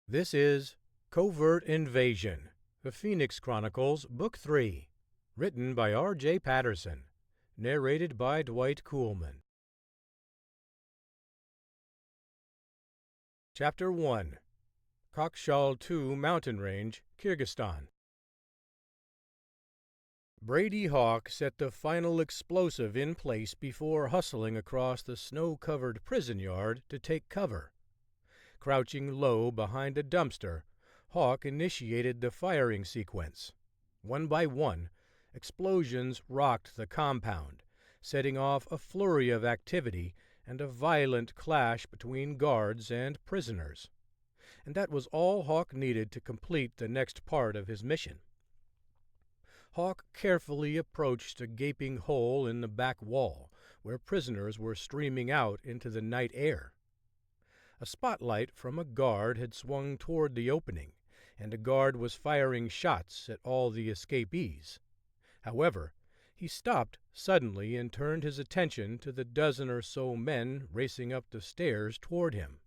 This is Covert Invasion, The Phoenix Chronicles, Book 3, written by R.J. Patterson, narrated by Dwight Kuhlman. Chapter 1. Kokshal 2 Mountain Range, Kyrgyzstan. Brady Hawk set the final explosive in place before hustling across the snow-covered prison yard to take cover. Crouching low behind a dumpster, Hawk initiated the firing sequence. One by one, explosions rocked the compound, setting off a flurry of activity and a violent clash between guards and prisoners. And that was all Hawk needed to complete the next part of his mission. Hawk carefully approached a gaping hole in the back wall, where prisoners were streaming out into the night air. A spotlight from a guard had swung toward the opening, and a guard was firing shots at all the escapees. However, he stopped suddenly and turned his attention to the dozen or so men racing up the stairs toward him.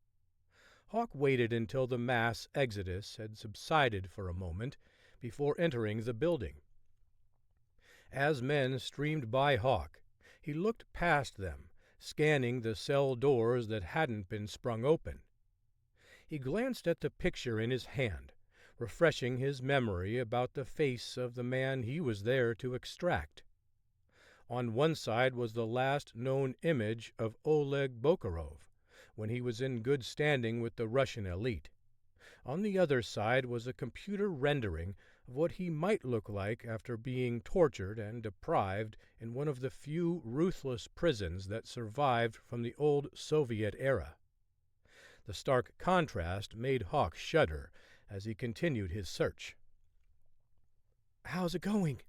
Hawk waited until the mass exodus had subsided for a moment before entering the building. As men streamed by Hawk, he looked past them, scanning the cell doors that hadn't been sprung open. He glanced at the picture in his hand, refreshing his memory about the face of the man he was there to extract. On one side was the last known image of Oleg Bokarov, when he was in good standing with the Russian elite. On the other side was a computer rendering of what he might look like after being tortured and deprived in one of the few ruthless prisons that survived from the old Soviet era. The stark contrast made Hawk shudder as he continued his search. "How's it going?"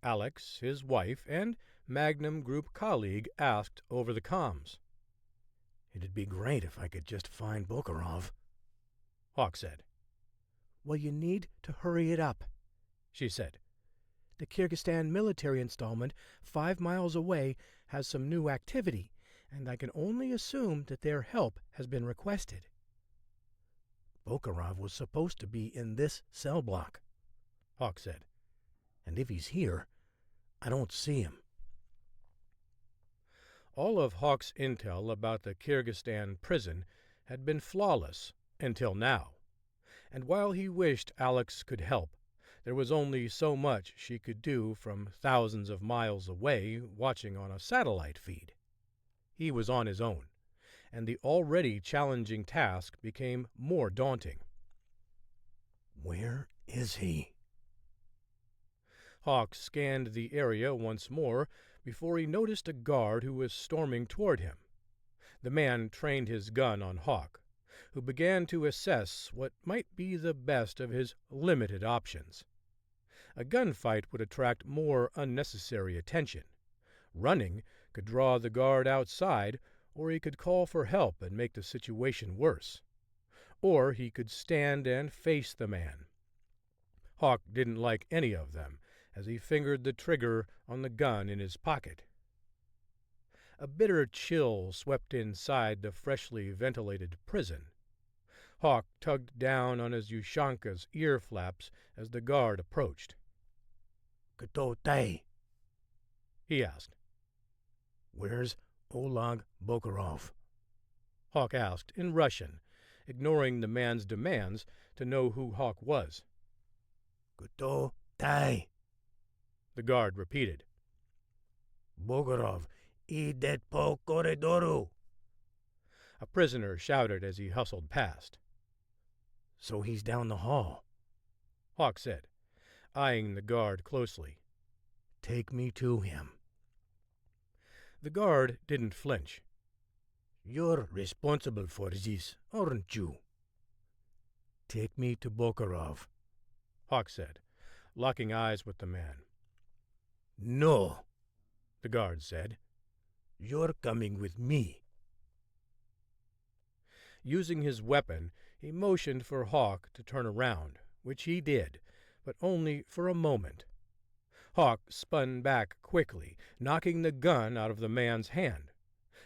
Alex, his wife, and Magnum Group colleague asked over the comms. "It'd be great if I could just find Bokarov," Hawk said. "Well, you need to hurry it up," she said. "The Kyrgyzstan military installment 5 miles away has some new activity, and I can only assume that their help has been requested." "Bokarov was supposed to be in this cell block," Hawk said. "And if he's here, I don't see him." All of Hawk's intel about the Kyrgyzstan prison had been flawless until now, and while he wished Alex could help, there was only so much she could do from thousands of miles away watching on a satellite feed. He was on his own, and the already challenging task became more daunting. "Where is he?" Hawk scanned the area once more before he noticed a guard who was storming toward him. The man trained his gun on Hawk, who began to assess what might be the best of his limited options. A gunfight would attract more unnecessary attention. Running could draw the guard outside, or he could call for help and make the situation worse. Or he could stand and face the man. Hawk didn't like any of them as he fingered the trigger on the gun in his pocket. A bitter chill swept inside the freshly ventilated prison. Hawk tugged down on his Ushanka's ear flaps as the guard approached. "Kto ty?" he asked. "Where's Oleg Bokarov?" Hawk asked in Russian, ignoring the man's demands to know who Hawk was. "Kto ty?" the guard repeated. "Bokarov, idet po koridoru," a prisoner shouted as he hustled past. "So he's down the hall," Hawk said, eyeing the guard closely. "Take me to him." The guard didn't flinch. "You're responsible for this, aren't you?" "Take me to Bokarov," Hawk said, locking eyes with the man. "No," the guard said. "You're coming with me." Using his weapon, he motioned for Hawk to turn around, which he did, but only for a moment. Hawk spun back quickly, knocking the gun out of the man's hand.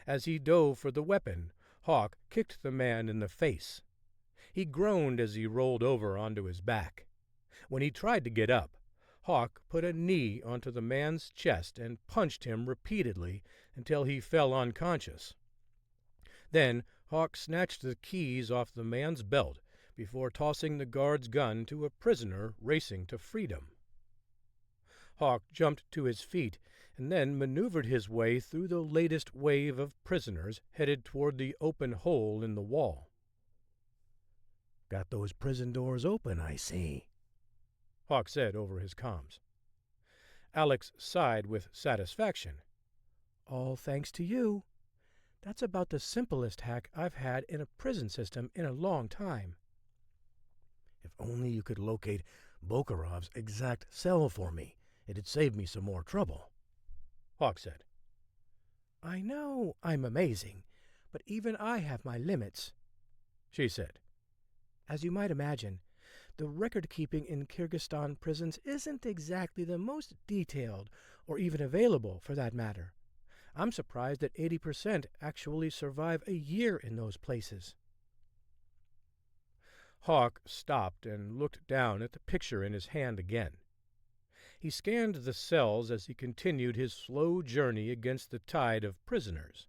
As he dove for the weapon, Hawk kicked the man in the face. He groaned as he rolled over onto his back. When he tried to get up, Hawk put a knee onto the man's chest and punched him repeatedly until he fell unconscious. Then Hawk snatched the keys off the man's belt before tossing the guard's gun to a prisoner racing to freedom. Hawk jumped to his feet and then maneuvered his way through the latest wave of prisoners headed toward the open hole in the wall. "Got those prison doors open, I see," Hawk said over his comms. Alex sighed with satisfaction. "All thanks to you. That's about the simplest hack I've had in a prison system in a long time." "If only you could locate Bokharov's exact cell for me, it'd save me some more trouble," Hawk said. "I know I'm amazing, but even I have my limits," she said. "As you might imagine, the record-keeping in Kyrgyzstan prisons isn't exactly the most detailed, or even available, for that matter. I'm surprised that 80% actually survive a year in those places." Hawk stopped and looked down at the picture in his hand again. He scanned the cells as he continued his slow journey against the tide of prisoners.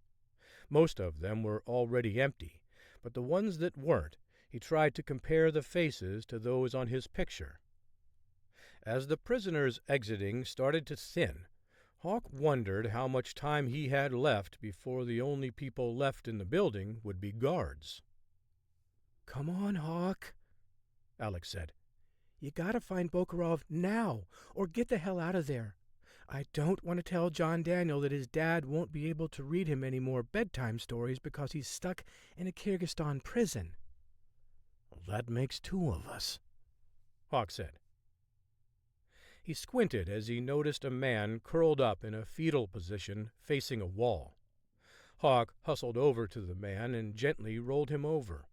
Most of them were already empty, but the ones that weren't, he tried to compare the faces to those on his picture. As the prisoners exiting started to thin, Hawk wondered how much time he had left before the only people left in the building would be guards. "Come on, Hawk," Alex said. "You gotta find Bokharov now, or get the hell out of there. I don't want to tell John Daniel that his dad won't be able to read him any more bedtime stories because he's stuck in a Kyrgyzstan prison." "That makes two of us," Hawk said. He squinted as he noticed a man curled up in a fetal position facing a wall. Hawk hustled over to the man and gently rolled him over.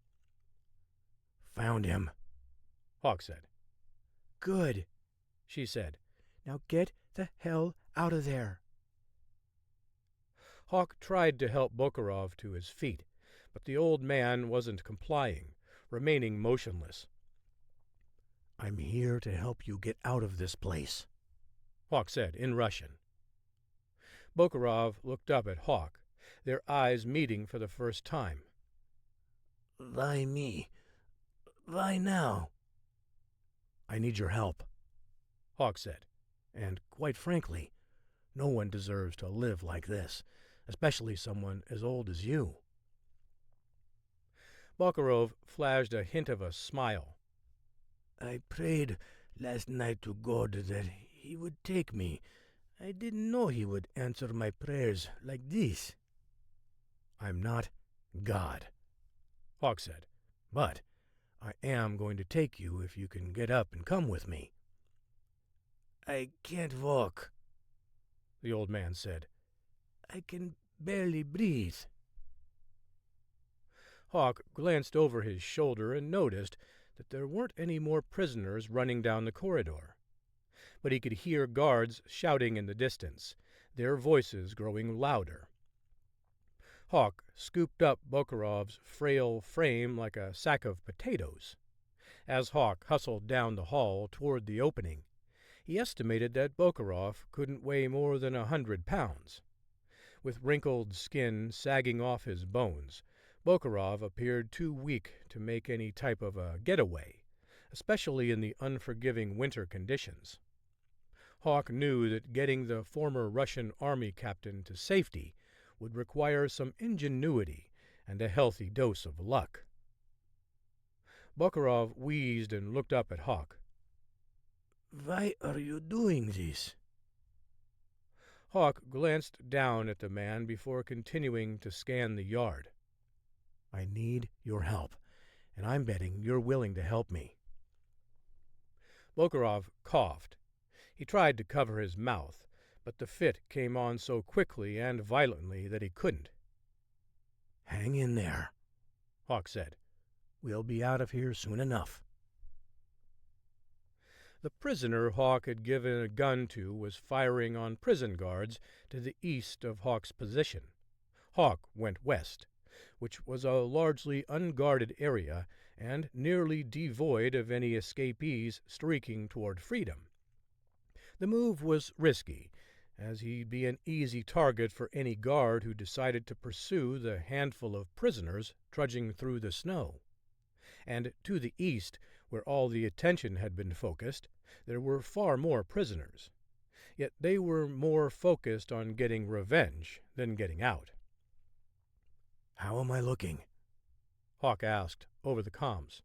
"Found him," Hawk said. "Good," she said. "Now get the hell out of there." Hawk tried to help Bokharov to his feet, but the old man wasn't complying, remaining motionless. "I'm here to help you get out of this place," Hawk said in Russian. Bokharov looked up at Hawk, their eyes meeting for the first time. "Why me? Why now?" "I need your help," Hawk said. "And quite frankly, no one deserves to live like this, especially someone as old as you." Bokharov flashed a hint of a smile. "I prayed last night to God that he would take me. I didn't know he would answer my prayers like this." "I'm not God," Hawk said, "but I am going to take you if you can get up and come with me." "I can't walk," the old man said. "I can barely breathe." Hawk glanced over his shoulder and noticed that there weren't any more prisoners running down the corridor. But he could hear guards shouting in the distance, their voices growing louder. Hawk scooped up Bokharov's frail frame like a sack of potatoes. As Hawk hustled down the hall toward the opening, he estimated that Bokharov couldn't weigh more than 100 pounds. With wrinkled skin sagging off his bones, Bokharov appeared too weak to make any type of a getaway, especially in the unforgiving winter conditions. Hawk knew that getting the former Russian army captain to safety would require some ingenuity and a healthy dose of luck. Bokharov wheezed and looked up at Hawk. "Why are you doing this?" Hawk glanced down at the man before continuing to scan the yard. "I need your help, and I'm betting you're willing to help me." Bokharov coughed. He tried to cover his mouth, but the fit came on so quickly and violently that he couldn't. "Hang in there," Hawk said. "We'll be out of here soon enough." The prisoner Hawk had given a gun to was firing on prison guards to the east of Hawk's position. Hawk went west, which was a largely unguarded area and nearly devoid of any escapees streaking toward freedom. The move was risky, as he'd be an easy target for any guard who decided to pursue the handful of prisoners trudging through the snow. And to the east, where all the attention had been focused, there were far more prisoners. Yet they were more focused on getting revenge than getting out. "How am I looking?" Hawk asked over the comms.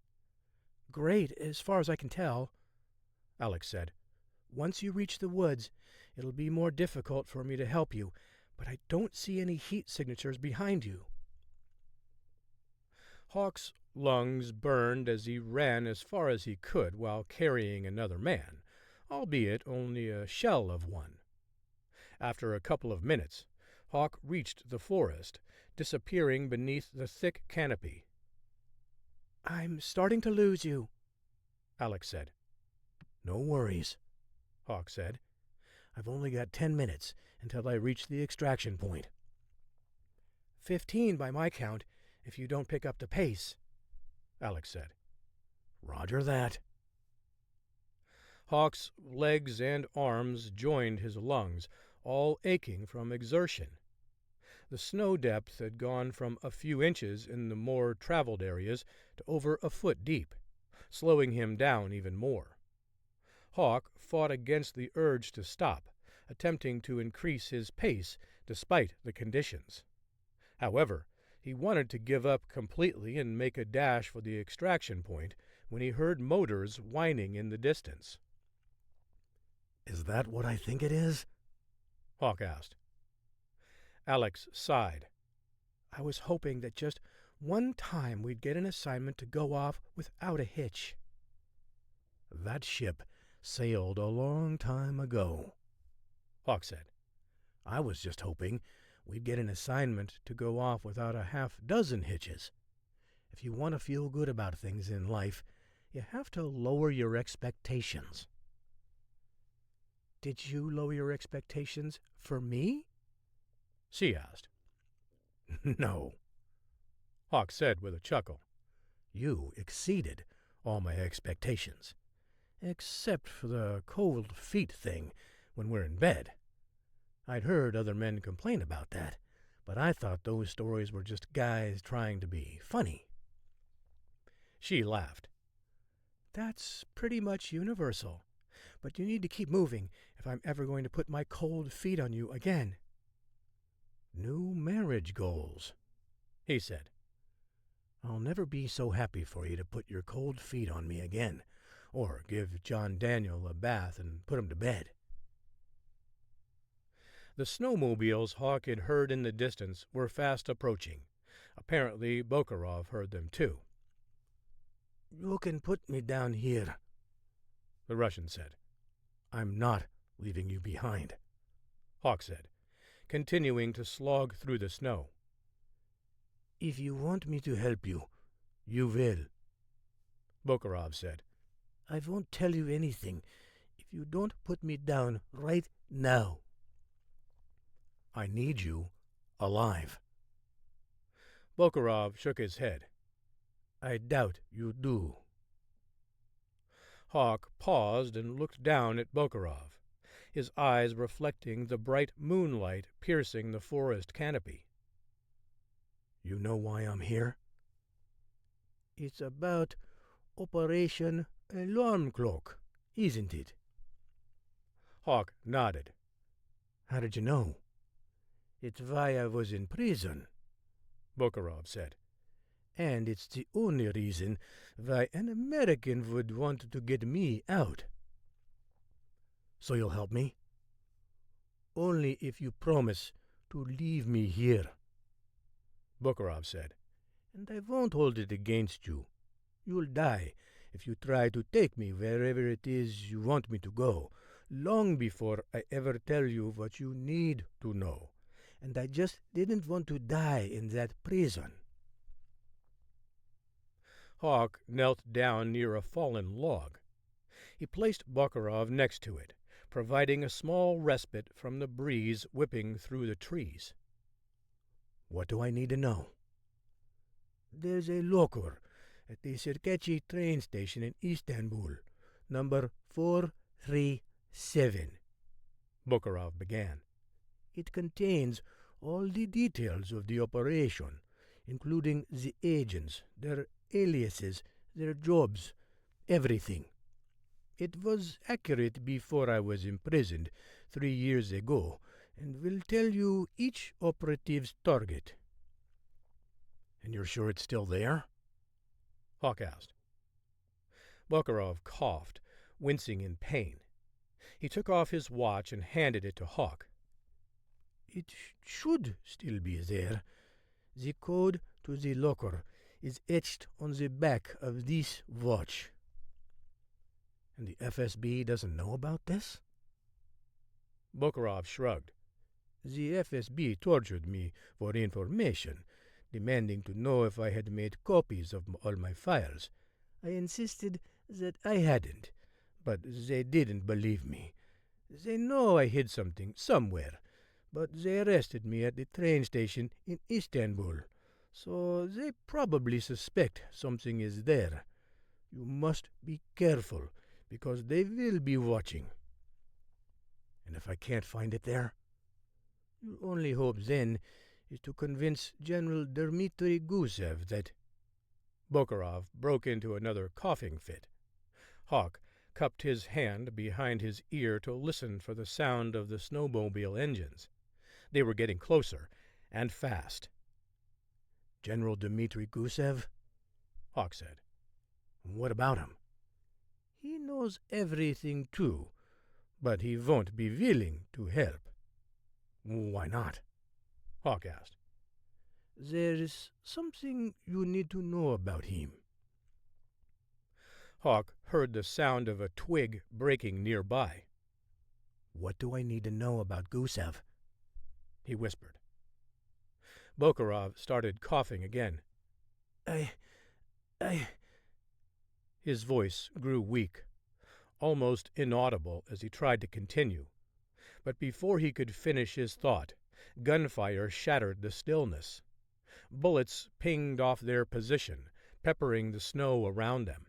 "Great, as far as I can tell," Alex said. "Once you reach the woods, it'll be more difficult for me to help you, but I don't see any heat signatures behind you." Hawk's lungs burned as he ran as far as he could while carrying another man, albeit only a shell of one. After a couple of minutes, Hawk reached the forest, disappearing beneath the thick canopy. "I'm starting to lose you," Alex said. "No worries," Hawk said. "I've only got 10 minutes until I reach the extraction point." 15 by my count, if you don't pick up the pace," Alex said. "Roger that." Hawk's legs and arms joined his lungs, all aching from exertion. The snow depth had gone from a few inches in the more traveled areas to over a foot deep, slowing him down even more. Hawk fought against the urge to stop, attempting to increase his pace despite the conditions. However, he wanted to give up completely and make a dash for the extraction point when he heard motors whining in the distance. "Is that what I think it is?" Hawk asked. Alex sighed. "I was hoping that just one time we'd get an assignment to go off without a hitch." "That ship sailed a long time ago," Hawk said. "I was just hoping we'd get an assignment to go off without a half-dozen hitches. If you want to feel good about things in life, you have to lower your expectations." "Did you lower your expectations for me?" she asked. "No," Hawk said with a chuckle. "You exceeded all my expectations, except for the cold feet thing when we're in bed. I'd heard other men complain about that, but I thought those stories were just guys trying to be funny." She laughed. "That's pretty much universal, but you need to keep moving if I'm ever going to put my cold feet on you again." "New marriage goals," he said. "I'll never be so happy for you to put your cold feet on me again, or give John Daniel a bath and put him to bed." The snowmobiles Hawk had heard in the distance were fast approaching. Apparently Bokarov heard them too. "You can put me down here," the Russian said. "I'm not leaving you behind," Hawk said, continuing to slog through the snow. "If you want me to help you, you will," Bokarov said. "I won't tell you anything if you don't put me down right now." "I need you alive." Bokarov shook his head. "I doubt you do." Hawk paused and looked down at Bokarov, his eyes reflecting the bright moonlight piercing the forest canopy. "You know why I'm here?" "It's about Operation Alarm Clock, isn't it?" Hawk nodded. "How did you know?" "It's why I was in prison," Bokarov said. "And it's the only reason why an American would want to get me out." "So you'll help me?" "Only if you promise to leave me here," Bokarov said. "And I won't hold it against you. You'll die if you try to take me wherever it is you want me to go, long before I ever tell you what you need to know. And I just didn't want to die in that prison." Hawk knelt down near a fallen log. He placed Bokarov next to it, providing a small respite from the breeze whipping through the trees. "What do I need to know?" "There's a locker at the Sirkechi train station in Istanbul, number 437, Bokharov began. It contains all the details of the operation, including the agents, their aliases, their jobs, everything. It was accurate before I was imprisoned 3 years ago, and will tell you each operative's target. And you're sure it's still there? Hawk asked. Bokharov coughed, wincing in pain. He took off his watch and handed it to Hawk. It should still be there. The code to the locker is etched on the back of this watch. And the FSB doesn't know about this? Bokharov shrugged. The FSB tortured me for information, demanding to know if I had made copies of all my files. I insisted that I hadn't, but they didn't believe me. They know I hid something somewhere, but they arrested me at the train station in Istanbul, so they probably suspect something is there. You must be careful, because they will be watching. And if I can't find it there? Your only hope then is to convince General Dmitry Gusev that... Bokharov broke into another coughing fit. Hawk cupped his hand behind his ear to listen for the sound of the snowmobile engines. They were getting closer, and fast. General Dmitry Gusev? Hawk said. What about him? He knows everything, too, but he won't be willing to help. Why not? Hawk asked. There's something you need to know about him. Hawk heard the sound of a twig breaking nearby. What do I need to know about Gusev? He whispered. Bokharov started coughing again. His voice grew weak, almost inaudible as he tried to continue. But before he could finish his thought, gunfire shattered the stillness. Bullets pinged off their position, peppering the snow around them.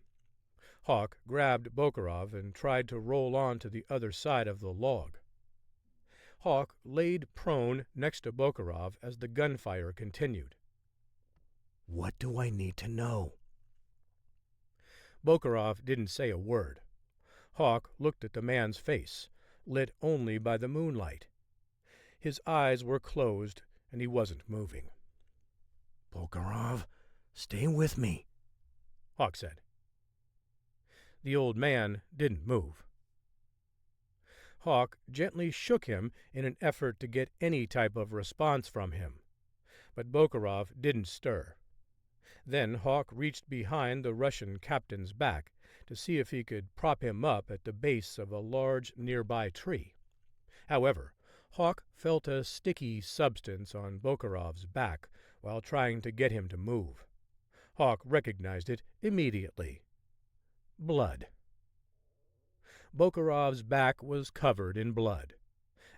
Hawk grabbed Bokharov and tried to roll on to the other side of the log. Hawk laid prone next to Bokharov as the gunfire continued. What do I need to know? Bokharov didn't say a word. Hawk looked at the man's face, lit only by the moonlight. His eyes were closed, and he wasn't moving. Bokharov, stay with me, Hawk said. The old man didn't move. Hawk gently shook him in an effort to get any type of response from him, but Bokharov didn't stir. Then Hawk reached behind the Russian captain's back to see if he could prop him up at the base of a large nearby tree. However, Hawk felt a sticky substance on Bokharov's back while trying to get him to move. Hawk recognized it immediately. Blood. Bokharov's back was covered in blood.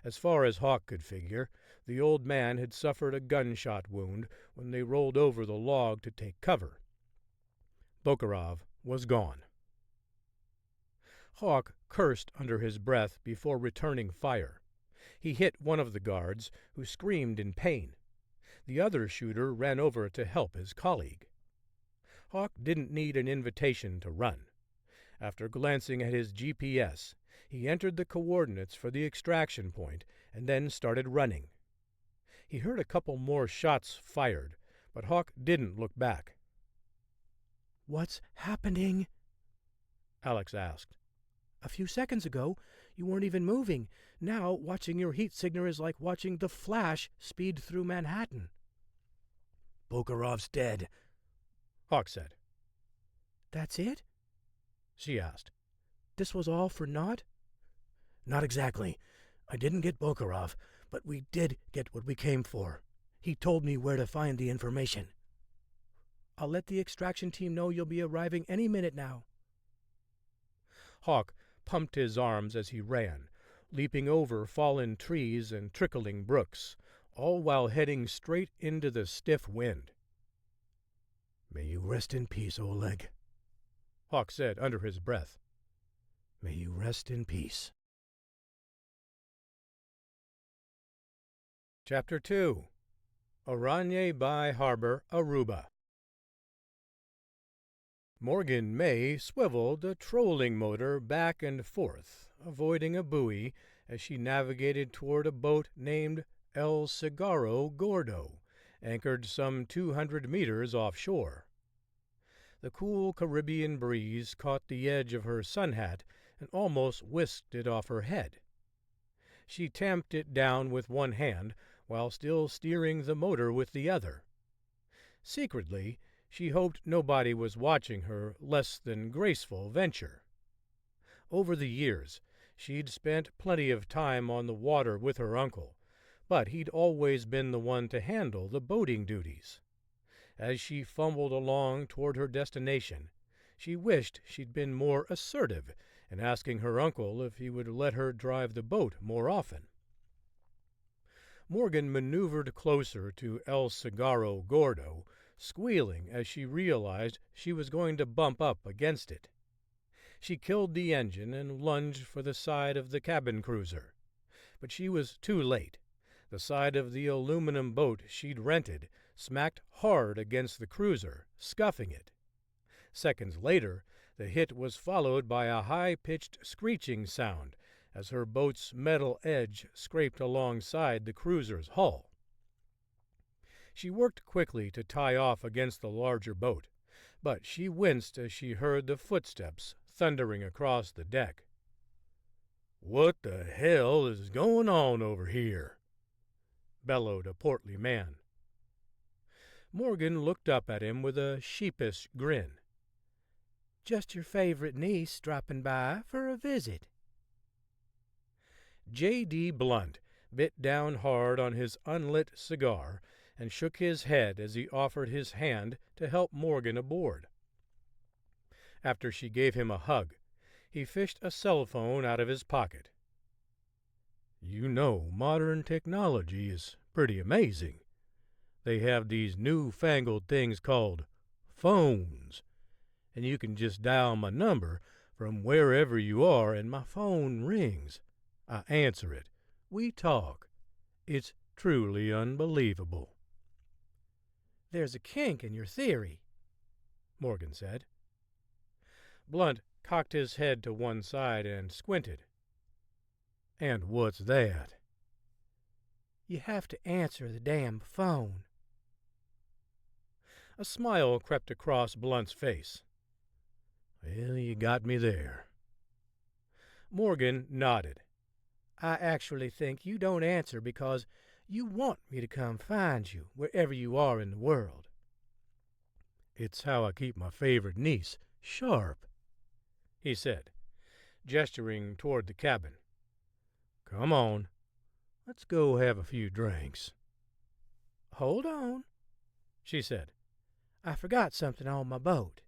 As far as Hawk could figure, the old man had suffered a gunshot wound when they rolled over the log to take cover. Bokharov was gone. Hawk cursed under his breath before returning fire. He hit one of the guards, who screamed in pain. The other shooter ran over to help his colleague. Hawk didn't need an invitation to run. After glancing at his GPS, he entered the coordinates for the extraction point and then started running. He heard a couple more shots fired, but Hawk didn't look back. What's happening? Alex asked. A few seconds ago, you weren't even moving. Now, watching your heat signature is like watching the Flash speed through Manhattan. Bokharov's dead, Hawk said. That's it? She asked. This was all for naught? Not exactly. I didn't get Bokharov, but we did get what we came for. He told me where to find the information. I'll let the extraction team know you'll be arriving any minute now. Hawk pumped his arms as he ran, leaping over fallen trees and trickling brooks, all while heading straight into the stiff wind. May you rest in peace, Oleg, Hawk said under his breath. May you rest in peace. Chapter 2. Oranje Bay Harbor, Aruba. Morgan May swiveled the trolling motor back and forth, avoiding a buoy as she navigated toward a boat named El Cigarro Gordo, anchored some 200 meters offshore. The cool Caribbean breeze caught the edge of her sun hat and almost whisked it off her head. She tamped it down with one hand while still steering the motor with the other. Secretly, she hoped nobody was watching her less than graceful venture. Over the years, she'd spent plenty of time on the water with her uncle, but he'd always been the one to handle the boating duties. As she fumbled along toward her destination, she wished she'd been more assertive in asking her uncle if he would let her drive the boat more often. Morgan maneuvered closer to El Cigarro Gordo, squealing as she realized she was going to bump up against it. She killed the engine and lunged for the side of the cabin cruiser. But she was too late. The side of the aluminum boat she'd rented smacked hard against the cruiser, scuffing it. Seconds later, the hit was followed by a high-pitched screeching sound as her boat's metal edge scraped alongside the cruiser's hull. She worked quickly to tie off against the larger boat, but she winced as she heard the footsteps thundering across the deck. "What the hell is going on over here?" bellowed a portly man. Morgan looked up at him with a sheepish grin. "Just your favorite niece dropping by for a visit." J.D. Blunt bit down hard on his unlit cigar and shook his head as he offered his hand to help Morgan aboard. After she gave him a hug, he fished a cell phone out of his pocket. "You know, modern technology is pretty amazing. They have these new-fangled things called phones, and you can just dial my number from wherever you are, and my phone rings. I answer it. We talk. It's truly unbelievable." "There's a kink in your theory," Morgan said. Blunt cocked his head to one side and squinted. "And what's that?" "You have to answer the damn phone." A smile crept across Blunt's face. "Well, you got me there." Morgan nodded. "I actually think you don't answer because you want me to come find you wherever you are in the world." "It's how I keep my favorite niece sharp," he said, gesturing toward the cabin. "Come on, let's go have a few drinks." "Hold on," she said. "I forgot something on my boat."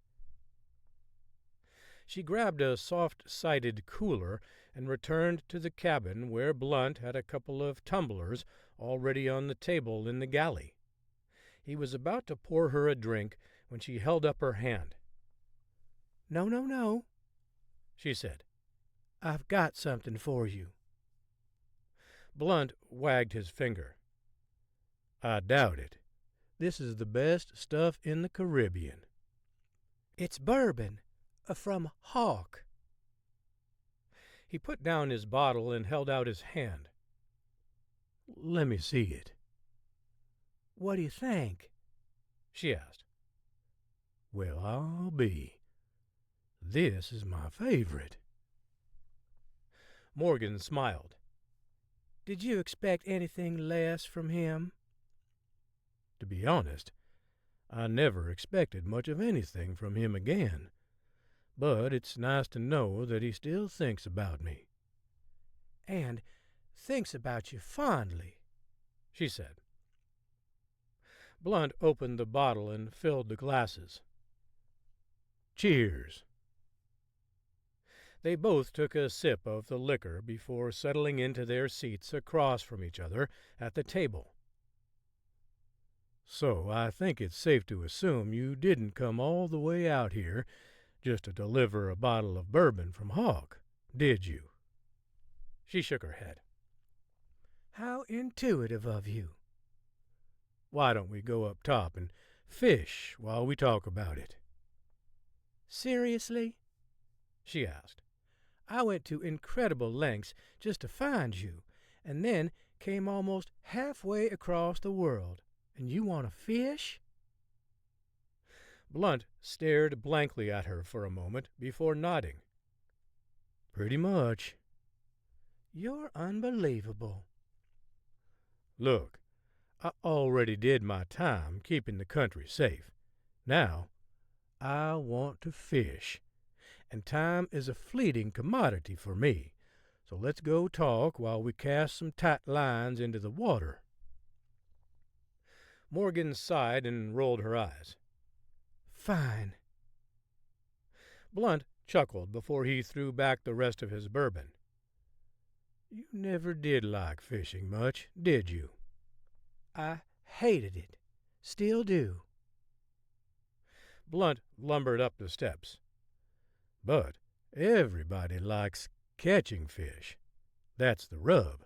She grabbed a soft-sided cooler and returned to the cabin where Blunt had a couple of tumblers already on the table in the galley. He was about to pour her a drink when she held up her hand. "No, no, no," she said. "I've got something for you." Blunt wagged his finger. "I doubt it. This is the best stuff in the Caribbean." "It's bourbon from Hawk." He put down his bottle and held out his hand. "Let me see it." "What do you think?" she asked. "Well, I'll be. This is my favorite." Morgan smiled. "Did you expect anything less from him?" To be honest, I never expected much of anything from him again, but it's nice to know that he still thinks about me." "And thinks about you fondly," she said. Blunt opened the bottle and filled the glasses. "Cheers." They both took a sip of the liquor before settling into their seats across from each other at the table. So I think it's safe to assume you didn't come all the way out here just to deliver a bottle of bourbon from Hawk, did you?" She shook her head. "How intuitive of you." "Why don't we go up top and fish while we talk about it?" "Seriously?" she asked. "I went to incredible lengths just to find you, and then came almost halfway across the world, and you want to fish?" Blunt stared blankly at her for a moment before nodding. "Pretty much." "You're unbelievable." "Look, I already did my time keeping the country safe. Now, I want to fish, and time is a fleeting commodity for me, so let's go talk while we cast some tight lines into the water." Morgan sighed and rolled her eyes. "Fine." Blunt chuckled before he threw back the rest of his bourbon. "You never did like fishing much, did you?" "I hated it. Still do." Blunt lumbered up the steps. "But everybody likes catching fish. That's the rub.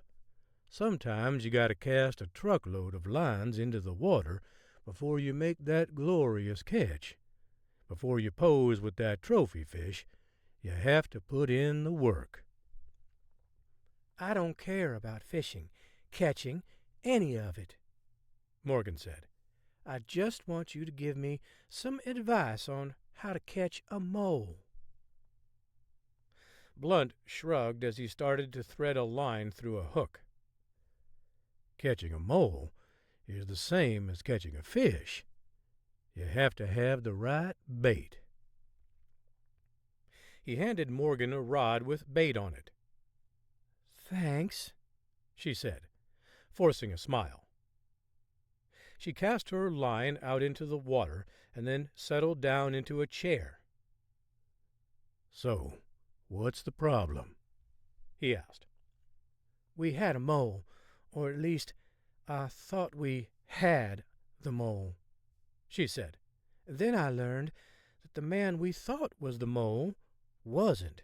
Sometimes you got to cast a truckload of lines into the water before you make that glorious catch. Before you pose with that trophy fish, you have to put in the work." "I don't care about fishing, catching, any of it," Morgan said. "I just want you to give me some advice on how to catch a mole." Blunt shrugged as he started to thread a line through a hook. "Catching a mole is the same as catching a fish. You have to have the right bait." He handed Morgan a rod with bait on it. "Thanks," she said, forcing a smile. She cast her line out into the water and then settled down into a chair. "So, what's the problem?" he asked. "We had a mole, or at least I thought we had the mole," she said. "Then I learned that the man we thought was the mole wasn't."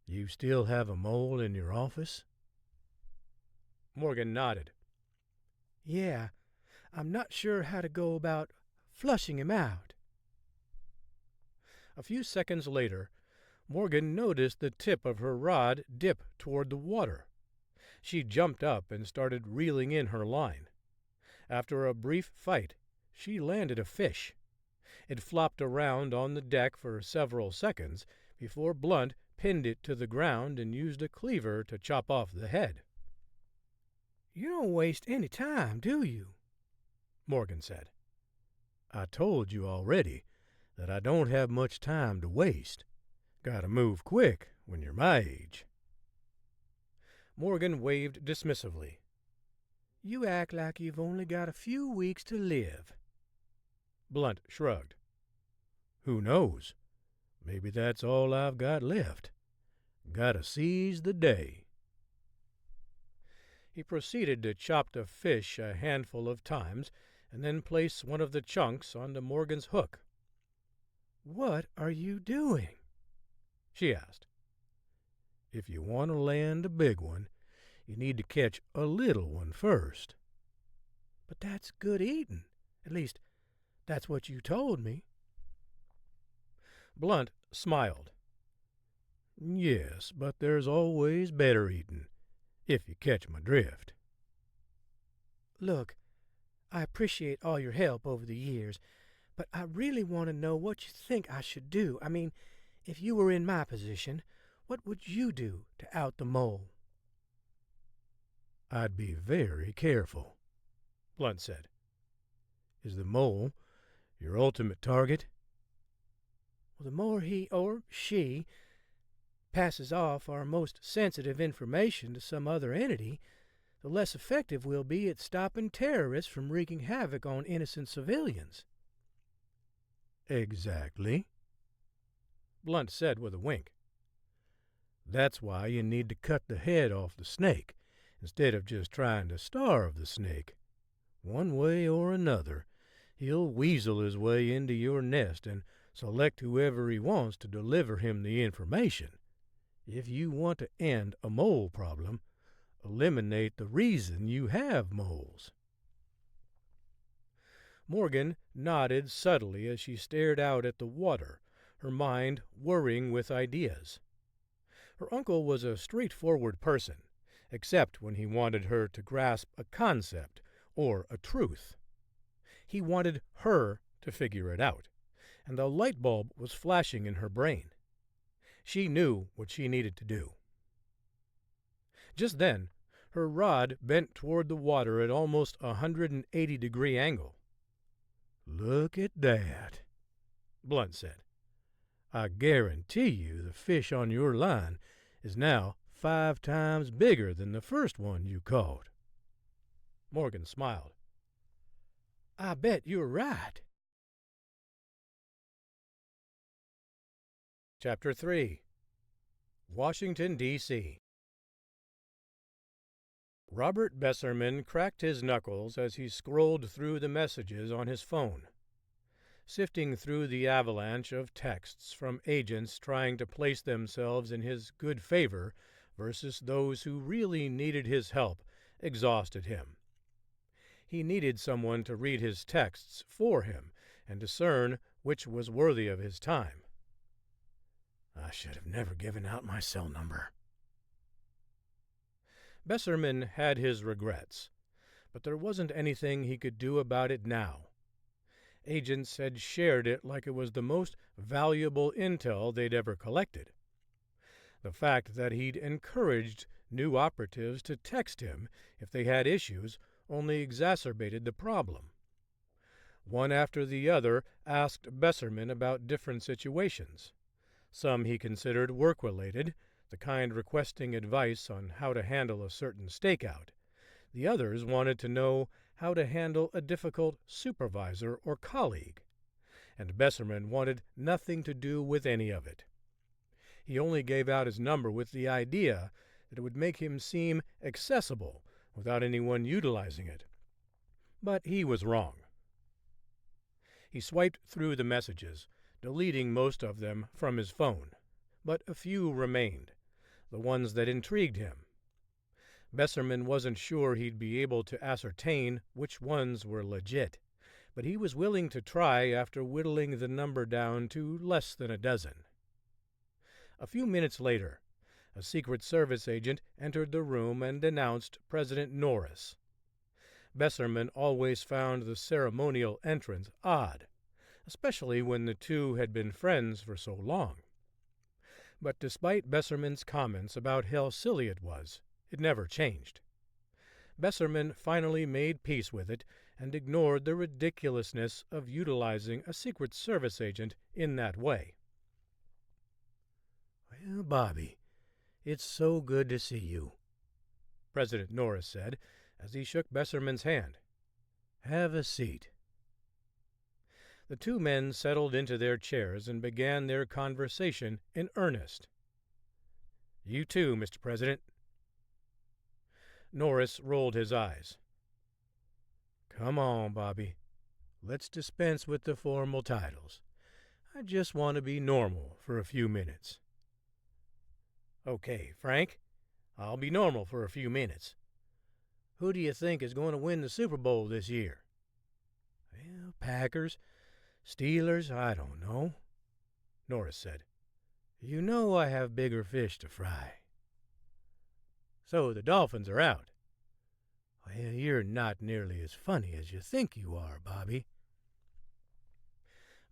"You still have a mole in your office?" Morgan nodded. "Yeah, I'm not sure how to go about flushing him out." A few seconds later, Morgan noticed the tip of her rod dip toward the water. She jumped up and started reeling in her line. After a brief fight, she landed a fish. It flopped around on the deck for several seconds before Blunt pinned it to the ground and used a cleaver to chop off the head. "You don't waste any time, do you?" Morgan said. "I told you already that I don't have much time to waste. Gotta move quick when you're my age." Morgan waved dismissively. "You act like you've only got a few weeks to live." Blunt shrugged. "Who knows? Maybe that's all I've got left. Gotta seize the day." He proceeded to chop the fish a handful of times and then place one of the chunks onto Morgan's hook. "What are you doing?" she asked. "If you want to land a big one, you need to catch a little one first." "But that's good eating. At least, that's what you told me." Blunt smiled. "Yes, but there's always better eating, if you catch my drift." "Look, I appreciate all your help over the years, but I really want to know what you think I should do. I mean, if you were in my position, what would you do to out the mole?" "I'd be very careful," Blunt said. "Is the mole your ultimate target?" "Well, the more he or she passes off our most sensitive information to some other entity, the less effective we'll be at stopping terrorists from wreaking havoc on innocent civilians." "Exactly," Blunt said with a wink. "That's why you need to cut the head off the snake instead of just trying to starve the snake. One way or another, he'll weasel his way into your nest and select whoever he wants to deliver him the information. If you want to end a mole problem, eliminate the reason you have moles." Morgan nodded subtly as she stared out at the water, her mind whirring with ideas. Her uncle was a straightforward person, except when he wanted her to grasp a concept or a truth. He wanted her to figure it out, and the light bulb was flashing in her brain. She knew what she needed to do. Just then, her rod bent toward the water at almost a 180-degree angle. "Look at that," Blunt said. "I guarantee you the fish on your line is now 5 times bigger than the first one you caught." Morgan smiled. "I bet you're right." Chapter 3. Washington, D.C. Robert Besserman cracked his knuckles as he scrolled through the messages on his phone, sifting through the avalanche of texts from agents trying to place themselves in his good favor versus those who really needed his help exhausted him. He needed someone to read his texts for him and discern which was worthy of his time. "I should have never given out my cell number." Besserman had his regrets, but there wasn't anything he could do about it now. Agents had shared it like it was the most valuable intel they'd ever collected. The fact that he'd encouraged new operatives to text him if they had issues only exacerbated the problem. One after the other asked Besserman about different situations. Some he considered work-related, the kind requesting advice on how to handle a certain stakeout. The others wanted to know how to handle a difficult supervisor or colleague, and Besserman wanted nothing to do with any of it. He only gave out his number with the idea that it would make him seem accessible without anyone utilizing it. But he was wrong. He swiped through the messages, deleting most of them from his phone, but a few remained, the ones that intrigued him. Besserman wasn't sure he'd be able to ascertain which ones were legit, but he was willing to try after whittling the number down to less than a dozen. A few minutes later, a Secret Service agent entered the room and announced President Norris. Besserman always found the ceremonial entrance odd, especially when the two had been friends for so long. But despite Besserman's comments about how silly it was, it never changed. Besserman finally made peace with it and ignored the ridiculousness of utilizing a Secret Service agent in that way. "Well, Bobby, it's so good to see you," President Norris said as he shook Besserman's hand. "Have a seat." The two men settled into their chairs and began their conversation in earnest. "You too, Mr. President." Norris rolled his eyes. "Come on, Bobby. Let's dispense with the formal titles. I just want to be normal for a few minutes." "Okay, Frank. I'll be normal for a few minutes. Who do you think is going to win the Super Bowl this year?" "Well, Packers, Steelers, I don't know," Norris said. "You know I have bigger fish to fry." "So the Dolphins are out." "Well, you're not nearly as funny as you think you are, Bobby."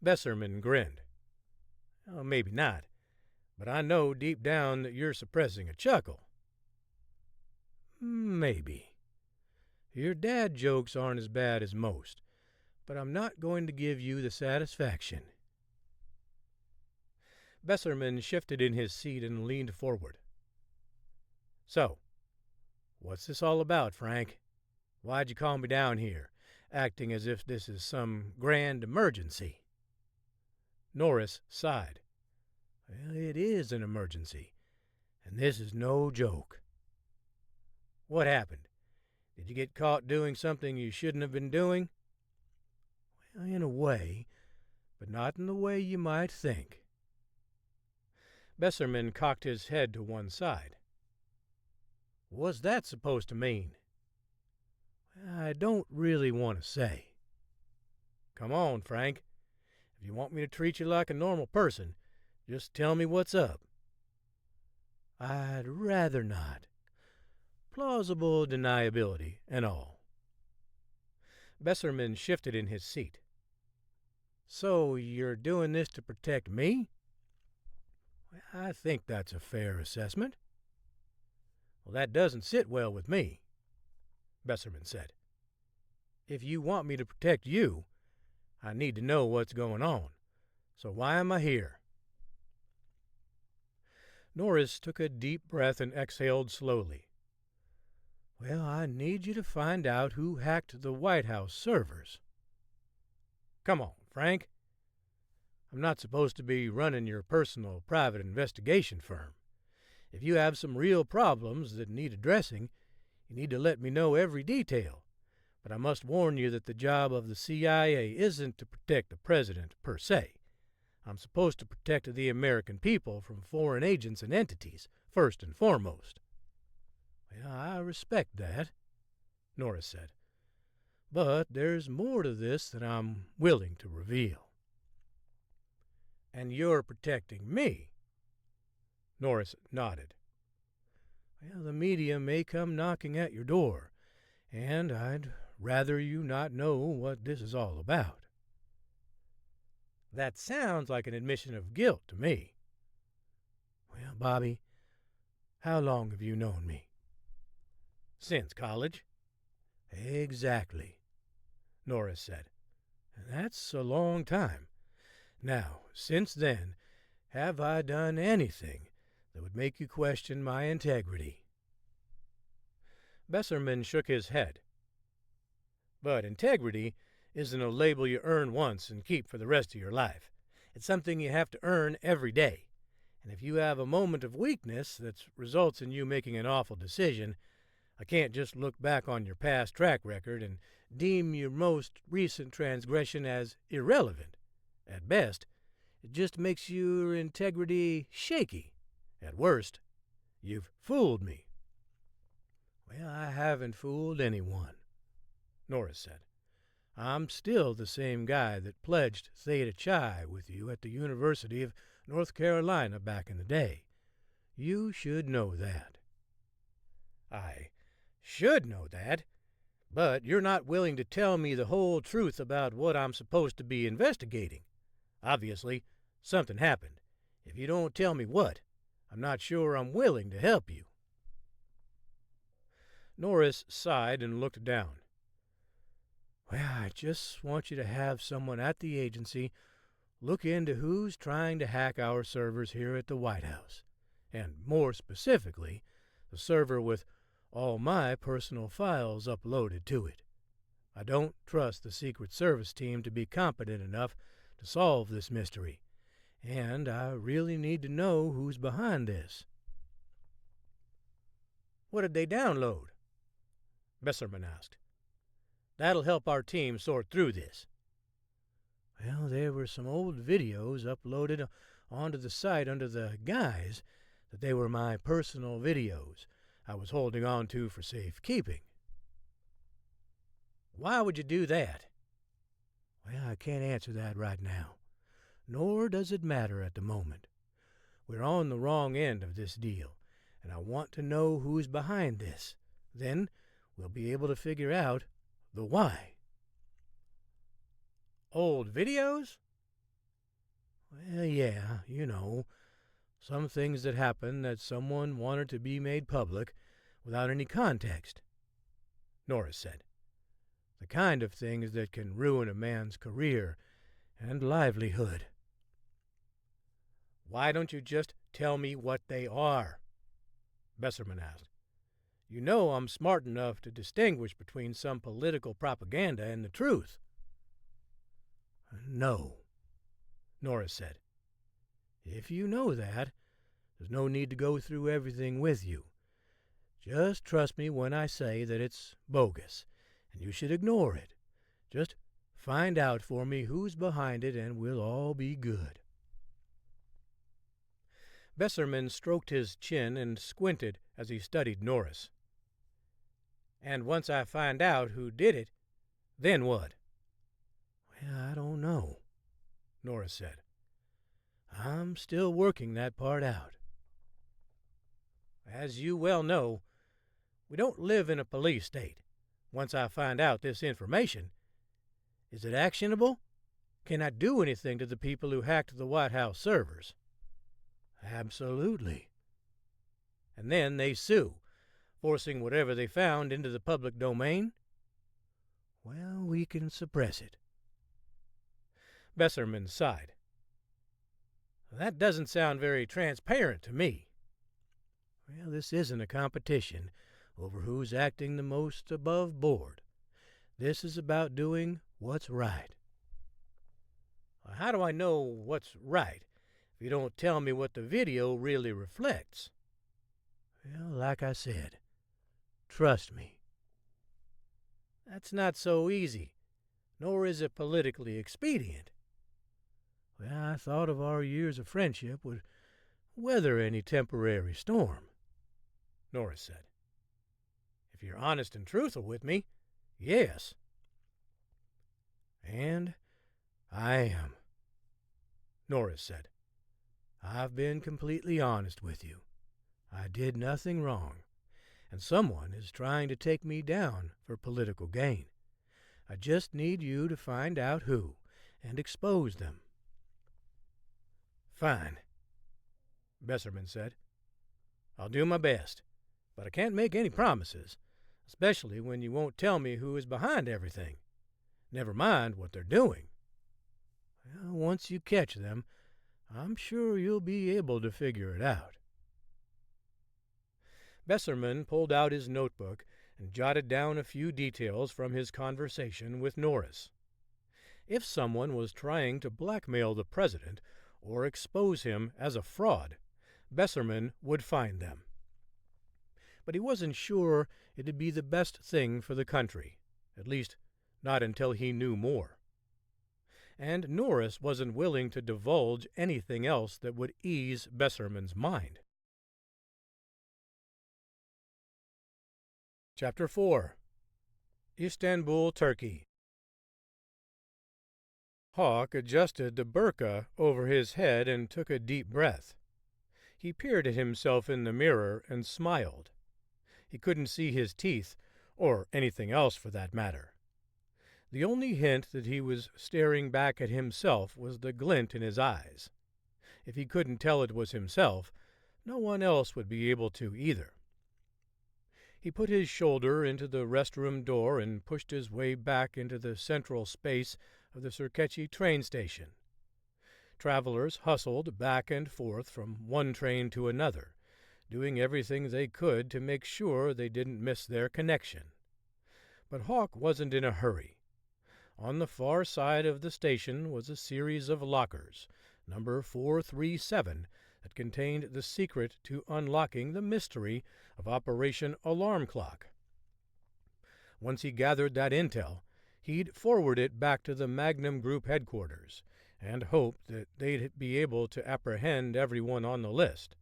Besserman grinned. "Oh, maybe not, but I know deep down that you're suppressing a chuckle." "Maybe. Your dad jokes aren't as bad as most, but I'm not going to give you the satisfaction." Besserman shifted in his seat and leaned forward. "So, what's this all about, Frank? Why'd you call me down here, acting as if this is some grand emergency?" Norris sighed. "Well, it is an emergency, and this is no joke." "What happened? Did you get caught doing something you shouldn't have been doing? Well, in a way, but not in the way you might think. Besserman cocked his head to one side. What's that supposed to mean? I don't really want to say. Come on, Frank. If you want me to treat you like a normal person, just tell me what's up. I'd rather not. Plausible deniability and all. Besserman shifted in his seat. So you're doing this to protect me? I think that's a fair assessment. Well, that doesn't sit well with me, Besserman said. If you want me to protect you, I need to know what's going on. So why am I here? Norris took a deep breath and exhaled slowly. Well, I need you to find out who hacked the White House servers. Come on, Frank. I'm not supposed to be running your personal private investigation firm. If you have some real problems that need addressing, you need to let me know every detail. But I must warn you that the job of the CIA isn't to protect the president per se. I'm supposed to protect the American people from foreign agents and entities, first and foremost. Well, I respect that, Norris said. But there's more to this than I'm willing to reveal. And you're protecting me? Norris nodded. Well, the media may come knocking at your door, and I'd rather you not know what this is all about. That sounds like an admission of guilt to me. Well, Bobby, how long have you known me? Since college. Exactly, Norris said. That's a long time. Now, since then, have I done anything that would make you question my integrity? Besserman shook his head. But integrity isn't a label you earn once and keep for the rest of your life. It's something you have to earn every day. And if you have a moment of weakness that results in you making an awful decision, I can't just look back on your past track record and deem your most recent transgression as irrelevant. At best, it just makes your integrity shaky. At worst, you've fooled me. Well, I haven't fooled anyone, Norris said. I'm still the same guy that pledged Theta Chi with you at the University of North Carolina back in the day. You should know that. I should know that, but you're not willing to tell me the whole truth about what I'm supposed to be investigating. Obviously, something happened. If you don't tell me what, I'm not sure I'm willing to help you. Norris sighed and looked down. Well, I just want you to have someone at the agency look into who's trying to hack our servers here at the White House, and more specifically, the server with all my personal files uploaded to it. I don't trust the Secret Service team to be competent enough to solve this mystery, and I really need to know who's behind this. What did they download? Besserman asked. That'll help our team sort through this. Well, there were some old videos uploaded onto the site under the guise that they were my personal videos I was holding on to for safekeeping. Why would you do that? Well, I can't answer that right now, nor does it matter at the moment. We're on the wrong end of this deal, and I want to know who's behind this. Then we'll be able to figure out the why. Old videos? Well, yeah, some things that happened that someone wanted to be made public without any context, Norris said. The kind of things that can ruin a man's career and livelihood. Why don't you just tell me what they are? Besserman asked. You know I'm smart enough to distinguish between some political propaganda and the truth. No, Norris said. If you know that, there's no need to go through everything with you. Just trust me when I say that it's bogus, and you should ignore it. Just find out for me who's behind it, and we'll all be good." Besserman stroked his chin and squinted as he studied Norris. "And once I find out who did it, then what?" "Well, I don't know," Norris said. "I'm still working that part out." "As you well know, we don't live in a police state. Once I find out this information, is it actionable? Can I do anything to the people who hacked the White House servers?" "Absolutely." "And then they sue, forcing whatever they found into the public domain?" "Well, we can suppress it." Besserman sighed. "That doesn't sound very transparent to me." "Well, this isn't a competition over who's acting the most above board. This is about doing what's right." "How do I know what's right if you don't tell me what the video really reflects?" "Well, like I said, trust me." "That's not so easy, nor is it politically expedient." "Well, I thought of our years of friendship would weather any temporary storm," Norris said. "If you're honest and truthful with me, yes." "And I am," Norris said. "I've been completely honest with you. I did nothing wrong, and someone is trying to take me down for political gain. I just need you to find out who and expose them." "Fine," Besserman said. "I'll do my best, but I can't make any promises, especially when you won't tell me who is behind everything. Never mind what they're doing." "Well, once you catch them, I'm sure you'll be able to figure it out." Besserman pulled out his notebook and jotted down a few details from his conversation with Norris. If someone was trying to blackmail the president or expose him as a fraud, Besserman would find them. But he wasn't sure it'd be the best thing for the country, at least not until he knew more. And Norris wasn't willing to divulge anything else that would ease Besserman's mind. Chapter 4. Istanbul, Turkey. Hawk adjusted the burqa over his head and took a deep breath. He peered at himself in the mirror and smiled. He couldn't see his teeth, or anything else for that matter. The only hint that he was staring back at himself was the glint in his eyes. If he couldn't tell it was himself, no one else would be able to either. He put his shoulder into the restroom door and pushed his way back into the central space of the Sirkechi train station. Travelers hustled back and forth from one train to another, doing everything they could to make sure they didn't miss their connection. But Hawk wasn't in a hurry. On the far side of the station was a series of lockers, number 437, that contained the secret to unlocking the mystery of Operation Alarm Clock. Once he gathered that intel, he'd forward it back to the Magnum Group headquarters and hoped that they'd be able to apprehend everyone on the list,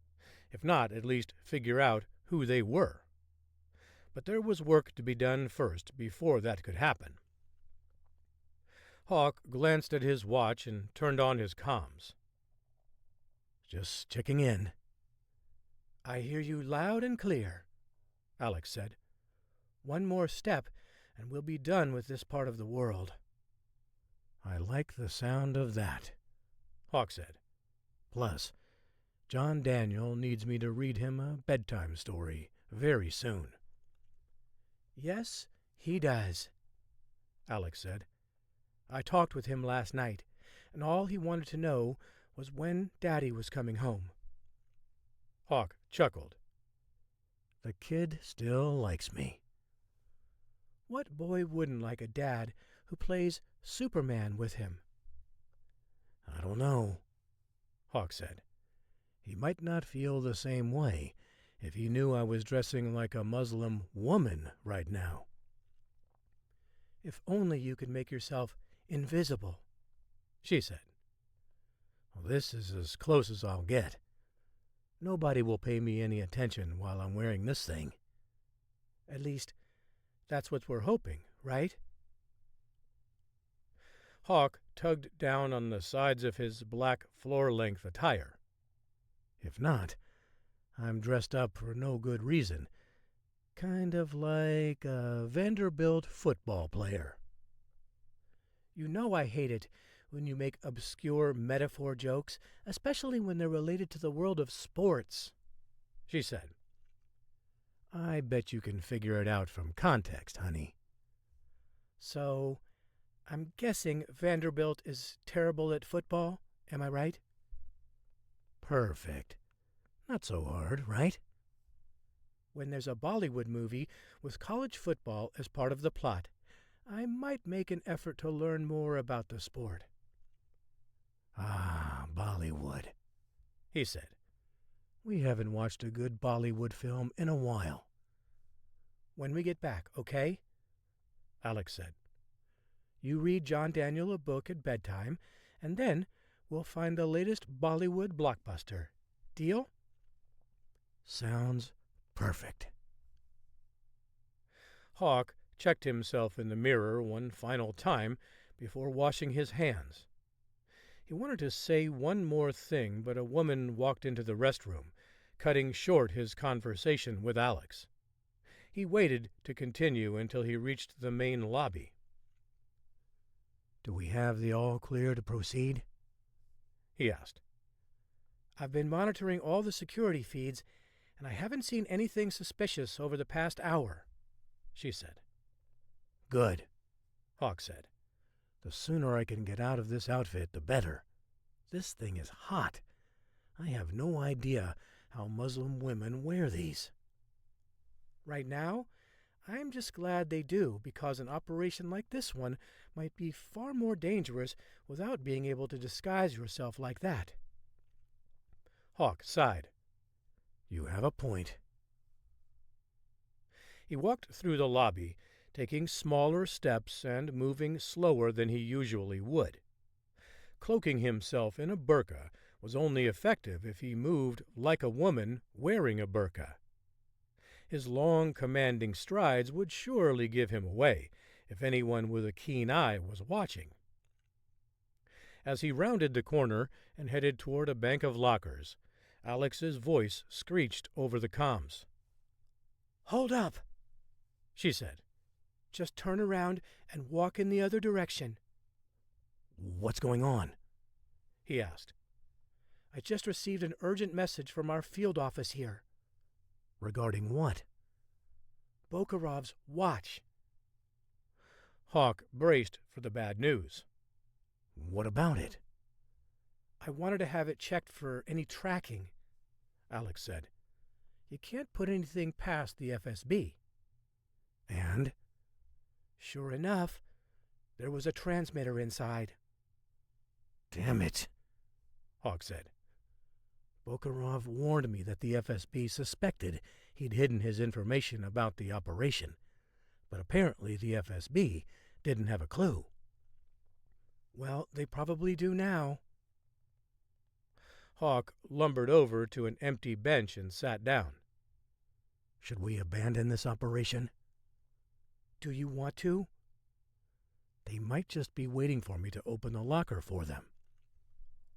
if not at least figure out who they were. But there was work to be done first before that could happen. Hawk glanced at his watch and turned on his comms. "Just checking in." "I hear you loud and clear," Alex said. "One more step, and we'll be done with this part of the world." "I like the sound of that," Hawk said. "Plus, John Daniel needs me to read him a bedtime story very soon." "Yes, he does," Alex said. "I talked with him last night, and all he wanted to know was when Daddy was coming home." Hawk chuckled. "The kid still likes me." "What boy wouldn't like a dad who plays Superman with him?" "I don't know," Hawk said. "He might not feel the same way if he knew I was dressing like a Muslim woman right now. If only you could make yourself invisible, she said. Well, this is as close as I'll get. Nobody will pay me any attention while I'm wearing this thing. At least, that's what we're hoping, right? Hawk tugged down on the sides of his black floor-length attire. If not, I'm dressed up for no good reason. Kind of like a Vanderbilt football player. You know I hate it when you make obscure metaphor jokes, especially when they're related to the world of sports, she said. I bet you can figure it out from context, honey. So, I'm guessing Vanderbilt is terrible at football, am I right? Perfect. Not so hard, right? When there's a Bollywood movie with college football as part of the plot, I might make an effort to learn more about the sport. Ah, Bollywood, he said. We haven't watched a good Bollywood film in a while. When we get back, okay? Alex said. You read John Daniel a book at bedtime, and then we'll find the latest Bollywood blockbuster. Deal? Sounds perfect. Hawk checked himself in the mirror one final time before washing his hands. He wanted to say one more thing, but a woman walked into the restroom, cutting short his conversation with Alex. He waited to continue until he reached the main lobby. Do we have the all clear to proceed? He asked. I've been monitoring all the security feeds, and I haven't seen anything suspicious over the past hour, she said. Good, Hawk said. The sooner I can get out of this outfit, the better. This thing is hot. I have no idea how Muslim women wear these. Right now, I'm just glad they do, because an operation like this one might be far more dangerous without being able to disguise yourself like that. Hawk sighed. You have a point. He walked through the lobby, taking smaller steps and moving slower than he usually would. Cloaking himself in a burqa was only effective if he moved like a woman wearing a burqa. His long, commanding strides would surely give him away if anyone with a keen eye was watching. As he rounded the corner and headed toward a bank of lockers, Alex's voice screeched over the comms. Hold up, she said. Just turn around and walk in the other direction. What's going on? He asked. I just received an urgent message from our field office here. Regarding what? Bokharov's watch. Hawk braced for the bad news. What about it? I wanted to have it checked for any tracking, Alex said. You can't put anything past the FSB. And? Sure enough, there was a transmitter inside. Damn it, Hawk said. Bokharov warned me that the FSB suspected he'd hidden his information about the operation, but apparently the FSB didn't have a clue. Well, they probably do now. Hawk lumbered over to an empty bench and sat down. Should we abandon this operation? Do you want to? They might just be waiting for me to open the locker for them.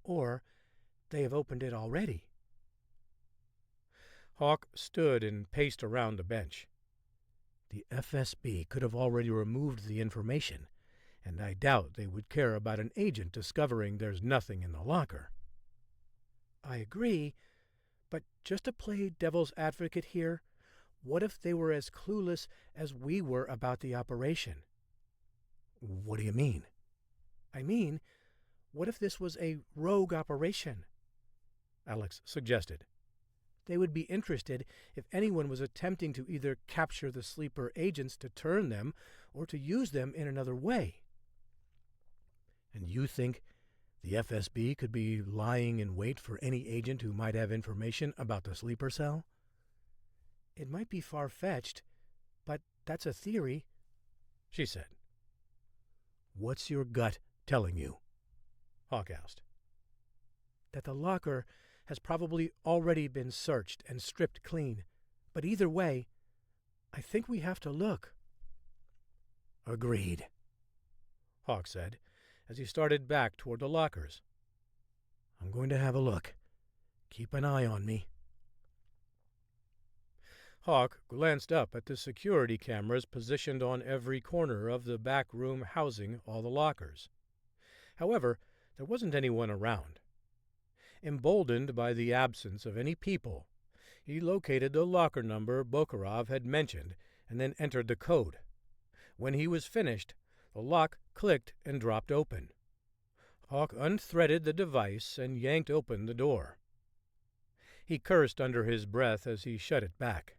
Or they have opened it already. Hawk stood and paced around the bench. The FSB could have already removed the information, and I doubt they would care about an agent discovering there's nothing in the locker. I agree, but just to play devil's advocate here, what if they were as clueless as we were about the operation? What do you mean? I mean, what if this was a rogue operation? Alex suggested. They would be interested if anyone was attempting to either capture the sleeper agents to turn them or to use them in another way. And you think the FSB could be lying in wait for any agent who might have information about the sleeper cell? It might be far-fetched, but that's a theory, she said. What's your gut telling you? Hawk asked. That the locker has probably already been searched and stripped clean. But either way, I think we have to look. Agreed, Hawk said, as he started back toward the lockers. I'm going to have a look. Keep an eye on me. Hawk glanced up at the security cameras positioned on every corner of the back room housing all the lockers. However, there wasn't anyone around. Emboldened by the absence of any people, he located the locker number Bokharov had mentioned and then entered the code. When he was finished, the lock clicked and dropped open. Hawk unthreaded the device and yanked open the door. He cursed under his breath as he shut it back.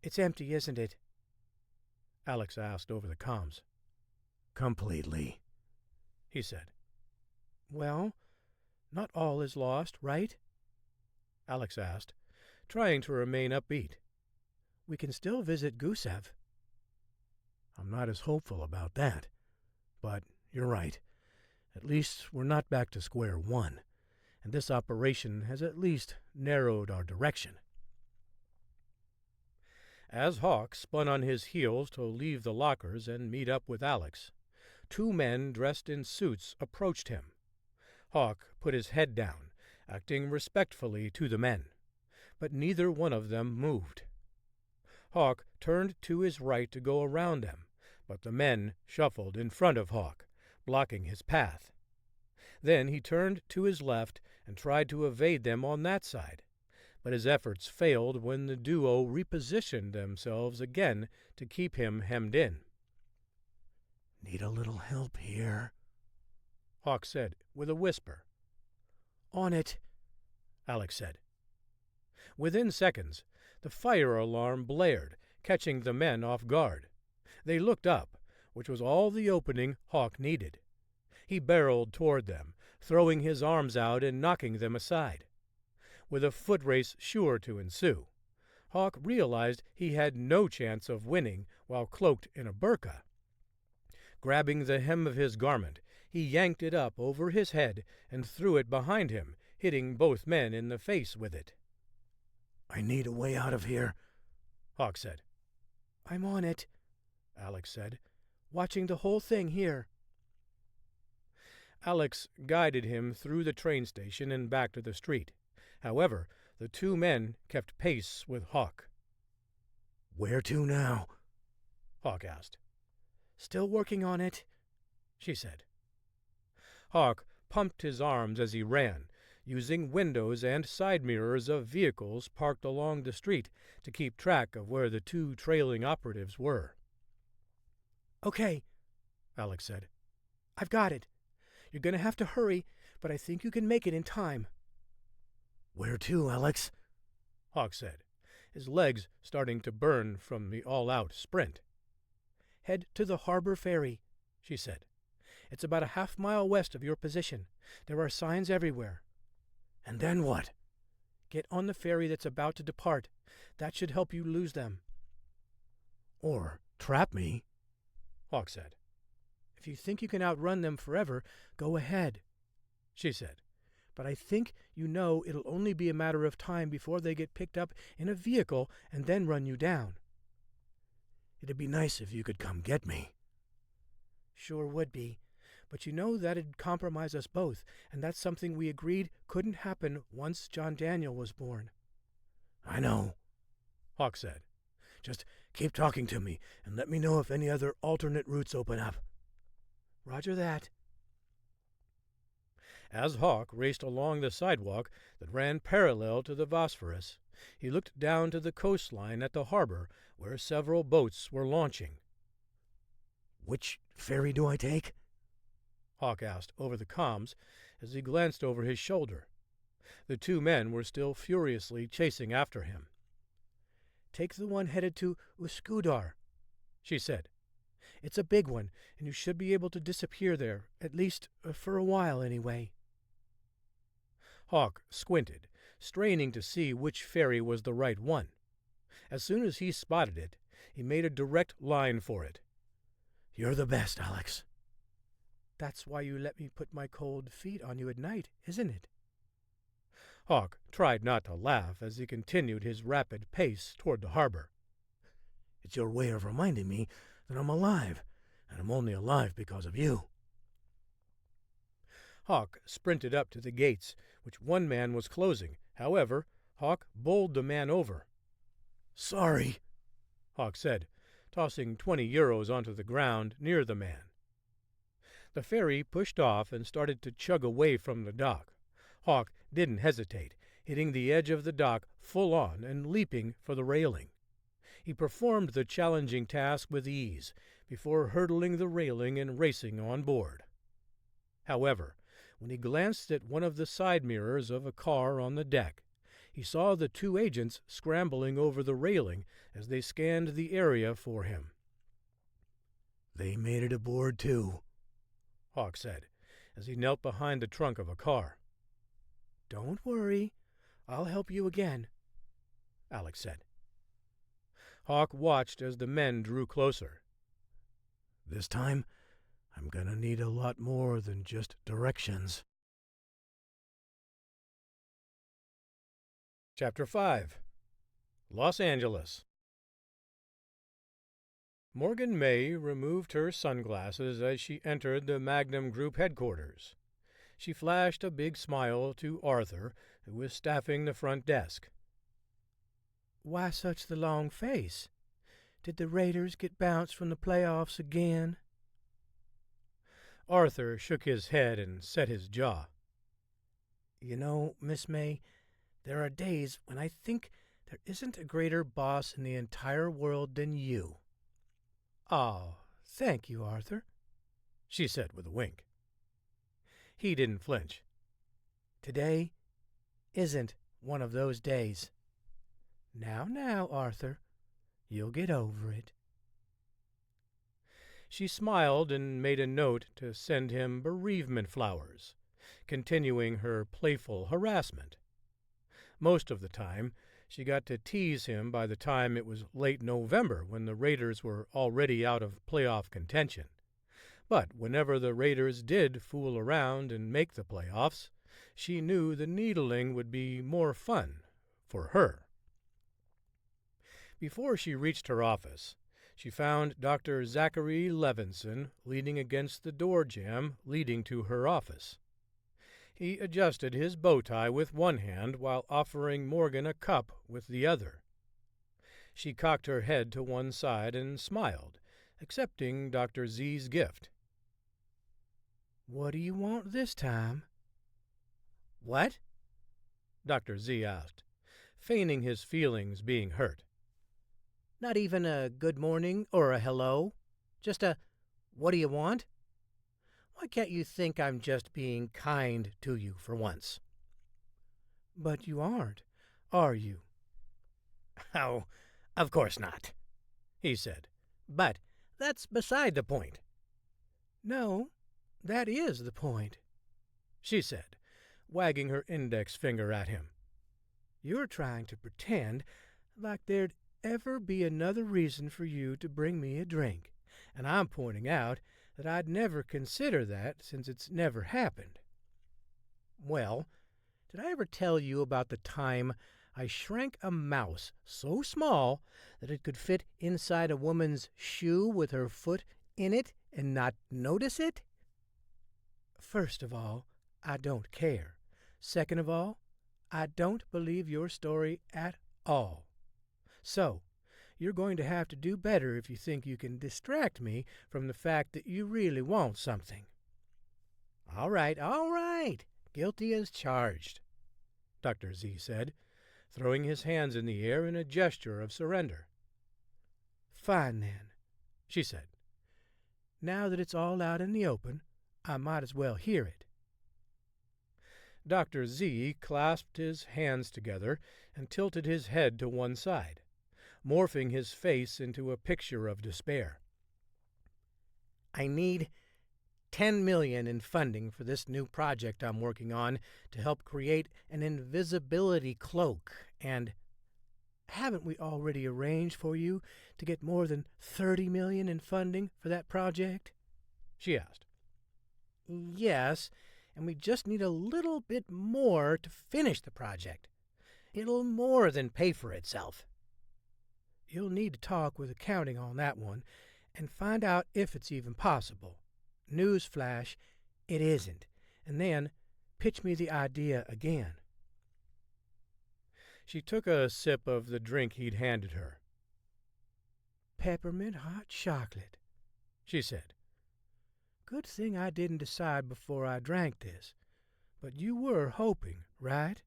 It's empty, isn't it? Alex asked over the comms. Completely, he said. Well, not all is lost, right? Alex asked, trying to remain upbeat. We can still visit Gusev. I'm not as hopeful about that. But you're right. At least we're not back to square one, and this operation has at least narrowed our direction. As Hawk spun on his heels to leave the lockers and meet up with Alex, two men dressed in suits approached him. Hawk put his head down, acting respectfully to the men, but neither one of them moved. Hawk turned to his right to go around them, but the men shuffled in front of Hawk, blocking his path. Then he turned to his left and tried to evade them on that side, but his efforts failed when the duo repositioned themselves again to keep him hemmed in. Need a little help here, Hawk said with a whisper. On it, Alex said. Within seconds, the fire alarm blared, catching the men off guard. They looked up, which was all the opening Hawk needed. He barreled toward them, throwing his arms out and knocking them aside. With a foot race sure to ensue, Hawk realized he had no chance of winning while cloaked in a burqa. Grabbing the hem of his garment, he yanked it up over his head and threw it behind him, hitting both men in the face with it. I need a way out of here, Hawk said. I'm on it, Alex said, watching the whole thing here. Alex guided him through the train station and back to the street. However, the two men kept pace with Hawk. Where to now? Hawk asked. Still working on it, she said. Hawk pumped his arms as he ran, using windows and side mirrors of vehicles parked along the street to keep track of where the two trailing operatives were. Okay, Alex said. I've got it. You're going to have to hurry, but I think you can make it in time. Where to, Alex? Hawk said, his legs starting to burn from the all-out sprint. Head to the harbor ferry, she said. It's about a half-mile west of your position. There are signs everywhere. And then what? Get on the ferry that's about to depart. That should help you lose them. Or trap me, Hawk said. If you think you can outrun them forever, go ahead, she said. But I think you know it'll only be a matter of time before they get picked up in a vehicle and then run you down. It'd be nice if you could come get me. Sure would be. But you know that'd compromise us both, and that's something we agreed couldn't happen once John Daniel was born. I know, Hawk said. Just keep talking to me, and let me know if any other alternate routes open up. Roger that. As Hawk raced along the sidewalk that ran parallel to the Bosphorus, he looked down to the coastline at the harbor where several boats were launching. Which ferry do I take? Hawk asked over the comms as he glanced over his shoulder. The two men were still furiously chasing after him. Take the one headed to Uskudar, she said. It's a big one, and you should be able to disappear there, at least for a while anyway. Hawk squinted, straining to see which ferry was the right one. As soon as he spotted it, he made a direct line for it. "You're the best, Alex." "That's why you let me put my cold feet on you at night, isn't it?" Hawk tried not to laugh as he continued his rapid pace toward the harbor. "It's your way of reminding me that I'm alive, and I'm only alive because of you." Hawk sprinted up to the gates, which one man was closing. However, Hawk bowled the man over. "Sorry," Hawk said, tossing 20 euros onto the ground near the man. The ferry pushed off and started to chug away from the dock. Hawk didn't hesitate, hitting the edge of the dock full on and leaping for the railing. He performed the challenging task with ease before hurdling the railing and racing on board. However, when he glanced at one of the side mirrors of a car on the deck, he saw the 2 agents scrambling over the railing as they scanned the area for him. "They made it aboard, too," Hawk said, as he knelt behind the trunk of a car. "Don't worry, I'll help you again," Alex said. Hawk watched as the men drew closer. "This time, I'm gonna need a lot more than just directions." Chapter 5. Los Angeles. Morgan May removed her sunglasses as she entered the Magnum Group headquarters. She flashed a big smile to Arthur, who was staffing the front desk. "Why such the long face? Did the Raiders get bounced from the playoffs again?" Arthur shook his head and set his jaw. "You know, Miss May, there are days when I think there isn't a greater boss in the entire world than you." "Oh, "Thank you, Arthur," she said with a wink. He didn't flinch. "Today isn't one of those days." Now, Arthur, you'll get over it." She smiled and made a note to send him bereavement flowers, continuing her playful harassment. Most of the time, she got to tease him by the time it was late November when the Raiders were already out of playoff contention. But whenever the Raiders did fool around and make the playoffs, she knew the needling would be more fun for her. Before she reached her office, she found Dr. Zachary Levinson leaning against the door jamb leading to her office. He adjusted his bow tie with one hand while offering Morgan a cup with the other. She cocked her head to one side and smiled, accepting Dr. Z's gift. "What do you want this time?" "What?" Dr. Z asked, feigning his feelings being hurt. "Not even a good morning or a hello? Just a, what do you want? Why can't you think I'm just being kind to you for once?" "But you aren't, are you?" "Oh, of course not," he said. "But that's beside the point." "No, that is the point," she said, wagging her index finger at him. "You're trying to pretend like there'd ever be another reason for you to bring me a drink, and I'm pointing out that I'd never consider that since it's never happened." "Well, did I ever tell you about the time I shrank a mouse so small that it could fit inside a woman's shoe with her foot in it and not notice it?" "First of all, I don't care. Second of all, I don't believe your story at all. So, you're going to have to do better if you think you can distract me from the fact that you really want something." All right. Guilty as charged," Dr. Z said, throwing his hands in the air in a gesture of surrender. "Fine, then," she said. "Now that it's all out in the open, I might as well hear it." Dr. Z clasped his hands together and tilted his head to one side, morphing his face into a picture of despair. "I need $10 million in funding for this new project I'm working on to help create an invisibility cloak, and haven't we already arranged for you to get more than $30 million in funding for that project? She asked. Yes, and we just need a little bit more to finish the project. It'll more than pay for itself. You'll need to talk with accounting on that one and find out if it's even possible. Newsflash, it isn't. And then pitch me the idea again. She took a sip of the drink he'd handed her. Peppermint hot chocolate, she said. Good thing I didn't decide before I drank this. But you were hoping, right?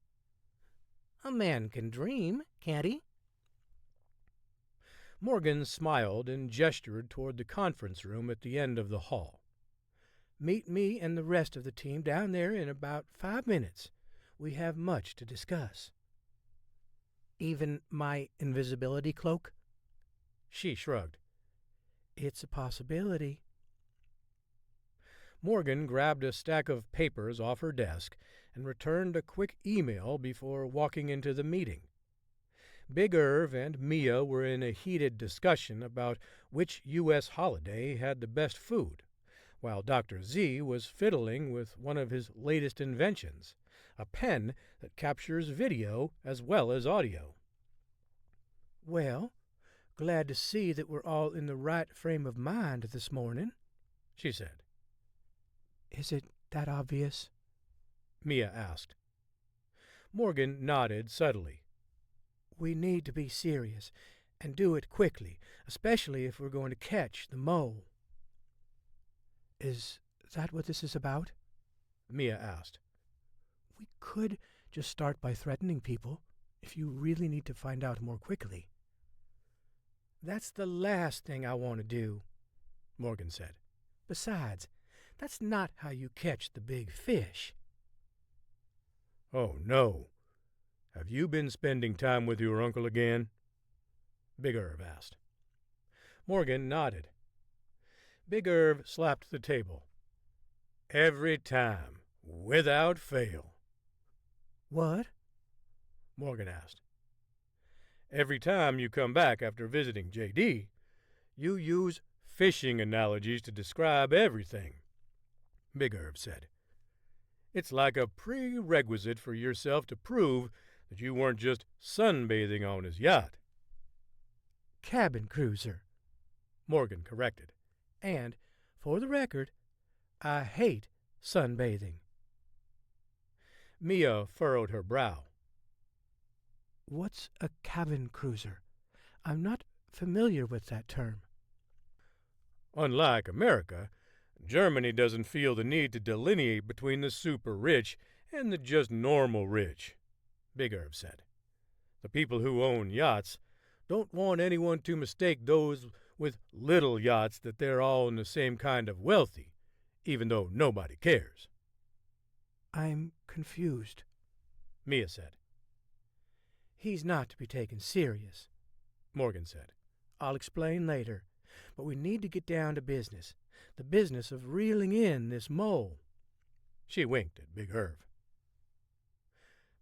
A man can dream, can't he? Morgan smiled and gestured toward the conference room at the end of the hall. Meet me and the rest of the team down there in about 5 minutes. We have much to discuss. Even my invisibility cloak? She shrugged. It's a possibility. Morgan grabbed a stack of papers off her desk and returned a quick email before walking into the meeting. Big Irv and Mia were in a heated discussion about which U.S. holiday had the best food, while Dr. Z was fiddling with one of his latest inventions, a pen that captures video as well as audio. Well, glad to see that we're all in the right frame of mind this morning, she said. Is it that obvious? Mia asked. Morgan nodded subtly. We need to be serious, and do it quickly, especially if we're going to catch the mole. Is that what this is about? Mia asked. We could just start by threatening people, if you really need to find out more quickly. That's the last thing I want to do, Morgan said. Besides, that's not how you catch the big fish. Oh, no. Have you been spending time with your uncle again? Big Irv asked. Morgan nodded. Big Irv slapped the table. Every time, without fail. What? Morgan asked. Every time you come back after visiting J.D., you use fishing analogies to describe everything, Big Irv said. It's like a prerequisite for yourself to prove that you weren't just sunbathing on his yacht. Cabin cruiser, Morgan corrected. And, for the record, I hate sunbathing. Mia furrowed her brow. What's a cabin cruiser? I'm not familiar with that term. Unlike America, Germany doesn't feel the need to delineate between the super rich and the just normal rich, Big Irv said. The people who own yachts don't want anyone to mistake those with little yachts that they're all in the same kind of wealthy, even though nobody cares. I'm confused, Mia said. He's not to be taken serious, Morgan said. I'll explain later, but we need to get down to business, the business of reeling in this mole. She winked at Big Irv.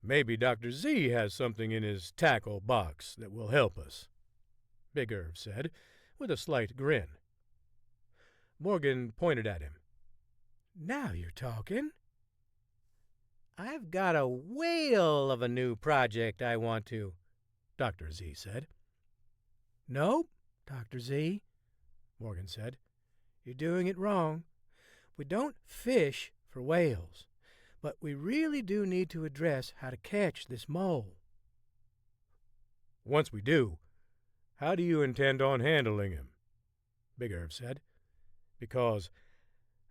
Maybe Dr. Z has something in his tackle box that will help us, Big Irv said, with a slight grin. Morgan pointed at him. Now you're talking. I've got a whale of a new project I want to, Dr. Z said. Nope, Dr. Z, Morgan said. You're doing it wrong. We don't fish for whales, but we really do need to address how to catch this mole. Once we do, how do you intend on handling him? Big Irv said. Because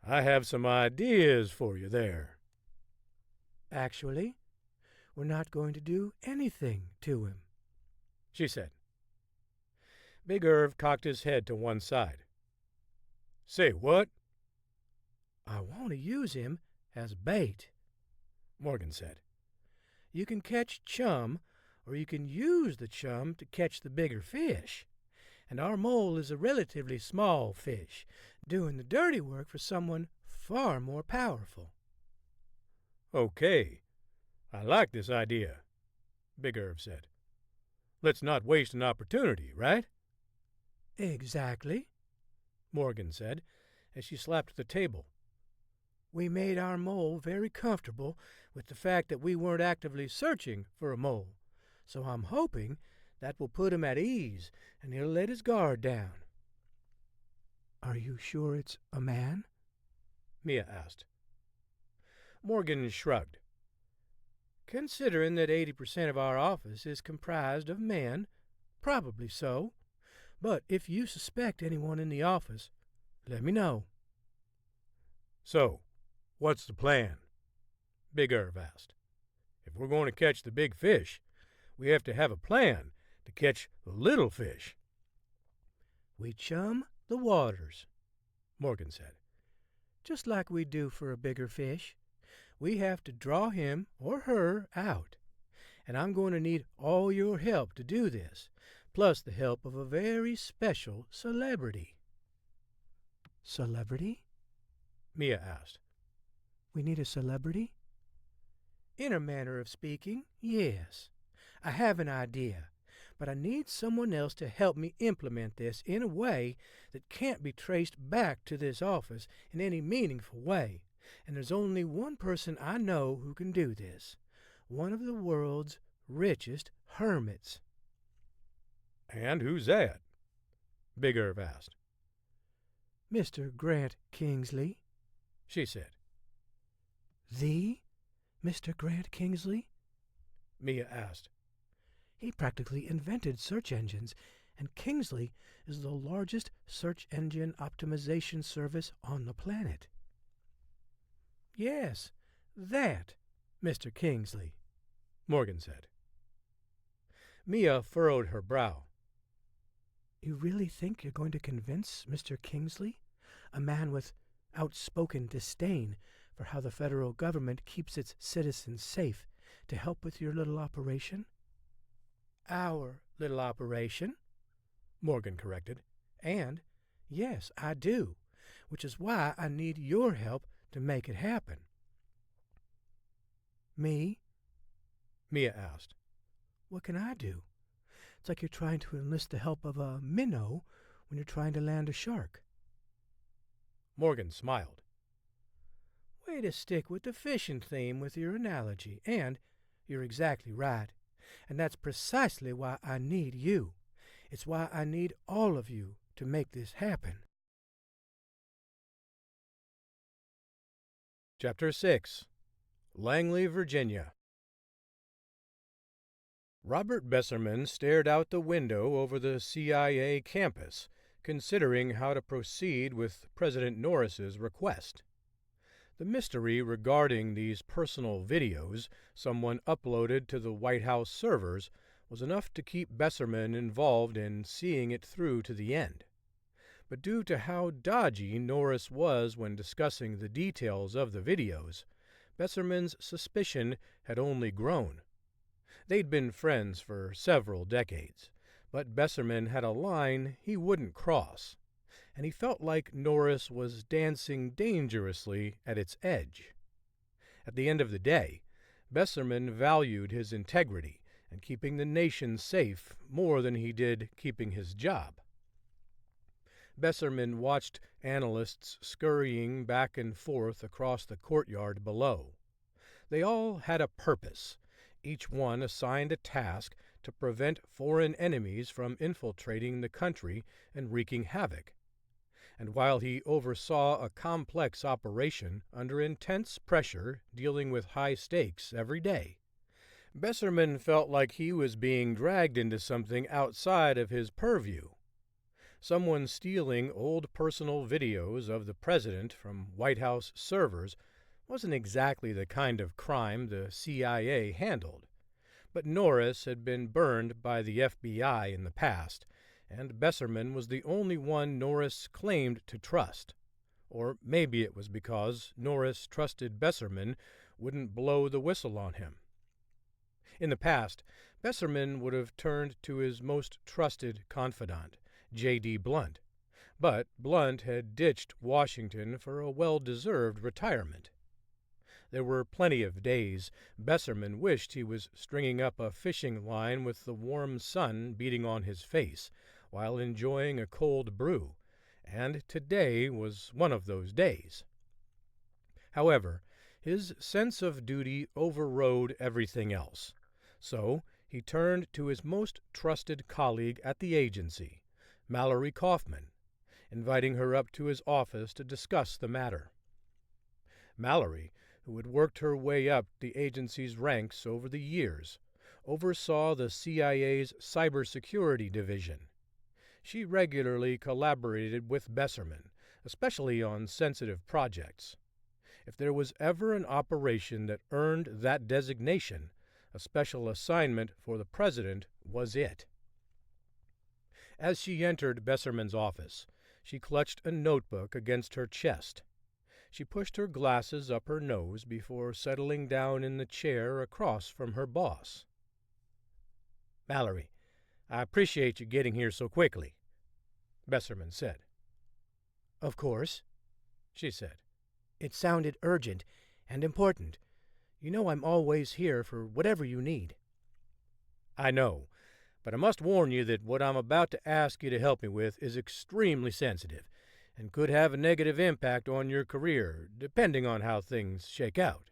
I have some ideas for you there. Actually, we're not going to do anything to him, she said. Big Irv cocked his head to one side. Say what? I want to use him as bait, Morgan said. You can catch chum, or you can use the chum to catch the bigger fish. And our mole is a relatively small fish, doing the dirty work for someone far more powerful. Okay, I like this idea, Big Irv said. Let's not waste an opportunity, right? Exactly, Morgan said, as she slapped the table. We made our mole very comfortable with the fact that we weren't actively searching for a mole, so I'm hoping that will put him at ease and he'll let his guard down. Are you sure it's a man? Mia asked. Morgan shrugged. Considering that 80% of our office is comprised of men, probably so. But if you suspect anyone in the office, let me know. So, what's the plan? Big Irv asked. If we're going to catch the big fish, we have to have a plan to catch the little fish. We chum the waters, Morgan said. Just like we do for a bigger fish. We have to draw him or her out. And I'm going to need all your help to do this, plus the help of a very special celebrity. Celebrity? Mia asked. We need a celebrity? In a manner of speaking, yes. I have an idea, but I need someone else to help me implement this in a way that can't be traced back to this office in any meaningful way. And there's only one person I know who can do this. One of the world's richest hermits. And who's that? Big Irv asked. Mr. Grant Kingsley, she said. The Mr. Grant Kingsley? Mia asked. He practically invented search engines, and Kingsley is the largest search engine optimization service on the planet. Yes, that Mr. Kingsley, Morgan said. Mia furrowed her brow. You really think you're going to convince Mr. Kingsley, a man with outspoken disdain for how the federal government keeps its citizens safe, to help with your little operation? Our little operation, Morgan corrected. And, yes, I do, which is why I need your help to make it happen. Me? Mia asked. What can I do? It's like you're trying to enlist the help of a minnow when you're trying to land a shark. Morgan smiled. Way to stick with the fishing theme with your analogy, and you're exactly right. And that's precisely why I need you. It's why I need all of you to make this happen. Chapter 6. Langley, Virginia. Robert Besserman stared out the window over the CIA campus, considering how to proceed with President Norris's request. The mystery regarding these personal videos someone uploaded to the White House servers was enough to keep Besserman involved in seeing it through to the end. But due to how dodgy Norris was when discussing the details of the videos, Besserman's suspicion had only grown. They'd been friends for several decades, but Besserman had a line he wouldn't cross, and he felt like Norris was dancing dangerously at its edge. At the end of the day, Besserman valued his integrity and keeping the nation safe more than he did keeping his job. Besserman watched analysts scurrying back and forth across the courtyard below. They all had a purpose, each one assigned a task to prevent foreign enemies from infiltrating the country and wreaking havoc. And while he oversaw a complex operation under intense pressure dealing with high stakes every day, Besserman felt like he was being dragged into something outside of his purview. Someone stealing old personal videos of the president from White House servers wasn't exactly the kind of crime the CIA handled, but Norris had been burned by the FBI in the past, and Besserman was the only one Norris claimed to trust. Or maybe it was because Norris trusted Besserman wouldn't blow the whistle on him. In the past, Besserman would have turned to his most trusted confidant, J.D. Blunt, But Blunt had ditched Washington for a well-deserved retirement. There were plenty of days Besserman wished he was stringing up a fishing line with the warm sun beating on his face while enjoying a cold brew, and today was one of those days. However, his sense of duty overrode everything else, so he turned to his most trusted colleague at the agency, Mallory Kaufman, inviting her up to his office to discuss the matter. Mallory, who had worked her way up the agency's ranks over the years, oversaw the CIA's cybersecurity division. She regularly collaborated with Besserman, especially on sensitive projects. If there was ever an operation that earned that designation, a special assignment for the president was it. As she entered Besserman's office, she clutched a notebook against her chest. She pushed her glasses up her nose before settling down in the chair across from her boss. "Mallory, I appreciate you getting here so quickly," Besserman said. "Of course," she said. "It sounded urgent and important. You know I'm always here for whatever you need." "I know, but I must warn you that what I'm about to ask you to help me with is extremely sensitive and could have a negative impact on your career, depending on how things shake out."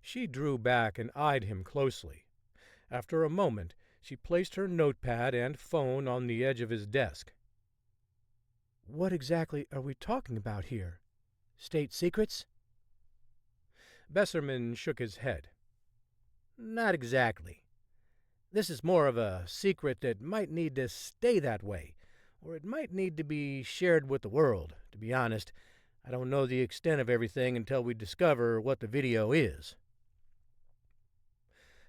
She drew back and eyed him closely. After a moment, she placed her notepad and phone on the edge of his desk. "What exactly are we talking about here? State secrets?" Besserman shook his head. "Not exactly. This is more of a secret that might need to stay that way, or it might need to be shared with the world. To be honest, I don't know the extent of everything until we discover what the video is."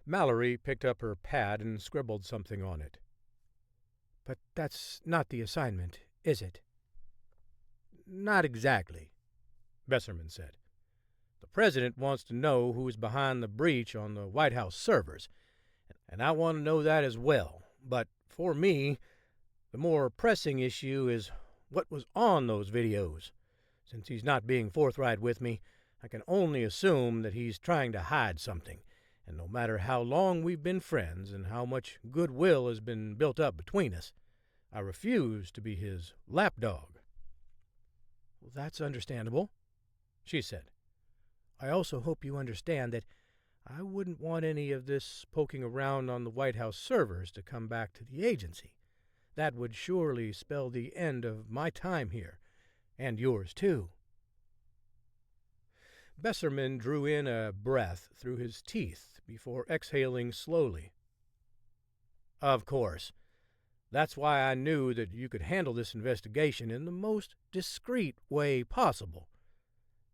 Mallory picked up her pad and scribbled something on it. "But that's not the assignment, is it?" "Not exactly," Besserman said. "The president wants to know who's behind the breach on the White House servers, and I want to know that as well. But for me, the more pressing issue is what was on those videos. Since he's not being forthright with me, I can only assume that he's trying to hide something, and no matter how long we've been friends and how much goodwill has been built up between us, I refuse to be his lapdog." "Well, that's understandable," she said. "I also hope you understand that I wouldn't want any of this poking around on the White House servers to come back to the agency. That would surely spell the end of my time here, and yours too." Besserman drew in a breath through his teeth before exhaling slowly. "Of course. That's why I knew that you could handle this investigation in the most discreet way possible.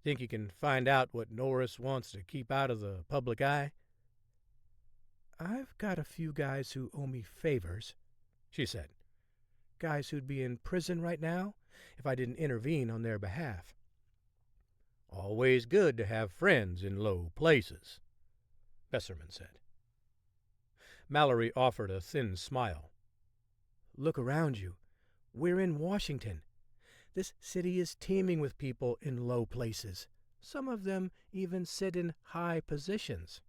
Think you can find out what Norris wants to keep out of the public eye?" "I've got a few guys who owe me favors," she said. "Guys who'd be in prison right now if I didn't intervene on their behalf." "Always good to have friends in low places," Besserman said. Mallory offered a thin smile. "Look around you. We're in Washington. This city is teeming with people in low places. Some of them even sit in high positions."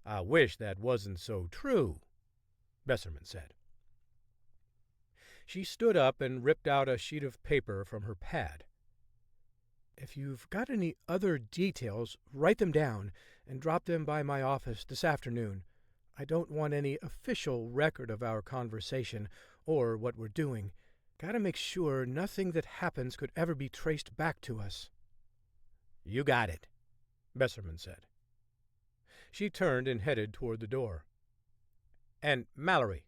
"I wish that wasn't so true," Besserman said. She stood up and ripped out a sheet of paper from her pad. "If you've got any other details, write them down and drop them by my office this afternoon. I don't want any official record of our conversation or what we're doing. Gotta make sure nothing that happens could ever be traced back to us." "You got it," Besserman said. She turned and headed toward the door. "And, Mallory,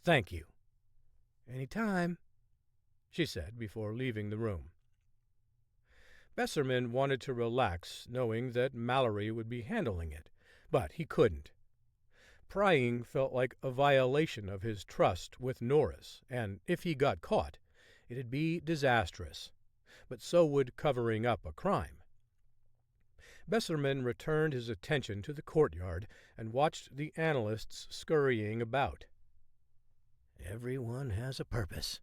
thank you." "Any time," she said before leaving the room. Besserman wanted to relax, knowing that Mallory would be handling it, but he couldn't. Prying felt like a violation of his trust with Norris, and if he got caught, it'd be disastrous. But so would covering up a crime. Besserman returned his attention to the courtyard and watched the analysts scurrying about. "Everyone has a purpose,"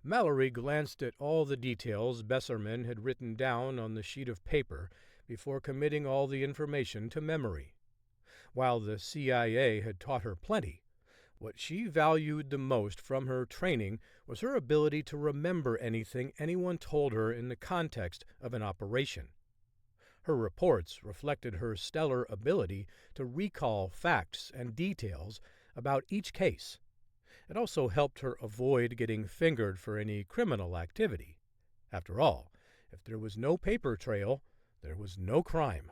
Mallory glanced at all the details Besserman had written down on the sheet of paper before committing all the information to memory. While the CIA had taught her plenty, what she valued the most from her training was her ability to remember anything anyone told her in the context of an operation. Her reports reflected her stellar ability to recall facts and details about each case. It also helped her avoid getting fingered for any criminal activity. After all, if there was no paper trail, there was no crime.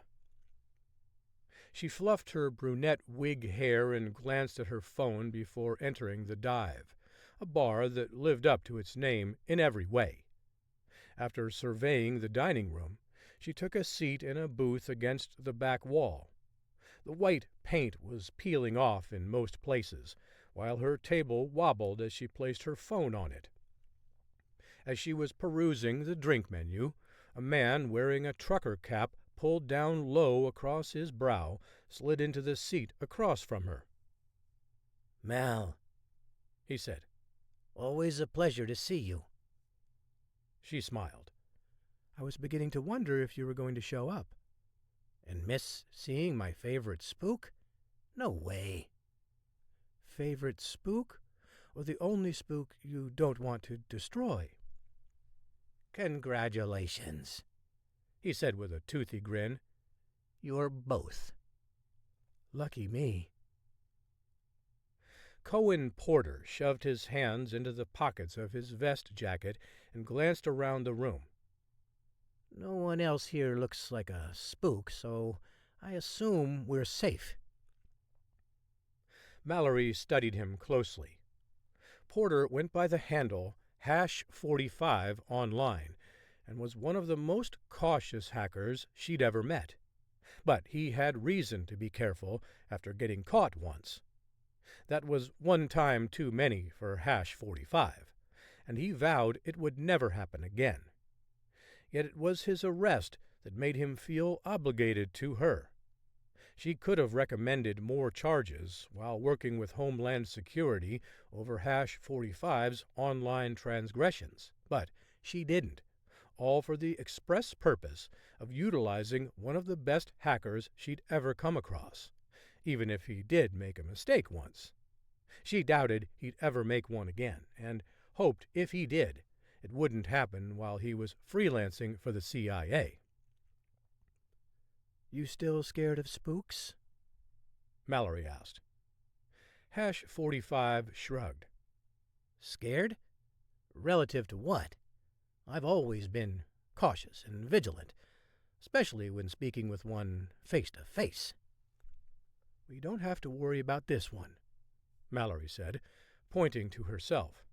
She fluffed her brunette wig hair and glanced at her phone before entering the Dive, a bar that lived up to its name in every way. After surveying the dining room, she took a seat in a booth against the back wall. The white paint was peeling off in most places, while her table wobbled as she placed her phone on it. As she was perusing the drink menu, a man wearing a trucker cap pulled down low across his brow slid into the seat across from her. "Mal," he said, "always a pleasure to see you." She smiled. "I was beginning to wonder if you were going to show up." "And miss seeing my favorite spook? No way." "Favorite spook? Or the only spook you don't want to destroy?" "Congratulations," he said with a toothy grin. "You're both." "Lucky me." Cohen Porter shoved his hands into the pockets of his vest jacket and glanced around the room. "No one else here looks like a spook, so I assume we're safe." Mallory studied him closely. Porter went by the handle #45 online and was one of the most cautious hackers she'd ever met. But he had reason to be careful after getting caught once. That was one time too many for #45, and he vowed it would never happen again. Yet it was his arrest that made him feel obligated to her. She could have recommended more charges while working with Homeland Security over #45's online transgressions, but she didn't, all for the express purpose of utilizing one of the best hackers she'd ever come across, even if he did make a mistake once. She doubted he'd ever make one again, and hoped if he did, it wouldn't happen while he was freelancing for the CIA. "You still scared of spooks?" Mallory asked. #45 shrugged. "Scared? Relative to what? I've always been cautious and vigilant, especially when speaking with one face to face." "We don't have to worry about this one," Mallory said, pointing to herself.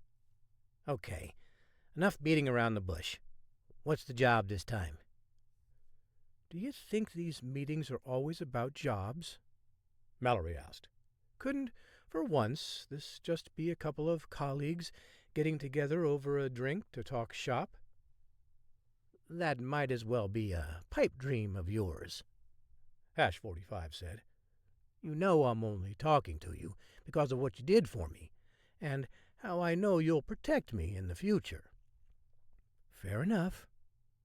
"Okay, enough beating around the bush. What's the job this time?" "Do you think these meetings are always about jobs?" Mallory asked. "Couldn't, for once, this just be a couple of colleagues getting together over a drink to talk shop?" "That might as well be a pipe dream of yours," #45 said. "You know I'm only talking to you because of what you did for me, and how I know you'll protect me in the future." "Fair enough,"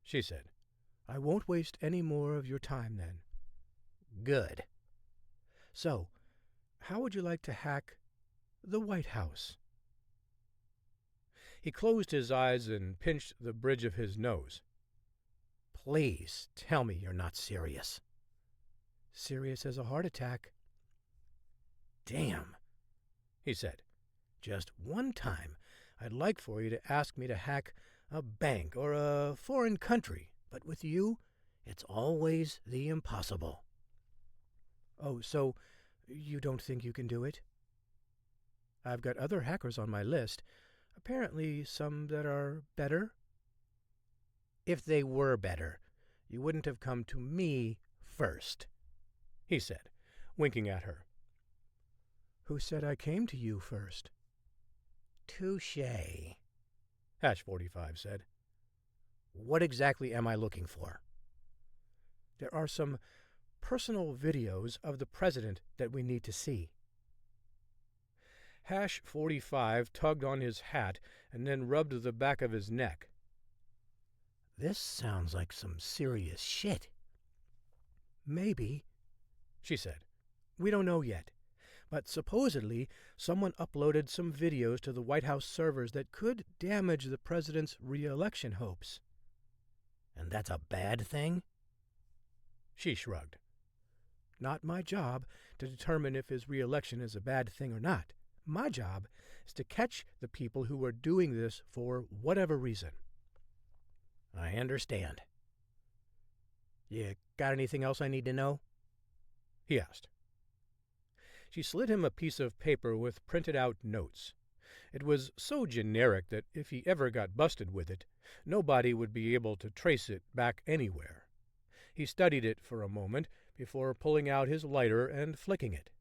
she said. "I won't waste any more of your time, then." "Good." "So, how would you like to hack the White House?" He closed his eyes and pinched the bridge of his nose. "Please tell me you're not serious." "Serious as a heart attack." "Damn," he said. "Just one time I'd like for you to ask me to hack a bank or a foreign country, but with you, it's always the impossible." "Oh, so you don't think you can do it?" "I've got other hackers on my list, apparently some that are better." "If they were better, you wouldn't have come to me first," he said, winking at her. "Who said I came to you first?" "Touché," #45 said. "What exactly am I looking for?" "There are some personal videos of the president that we need to see." Hash 45 tugged on his hat and then rubbed the back of his neck. "This sounds like some serious shit." "Maybe," she said. "We don't know yet. But supposedly someone uploaded some videos to the White House servers that could damage the president's re-election hopes." "And that's a bad thing?" She shrugged. "Not my job to determine if his re-election is a bad thing or not. My job is to catch the people who are doing this for whatever reason." "I understand." "You got anything else I need to know?" he asked. She slid him a piece of paper with printed out notes. It was so generic that if he ever got busted with it, nobody would be able to trace it back anywhere. He studied it for a moment before pulling out his lighter and flicking it.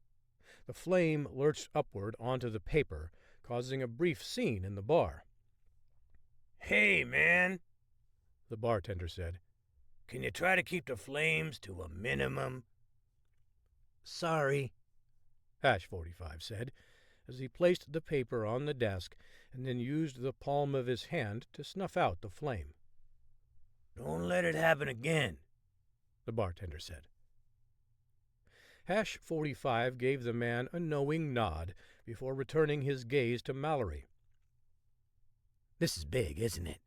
The flame lurched upward onto the paper, causing a brief scene in the bar. "Hey, man," the bartender said. "can you try to keep the flames to a minimum?" "Sorry," Hash 45 said, as he placed the paper on the desk and then used the palm of his hand to snuff out the flame. "Don't let it happen again," the bartender said. Hash 45 gave the man a knowing nod before returning his gaze to Mallory. "This is big, isn't it?"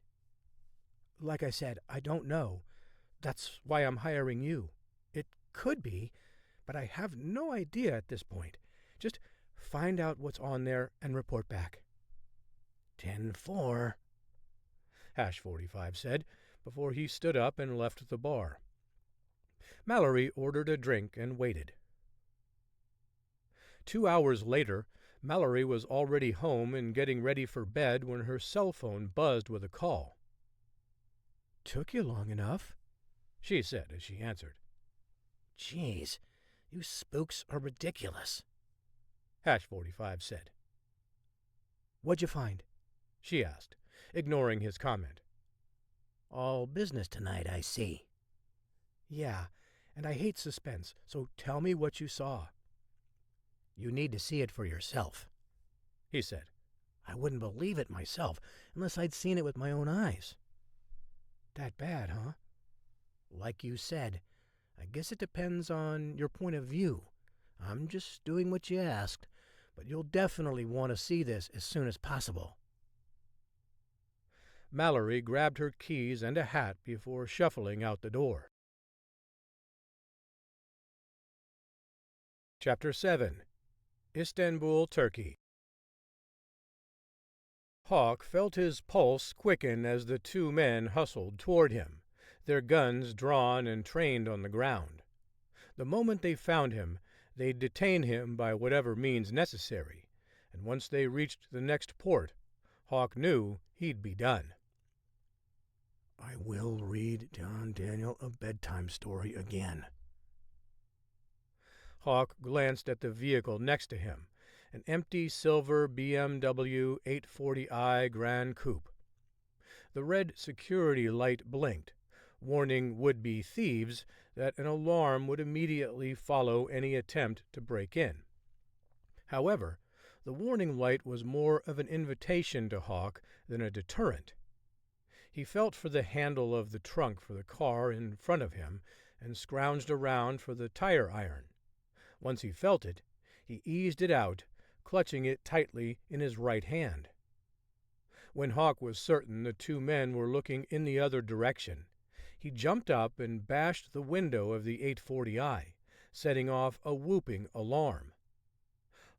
"Like I said, I don't know. That's why I'm hiring you. It could be, but I have no idea at this point. Just find out what's on there and report back." 10-4, Hash 45 said, before he stood up and left the bar. Mallory ordered a drink and waited. 2 hours later, Mallory was already home and getting ready for bed when her cell phone buzzed with a call. "Took you long enough," she said as she answered. "Jeez, you spooks are ridiculous," Hash 45 said. "What'd you find?" she asked, ignoring his comment. "All business tonight, I see." "Yeah, and I hate suspense, so tell me what you saw." "You need to see it for yourself," he said. "I wouldn't believe it myself unless I'd seen it with my own eyes." "That bad, huh?" "Like you said, I guess it depends on your point of view. I'm just doing what you asked, but you'll definitely want to see this as soon as possible." Mallory grabbed her keys and a hat before shuffling out the door. Chapter 7. Istanbul, Turkey. Hawk felt his pulse quicken as the two men hustled toward him, their guns drawn and trained on the ground. The moment they found him, they'd detain him by whatever means necessary, and once they reached the next port, Hawk knew he'd be done. "I will read John Daniel a bedtime story again." Hawk glanced at the vehicle next to him, an empty silver BMW 840i Grand Coupe. The red security light blinked, warning would-be thieves that an alarm would immediately follow any attempt to break in. However, the warning light was more of an invitation to Hawk than a deterrent. He felt for the handle of the trunk for the car in front of him and scrounged around for the tire iron. Once he felt it, he eased it out, clutching it tightly in his right hand. When Hawk was certain the two men were looking in the other direction, he jumped up and bashed the window of the 840i, setting off a whooping alarm.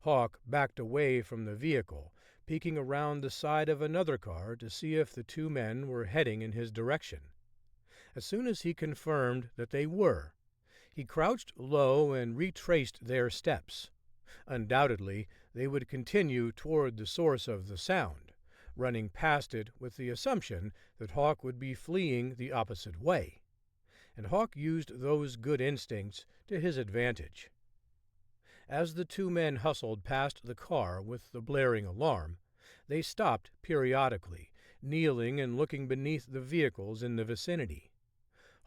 Hawk backed away from the vehicle, peeking around the side of another car to see if the two men were heading in his direction. As soon as he confirmed that they were, he crouched low and retraced their steps. Undoubtedly, they would continue toward the source of the sound, running past it with the assumption that Hawk would be fleeing the opposite way, and Hawk used those good instincts to his advantage. As the two men hustled past the car with the blaring alarm, they stopped periodically, kneeling and looking beneath the vehicles in the vicinity.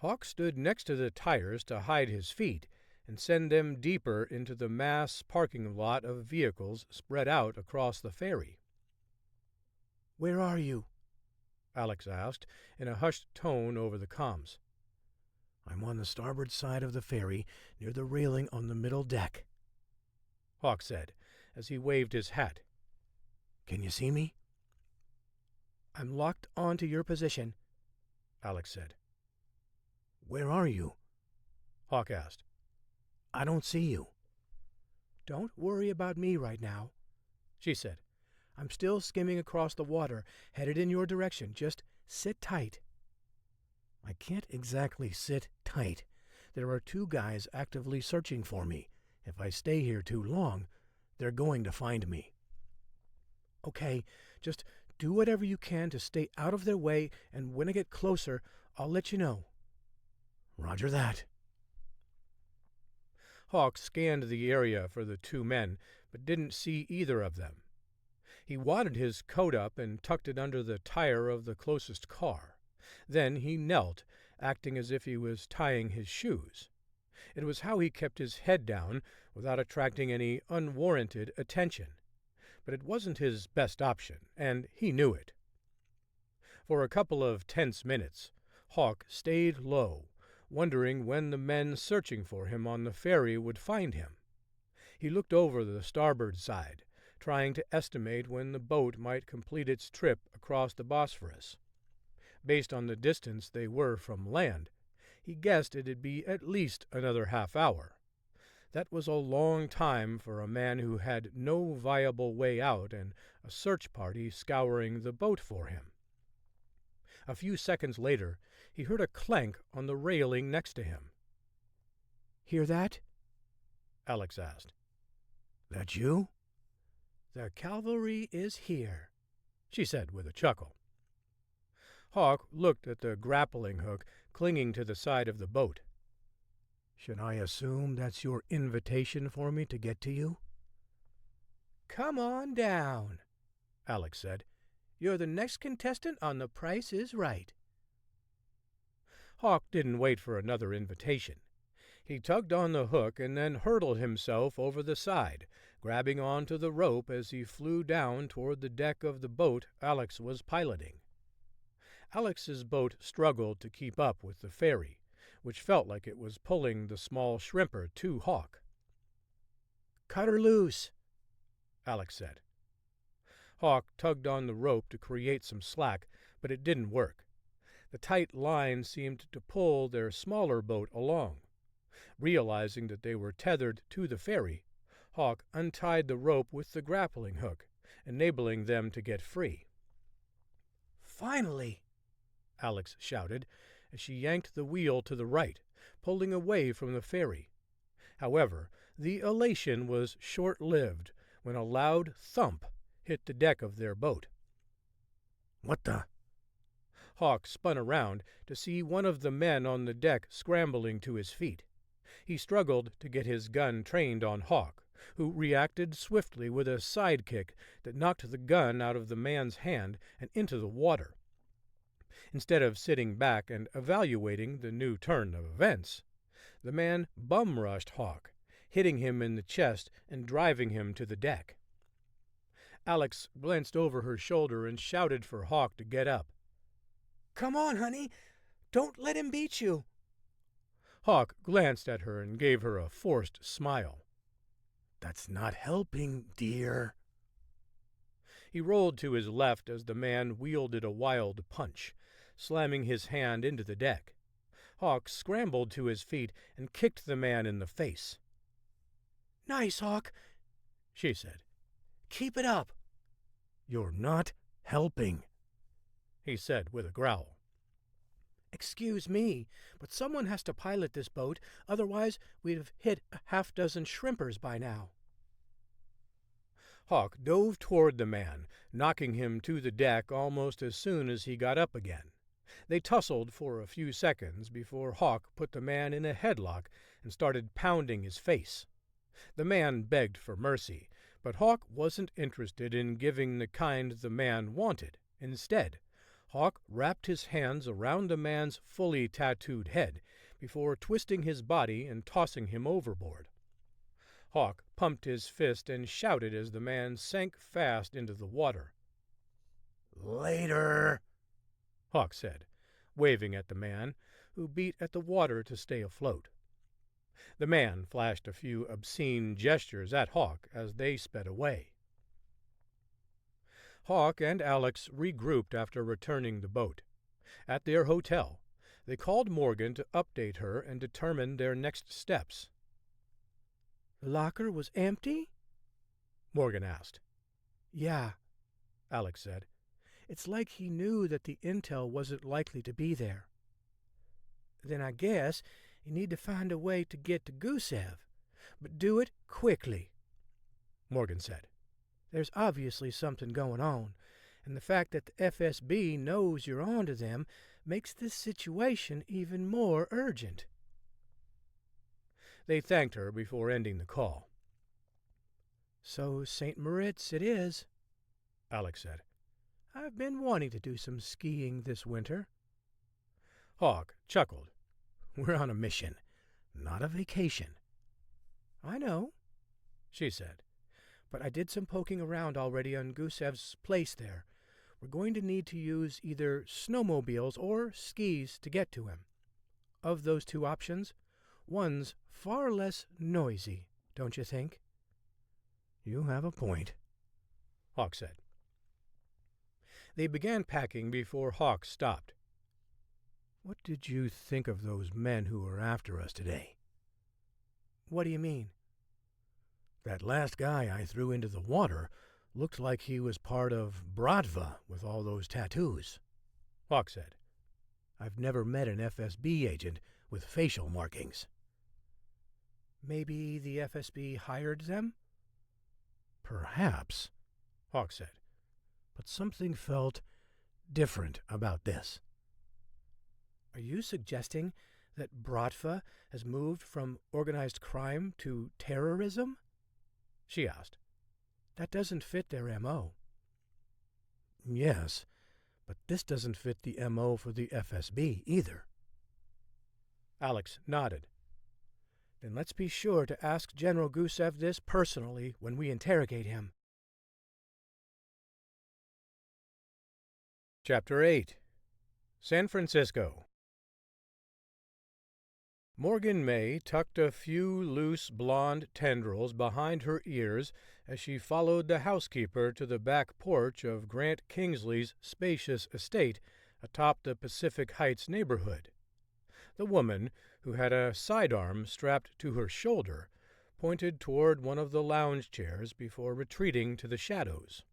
Hawk stood next to the tires to hide his feet and send them deeper into the mass parking lot of vehicles spread out across the ferry. "Where are you?" Alex asked in a hushed tone over the comms. "I'm on the starboard side of the ferry, near the railing on the middle deck," Hawk said as he waved his hat. "Can you see me?" "I'm locked on to your position," Alex said. "Where are you?" Hawk asked. "I don't see you." "Don't worry about me right now," she said. "I'm still skimming across the water, headed in your direction. Just sit tight." "I can't exactly sit tight. There are 2 guys actively searching for me. If I stay here too long, they're going to find me." "Okay, just do whatever you can to stay out of their way, and when I get closer, I'll let you know." "Roger that." Hawk scanned the area for the 2 men, but didn't see either of them. He wadded his coat up and tucked it under the tire of the closest car. Then he knelt, acting as if he was tying his shoes. It was how he kept his head down without attracting any unwarranted attention. But it wasn't his best option, and he knew it. For a couple of tense minutes, Hawk stayed low, wondering when the men searching for him on the ferry would find him. He looked over the starboard side, trying to estimate when the boat might complete its trip across the Bosphorus. Based on the distance they were from land, he guessed it'd be at least another half-hour. That was a long time for a man who had no viable way out and a search party scouring the boat for him. A few seconds later, he heard a clank on the railing next to him. "Hear that?" Alex asked. "That you?" "The cavalry is here," she said with a chuckle. Hawk looked at the grappling hook clinging to the side of the boat. "Should I assume that's your invitation for me to get to you?" "Come on down," Alex said. "You're the next contestant on The Price is Right." Hawk didn't wait for another invitation. He tugged on the hook and then hurled himself over the side, grabbing onto the rope as he flew down toward the deck of the boat Alex was piloting. Alex's boat struggled to keep up with the ferry, which felt like it was pulling the small shrimper to Hawk. "Cut her loose," Alex said. Hawk tugged on the rope to create some slack, but it didn't work. The tight line seemed to pull their smaller boat along. Realizing that they were tethered to the ferry, Hawk untied the rope with the grappling hook, enabling them to get free. "Finally!" Alex shouted as she yanked the wheel to the right, pulling away from the ferry. However, the elation was short-lived when a loud thump hit the deck of their boat. "What the?" Hawk spun around to see one of the men on the deck scrambling to his feet. He struggled to get his gun trained on Hawk, who reacted swiftly with a sidekick that knocked the gun out of the man's hand and into the water. Instead of sitting back and evaluating the new turn of events, the man bum-rushed Hawk, hitting him in the chest and driving him to the deck. Alex glanced over her shoulder and shouted for Hawk to get up. "Come on, honey. Don't let him beat you." Hawk glanced at her and gave her a forced smile. "That's not helping, dear." He rolled to his left as the man wielded a wild punch, slamming his hand into the deck. Hawk scrambled to his feet and kicked the man in the face. "Nice, Hawk," she said. "Keep it up." "You're not helping," he said with a growl. "Excuse me, but someone has to pilot this boat, otherwise we'd have hit a half-dozen shrimpers by now." Hawk dove toward the man, knocking him to the deck almost as soon as he got up again. They tussled for a few seconds before Hawk put the man in a headlock and started pounding his face. The man begged for mercy, but Hawk wasn't interested in giving the kind the man wanted. Instead, Hawk wrapped his hands around the man's fully tattooed head, before twisting his body and tossing him overboard. Hawk pumped his fist and shouted as the man sank fast into the water. "Later," Hawk said, waving at the man, who beat at the water to stay afloat. The man flashed a few obscene gestures at Hawk as they sped away. Hawk and Alex regrouped after returning the boat. At their hotel, they called Morgan to update her and determine their next steps. "The locker was empty?" Morgan asked. "Yeah," Alex said. "It's like he knew that the intel wasn't likely to be there." "Then I guess you need to find a way to get to Gusev, but do it quickly," Morgan said. "There's obviously something going on, and the fact that the FSB knows you're onto them makes this situation even more urgent." They thanked her before ending the call. "So St. Moritz it is," Alex said. "I've been wanting to do some skiing this winter." Hawk chuckled. "We're on a mission, not a vacation." "I know," she said. "but I did some poking around already on Gusev's place there. We're going to need to use either snowmobiles or skis to get to him. Of those two options, one's far less noisy, don't you think?" "You have a point," Hawk said. They began packing before Hawk stopped. "What did you think of those men who were after us today?" "What do you mean?" "That last guy I threw into the water looked like he was part of Bratva with all those tattoos," Hawk said. "I've never met an FSB agent with facial markings." "Maybe the FSB hired them?" "Perhaps," Hawk said. "but something felt different about this." "Are you suggesting that Bratva has moved from organized crime to terrorism?" she asked. "That doesn't fit their M.O." "Yes, but this doesn't fit the M.O. for the FSB either." Alex nodded. "Then let's be sure to ask General Gusev this personally when we interrogate him." Chapter 8. San Francisco. Morgan May tucked a few loose blonde tendrils behind her ears as she followed the housekeeper to the back porch of Grant Kingsley's spacious estate atop the Pacific Heights neighborhood. The woman, who had a sidearm strapped to her shoulder, pointed toward one of the lounge chairs before retreating to the shadows.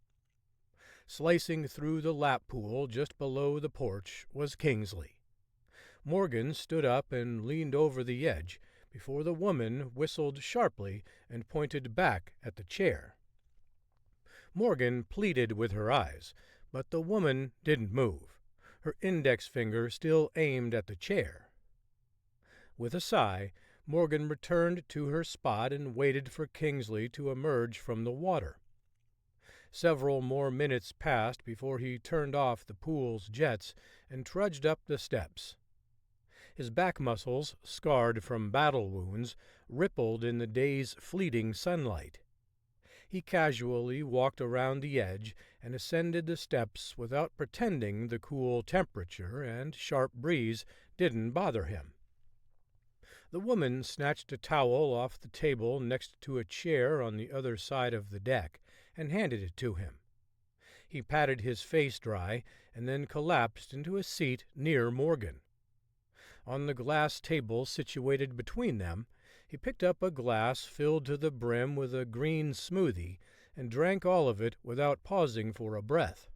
Slicing through the lap pool just below the porch was Kingsley. Morgan stood up and leaned over the edge before the woman whistled sharply and pointed back at the chair. Morgan pleaded with her eyes, but the woman didn't move, her index finger still aimed at the chair. With a sigh, Morgan returned to her spot and waited for Kingsley to emerge from the water. Several more minutes passed before he turned off the pool's jets and trudged up the steps. His back muscles, scarred from battle wounds, rippled in the day's fleeting sunlight. He casually walked around the edge and ascended the steps without pretending the cool temperature and sharp breeze didn't bother him. The woman snatched a towel off the table next to a chair on the other side of the deck and handed it to him. He patted his face dry and then collapsed into a seat near Morgan. On the glass table situated between them, he picked up a glass filled to the brim with a green smoothie and drank all of it without pausing for a breath.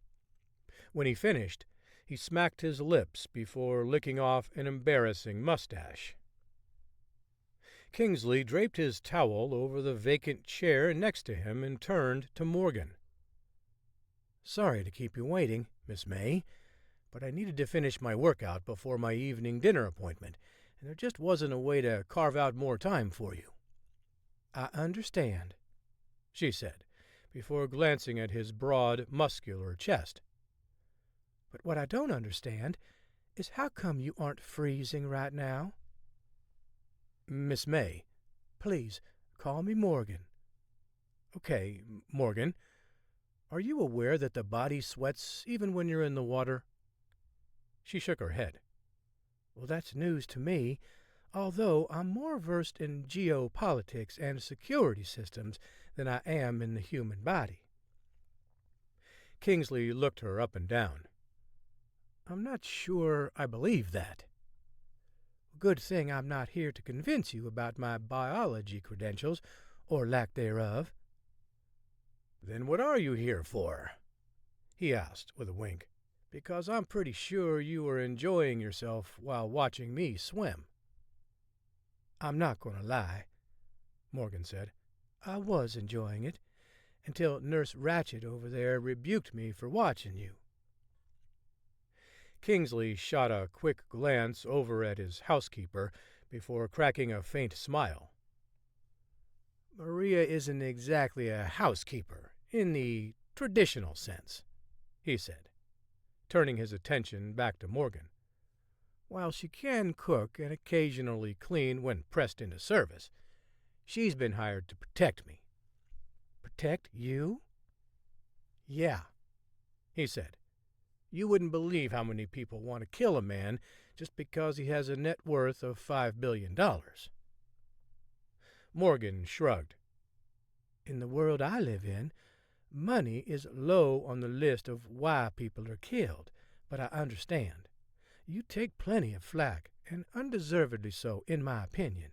When he finished, he smacked his lips before licking off an embarrassing mustache. Kingsley draped his towel over the vacant chair next to him and turned to Morgan. "Sorry to keep you waiting, Miss May, but I needed to finish my workout before my evening dinner appointment, and there just wasn't a way to carve out more time for you." "I understand," she said, before glancing at his broad, muscular chest. "But what I don't understand is how come you aren't freezing right now?" Miss May, please call me Morgan. Okay, Morgan. Are you aware that the body sweats even when you're in the water? She shook her head. Well, that's news to me, although I'm more versed in geopolitics and security systems than I am in the human body. Kingsley looked her up and down. I'm not sure I believe that. Good thing I'm not here to convince you about my biology credentials, or lack thereof. Then what are you here for? He asked with a wink. Because I'm pretty sure you were enjoying yourself while watching me swim. I'm not going to lie, Morgan said. I was enjoying it, until Nurse Ratched over there rebuked me for watching you. Kingsley shot a quick glance over at his housekeeper before cracking a faint smile. Maria isn't exactly a housekeeper, in the traditional sense, he said, turning his attention back to Morgan. While she can cook and occasionally clean when pressed into service, she's been hired to protect me. Protect you? Yeah, he said. You wouldn't believe how many people want to kill a man just because he has a net worth of $5 billion. Morgan shrugged. In the world I live in, money is low on the list of why people are killed, but I understand. You take plenty of flack, and undeservedly so, in my opinion.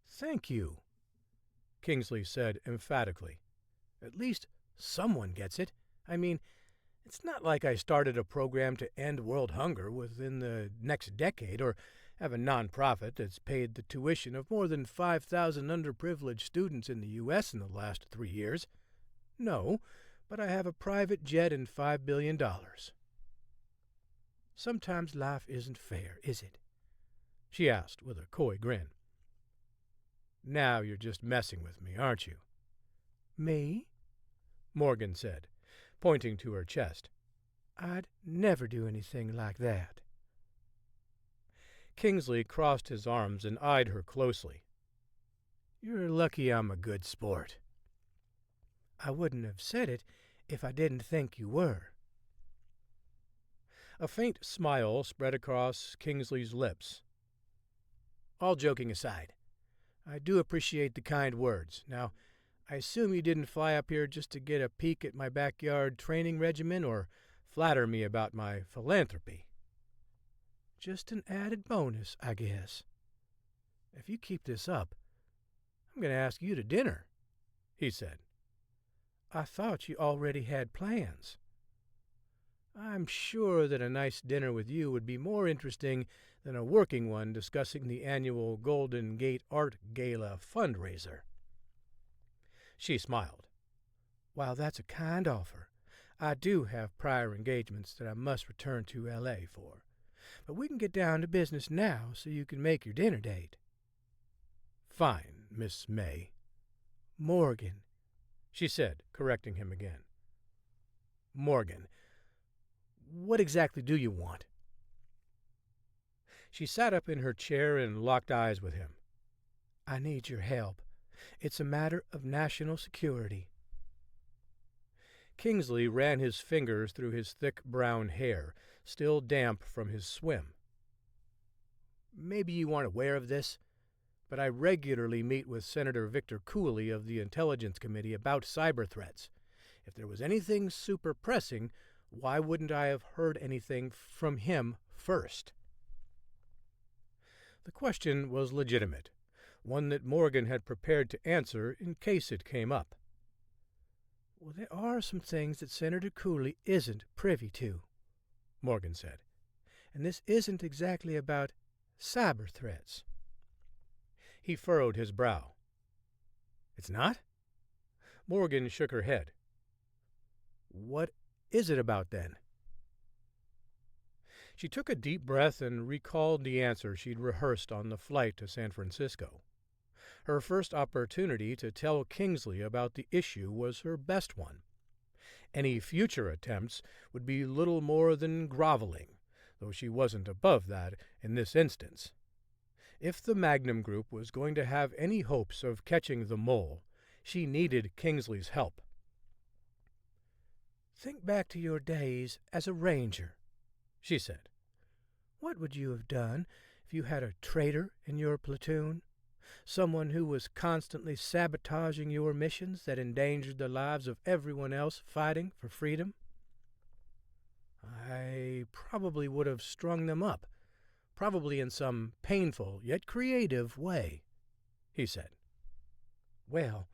Thank you, Kingsley said emphatically. At least someone gets it. I mean, it's not like I started a program to end world hunger within the next decade, or have a nonprofit that's paid the tuition of more than 5,000 underprivileged students in the U.S. in the last 3 years. No, but I have a private jet and $5 billion. Sometimes life isn't fair, is it? She asked with a coy grin. Now you're just messing with me, aren't you? Me? Morgan said, pointing to her chest. I'd never do anything like that. Kingsley crossed his arms and eyed her closely. You're lucky I'm a good sport. I wouldn't have said it if I didn't think you were. A faint smile spread across Kingsley's lips. All joking aside, I do appreciate the kind words. Now, I assume you didn't fly up here just to get a peek at my backyard training regimen or flatter me about my philanthropy. Just an added bonus, I guess. If you keep this up, I'm going to ask you to dinner, he said. I thought you already had plans. I'm sure that a nice dinner with you would be more interesting than a working one discussing the annual Golden Gate Art Gala fundraiser. She smiled. While that's a kind offer, I do have prior engagements that I must return to L.A. for. But we can get down to business now so you can make your dinner date. Fine, Miss May. Morgan, she said, correcting him again. Morgan, what exactly do you want? She sat up in her chair and locked eyes with him. I need your help. It's a matter of national security. Kingsley ran his fingers through his thick brown hair, still damp from his swim. Maybe you aren't aware of this, but I regularly meet with Senator Victor Cooley of the Intelligence Committee about cyber threats. If there was anything super pressing, why wouldn't I have heard anything from him first? The question was legitimate, one that Morgan had prepared to answer in case it came up. Well, there are some things that Senator Cooley isn't privy to, Morgan said. And this isn't exactly about cyber threats. He furrowed his brow. It's not? Morgan shook her head. What is it about, then? She took a deep breath and recalled the answer she'd rehearsed on the flight to San Francisco. Her first opportunity to tell Kingsley about the issue was her best one. Any future attempts would be little more than groveling, though she wasn't above that in this instance. If the Magnum Group was going to have any hopes of catching the mole, she needed Kingsley's help. "Think back to your days as a ranger," she said. "What would you have done if you had a traitor in your platoon? Someone who was constantly sabotaging your missions that endangered the lives of everyone else fighting for freedom?" "I probably would have strung them up, probably in some painful yet creative way," he said. "Well,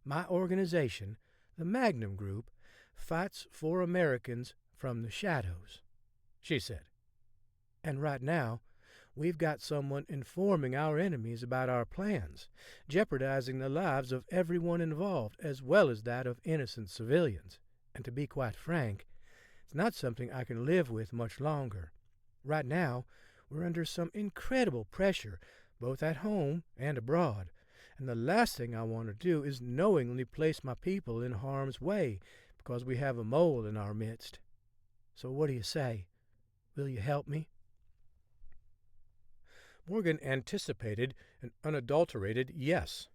my organization, the Magnum Group, fights for Americans from the shadows," she said. "And right now, we've got someone informing our enemies about our plans, jeopardizing the lives of everyone involved as well as that of innocent civilians. And to be quite frank, it's not something I can live with much longer. Right now, we're under some incredible pressure, both at home and abroad, and the last thing I want to do is knowingly place my people in harm's way because we have a mole in our midst. So what do you say? Will you help me?" Morgan anticipated an unadulterated yes.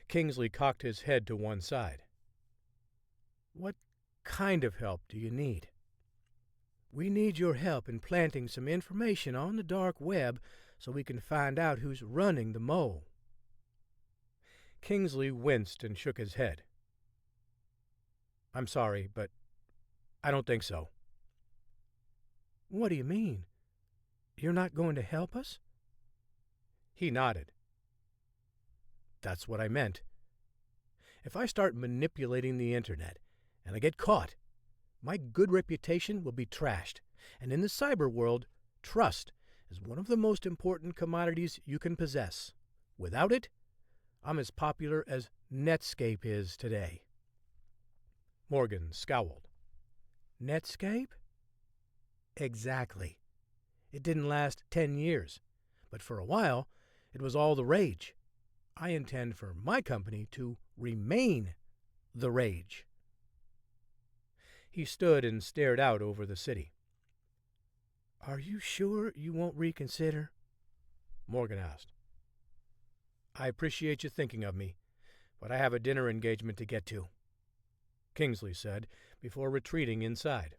Kingsley cocked his head to one side. "What kind of help do you need?" "We need your help in planting some information on the dark web so we can find out who's running the mole." Kingsley winced and shook his head. "I'm sorry, but I don't think so." "What do you mean? You're not going to help us?" He nodded. "That's what I meant. If I start manipulating the internet and I get caught, my good reputation will be trashed. And in the cyber world, trust is one of the most important commodities you can possess. Without it, I'm as popular as Netscape is today." Morgan scowled. "Netscape?" "Exactly. It didn't last 10 years, but for a while it was all the rage. I intend for my company to remain the rage." He stood and stared out over the city. "Are you sure you won't reconsider?" Morgan asked. "I appreciate you thinking of me, but I have a dinner engagement to get to," Kingsley said before retreating inside.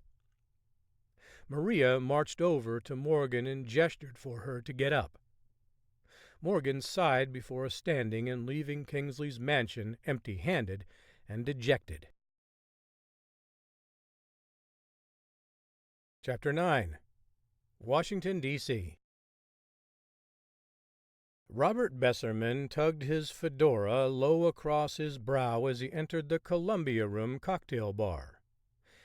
Maria marched over to Morgan and gestured for her to get up. Morgan sighed before standing and leaving Kingsley's mansion empty-handed and dejected. Chapter 9. Washington, D.C. Robert Besserman tugged his fedora low across his brow as he entered the Columbia Room cocktail bar.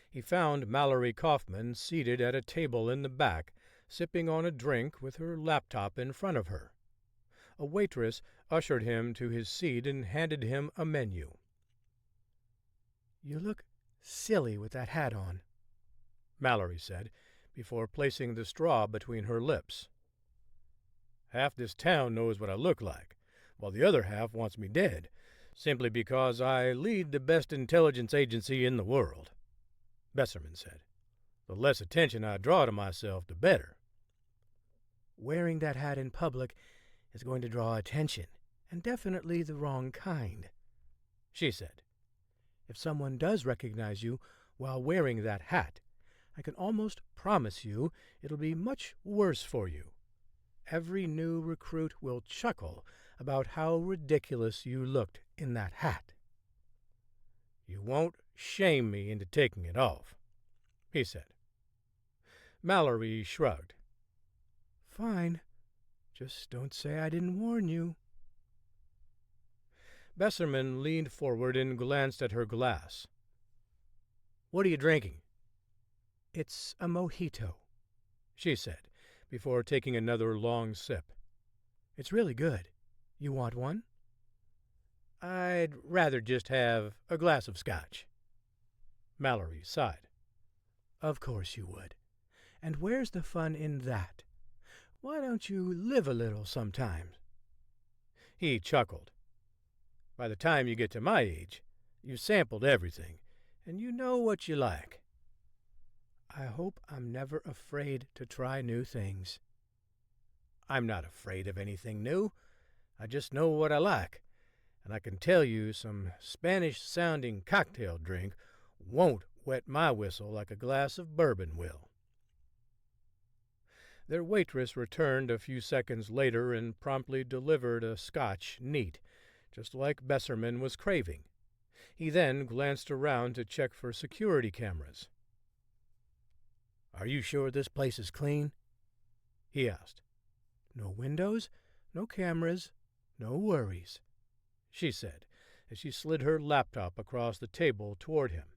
He found Mallory Kaufman seated at a table in the back, sipping on a drink with her laptop in front of her. A waitress ushered him to his seat and handed him a menu. "You look silly with that hat on," Mallory said, before placing the straw between her lips. "Half this town knows what I look like, while the other half wants me dead, simply because I lead the best intelligence agency in the world," Besserman said. "The less attention I draw to myself, the better." "Wearing that hat in public is going to draw attention, and definitely the wrong kind," she said. "If someone does recognize you while wearing that hat, I can almost promise you it'll be much worse for you. Every new recruit will chuckle about how ridiculous you looked in that hat." "You won't shame me into taking it off," he said. Mallory shrugged. "Fine. Just don't say I didn't warn you." Besserman leaned forward and glanced at her glass. "What are you drinking?" "It's a mojito," she said, before taking another long sip. "It's really good. You want one?" "I'd rather just have a glass of scotch." Mallory sighed. "Of course you would. And where's the fun in that? Why don't you live a little sometimes?" He chuckled. "By the time you get to my age, you've sampled everything, and you know what you like." "I hope I'm never afraid to try new things." I'm not afraid of anything new. I just know what I like, and I can tell you some Spanish-sounding cocktail drink won't wet my whistle like a glass of bourbon will." Their waitress returned a few seconds later and promptly delivered a Scotch neat, just like Besserman was craving. He then glanced around to check for security cameras. "Are you sure this place is clean?" he asked. "No windows, no cameras, no worries," she said, as she slid her laptop across the table toward him.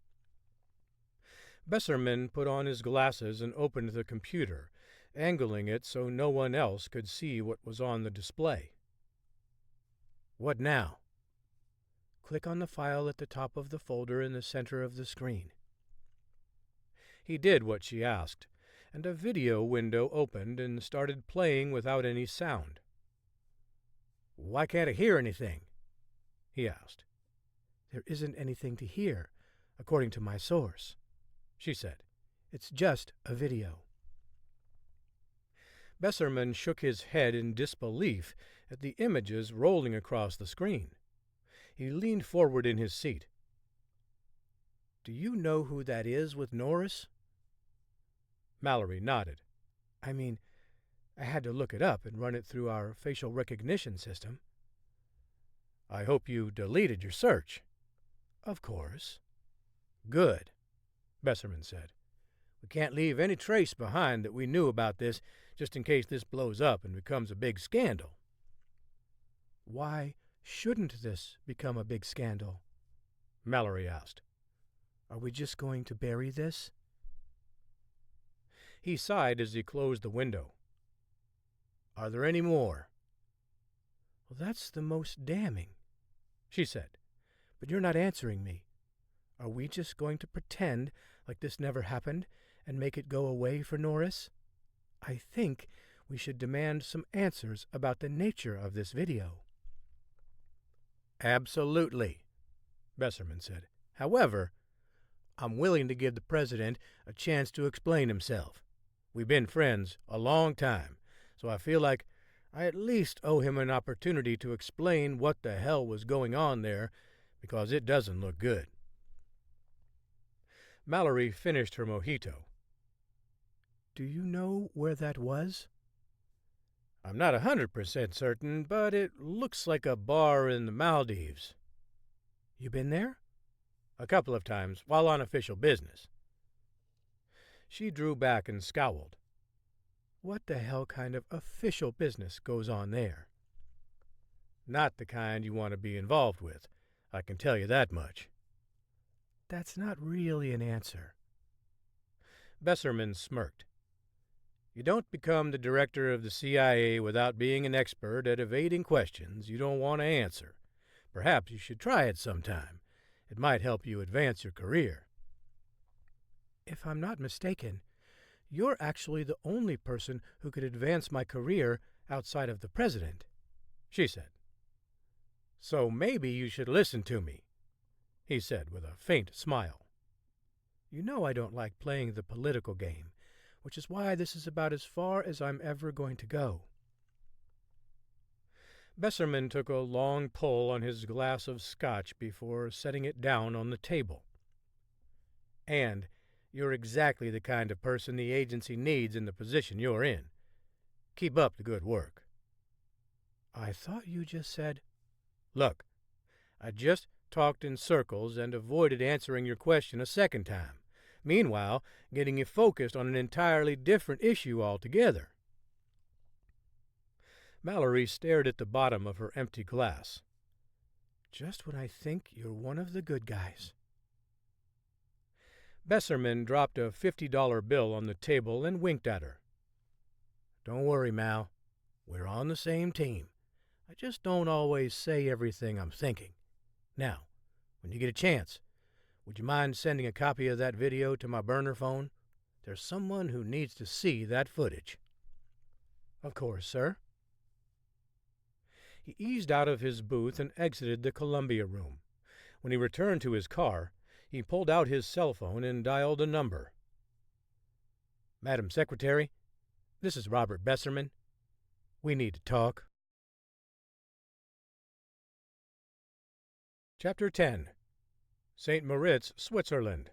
Besserman put on his glasses and opened the computer, angling it so no one else could see what was on the display. "What now?" "Click on the file at the top of the folder in the center of the screen." He did what she asked, and a video window opened and started playing without any sound. "Why can't I hear anything?" he asked. "There isn't anything to hear, according to my source," she said. "It's just a video." Besserman shook his head in disbelief at the images rolling across the screen. He leaned forward in his seat. "Do you know who that is with Norris?" Mallory nodded. "I mean, I had to look it up and run it through our facial recognition system." "I hope you deleted your search." "Of course." "Good," Besserman said. "We can't leave any trace behind that we knew about this, just in case this blows up and becomes a big scandal." "Why shouldn't this become a big scandal?" Mallory asked. "Are we just going to bury this?" He sighed as he closed the window. "Are there any more?" "Well, that's the most damning," she said. "But you're not answering me. Are we just going to pretend like this never happened and make it go away for Norris? I think we should demand some answers about the nature of this video." "Absolutely," Besserman said. "However, I'm willing to give the president a chance to explain himself. We've been friends a long time, so I feel like I at least owe him an opportunity to explain what the hell was going on there, because it doesn't look good." Mallory finished her mojito. "Do you know where that was?" "I'm not 100% certain, but it looks like a bar in the Maldives." "You been there?" "A couple of times, while on official business." She drew back and scowled. "What the hell kind of official business goes on there?" "Not the kind you want to be involved with, I can tell you that much." "That's not really an answer." Besserman smirked. "You don't become the director of the CIA without being an expert at evading questions you don't want to answer. Perhaps you should try it sometime. It might help you advance your career." "If I'm not mistaken, you're actually the only person who could advance my career outside of the president," she said. "So maybe you should listen to me," he said with a faint smile. "You know I don't like playing the political game, which is why this is about as far as I'm ever going to go." Besserman took a long pull on his glass of scotch before setting it down on the table. "And you're exactly the kind of person the agency needs in the position you're in. Keep up the good work." "I thought you just said—" "Look, I just talked in circles and avoided answering your question a second time, meanwhile getting you focused on an entirely different issue altogether." Mallory stared at the bottom of her empty glass. "Just when I think you're one of the good guys." Besserman dropped a $50 bill on the table and winked at her. "Don't worry, Mal. We're on the same team. I just don't always say everything I'm thinking. Now, when you get a chance, would you mind sending a copy of that video to my burner phone? There's someone who needs to see that footage." "Of course, sir." He eased out of his booth and exited the Columbia room. When he returned to his car, he pulled out his cell phone and dialed a number. "Madam Secretary, this is Robert Besserman." We need to talk. Chapter 10. St. Moritz, Switzerland.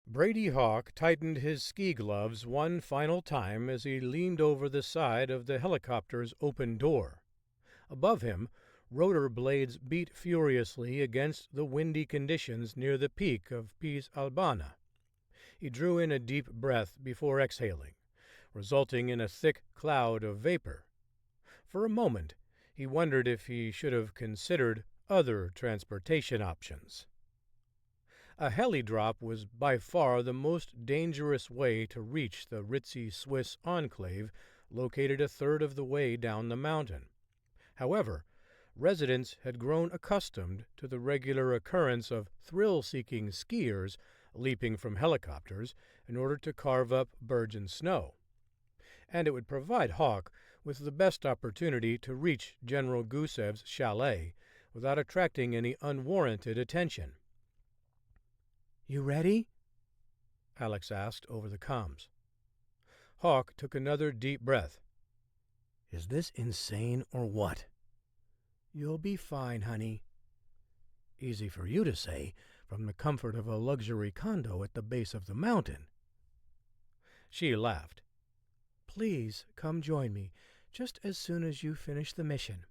Brady Hawk tightened his ski gloves one final time as he leaned over the side of the helicopter's open door. Above him, rotor blades beat furiously against the windy conditions near the peak of Piz Albana. He drew in a deep breath before exhaling, resulting in a thick cloud of vapor. For a moment, he wondered if he should have considered other transportation options. A heli-drop was by far the most dangerous way to reach the ritzy Swiss enclave located a third of the way down the mountain. However, residents had grown accustomed to the regular occurrence of thrill-seeking skiers leaping from helicopters in order to carve up virgin snow, and it would provide Hawk with the best opportunity to reach General Gusev's chalet without attracting any unwarranted attention. "You ready?" Alex asked over the comms. Hawk took another deep breath. "Is this insane or what?" "You'll be fine, honey." "Easy for you to say from the comfort of a luxury condo at the base of the mountain." She laughed. "Please come join me just as soon as you finish the mission."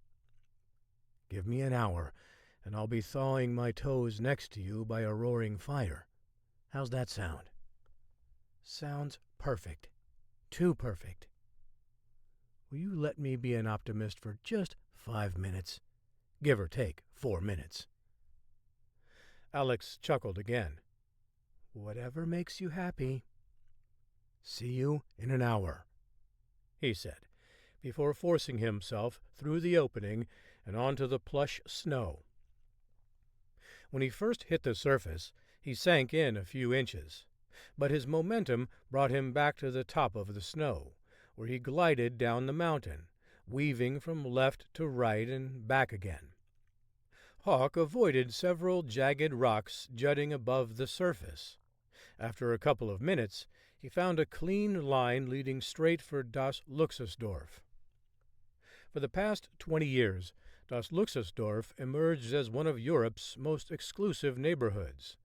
"Give me an hour, and I'll be thawing my toes next to you by a roaring fire. How's that sound?" "Sounds perfect. Too perfect." "Will you let me be an optimist for just 5 minutes? Give or take 4 minutes." Alex chuckled again. "Whatever makes you happy." "See you in an hour," he said, before forcing himself through the opening and onto the plush snow. When he first hit the surface, he sank in a few inches, but his momentum brought him back to the top of the snow, where he glided down the mountain, weaving from left to right and back again. Hawk avoided several jagged rocks jutting above the surface. After a couple of minutes, he found a clean line leading straight for Das Luxusdorf. For the past 20 years, Das Luxusdorf emerged as one of Europe's most exclusive neighborhoods,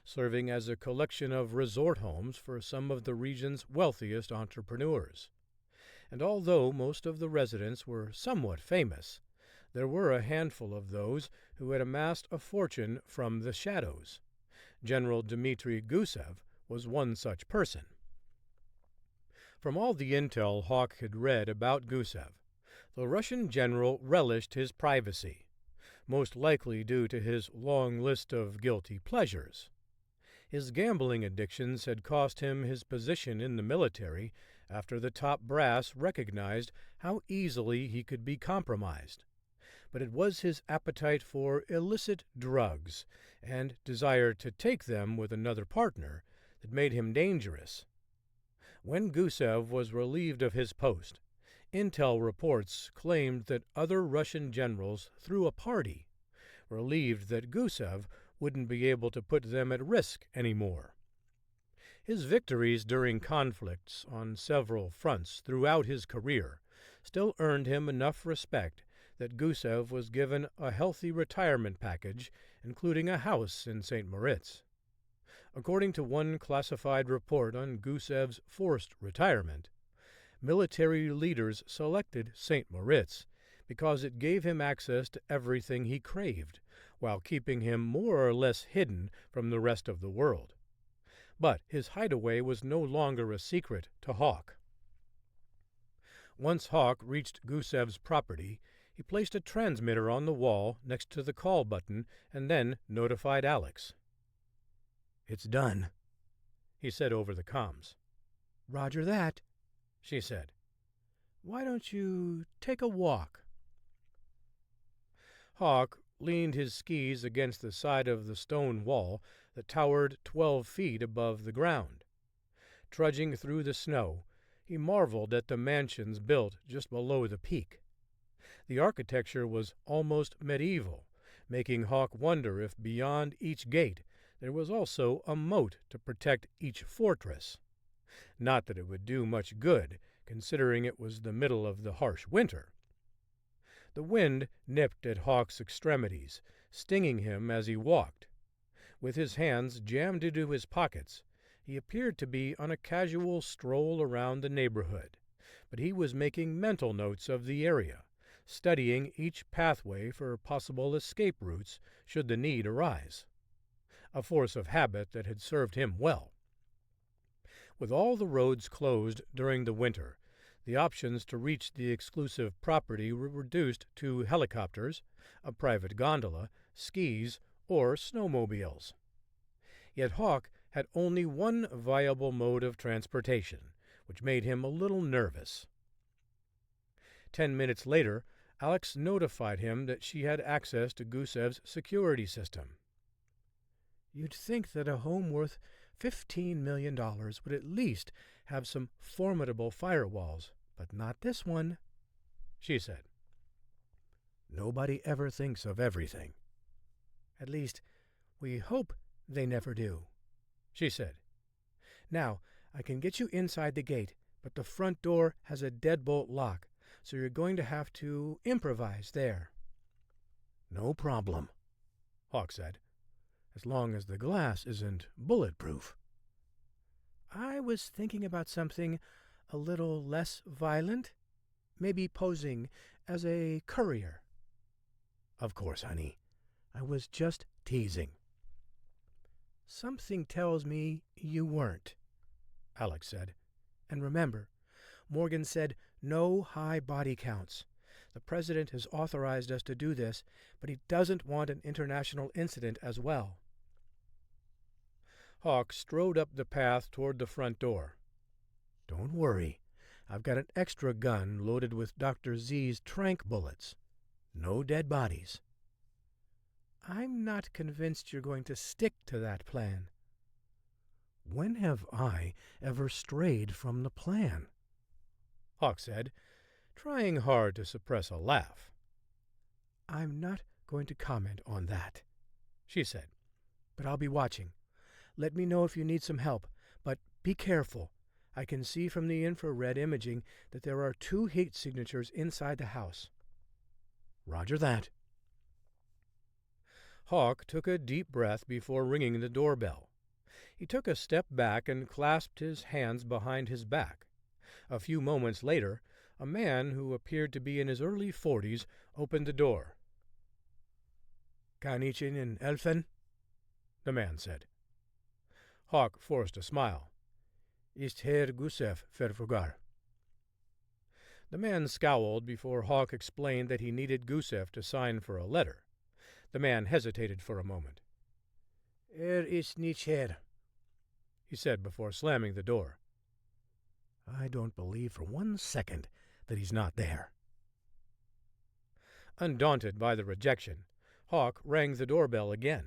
serving as a collection of resort homes for some of the region's wealthiest entrepreneurs. And although most of the residents were somewhat famous, there were a handful of those who had amassed a fortune from the shadows. General Dmitry Gusev was one such person. From all the intel Hawk had read about Gusev, the Russian general relished his privacy, most likely due to his long list of guilty pleasures. His gambling addictions had cost him his position in the military after the top brass recognized how easily he could be compromised. But it was his appetite for illicit drugs and desire to take them with another partner that made him dangerous. When Gusev was relieved of his post, intel reports claimed that other Russian generals threw a party, relieved that Gusev wouldn't be able to put them at risk anymore. His victories during conflicts on several fronts throughout his career still earned him enough respect that Gusev was given a healthy retirement package, including a house in St. Moritz. According to one classified report on Gusev's forced retirement, military leaders selected St. Moritz because it gave him access to everything he craved, while keeping him more or less hidden from the rest of the world. But his hideaway was no longer a secret to Hawk. Once Hawk reached Gusev's property, he placed a transmitter on the wall next to the call button and then notified Alex. "It's done," he said over the comms. "Roger that," she said. "Why don't you take a walk?" Hawk leaned his skis against the side of the stone wall that towered 12 feet above the ground. Trudging through the snow, he marveled at the mansions built just below the peak. The architecture was almost medieval, making Hawk wonder if beyond each gate there was also a moat to protect each fortress. Not that it would do much good, considering it was the middle of the harsh winter. The wind nipped at Hawk's extremities, stinging him as he walked. With his hands jammed into his pockets, he appeared to be on a casual stroll around the neighborhood, but he was making mental notes of the area, studying each pathway for possible escape routes should the need arise, a force of habit that had served him well. With all the roads closed during the winter, the options to reach the exclusive property were reduced to helicopters, a private gondola, skis, or snowmobiles. Yet Hawk had only one viable mode of transportation, which made him a little nervous. 10 minutes later, Alex notified him that she had access to Gusev's security system. You'd think that a home worth $15 million would at least have some formidable firewalls, but not this one, she said. Nobody ever thinks of everything. At least, we hope they never do, she said. Now, I can get you inside the gate, but the front door has a deadbolt lock, so you're going to have to improvise there. No problem, Hawk said, as long as the glass isn't bulletproof. I was thinking about something a little less violent, maybe posing as a courier. Of course, honey. I was just teasing. Something tells me you weren't, Alex said. And remember, Morgan said no high body counts. The president has authorized us to do this, but he doesn't want an international incident as well. Hawk strode up the path toward the front door. Don't worry. I've got an extra gun loaded with Dr. Z's tranq bullets. No dead bodies. I'm not convinced you're going to stick to that plan. When have I ever strayed from the plan? Hawk said, trying hard to suppress a laugh. I'm not going to comment on that, she said. But I'll be watching. Let me know if you need some help, but be careful. I can see from the infrared imaging that there are 2 heat signatures inside the house. Roger that. Hawk took a deep breath before ringing the doorbell. He took a step back and clasped his hands behind his back. A few moments later, a man who appeared to be in his early 40s opened the door. Kann ich Ihnen helfen? The man said. Hawk forced a smile. Ist Herr Gusev verfügbar? The man scowled before Hawk explained that he needed Gusev to sign for a letter. The man hesitated for a moment. Ist nicht hier, he said before slamming the door. I don't believe for 1 second that he's not there. Undaunted by the rejection, Hawk rang the doorbell again.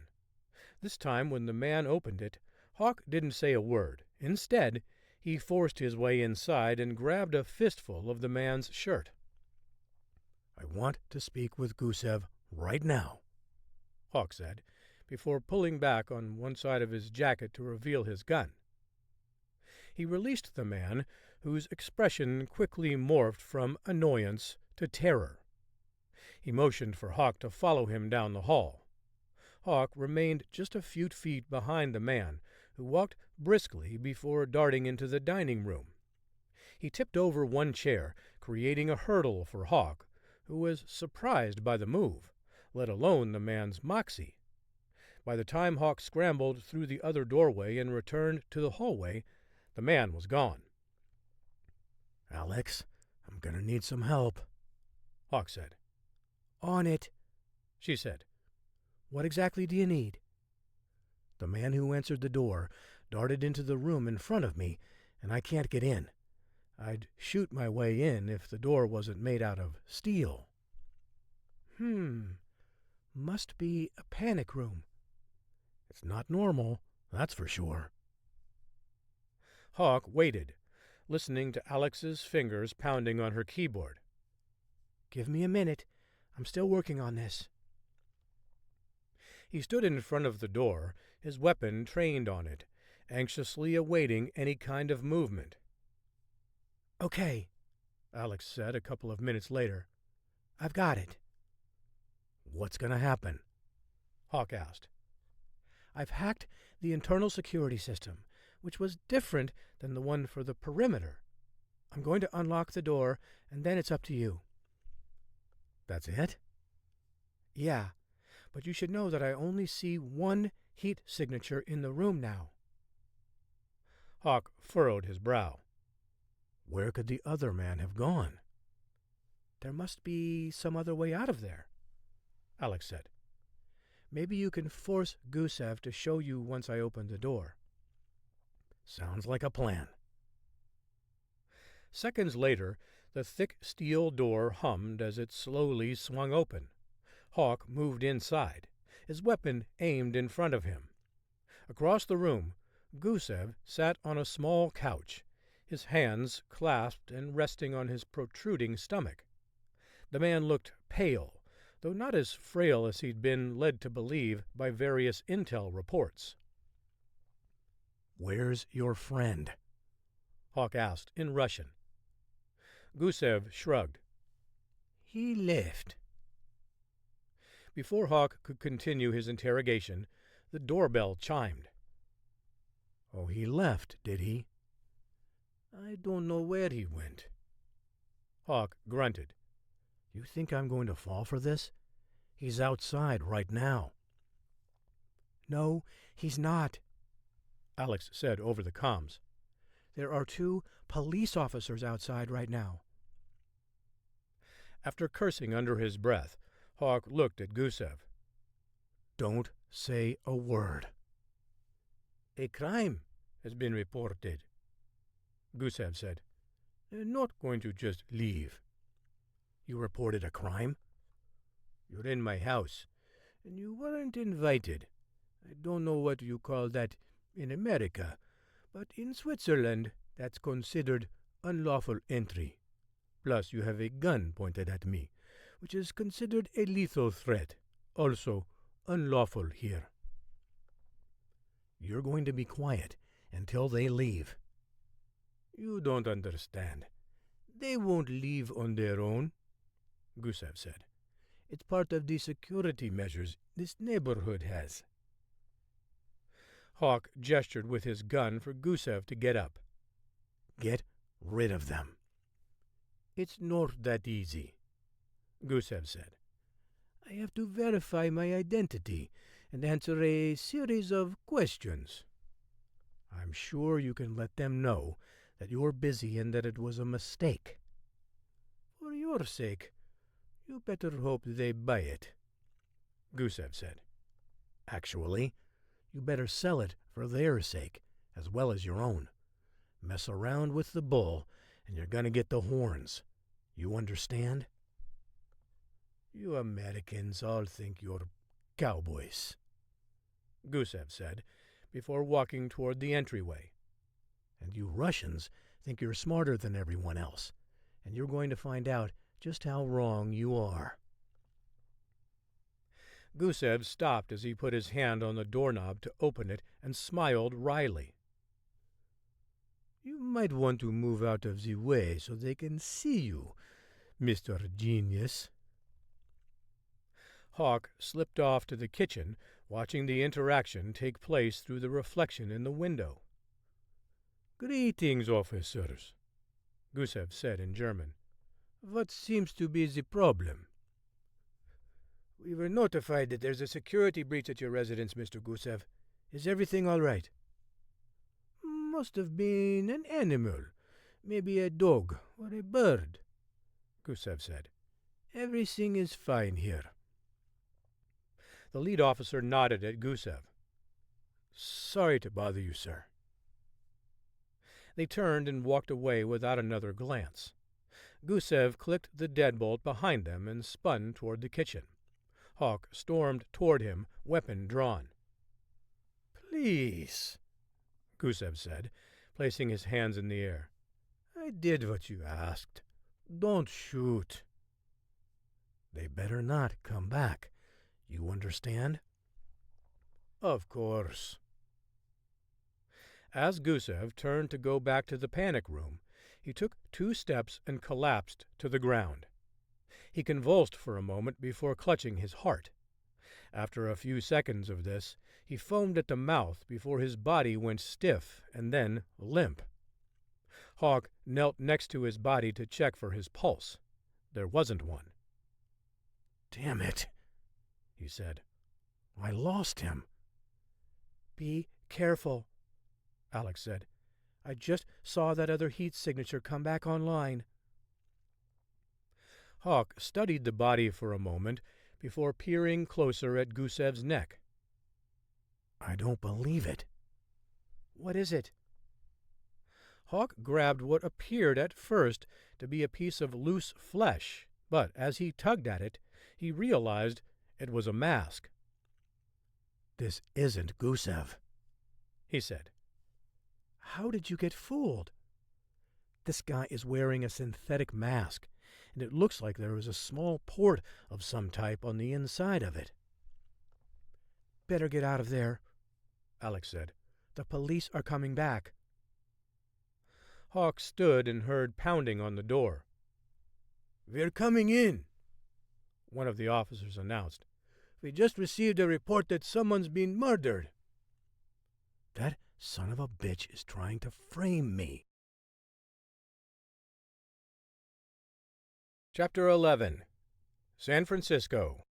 This time, when the man opened it, Hawk didn't say a word. Instead, he forced his way inside and grabbed a fistful of the man's shirt. I want to speak with Gusev right now, Hawk said, before pulling back on one side of his jacket to reveal his gun. He released the man, whose expression quickly morphed from annoyance to terror. He motioned for Hawk to follow him down the hall. Hawk remained just a few feet behind the man, who walked briskly before darting into the dining room. He tipped over one chair, creating a hurdle for Hawk, who was surprised by the move, let alone the man's moxie. By the time Hawk scrambled through the other doorway and returned to the hallway, the man was gone. Alex, I'm going to need some help, Hawk said. On it, she said. What exactly do you need? The man who answered the door darted into the room in front of me, and I can't get in. I'd shoot my way in if the door wasn't made out of steel. Must be a panic room. It's not normal, that's for sure. Hawk waited, listening to Alex's fingers pounding on her keyboard. Give me a minute. I'm still working on this. He stood in front of the door, his weapon trained on it, anxiously awaiting any kind of movement. Okay, Alex said a couple of minutes later. I've got it. What's going to happen? Hawk asked. I've hacked the internal security system, which was different than the one for the perimeter. I'm going to unlock the door, and then it's up to you. That's it? Yeah, but you should know that I only see one heat signature in the room now. Hawk furrowed his brow. Where could the other man have gone? There must be some other way out of there, Alex said. Maybe you can force Gusev to show you once I open the door. Sounds like a plan. Seconds later, the thick steel door hummed as it slowly swung open. Hawk moved inside, his weapon aimed in front of him. Across the room, Gusev sat on a small couch, his hands clasped and resting on his protruding stomach. The man looked pale, though not as frail as he'd been led to believe by various intel reports. "Where's your friend?" Hawk asked in Russian. Gusev shrugged. He left. Before Hawk could continue his interrogation, the doorbell chimed. Oh, he left, did he? I don't know where he went. Hawk grunted. You think I'm going to fall for this? He's outside right now. No, he's not, Alex said over the comms. There are 2 police officers outside right now. After cursing under his breath, Hawk looked at Gusev. Don't say a word. A crime has been reported, Gusev said. They're not going to just leave. You reported a crime? You're in my house, and you weren't invited. I don't know what you call that in America, but in Switzerland, that's considered unlawful entry. Plus, you have a gun pointed at me, which is considered a lethal threat, also unlawful here. You're going to be quiet until they leave. You don't understand. They won't leave on their own, Gusev said. It's part of the security measures this neighborhood has. Hawk gestured with his gun for Gusev to get up. Get rid of them. It's not that easy, Gusev said. I have to verify my identity and answer a series of questions. I'm sure you can let them know that you're busy and that it was a mistake. For your sake, you better hope they buy it, Gusev said. Actually, you better sell it for their sake as well as your own. Mess around with the bull, and you're going to get the horns. You understand? You Americans all think you're cowboys, Gusev said, before walking toward the entryway. And you Russians think you're smarter than everyone else, and you're going to find out just how wrong you are. Gusev stopped as he put his hand on the doorknob to open it and smiled wryly. You might want to move out of the way so they can see you, Mr. Genius. Hawk slipped off to the kitchen, watching the interaction take place through the reflection in the window. Greetings, officers, Gusev said in German. What seems to be the problem? We were notified that there's a security breach at your residence, Mr. Gusev. Is everything all right? Must have been an animal, maybe a dog or a bird, Gusev said. Everything is fine here. The lead officer nodded at Gusev. Sorry to bother you, sir. They turned and walked away without another glance. Gusev clicked the deadbolt behind them and spun toward the kitchen. Hawk stormed toward him, weapon drawn. Please, Gusev said, placing his hands in the air. I did what you asked. Don't shoot. They better not come back. You understand? Of course. As Gusev turned to go back to the panic room, He took 2 steps and collapsed to the ground. He convulsed for a moment before clutching his heart. After a few seconds of this, he foamed at the mouth before his body went stiff and then limp. Hawk knelt next to his body to check for his pulse. There wasn't one. "Damn it," he said. "I lost him." "Be careful," Alex said. "I just saw that other heat signature come back online." Hawk studied the body for a moment before peering closer at Gusev's neck. "I don't believe it." "What is it?" Hawk grabbed what appeared at first to be a piece of loose flesh, but as he tugged at it, he realized it was a mask. "This isn't Gusev," he said. "How did you get fooled?" "This guy is wearing a synthetic mask, and it looks like there is a small port of some type on the inside of it." "Better get out of there," Alex said. "The police are coming back." Hawk stood and heard pounding on the door. "We're coming in," one of the officers announced. "We just received a report that someone's been murdered." "That son of a bitch is trying to frame me." Chapter 11. San Francisco.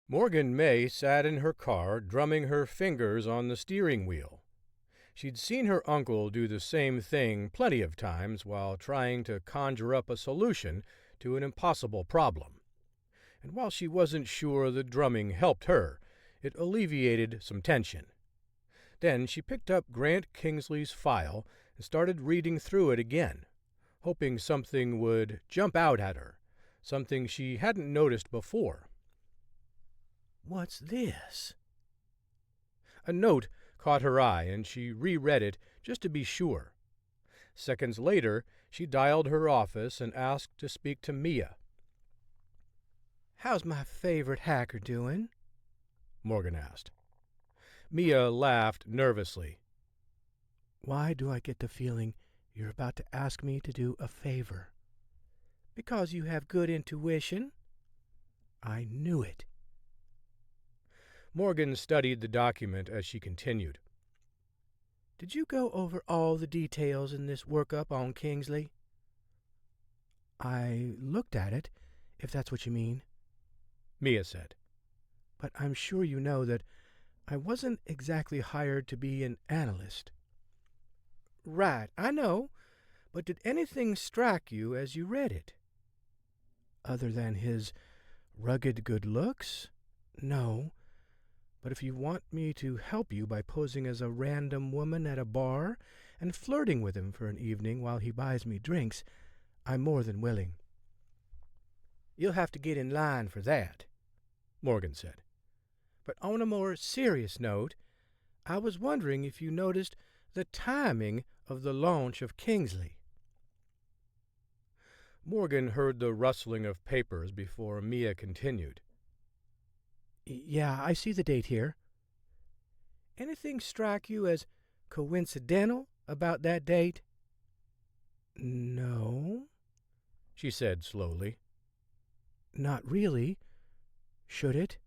Morgan May sat in her car, drumming her fingers on the steering wheel. She'd seen her uncle do the same thing plenty of times while trying to conjure up a solution to an impossible problem. And while she wasn't sure the drumming helped her, it alleviated some tension. Then she picked up Grant Kingsley's file and started reading through it again, hoping something would jump out at her, something she hadn't noticed before. "What's this?" A note caught her eye, and she reread it just to be sure. Seconds later, she dialed her office and asked to speak to Mia. "How's my favorite hacker doing?" Morgan asked. Mia laughed nervously. "Why do I get the feeling you're about to ask me to do a favor?" "Because you have good intuition." "I knew it." Morgan studied the document as she continued. "Did you go over all the details in this workup on Kingsley?" "I looked at it, if that's what you mean," Mia said. "But I'm sure you know that I wasn't exactly hired to be an analyst." "Right, I know. But did anything strike you as you read it?" "Other than his rugged good looks? No. But if you want me to help you by posing as a random woman at a bar and flirting with him for an evening while he buys me drinks, I'm more than willing." "You'll have to get in line for that," Morgan said. "But on a more serious note, I was wondering if you noticed the timing of the launch of Kingsley." Morgan heard the rustling of papers before Mia continued. "Yeah, I see the date here." "Anything strike you as coincidental about that date?" "No," she said slowly. "not really. Should it?"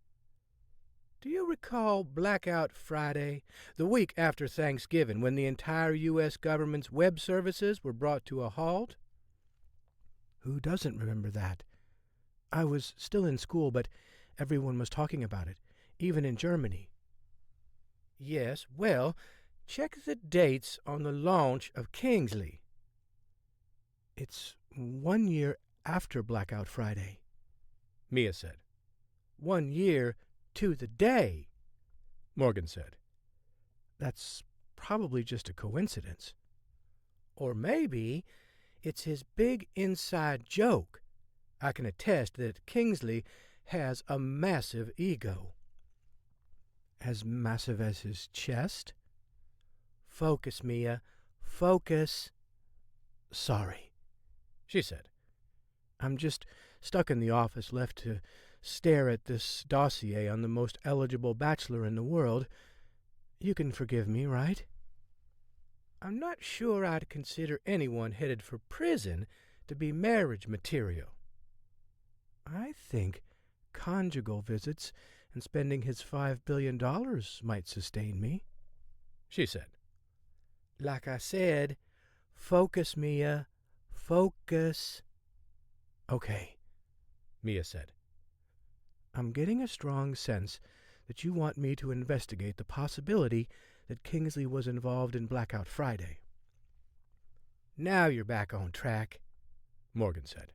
"Do you recall Blackout Friday, the week after Thanksgiving, when the entire U.S. government's web services were brought to a halt?" "Who doesn't remember that? I was still in school, but everyone was talking about it, even in Germany." "Yes, well, check the dates on the launch of Kingsley." "It's 1 year after Blackout Friday," Mia said. 1 year to the day," Morgan said. "That's probably just a coincidence." "Or maybe it's his big inside joke. I can attest that Kingsley has a massive ego." "As massive as his chest?" "Focus, Mia. Focus." "Sorry," she said. "I'm just stuck in the office, left to stare at this dossier on the most eligible bachelor in the world. You can forgive me, right?" I'm not sure I'd consider anyone headed for prison to be marriage material. I think conjugal visits and spending his $5 billion might sustain me, she said. Like I said, focus, Mia. Focus. Okay, Mia said. I'm getting a strong sense that you want me to investigate the possibility that Kingsley was involved in Blackout Friday. Now you're back on track, Morgan said.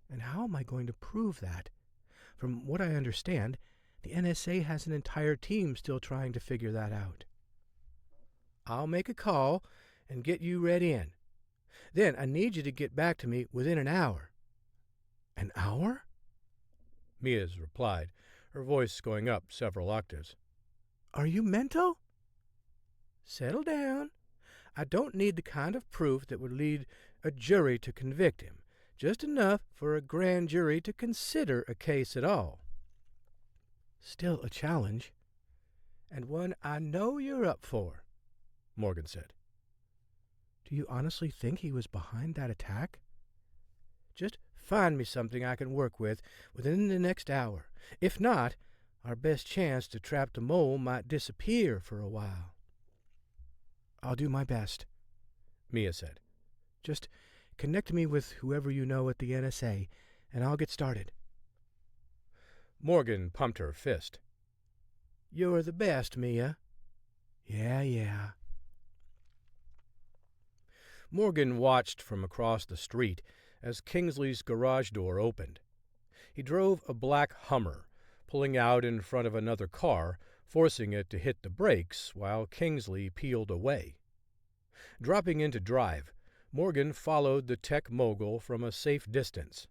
And how am I going to prove that? From what I understand, the NSA has an entire team still trying to figure that out. I'll make a call and get you read in. Then I need you to get back to me within an hour. An hour? Mia's replied, her voice going up several octaves. Are you mental? Settle down. I don't need the kind of proof that would lead a jury to convict him, just enough for a grand jury to consider a case at all. Still a challenge, and one I know you're up for, Morgan said. Do you honestly think he was behind that attack? Just find me something I can work with within the next hour. If not, our best chance to trap the mole might disappear for a while. I'll do my best, Mia said. Just connect me with whoever you know at the NSA, and I'll get started. Morgan pumped her fist. You're the best, Mia. Yeah. Morgan watched from across the street as Kingsley's garage door opened. He drove a black Hummer, pulling out in front of another car, forcing it to hit the brakes while Kingsley peeled away. Dropping into drive, Morgan followed the tech mogul from a safe distance.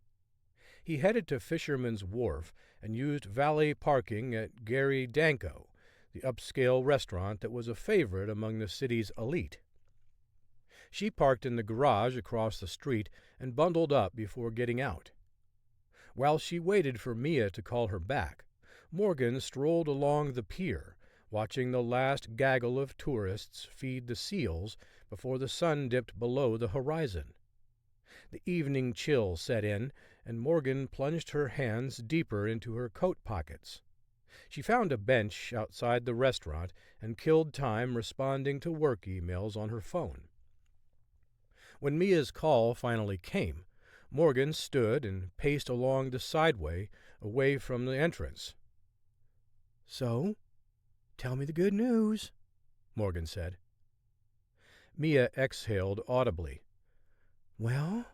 He headed to Fisherman's Wharf and used valet parking at Gary Danko, the upscale restaurant that was a favorite among the city's elite. She parked in the garage across the street and bundled up before getting out. While she waited for Mia to call her back, Morgan strolled along the pier, watching the last gaggle of tourists feed the seals before the sun dipped below the horizon. The evening chill set in, and Morgan plunged her hands deeper into her coat pockets. She found a bench outside the restaurant and killed time responding to work emails on her phone. When Mia's call finally came, Morgan stood and paced along the sideway away from the entrance. So, tell me the good news, Morgan said. Mia exhaled audibly. Well,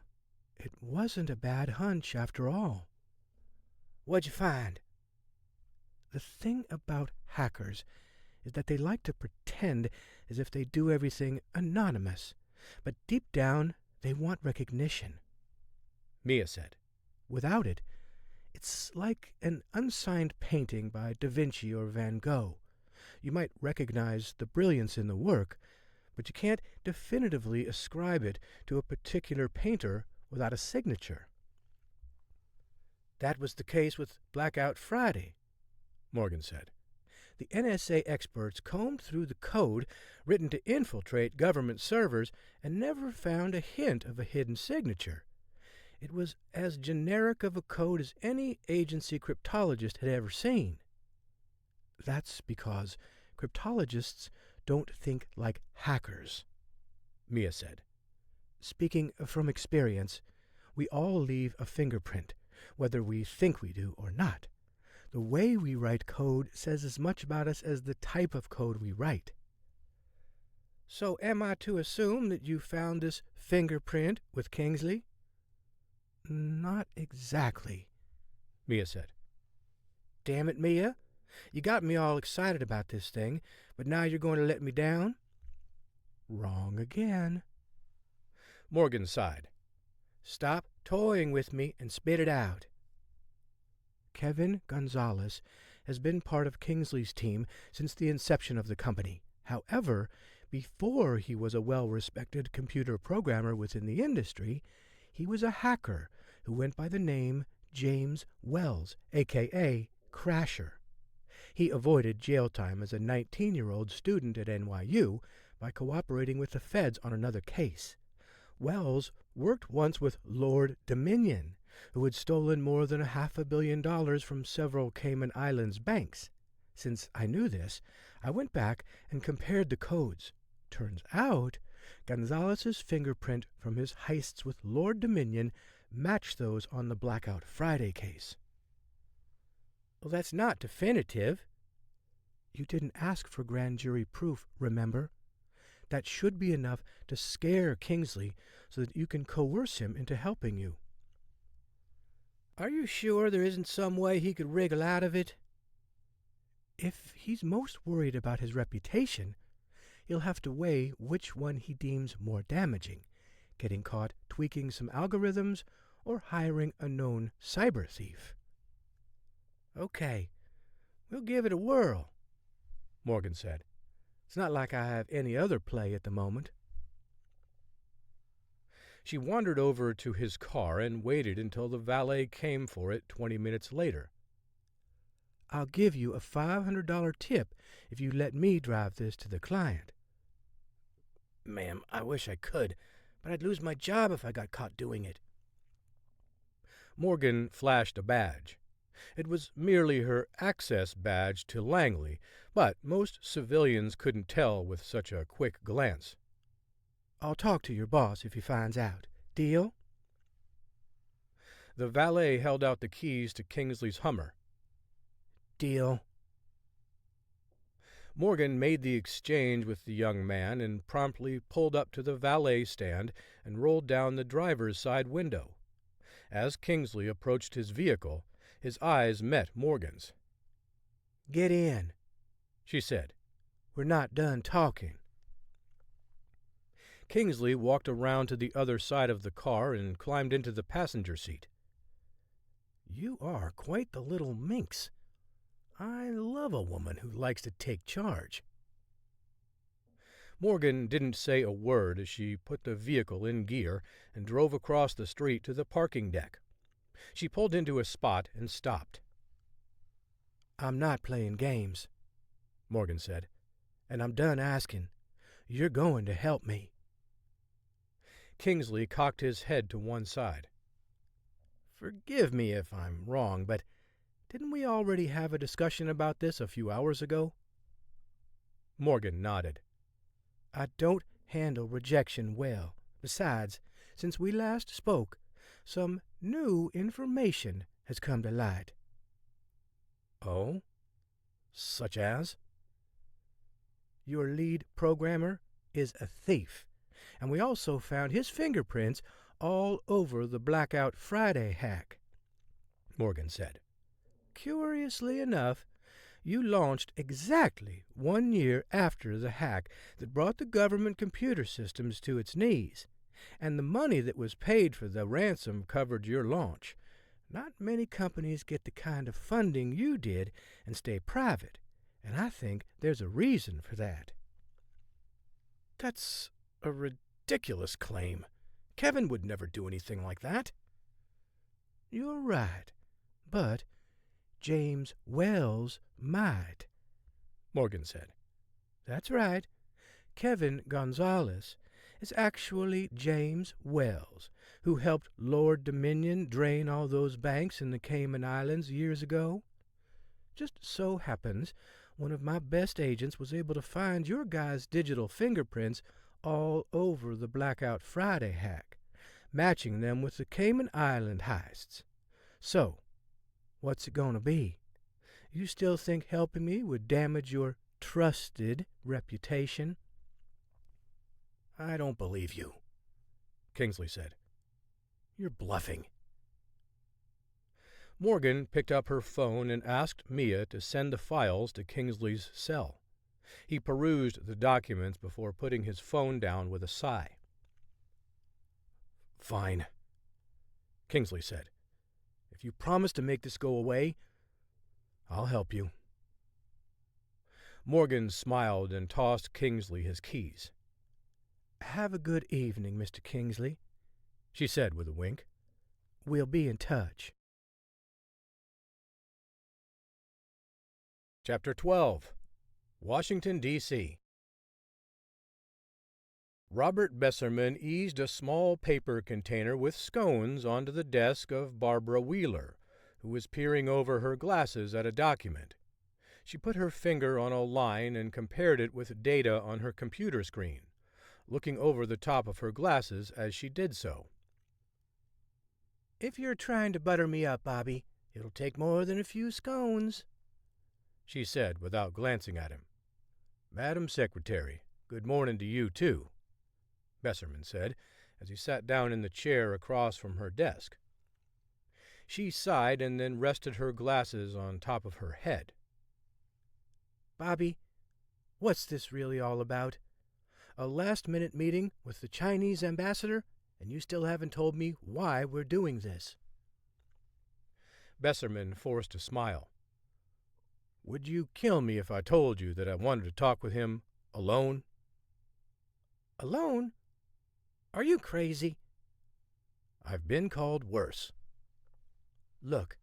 it wasn't a bad hunch after all. What'd you find? The thing about hackers is that they like to pretend as if they do everything anonymous, but deep down they want recognition, Mia said. Without it, it's like an unsigned painting by Da Vinci or Van Gogh. You might recognize the brilliance in the work, but you can't definitively ascribe it to a particular painter without a signature. That was the case with Blackout Friday, Morgan said. The NSA experts combed through the code written to infiltrate government servers and never found a hint of a hidden signature. It was as generic of a code as any agency cryptologist had ever seen. That's because cryptologists don't think like hackers, Mia said. Speaking from experience, we all leave a fingerprint, whether we think we do or not. The way we write code says as much about us as the type of code we write. So am I to assume that you found this fingerprint with Kingsley? Not exactly, Mia said. Damn it, Mia. You got me all excited about this thing, but now you're going to let me down? Wrong again. Morgan sighed. Stop toying with me and spit it out. Kevin Gonzalez has been part of Kingsley's team since the inception of the company. However, before he was a well-respected computer programmer within the industry, he was a hacker who went by the name James Wells, a.k.a. Crasher. He avoided jail time as a 19-year-old student at NYU, by cooperating with the feds on another case. Wells worked once with Lord Dominion, who had stolen more than $500 million from several Cayman Islands banks. Since I knew this, I went back and compared the codes. Turns out, Gonzalez's fingerprint from his heists with Lord Dominion matched those on the Blackout Friday case. Well, that's not definitive. You didn't ask for grand jury proof, remember? That should be enough to scare Kingsley so that you can coerce him into helping you. Are you sure there isn't some way he could wriggle out of it? If he's most worried about his reputation, he'll have to weigh which one he deems more damaging, getting caught tweaking some algorithms or hiring a known cyber thief. Okay, we'll give it a whirl, Morgan said. It's not like I have any other play at the moment. She wandered over to his car and waited until the valet came for it 20 minutes later. I'll give you a $500 tip if you let me drive this to the client. Ma'am, I wish I could, but I'd lose my job if I got caught doing it. Morgan flashed a badge. It was merely her access badge to Langley, but most civilians couldn't tell with such a quick glance. I'll talk to your boss if he finds out. Deal? The valet held out the keys to Kingsley's Hummer. Deal. Morgan made the exchange with the young man and promptly pulled up to the valet stand and rolled down the driver's side window. As Kingsley approached his vehicle, his eyes met Morgan's. Get in, she said. We're not done talking. Kingsley walked around to the other side of the car and climbed into the passenger seat. You are quite the little minx. I love a woman who likes to take charge. Morgan didn't say a word as she put the vehicle in gear and drove across the street to the parking deck. She pulled into a spot and stopped. I'm not playing games, Morgan said, and I'm done asking. You're going to help me. Kingsley cocked his head to one side. Forgive me if I'm wrong, but didn't we already have a discussion about this a few hours ago? Morgan nodded. I don't handle rejection well. Besides, since we last spoke, some new information has come to light. Oh? Such as? Your lead programmer is a thief, and we also found his fingerprints all over the Blackout Friday hack, Morgan said. Curiously enough, you launched exactly 1 year after the hack that brought the government computer systems to its knees, and the money that was paid for the ransom covered your launch. Not many companies get the kind of funding you did and stay private, and I think there's a reason for that. That's a ridiculous claim. Kevin would never do anything like that. You're right, but James Wells might, Morgan said. That's right. Kevin Gonzalez is actually James Wells, who helped Lord Dominion drain all those banks in the Cayman Islands years ago. Just so happens one of my best agents was able to find your guy's digital fingerprints all over the Blackout Friday hack, matching them with the Cayman Island heists. So, what's it going to be? You still think helping me would damage your trusted reputation? I don't believe you, Kingsley said. You're bluffing. Morgan picked up her phone and asked Mia to send the files to Kingsley's cell. He perused the documents before putting his phone down with a sigh. Fine, Kingsley said. If you promise to make this go away, I'll help you. Morgan smiled and tossed Kingsley his keys. Have a good evening, Mr. Kingsley, she said with a wink. We'll be in touch. Chapter 12. Washington, D.C. Robert Besserman eased a small paper container with scones onto the desk of Barbara Wheeler, who was peering over her glasses at a document. She put her finger on a line and compared it with data on her computer screen, looking over the top of her glasses as she did so. "If you're trying to butter me up, Bobby, it'll take more than a few scones," she said without glancing at him. "Madam Secretary, good morning to you, too," Besserman said, as he sat down in the chair across from her desk. She sighed and then rested her glasses on top of her head. "Bobby, what's this really all about? A last-minute meeting with the Chinese ambassador, and you still haven't told me why we're doing this." Besserman forced a smile. "Would you kill me if I told you that I wanted to talk with him alone?" "Alone? Are you crazy?" "I've been called worse." "Look,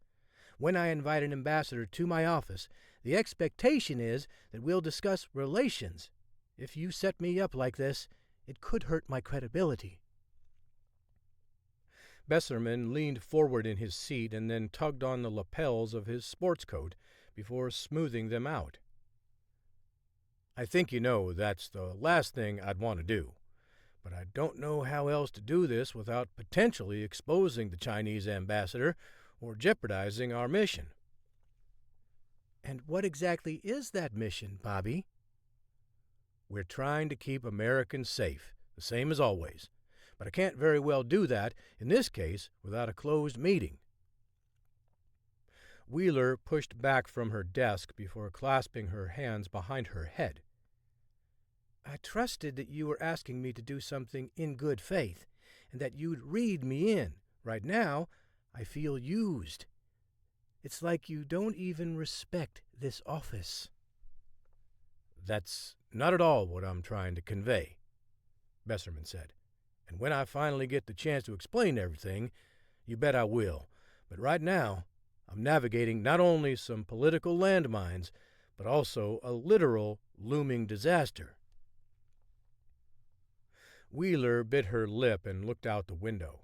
when I invite an ambassador to my office, the expectation is that we'll discuss relations. If you set me up like this, it could hurt my credibility." Besserman leaned forward in his seat and then tugged on the lapels of his sports coat before smoothing them out. "I think you know that's the last thing I'd want to do, but I don't know how else to do this without potentially exposing the Chinese ambassador or jeopardizing our mission." "And what exactly is that mission, Bobby?" "We're trying to keep Americans safe, the same as always, but I can't very well do that in this case without a closed meeting." Wheeler pushed back from her desk before clasping her hands behind her head. "I trusted that you were asking me to do something in good faith, and that you'd read me in. Right now, I feel used. It's like you don't even respect this office." "That's not at all what I'm trying to convey," Besserman said. "And when I finally get the chance to explain everything, you bet I will. But right now, I'm navigating not only some political landmines, but also a literal looming disaster." Wheeler bit her lip and looked out the window.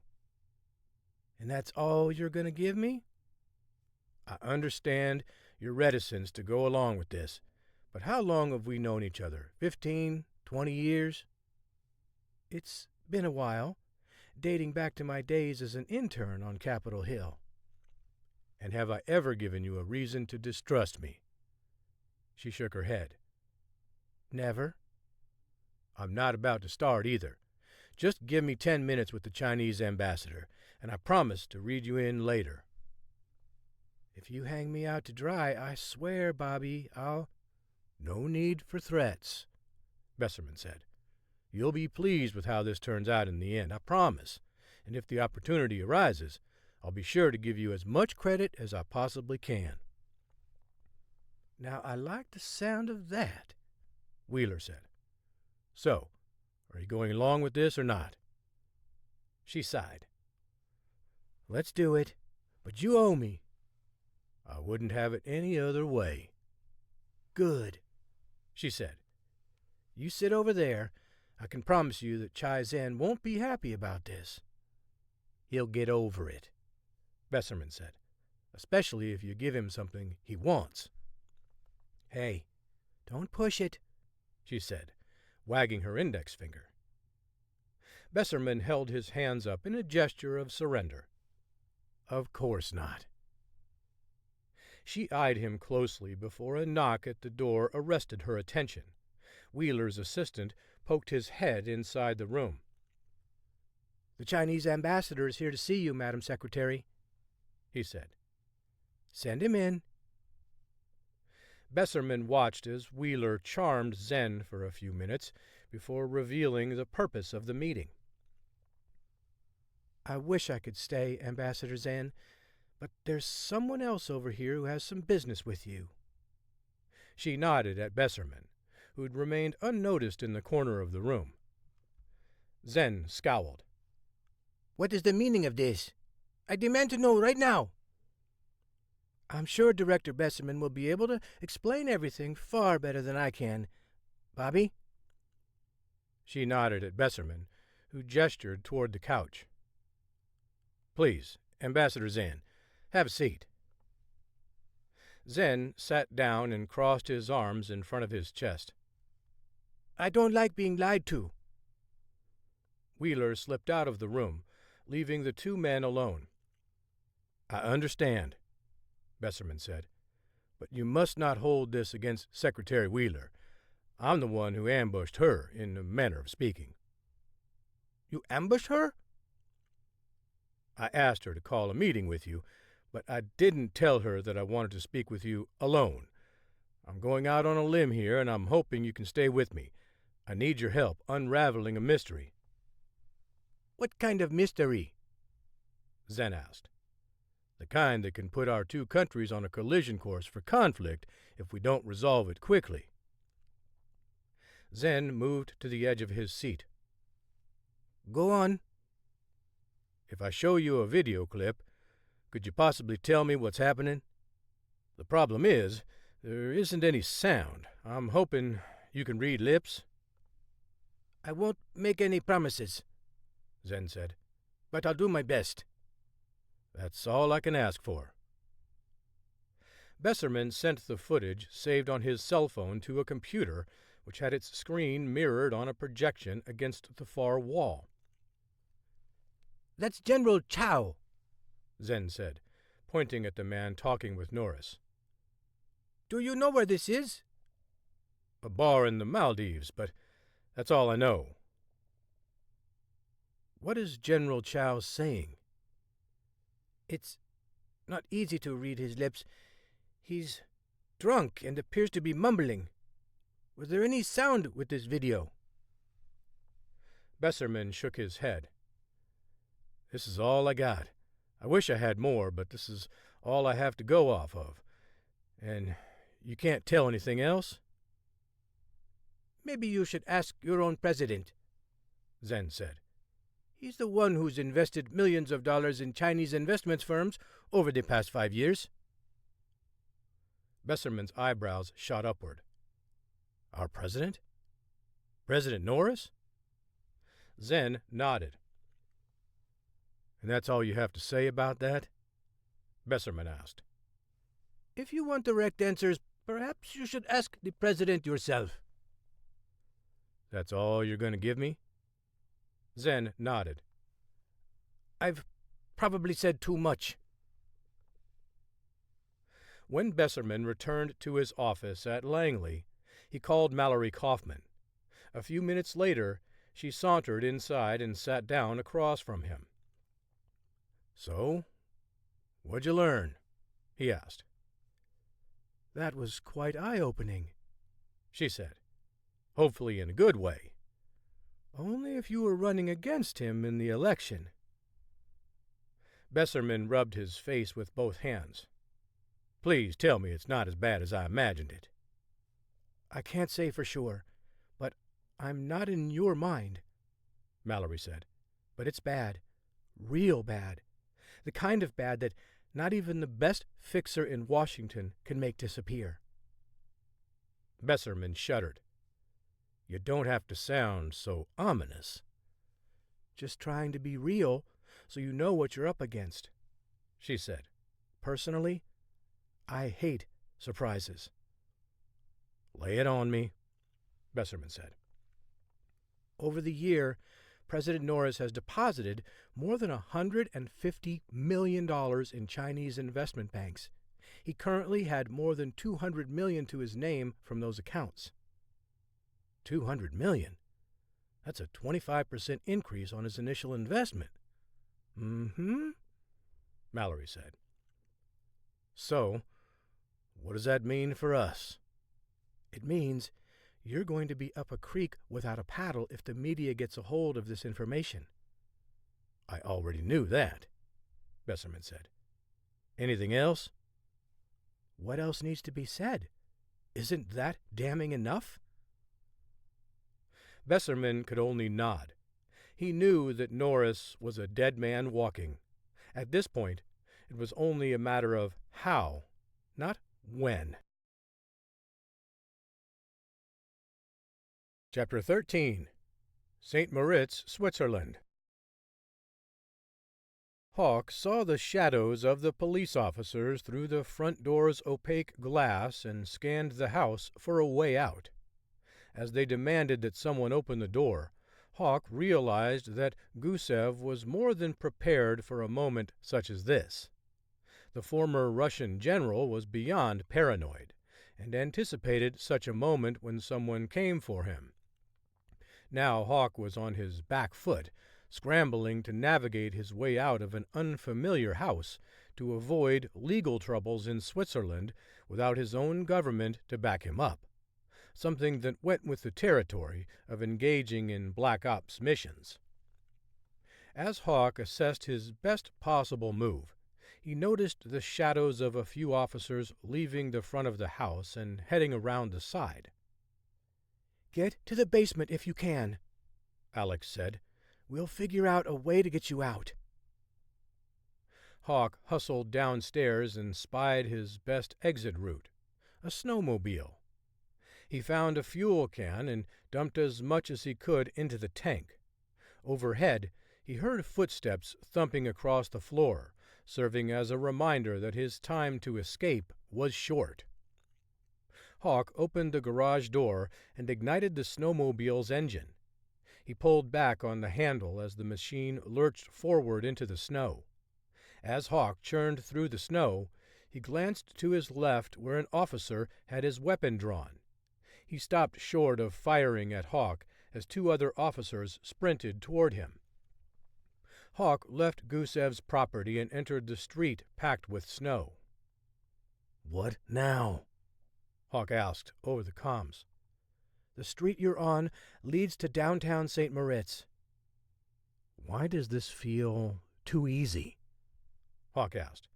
"And that's all you're going to give me?" "I understand your reticence to go along with this, but how long have we known each other? 15, 20 years? "It's been a while, dating back to my days as an intern on Capitol Hill." "And have I ever given you a reason to distrust me?" She shook her head. "Never." "I'm not about to start either. Just give me 10 minutes with the Chinese ambassador, and I promise to read you in later." "If you hang me out to dry, I swear, Bobby, I'll—" "No need for threats," Besserman said. "You'll be pleased with how this turns out in the end, I promise. And if the opportunity arises, I'll be sure to give you as much credit as I possibly can." "Now, I like the sound of that," Wheeler said. "So, are you going along with this or not?" She sighed. "Let's do it, but you owe me." "I wouldn't have it any other way." "Good," she said. "You sit over there. I can promise you that Chai Zhen won't be happy about this." "He'll get over it," Besserman said, "especially if you give him something he wants." "Hey, don't push it," she said, wagging her index finger. Besserman held his hands up in a gesture of surrender. "Of course not." She eyed him closely before a knock at the door arrested her attention. Wheeler's assistant poked his head inside the room. "The Chinese ambassador is here to see you, Madam Secretary," he said. "Send him in." Besserman watched as Wheeler charmed Zhen for a few minutes before revealing the purpose of the meeting. "I wish I could stay, Ambassador Zhen, but there's someone else over here who has some business with you." She nodded at Besserman, who'd remained unnoticed in the corner of the room. Zhen scowled. "What is the meaning of this? I demand to know right now." "I'm sure Director Besserman will be able to explain everything far better than I can. Bobby?" She nodded at Besserman, who gestured toward the couch. "Please, Ambassador Zen, have a seat." Zen sat down and crossed his arms in front of his chest. "I don't like being lied to." Wheeler slipped out of the room, leaving the two men alone. "I understand," Besserman said, "but you must not hold this against Secretary Wheeler. I'm the one who ambushed her, in a manner of speaking." "You ambushed her?" "I asked her to call a meeting with you, but I didn't tell her that I wanted to speak with you alone. I'm going out on a limb here, and I'm hoping you can stay with me. I need your help unraveling a mystery." "What kind of mystery?" Zen asked. "The kind that can put our two countries on a collision course for conflict if we don't resolve it quickly." Zen moved to the edge of his seat. "Go on." "If I show you a video clip, could you possibly tell me what's happening? The problem is, there isn't any sound. I'm hoping you can read lips." "I won't make any promises," Zen said. "but I'll do my best." "That's all I can ask for." Besserman sent the footage saved on his cell phone to a computer which had its screen mirrored on a projection against the far wall. "That's General Chow," Zen said, pointing at the man talking with Norris. "Do you know where this is?" "A bar in the Maldives, but that's all I know." "What is General Chow saying?" "It's not easy to read his lips. He's drunk and appears to be mumbling. Was there any sound with this video?" Besserman shook his head. "This is all I got. I wish I had more, but this is all I have to go off of. And you can't tell anything else?" "Maybe you should ask your own president," Zen said. "He's the one who's invested millions of dollars in Chinese investment firms over the past 5 years." Besserman's eyebrows shot upward. "Our president? President Norris?" Zen nodded. "And that's all you have to say about that?" Besserman asked. "If you want direct answers, perhaps you should ask the president yourself." "That's all you're going to give me?" Zen nodded. "I've probably said too much." When Besserman returned to his office at Langley, he called Mallory Kaufman. A few minutes later, she sauntered inside and sat down across from him. "So, what'd you learn?" he asked. "That was quite eye-opening," she said, hopefully in a good way. "Only if you were running against him in the election." Besserman rubbed his face with both hands. "Please tell me it's not as bad as I imagined it." "I can't say for sure, but I'm not in your mind," Mallory said. "But it's bad. Real bad. The kind of bad that not even the best fixer in Washington can make disappear." Besserman shuddered. "You don't have to sound so ominous." "Just trying to be real so you know what you're up against," she said. "Personally, I hate surprises." "Lay it on me," Besserman said. Over the year, President Norris has deposited more than $150 million in Chinese investment banks. He currently had more than $200 million to his name from those accounts. $200 million? That's a 25% increase on his initial investment. "Mm-hmm," Mallory said. "So, what does that mean for us?" "It means you're going to be up a creek without a paddle if the media gets a hold of this information." "I already knew that," Besserman said. "Anything else?" "What else needs to be said? Isn't that damning enough?" Besserman could only nod. He knew that Norris was a dead man walking. At this point, it was only a matter of how, not when. Chapter 13. St. Moritz, Switzerland. Hawk saw the shadows of the police officers through the front door's opaque glass and scanned the house for a way out. As they demanded that someone open the door, Hawk realized that Gusev was more than prepared for a moment such as this. The former Russian general was beyond paranoid, and anticipated such a moment when someone came for him. Now Hawk was on his back foot, scrambling to navigate his way out of an unfamiliar house to avoid legal troubles in Switzerland without his own government to back him up, something that went with the territory of engaging in Black Ops missions. As Hawk assessed his best possible move, he noticed the shadows of a few officers leaving the front of the house and heading around the side. "Get to the basement if you can," Alex said. "We'll figure out a way to get you out." Hawk hustled downstairs and spied his best exit route, a snowmobile. He found a fuel can and dumped as much as he could into the tank. Overhead, he heard footsteps thumping across the floor, serving as a reminder that his time to escape was short. Hawk opened the garage door and ignited the snowmobile's engine. He pulled back on the handle as the machine lurched forward into the snow. As Hawk churned through the snow, he glanced to his left where an officer had his weapon drawn. He stopped short of firing at Hawk as two other officers sprinted toward him. Hawk left Gusev's property and entered the street packed with snow. "What now?" Hawk asked over the comms. "The street you're on leads to downtown St. Moritz." "Why does this feel too easy?" Hawk asked.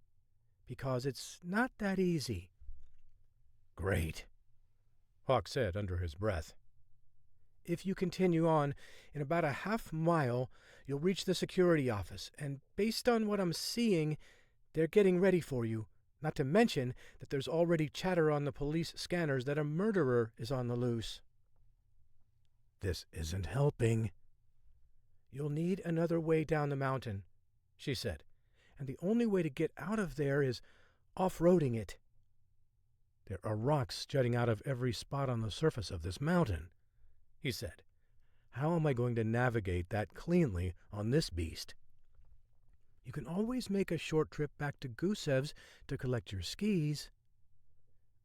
"Because it's not that easy." "Great," Hawk said under his breath. "If you continue on, in about a half mile, you'll reach the security office, and based on what I'm seeing, they're getting ready for you, not to mention that there's already chatter on the police scanners that a murderer is on the loose." "This isn't helping." "You'll need another way down the mountain," she said, "and the only way to get out of there is off-roading it." "There are rocks jutting out of every spot on the surface of this mountain," he said. "How am I going to navigate that cleanly on this beast?" "You can always make a short trip back to Gusev's to collect your skis."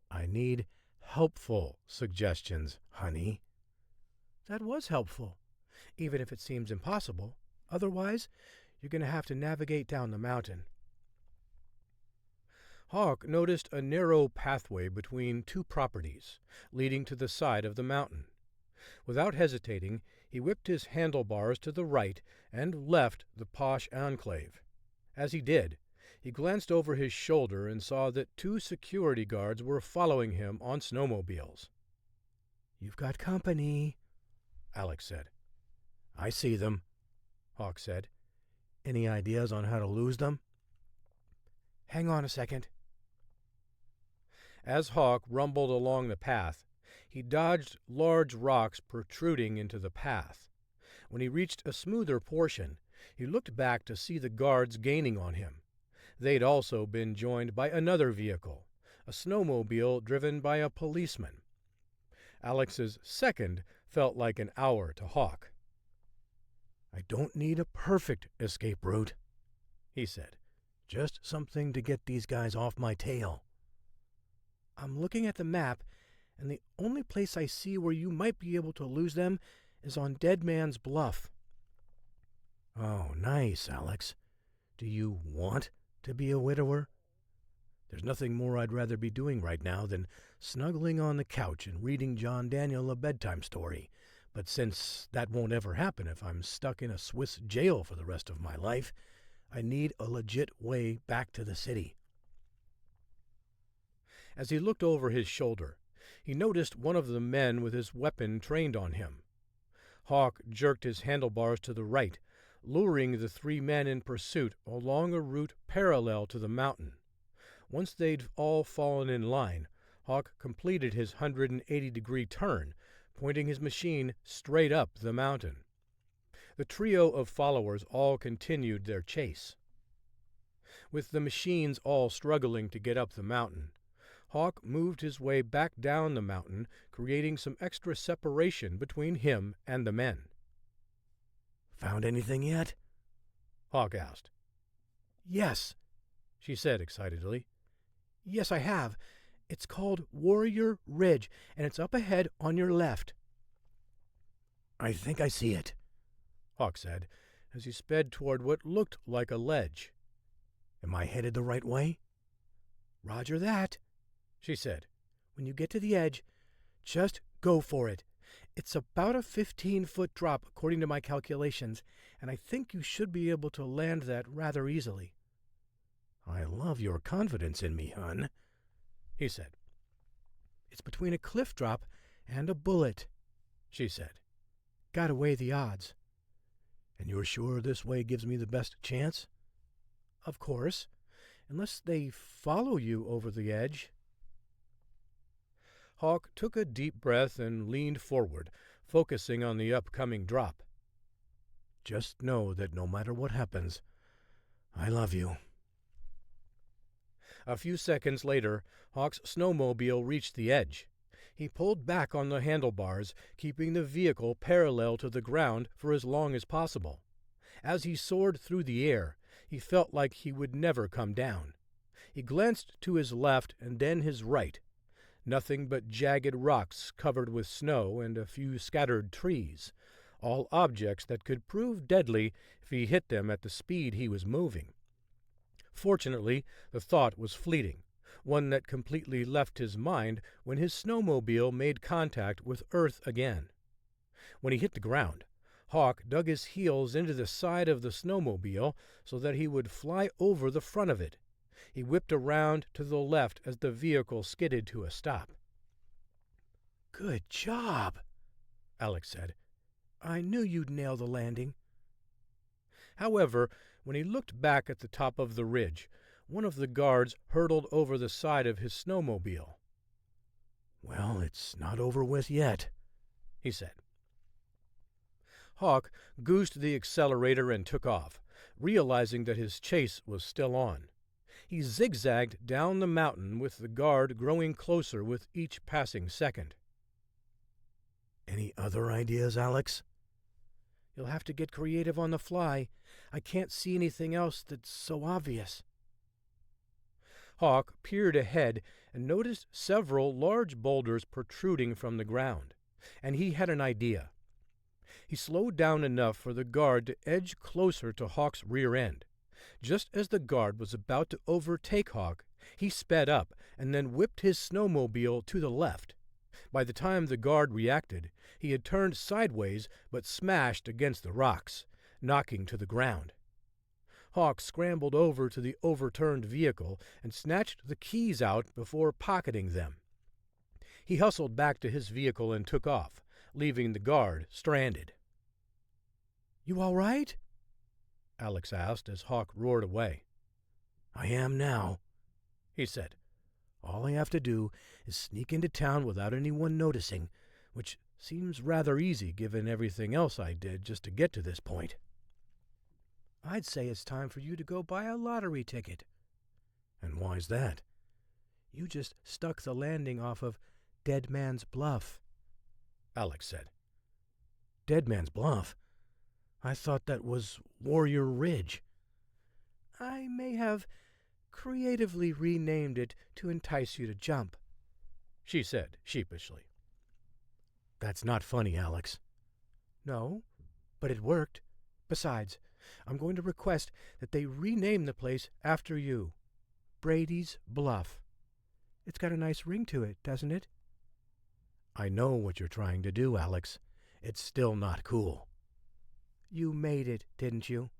"I need helpful suggestions, honey." "That was helpful, even if it seems impossible. Otherwise, you're going to have to navigate down the mountain." Hawk noticed a narrow pathway between two properties, leading to the side of the mountain. Without hesitating, he whipped his handlebars to the right and left the posh enclave. As he did, he glanced over his shoulder and saw that two security guards were following him on snowmobiles. "You've got company," Alex said. "I see them," Hawk said. "Any ideas on how to lose them?" "Hang on a second." As Hawk rumbled along the path, he dodged large rocks protruding into the path. When he reached a smoother portion, he looked back to see the guards gaining on him. They'd also been joined by another vehicle, a snowmobile driven by a policeman. Alex's second felt like an hour to Hawk. "I don't need a perfect escape route," he said. "Just something to get these guys off my tail." "I'm looking at the map, and the only place I see where you might be able to lose them is on Dead Man's Bluff." "Oh, nice, Alex. Do you want to be a widower? There's nothing more I'd rather be doing right now than snuggling on the couch and reading John Daniel a bedtime story. But since that won't ever happen if I'm stuck in a Swiss jail for the rest of my life, I need a legit way back to the city." As he looked over his shoulder, he noticed one of the men with his weapon trained on him. Hawk jerked his handlebars to the right, luring the three men in pursuit along a route parallel to the mountain. Once they'd all fallen in line, Hawk completed his 180-degree turn, pointing his machine straight up the mountain. The trio of followers all continued their chase. With the machines all struggling to get up the mountain, Hawk moved his way back down the mountain, creating some extra separation between him and the men. "Found anything yet?" Hawk asked. "Yes," she said excitedly. "Yes, I have. It's called Warrior Ridge, and it's up ahead on your left." "I think I see it," Hawk said, as he sped toward what looked like a ledge. "Am I headed the right way?" "Roger that," she said. "When you get to the edge, just go for it. It's about a 15-foot drop, according to my calculations, and I think you should be able to land that rather easily." "I love your confidence in me, hun," he said. "It's between a cliff drop and a bullet," she said. "Gotta weigh the odds." "And you're sure this way gives me the best chance?" "Of course, unless they follow you over the edge." Hawk took a deep breath and leaned forward, focusing on the upcoming drop. "Just know that no matter what happens, I love you." A few seconds later, Hawk's snowmobile reached the edge. He pulled back on the handlebars, keeping the vehicle parallel to the ground for as long as possible. As he soared through the air, he felt like he would never come down. He glanced to his left and then his right. Nothing but jagged rocks covered with snow and a few scattered trees, all objects that could prove deadly if he hit them at the speed he was moving. Fortunately, the thought was fleeting, one that completely left his mind when his snowmobile made contact with earth again. When he hit the ground, Hawk dug his heels into the side of the snowmobile so that he would fly over the front of it. He whipped around to the left as the vehicle skidded to a stop. "Good job," Alex said. "I knew you'd nail the landing." However, when he looked back at the top of the ridge, one of the guards hurtled over the side of his snowmobile. "Well, it's not over with yet," he said. Hawk goosed the accelerator and took off, realizing that his chase was still on. He zigzagged down the mountain with the guard growing closer with each passing second. "Any other ideas, Alex?" "You'll have to get creative on the fly. I can't see anything else that's so obvious." Hawk peered ahead and noticed several large boulders protruding from the ground, and he had an idea. He slowed down enough for the guard to edge closer to Hawk's rear end. Just as the guard was about to overtake Hawk, he sped up and then whipped his snowmobile to the left. By the time the guard reacted, he had turned sideways but smashed against the rocks, knocking to the ground. Hawk scrambled over to the overturned vehicle and snatched the keys out before pocketing them. He hustled back to his vehicle and took off, leaving the guard stranded. "You all right?" Alex asked as Hawk roared away. "I am now," he said. "All I have to do is sneak into town without anyone noticing, which seems rather easy given everything else I did just to get to this point." "I'd say it's time for you to go buy a lottery ticket." "And why's that?" "You just stuck the landing off of Dead Man's Bluff," Alex said. "Dead Man's Bluff? I thought that was Warrior Ridge." "I may have creatively renamed it to entice you to jump," she said sheepishly. "That's not funny, Alex." "No, but it worked. Besides, I'm going to request that they rename the place after you. Brady's Bluff. It's got a nice ring to it, doesn't it?" "I know what you're trying to do, Alex. It's still not cool." "You made it, didn't you?"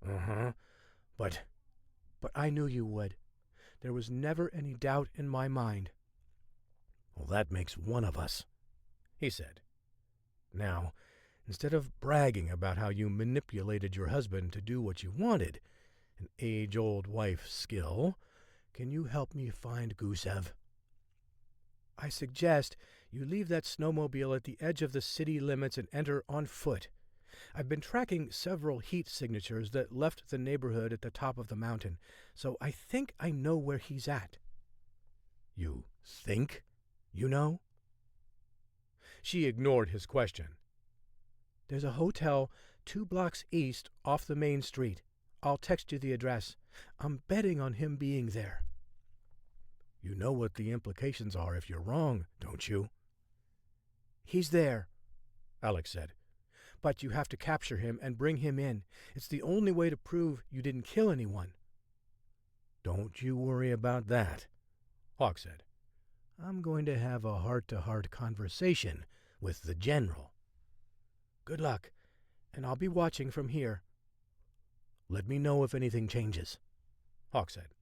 "Uh-huh. But I knew you would. There was never any doubt in my mind." "Well, that makes one of us," he said. "Now, instead of bragging about how you manipulated your husband to do what you wanted, an age-old wife skill, can you help me find Gusev?" "I suggest you leave that snowmobile at the edge of the city limits and enter on foot. I've been tracking several heat signatures that left the neighborhood at the top of the mountain, so I think I know where he's at." "You think you know?" She ignored his question. "There's a hotel 2 blocks east off the main street. I'll text you the address. I'm betting on him being there." "You know what the implications are if you're wrong, don't you?" "He's there," Alex said. "But you have to capture him and bring him in. It's the only way to prove you didn't kill anyone." "Don't you worry about that," Hawk said. "I'm going to have a heart-to-heart conversation with the general." "Good luck, and I'll be watching from here." "Let me know if anything changes," Hawk said.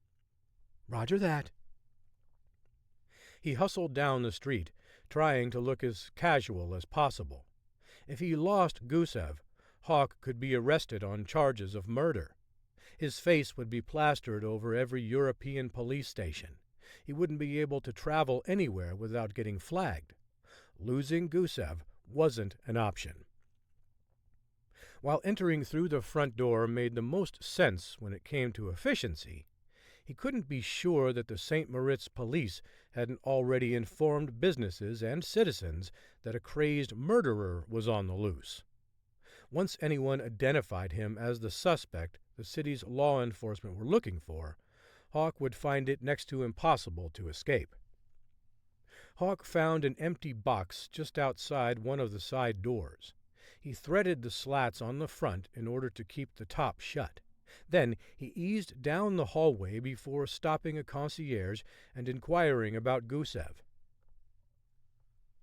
"Roger that." He hustled down the street, trying to look as casual as possible. If he lost Gusev, Hawk could be arrested on charges of murder. His face would be plastered over every European police station. He wouldn't be able to travel anywhere without getting flagged. Losing Gusev wasn't an option. While entering through the front door made the most sense when it came to efficiency, he couldn't be sure that the St. Moritz police hadn't already informed businesses and citizens that a crazed murderer was on the loose. Once anyone identified him as the suspect the city's law enforcement were looking for, Hawk would find it next to impossible to escape. Hawk found an empty box just outside one of the side doors. He threaded the slats on the front in order to keep the top shut. Then he eased down the hallway before stopping a concierge and inquiring about Gusev.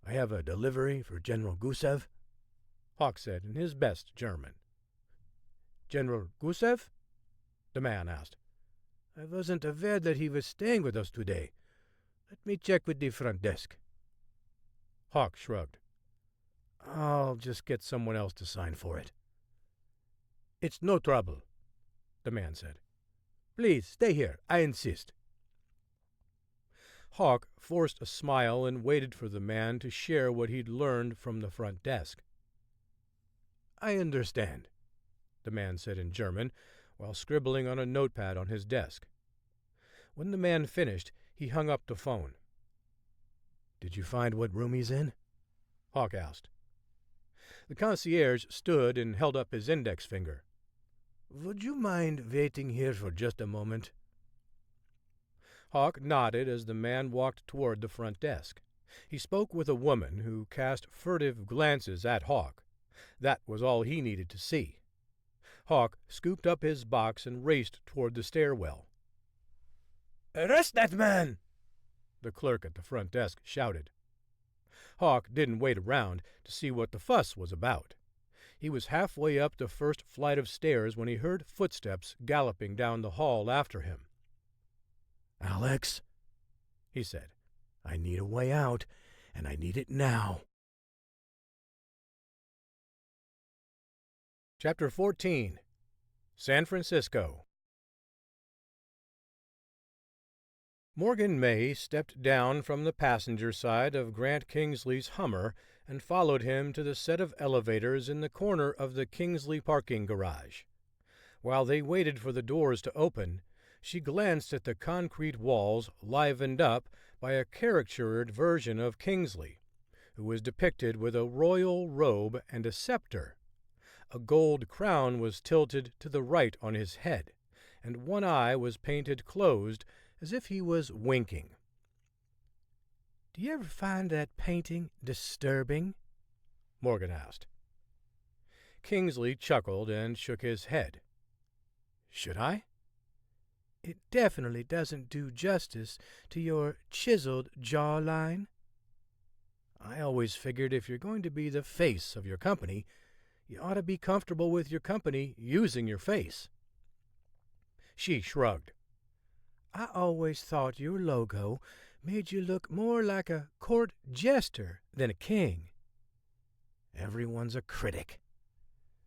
"I have a delivery for General Gusev," Hawk said in his best German. "General Gusev?" the man asked. "I wasn't aware that he was staying with us today. Let me check with the front desk." Hawk shrugged. "I'll just get someone else to sign for it." "It's no trouble," the man said. "Please, stay here. I insist." Hawk forced a smile and waited for the man to share what he'd learned from the front desk. "I understand," the man said in German, while scribbling on a notepad on his desk. When the man finished, he hung up the phone. "Did you find what room he's in?" Hawk asked. The concierge stood and held up his index finger. "Would you mind waiting here for just a moment?" Hawk nodded as the man walked toward the front desk. He spoke with a woman who cast furtive glances at Hawk. That was all he needed to see. Hawk scooped up his box and raced toward the stairwell. "Arrest that man!" the clerk at the front desk shouted. Hawk didn't wait around to see what the fuss was about. He was halfway up the first flight of stairs when he heard footsteps galloping down the hall after him. "Alex," he said, "I need a way out, and I need it now." Chapter 14. San Francisco. Morgan May stepped down from the passenger side of Grant Kingsley's Hummer and followed him to the set of elevators in the corner of the Kingsley parking garage. While they waited for the doors to open, she glanced at the concrete walls livened up by a caricatured version of Kingsley, who was depicted with a royal robe and a scepter. A gold crown was tilted to the right on his head, and one eye was painted closed as if he was winking. "Do you ever find that painting disturbing?" Morgan asked. Kingsley chuckled and shook his head. "Should I?" "It definitely doesn't do justice to your chiseled jawline." "I always figured if you're going to be the face of your company, you ought to be comfortable with your company using your face." She shrugged. "I always thought your logo made you look more like a court jester than a king." "Everyone's a critic,"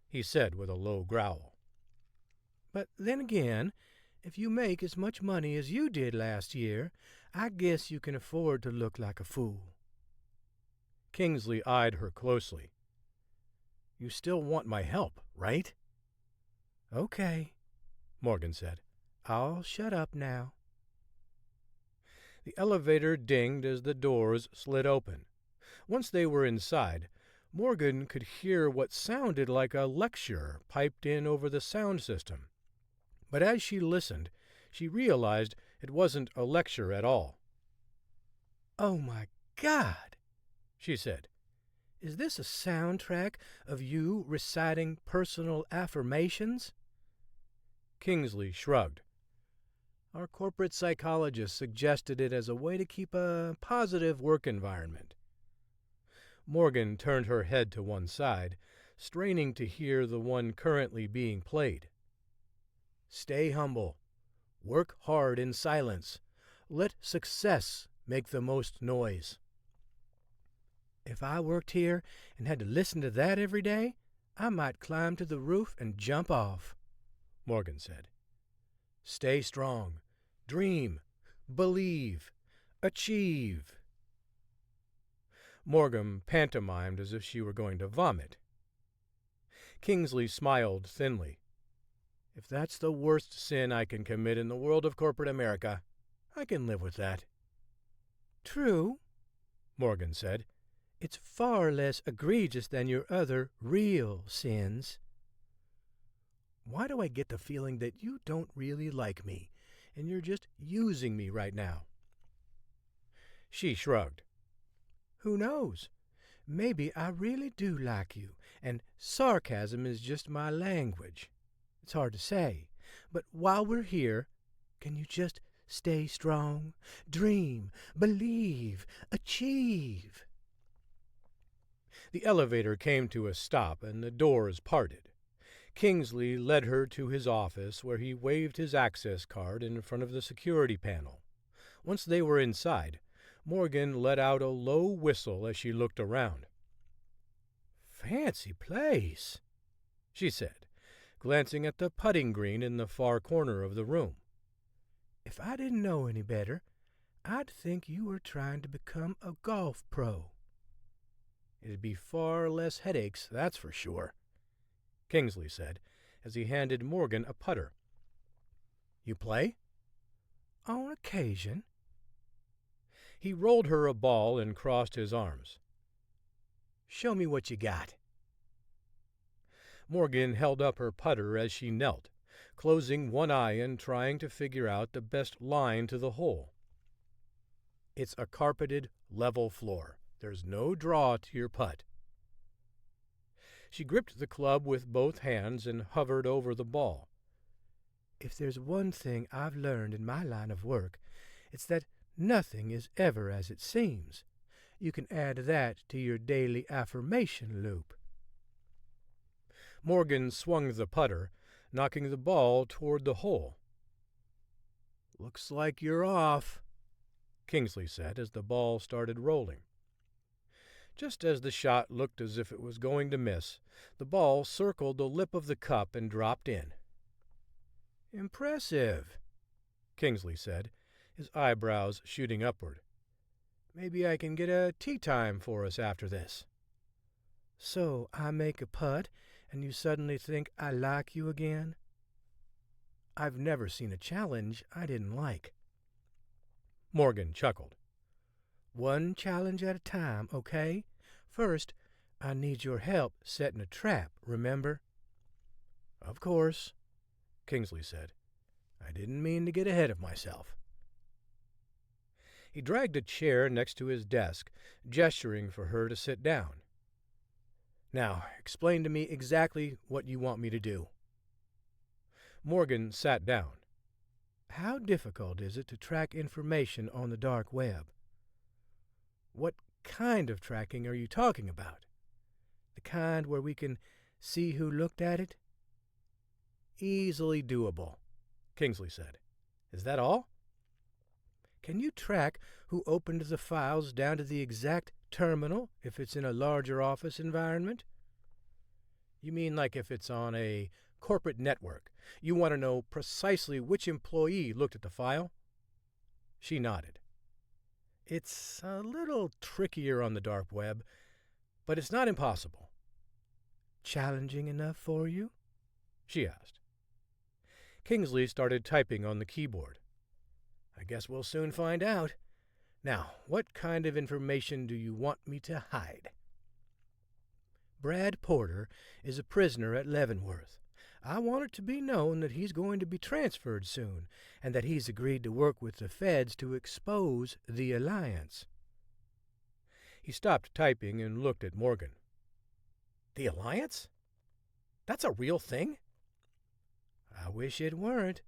he said with a low growl. "But then again, if you make as much money as you did last year, I guess you can afford to look like a fool." Kingsley eyed her closely. You still want my help, right?" "Okay," Morgan said. "I'll shut up now." The elevator dinged as the doors slid open. Once they were inside, Morgan could hear what sounded like a lecture piped in over the sound system. But as she listened, she realized it wasn't a lecture at all. "Oh, my God," she said. "Is this a soundtrack of you reciting personal affirmations?" Kingsley shrugged. Our corporate psychologist suggested it as a way to keep a positive work environment. Morgan turned her head to one side, straining to hear the one currently being played. "Stay humble. Work hard in silence. Let success make the most noise." "If I worked here and had to listen to that every day, I might climb to the roof and jump off," Morgan said. "Stay strong. Dream. Believe. Achieve." Morgan pantomimed as if she were going to vomit. Kingsley smiled thinly. "If that's the worst sin I can commit in the world of corporate America, I can live with that." "True," Morgan said. "it's far less egregious than your other real sins." "Why do I get the feeling that you don't really like me, and you're just using me right now?" She shrugged. "Who knows? Maybe I really do like you, and sarcasm is just my language. It's hard to say. But while we're here, can you just stay strong? Dream, believe, achieve." The elevator came to a stop and the doors parted. Kingsley led her to his office, where he waved his access card in front of the security panel. Once they were inside, Morgan let out a low whistle as she looked around. "Fancy place," she said, glancing at the putting green in the far corner of the room. "If I didn't know any better, I'd think you were trying to become a golf pro." "It'd be far less headaches, that's for sure," Kingsley said, as he handed Morgan a putter. "You play?" "On occasion." He rolled her a ball and crossed his arms. "Show me what you got." Morgan held up her putter as she knelt, closing one eye and trying to figure out the best line to the hole. "It's a carpeted, level floor. There's no draw to your putt." She gripped the club with both hands and hovered over the ball. "If there's one thing I've learned in my line of work, it's that nothing is ever as it seems. You can add that to your daily affirmation loop." Morgan swung the putter, knocking the ball toward the hole. "Looks like you're off," Kingsley said as the ball started rolling. Just as the shot looked as if it was going to miss, the ball circled the lip of the cup and dropped in. "Impressive," Kingsley said, his eyebrows shooting upward. "Maybe I can get a tee time for us after this." "So I make a putt, and you suddenly think I like you again?" "I've never seen a challenge I didn't like." Morgan chuckled. "One challenge at a time, okay? First, I need your help setting a trap, remember?" "Of course," Kingsley said. "I didn't mean to get ahead of myself." He dragged a chair next to his desk, gesturing for her to sit down. "Now, explain to me exactly what you want me to do." Morgan sat down. "How difficult is it to track information on the dark web?" "What kind of tracking are you talking about?" "The kind where we can see who looked at it?" "Easily doable," Kingsley said. "Is that all?" "Can you track who opened the files down to the exact terminal if it's in a larger office environment?" "You mean like if it's on a corporate network? You want to know precisely which employee looked at the file?" She nodded. "It's a little trickier on the dark web, but it's not impossible." challenging enough for you?" she asked. Kingsley started typing on the keyboard. "I guess we'll soon find out. Now, what kind of information do you want me to hide?" "Brad Porter is a prisoner at Leavenworth. I want it to be known that he's going to be transferred soon, and that he's agreed to work with the feds to expose the Alliance." He stopped typing and looked at Morgan. "The Alliance? That's a real thing?" "I wish it weren't,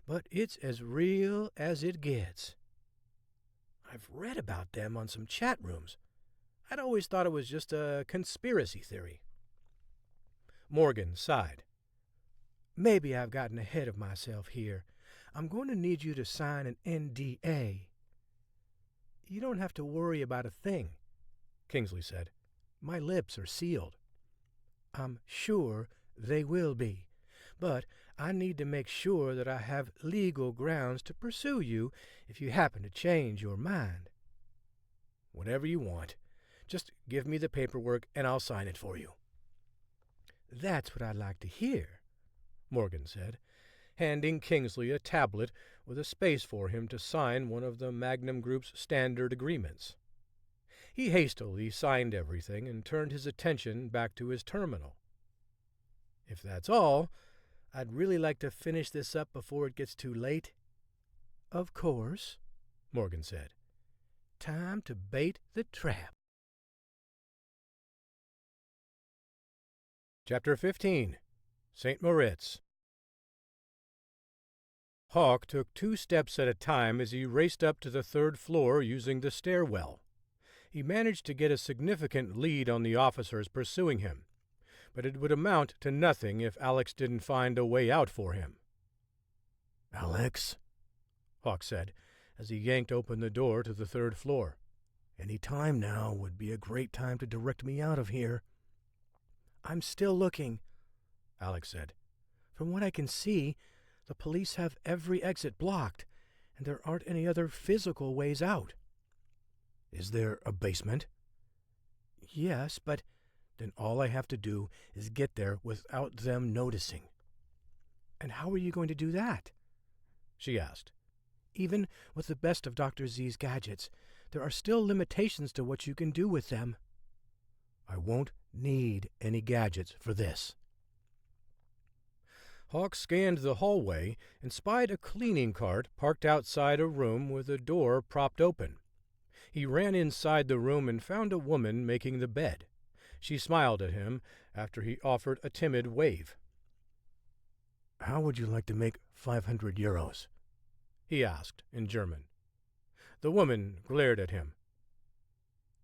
but it's as real as it gets." "I've read about them on some chat rooms. I'd always thought it was just a conspiracy theory." Morgan sighed. "Maybe I've gotten ahead of myself here. I'm going to need you to sign an NDA." "You don't have to worry about a thing," Kingsley said. "My lips are sealed." "I'm sure they will be. But I need to make sure that I have legal grounds to pursue you if you happen to change your mind." "Whatever you want. Just give me the paperwork and I'll sign it for you." "That's what I'd like to hear," Morgan said, handing Kingsley a tablet with a space for him to sign one of the Magnum Group's standard agreements. He hastily signed everything and turned his attention back to his terminal. "If that's all, I'd really like to finish this up before it gets too late." "Of course," Morgan said. "Time to bait the trap." Chapter 15. St. Moritz. Hawk took 2 steps at a time as he raced up to the 3rd floor using the stairwell. He managed to get a significant lead on the officers pursuing him, but it would amount to nothing if Alex didn't find a way out for him. "Alex," Hawk said as he yanked open the door to the 3rd floor. "any time now would be a great time to direct me out of here." "I'm still looking," Alex said. "From what I can see, the police have every exit blocked, and there aren't any other physical ways out." "Is there a basement?" "Yes, but—" "Then all I have to do is get there without them noticing." "And how are you going to do that?" she asked. "Even with the best of Dr. Z's gadgets, there are still limitations to what you can do with them." "I won't need any gadgets for this." Hawk scanned the hallway and spied a cleaning cart parked outside a room with a door propped open. He ran inside the room and found a woman making the bed. She smiled at him after he offered a timid wave. "How would you like to make 500 euros? He asked in German. The woman glared at him.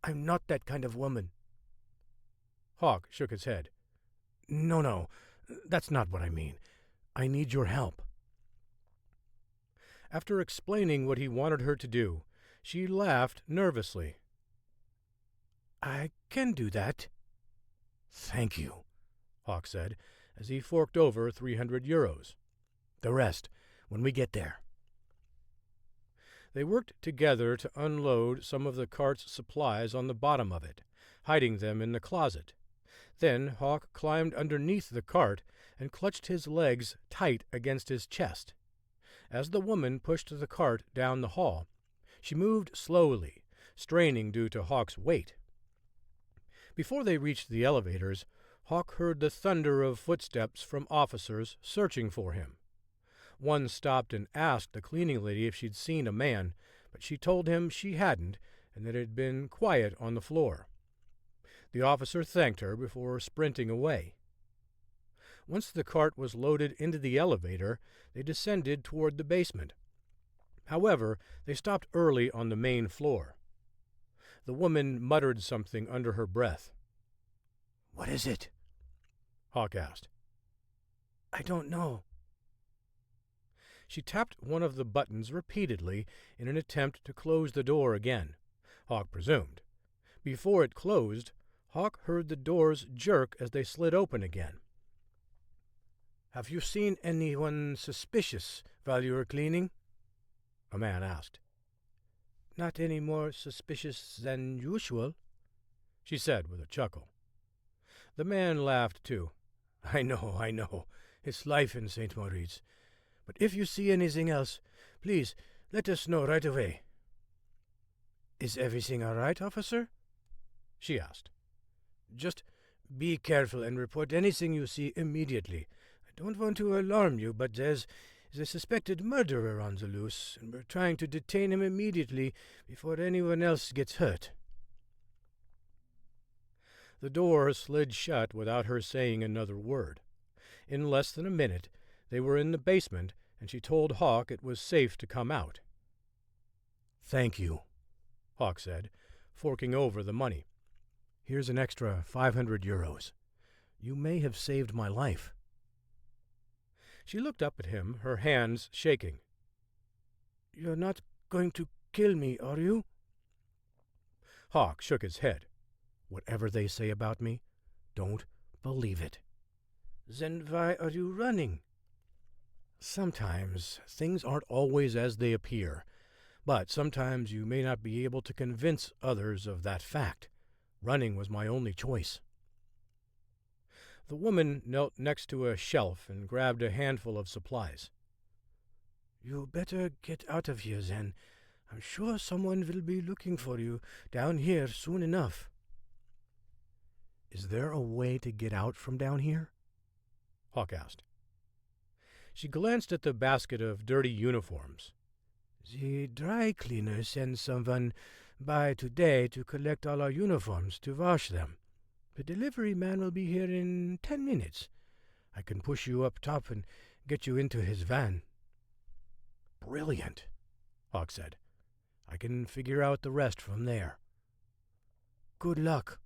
"I'm not that kind of woman." Hawk shook his head. No, that's not what I mean. I need your help." After explaining what he wanted her to do, she laughed nervously. "I can do that." "Thank you," Hawk said, as he forked over 300 euros. "The rest, when we get there." They worked together to unload some of the cart's supplies on the bottom of it, hiding them in the closet. Then Hawk climbed underneath the cart and clutched his legs tight against his chest. As the woman pushed the cart down the hall, she moved slowly, straining due to Hawk's weight. Before they reached the elevators, Hawk heard the thunder of footsteps from officers searching for him. One stopped and asked the cleaning lady if she'd seen a man, but she told him she hadn't and that it had been quiet on the floor. The officer thanked her before sprinting away. Once the cart was loaded into the elevator, they descended toward the basement. However, they stopped early on the main floor. The woman muttered something under her breath. "What is it?" Hawk asked. "I don't know." She tapped one of the buttons repeatedly in an attempt to close the door again, Hawk presumed. Before it closed, Hawk heard the doors jerk as they slid open again. "Have you seen anyone suspicious while you were cleaning?" a man asked. "Not any more suspicious than usual," she said with a chuckle. The man laughed too. I know. It's life in St. Moritz. But if you see anything else, please let us know right away. Is everything all right, officer? She asked. Just be careful and report anything you see immediately. I don't want to alarm you, but there's a suspected murderer on the loose, and we're trying to detain him immediately before anyone else gets hurt. The door slid shut without her saying another word. In less than a minute, they were in the basement, and she told Hawk it was safe to come out. Thank you, Hawk said, forking over the money. Here's an extra 500 euros. You may have saved my life. She looked up at him, her hands shaking. You're not going to kill me, are you? Hawk shook his head. Whatever they say about me, don't believe it. Then why are you running? Sometimes things aren't always as they appear, but sometimes you may not be able to convince others of that fact. Running was my only choice. The woman knelt next to a shelf and grabbed a handful of supplies. You better get out of here, then. I'm sure someone will be looking for you down here soon enough. Is there a way to get out from down here? Hawk asked. She glanced at the basket of dirty uniforms. The dry cleaner sends someone by today to collect all our uniforms to wash them. The delivery man will be here in 10 minutes. I can push you up top and get you into his van. Brilliant, Hawk said. I can figure out the rest from there. Good luck,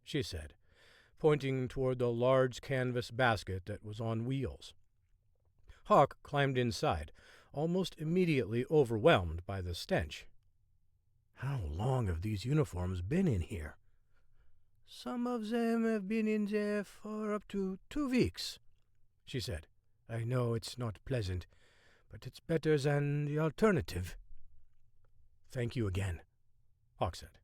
she said, pointing toward the large canvas basket that was on wheels. Hawk climbed inside, almost immediately overwhelmed by the stench. How long have these uniforms been in here? Some of them have been in there for up to 2 weeks, she said. I know it's not pleasant, but it's better than the alternative. Thank you again, Hawk said.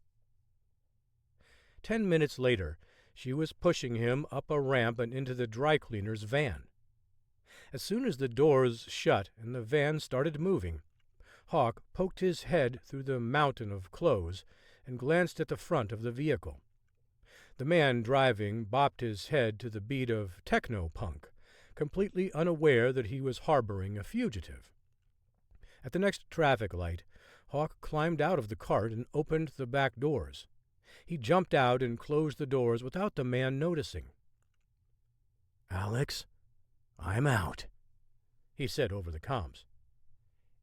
10 minutes later, she was pushing him up a ramp and into the dry cleaner's van. As soon as the doors shut and the van started moving, Hawk poked his head through the mountain of clothes and glanced at the front of the vehicle. The man driving bopped his head to the beat of techno-punk, completely unaware that he was harboring a fugitive. At the next traffic light, Hawk climbed out of the cart and opened the back doors. He jumped out and closed the doors without the man noticing. Alex, I'm out, he said over the comms.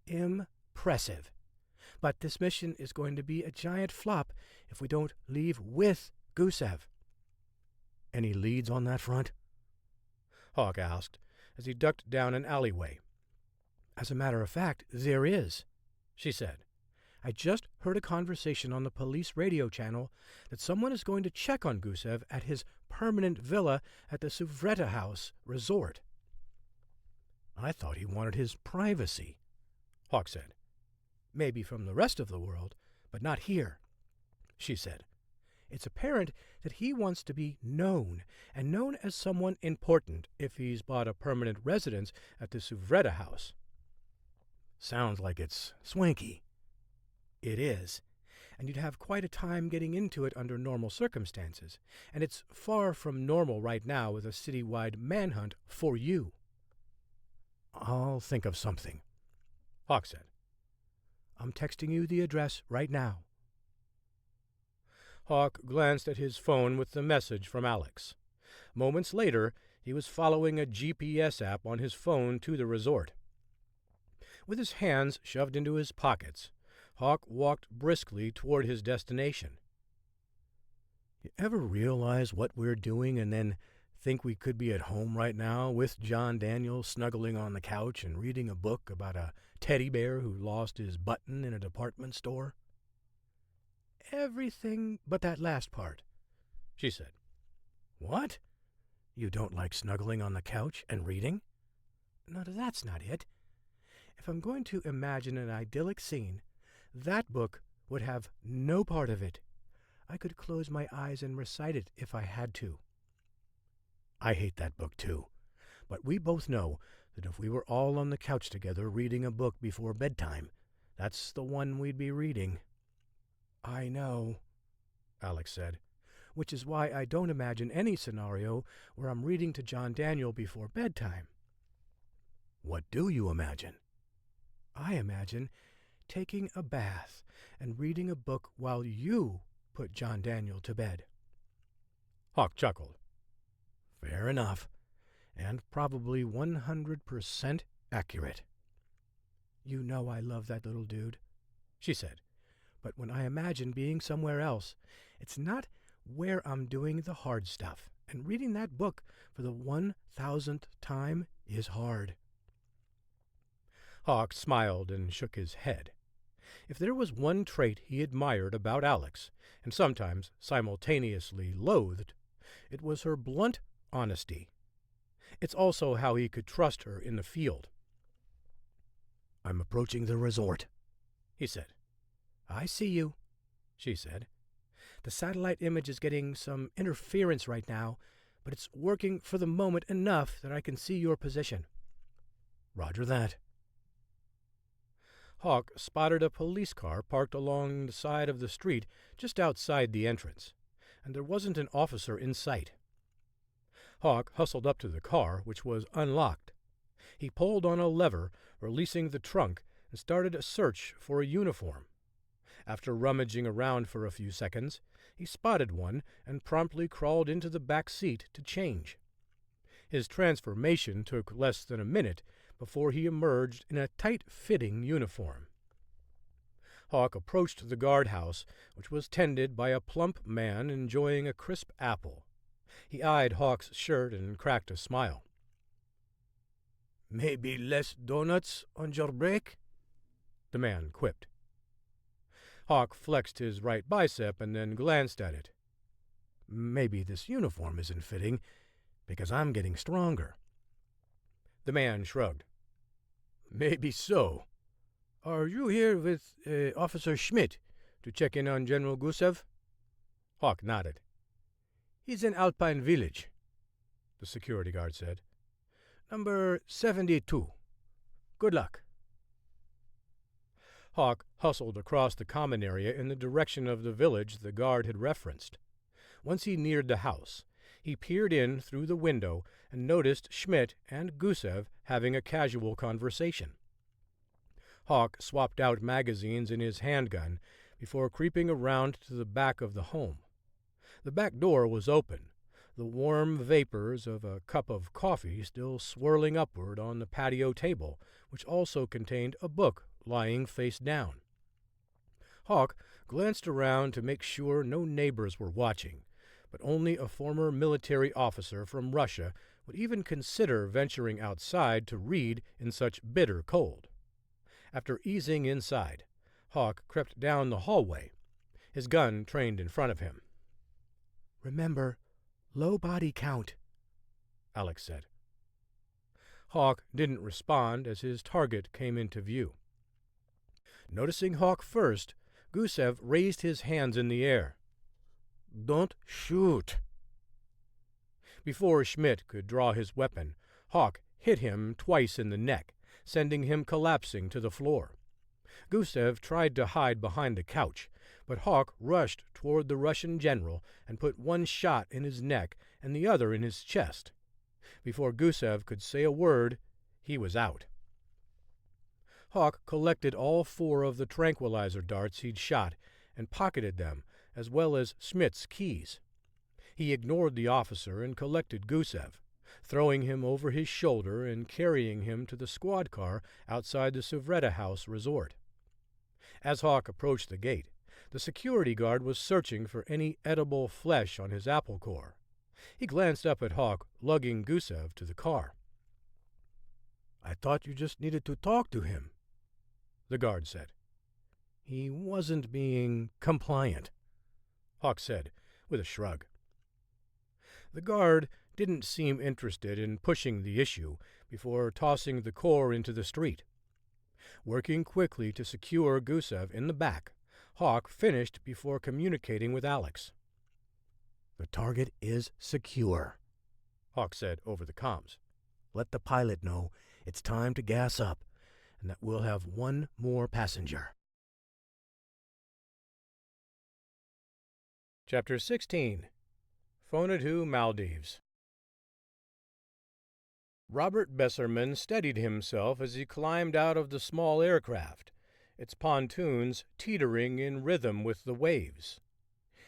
Impressive. But this mission is going to be a giant flop if we don't leave with Gusev. Any leads on that front? Hawk asked as he ducked down an alleyway. As a matter of fact, there is, she said. I just heard a conversation on the police radio channel that someone is going to check on Gusev at his permanent villa at the Suvretta House resort. I thought he wanted his privacy, Hawk said. Maybe from the rest of the world, but not here, she said. It's apparent that he wants to be known, and known as someone important if he's bought a permanent residence at the Suvretta House. Sounds like it's swanky. It is, and you'd have quite a time getting into it under normal circumstances, and it's far from normal right now with a citywide manhunt for you. I'll think of something, Hawk said. I'm texting you the address right now. Hawk glanced at his phone with the message from Alex. Moments later, he was following a GPS app on his phone to the resort. With his hands shoved into his pockets, Hawk walked briskly toward his destination. You ever realize what we're doing and then think we could be at home right now with John Daniel snuggling on the couch and reading a book about a teddy bear who lost his button in a department store? Everything but that last part, she said. What? You don't like snuggling on the couch and reading? No, that's not it. If I'm going to imagine an idyllic scene, that book would have no part of it. I could close my eyes and recite it if I had to. I hate that book, too. But we both know that if we were all on the couch together reading a book before bedtime, that's the one we'd be reading. I know, Alex said, which is why I don't imagine any scenario where I'm reading to John Daniel before bedtime. What do you imagine? I imagine taking a bath and reading a book while you put John Daniel to bed. Hawk chuckled. Fair enough, and probably 100% accurate. You know I love that little dude, she said. But when I imagine being somewhere else, it's not where I'm doing the hard stuff, and reading that book for the 1,000th time is hard. Hawk smiled and shook his head. If there was one trait he admired about Alex, and sometimes simultaneously loathed, it was her blunt honesty. It's also how he could trust her in the field. I'm approaching the resort, he said. I see you, she said. The satellite image is getting some interference right now, but it's working for the moment enough that I can see your position. Roger that. Hawk spotted a police car parked along the side of the street just outside the entrance, and there wasn't an officer in sight. Hawk hustled up to the car, which was unlocked. He pulled on a lever, releasing the trunk, and started a search for a uniform. After rummaging around for a few seconds, he spotted one and promptly crawled into the back seat to change. His transformation took less than a minute before he emerged in a tight-fitting uniform. Hawk approached the guardhouse, which was tended by a plump man enjoying a crisp apple. He eyed Hawk's shirt and cracked a smile. "Maybe less donuts on your break?" the man quipped. Hawk flexed his right bicep and then glanced at it. Maybe this uniform isn't fitting, because I'm getting stronger. The man shrugged. "Maybe so. Are you here with Officer Schmidt to check in on General Gusev?" Hawk nodded. "He's in Alpine Village," the security guard said. "Number 72. Good luck." Hawk hustled across the common area in the direction of the village the guard had referenced. Once he neared the house, he peered in through the window and noticed Schmidt and Gusev having a casual conversation. Hawk swapped out magazines in his handgun before creeping around to the back of the home. The back door was open, the warm vapors of a cup of coffee still swirling upward on the patio table, which also contained a book lying face down. Hawk glanced around to make sure no neighbors were watching, but only a former military officer from Russia would even consider venturing outside to read in such bitter cold. After easing inside, Hawk crept down the hallway, his gun trained in front of him. "Remember, low body count," Alex said. Hawk didn't respond as his target came into view. Noticing Hawk first, Gusev raised his hands in the air. "Don't shoot." Before Schmidt could draw his weapon, Hawk hit him twice in the neck, sending him collapsing to the floor. Gusev tried to hide behind the couch, but Hawk rushed toward the Russian general and put one shot in his neck and the other in his chest. Before Gusev could say a word, he was out. Hawk collected all 4 of the tranquilizer darts he'd shot and pocketed them, as well as Schmidt's keys. He ignored the officer and collected Gusev, throwing him over his shoulder and carrying him to the squad car outside the Suvretta House resort. As Hawk approached the gate, the security guard was searching for any edible flesh on his apple core. He glanced up at Hawk, lugging Gusev to the car. "I thought you just needed to talk to him," the guard said. "He wasn't being compliant," Hawk said, with a shrug. The guard didn't seem interested in pushing the issue before tossing the core into the street. Working quickly to secure Gusev in the back, Hawk finished before communicating with Alex. "The target is secure," Hawk said over the comms. "Let the pilot know it's time to gas up and that we'll have one more passenger." Chapter 16. Fonatu, Maldives. Robert Besserman steadied himself as he climbed out of the small aircraft, its pontoons teetering in rhythm with the waves.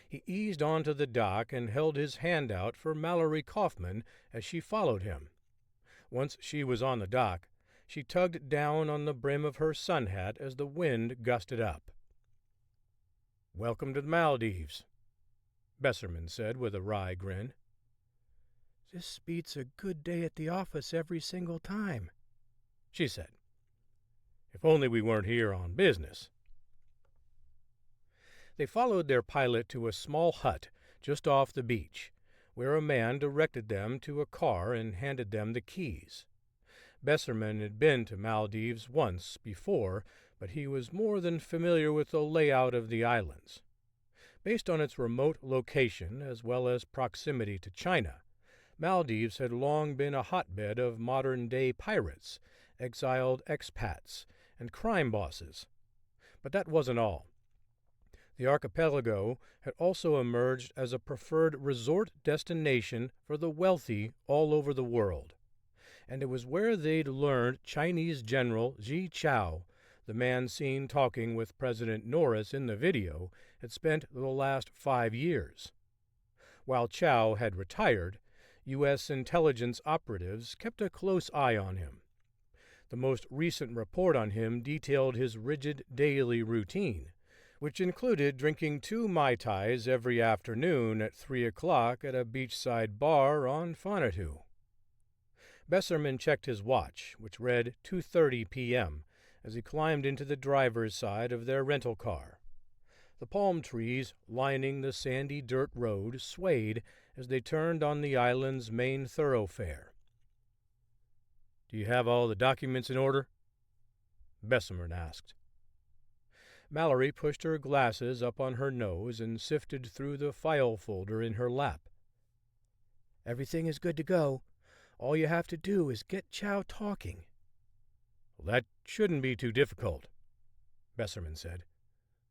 He eased onto the dock and held his hand out for Mallory Kaufman as she followed him. Once she was on the dock, she tugged down on the brim of her sun hat as the wind gusted up. "Welcome to the Maldives," Besserman said with a wry grin. "This beats a good day at the office every single time," she said. "If only we weren't here on business." They followed their pilot to a small hut just off the beach, where a man directed them to a car and handed them the keys. Besserman had been to Maldives once before, but he was more than familiar with the layout of the islands. Based on its remote location as well as proximity to China, Maldives had long been a hotbed of modern-day pirates, exiled expats, and crime bosses. But that wasn't all. The archipelago had also emerged as a preferred resort destination for the wealthy all over the world. And it was where they'd learned Chinese General Ji Chao, the man seen talking with President Norris in the video, had spent the last 5 years. While Chao had retired, U.S. intelligence operatives kept a close eye on him. The most recent report on him detailed his rigid daily routine, which included drinking 2 Mai Tais every afternoon at 3 o'clock at a beachside bar on Fonatu. Besserman checked his watch, which read 2:30 p.m., as he climbed into the driver's side of their rental car. The palm trees lining the sandy dirt road swayed as they turned on the island's main thoroughfare. "Do you have all the documents in order?" Besserman asked. Mallory pushed her glasses up on her nose and sifted through the file folder in her lap. "Everything is good to go. All you have to do is get Chow talking." "Well, that shouldn't be too difficult," Besserman said.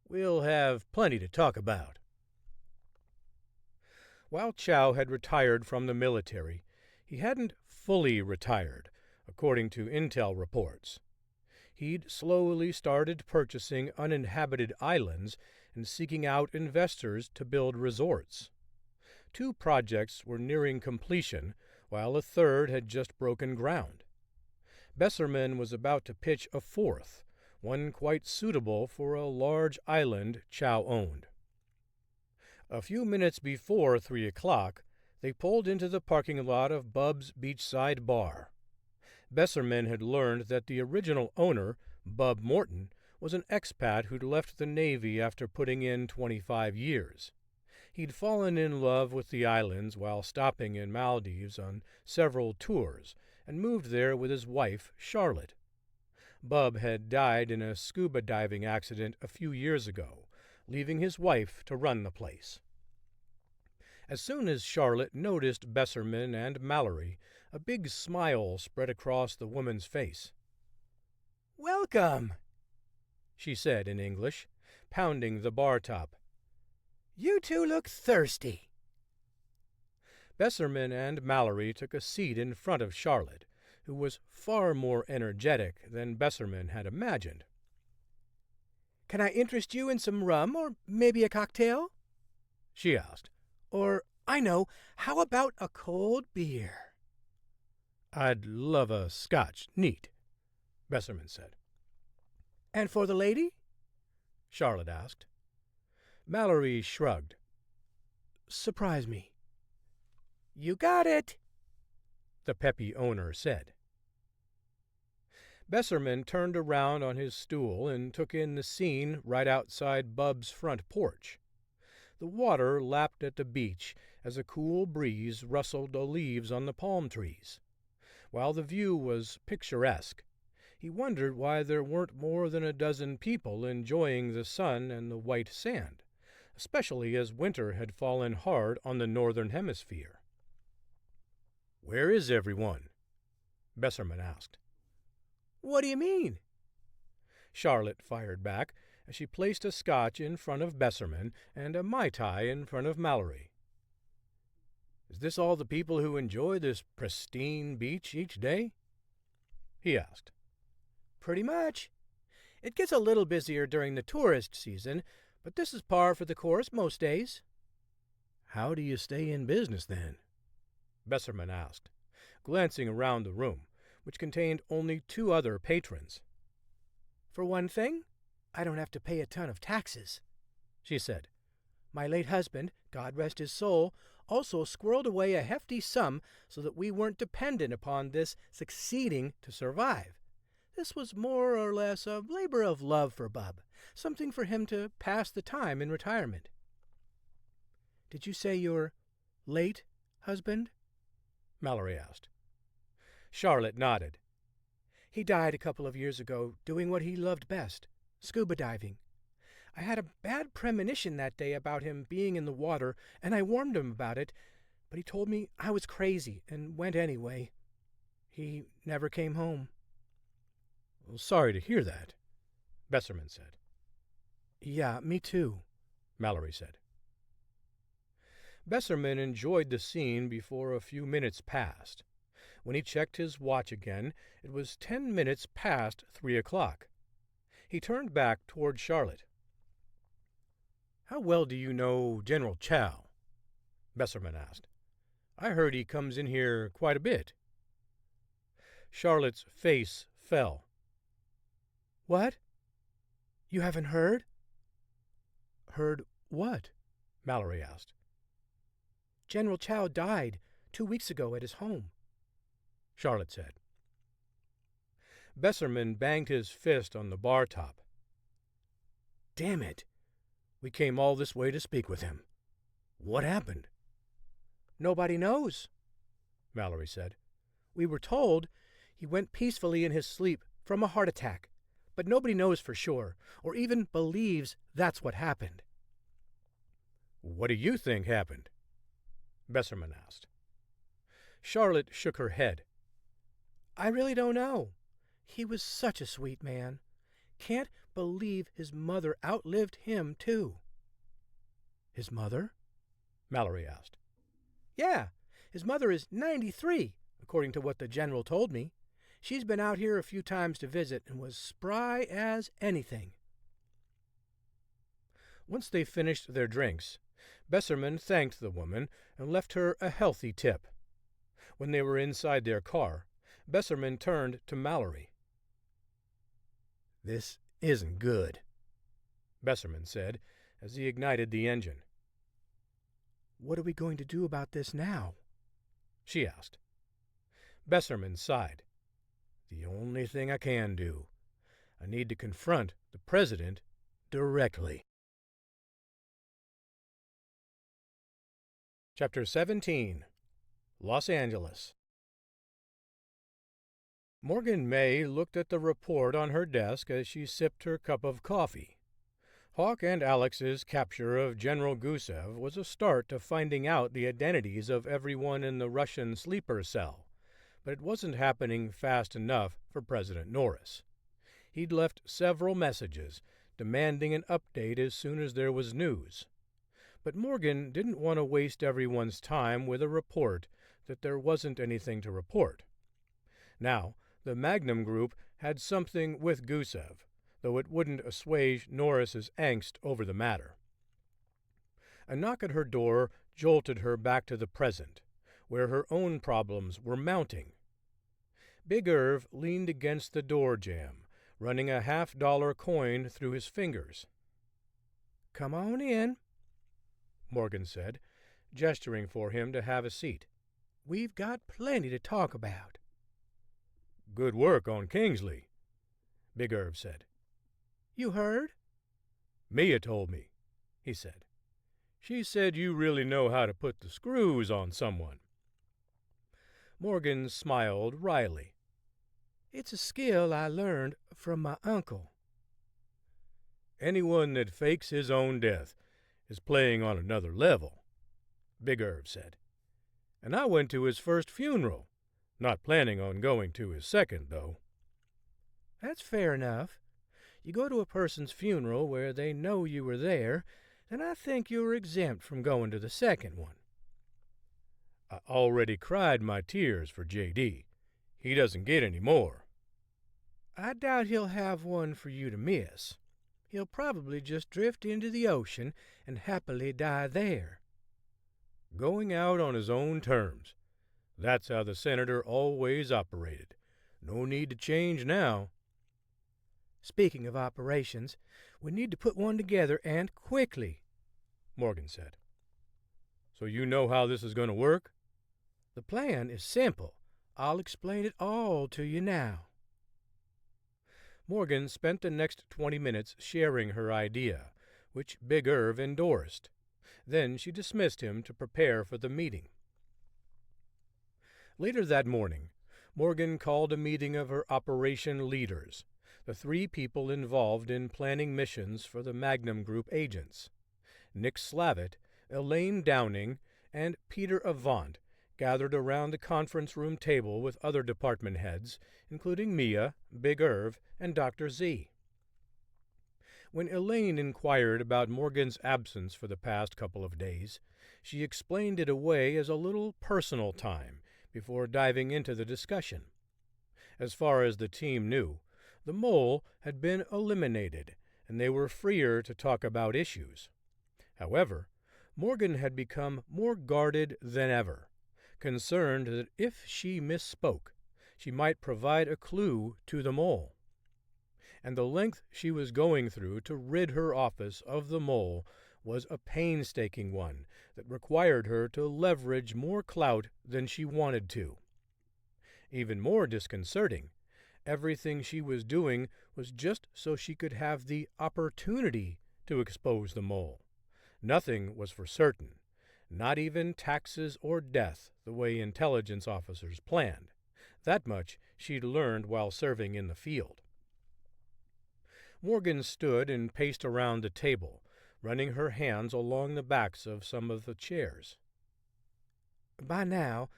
"We'll have plenty to talk about." While Chow had retired from the military, he hadn't fully retired, according to intel reports. He'd slowly started purchasing uninhabited islands and seeking out investors to build resorts. 2 projects were nearing completion, while a third had just broken ground. Besserman was about to pitch a 4th, one quite suitable for a large island Chow owned. A few minutes before 3 o'clock, they pulled into the parking lot of Bub's beachside bar. Besserman had learned that the original owner, Bub Morton, was an expat who'd left the Navy after putting in 25 years. He'd fallen in love with the islands while stopping in Maldives on several tours and moved there with his wife, Charlotte. Bub had died in a scuba diving accident a few years ago, leaving his wife to run the place. As soon as Charlotte noticed Besserman and Mallory, a big smile spread across the woman's face. "Welcome," she said in English, pounding the bar top. "You 2 look thirsty." Besserman and Mallory took a seat in front of Charlotte, who was far more energetic than Besserman had imagined. "Can I interest you in some rum or maybe a cocktail?" she asked. "Or, I know, how about a cold beer?" "I'd love a scotch, neat," Besserman said. "And for the lady?" Charlotte asked. Mallory shrugged. "Surprise me." "You got it," the peppy owner said. Besserman turned around on his stool and took in the scene right outside Bub's front porch. The water lapped at the beach as a cool breeze rustled the leaves on the palm trees. While the view was picturesque, he wondered why there weren't more than a dozen people enjoying the sun and the white sand, especially as winter had fallen hard on the northern hemisphere. Where is everyone? Besserman asked. What do you mean? Charlotte fired back as she placed a scotch in front of Besserman and a Mai Tai in front of Mallory. Is this all the people who enjoy this pristine beach each day? He asked. Pretty much. It gets a little busier during the tourist season, but this is par for the course most days. How do you stay in business, then? Besserman asked, glancing around the room, which contained only 2 other patrons. For one thing, I don't have to pay a ton of taxes, she said. My late husband, God rest his soul, also squirreled away a hefty sum so that we weren't dependent upon this succeeding to survive. This was more or less a labor of love for Bub, something for him to pass the time in retirement. Did you say your late husband? Mallory asked. Charlotte nodded. He died a couple of years ago doing what he loved best, scuba diving. I had a bad premonition that day about him being in the water, and I warned him about it, but he told me I was crazy and went anyway. He never came home. Well, sorry to hear that, Besserman said. Yeah, me too, Mallory said. Besserman enjoyed the scene before a few minutes passed. When he checked his watch again, it was 10 minutes past 3 o'clock. He turned back toward Charlotte. How well do you know General Chow? Besserman asked. I heard he comes in here quite a bit. Charlotte's face fell. What? You haven't heard? Heard what? Mallory asked. General Chow died 2 weeks ago at his home, Charlotte said. Besserman banged his fist on the bar top. Damn it! We came all this way to speak with him. What happened? Nobody knows, Mallory said. We were told he went peacefully in his sleep from a heart attack, but nobody knows for sure, or even believes that's what happened. What do you think happened? Besserman asked. Charlotte shook her head. I really don't know. He was such a sweet man. Can't believe his mother outlived him, too. His mother? Mallory asked. Yeah, his mother is 93, according to what the general told me. She's been out here a few times to visit and was spry as anything. Once they finished their drinks, Besserman thanked the woman and left her a healthy tip. When they were inside their car, Besserman turned to Mallory. This isn't good, Besserman said as he ignited the engine. What are we going to do about this now? She asked. Besserman sighed. The only thing I can do. I need to confront the president directly. Chapter 17. Los Angeles. Morgan May looked at the report on her desk as she sipped her cup of coffee. Hawk and Alex's capture of General Gusev was a start to finding out the identities of everyone in the Russian sleeper cell, but it wasn't happening fast enough for President Norris. He'd left several messages demanding an update as soon as there was news. But Morgan didn't want to waste everyone's time with a report that there wasn't anything to report. Now, the Magnum Group had something with Gusev, though it wouldn't assuage Norris's angst over the matter. A knock at her door jolted her back to the present, where her own problems were mounting. Big Irv leaned against the door jamb, running a $50 coin through his fingers. Come on in, Morgan said, gesturing for him to have a seat. We've got plenty to talk about. Good work on Kingsley, Big Irv said. You heard? Mia told me, he said. She said you really know how to put the screws on someone. Morgan smiled wryly. It's a skill I learned from my uncle. Anyone that fakes his own death is playing on another level, Big Irv said. And I went to his first funeral. Not planning on going to his second, though. That's fair enough. You go to a person's funeral where they know you were there, then I think you're exempt from going to the second one. I already cried my tears for J.D. He doesn't get any more. I doubt he'll have one for you to miss. He'll probably just drift into the ocean and happily die there. Going out on his own terms. That's how the senator always operated. No need to change now. Speaking of operations, we need to put one together, and quickly, Morgan said. So you know how this is going to work? The plan is simple. I'll explain it all to you now. Morgan spent the next 20 minutes sharing her idea, which Big Irv endorsed. Then she dismissed him to prepare for the meeting. Later that morning, Morgan called a meeting of her operation leaders, the 3 people involved in planning missions for the Magnum Group agents. Nick Slavitt, Elaine Downing, and Peter Avant gathered around the conference room table with other department heads, including Mia, Big Irv, and Dr. Z. When Elaine inquired about Morgan's absence for the past couple of days, she explained it away as a little personal time before diving into the discussion. As far as the team knew, the mole had been eliminated, and they were freer to talk about issues. However, Morgan had become more guarded than ever, concerned that if she misspoke, she might provide a clue to the mole. And the length she was going through to rid her office of the mole was a painstaking one that required her to leverage more clout than she wanted to. Even more disconcerting, everything she was doing was just so she could have the opportunity to expose the mole. Nothing was for certain, not even taxes or death the way intelligence officers planned. That much she'd learned while serving in the field. Morgan stood and paced around the table, running her hands along the backs of some of the chairs. By now,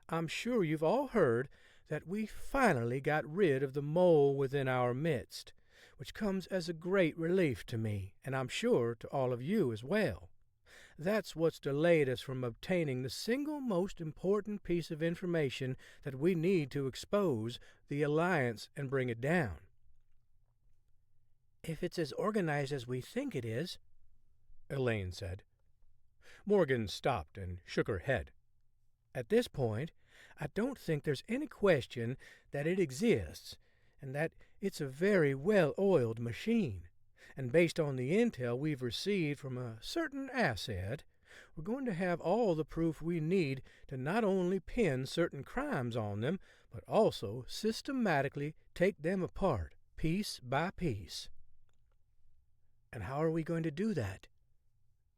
I'm sure you've all heard that we finally got rid of the mole within our midst, which comes as a great relief to me, and I'm sure to all of you as well. That's what's delayed us from obtaining the single most important piece of information that we need to expose the Alliance and bring it down. If it's as organized as we think it is, Elaine said. Morgan stopped and shook her head. At this point, I don't think there's any question that it exists, and that it's a very well-oiled machine. And based on the intel we've received from a certain asset, we're going to have all the proof we need to not only pin certain crimes on them, but also systematically take them apart, piece by piece. And how are we going to do that?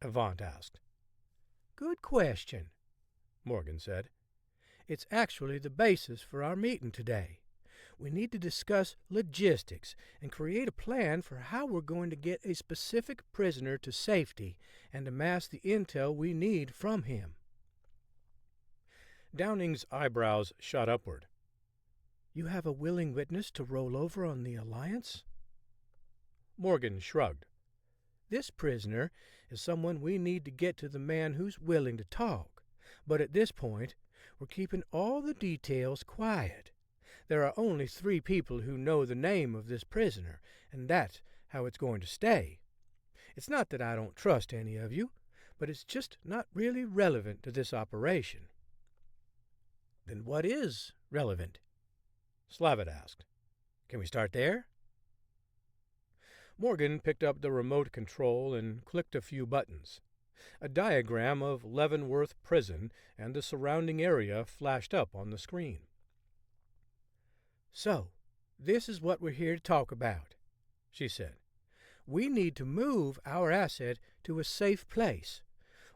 Avant asked. Good question, Morgan said. It's actually the basis for our meeting today. We need to discuss logistics and create a plan for how we're going to get a specific prisoner to safety and amass the intel we need from him. Downing's eyebrows shot upward. You have a willing witness to roll over on the Alliance? Morgan shrugged. This prisoner is someone we need to get to the man who's willing to talk, but at this point, we're keeping all the details quiet. There are only 3 people who know the name of this prisoner, and that's how it's going to stay. It's not that I don't trust any of you, but it's just not really relevant to this operation. Then what is relevant? Slavitt asked. Can we start there? Morgan picked up the remote control and clicked a few buttons. A diagram of Leavenworth Prison and the surrounding area flashed up on the screen. So, this is what we're here to talk about, she said. We need to move our asset to a safe place.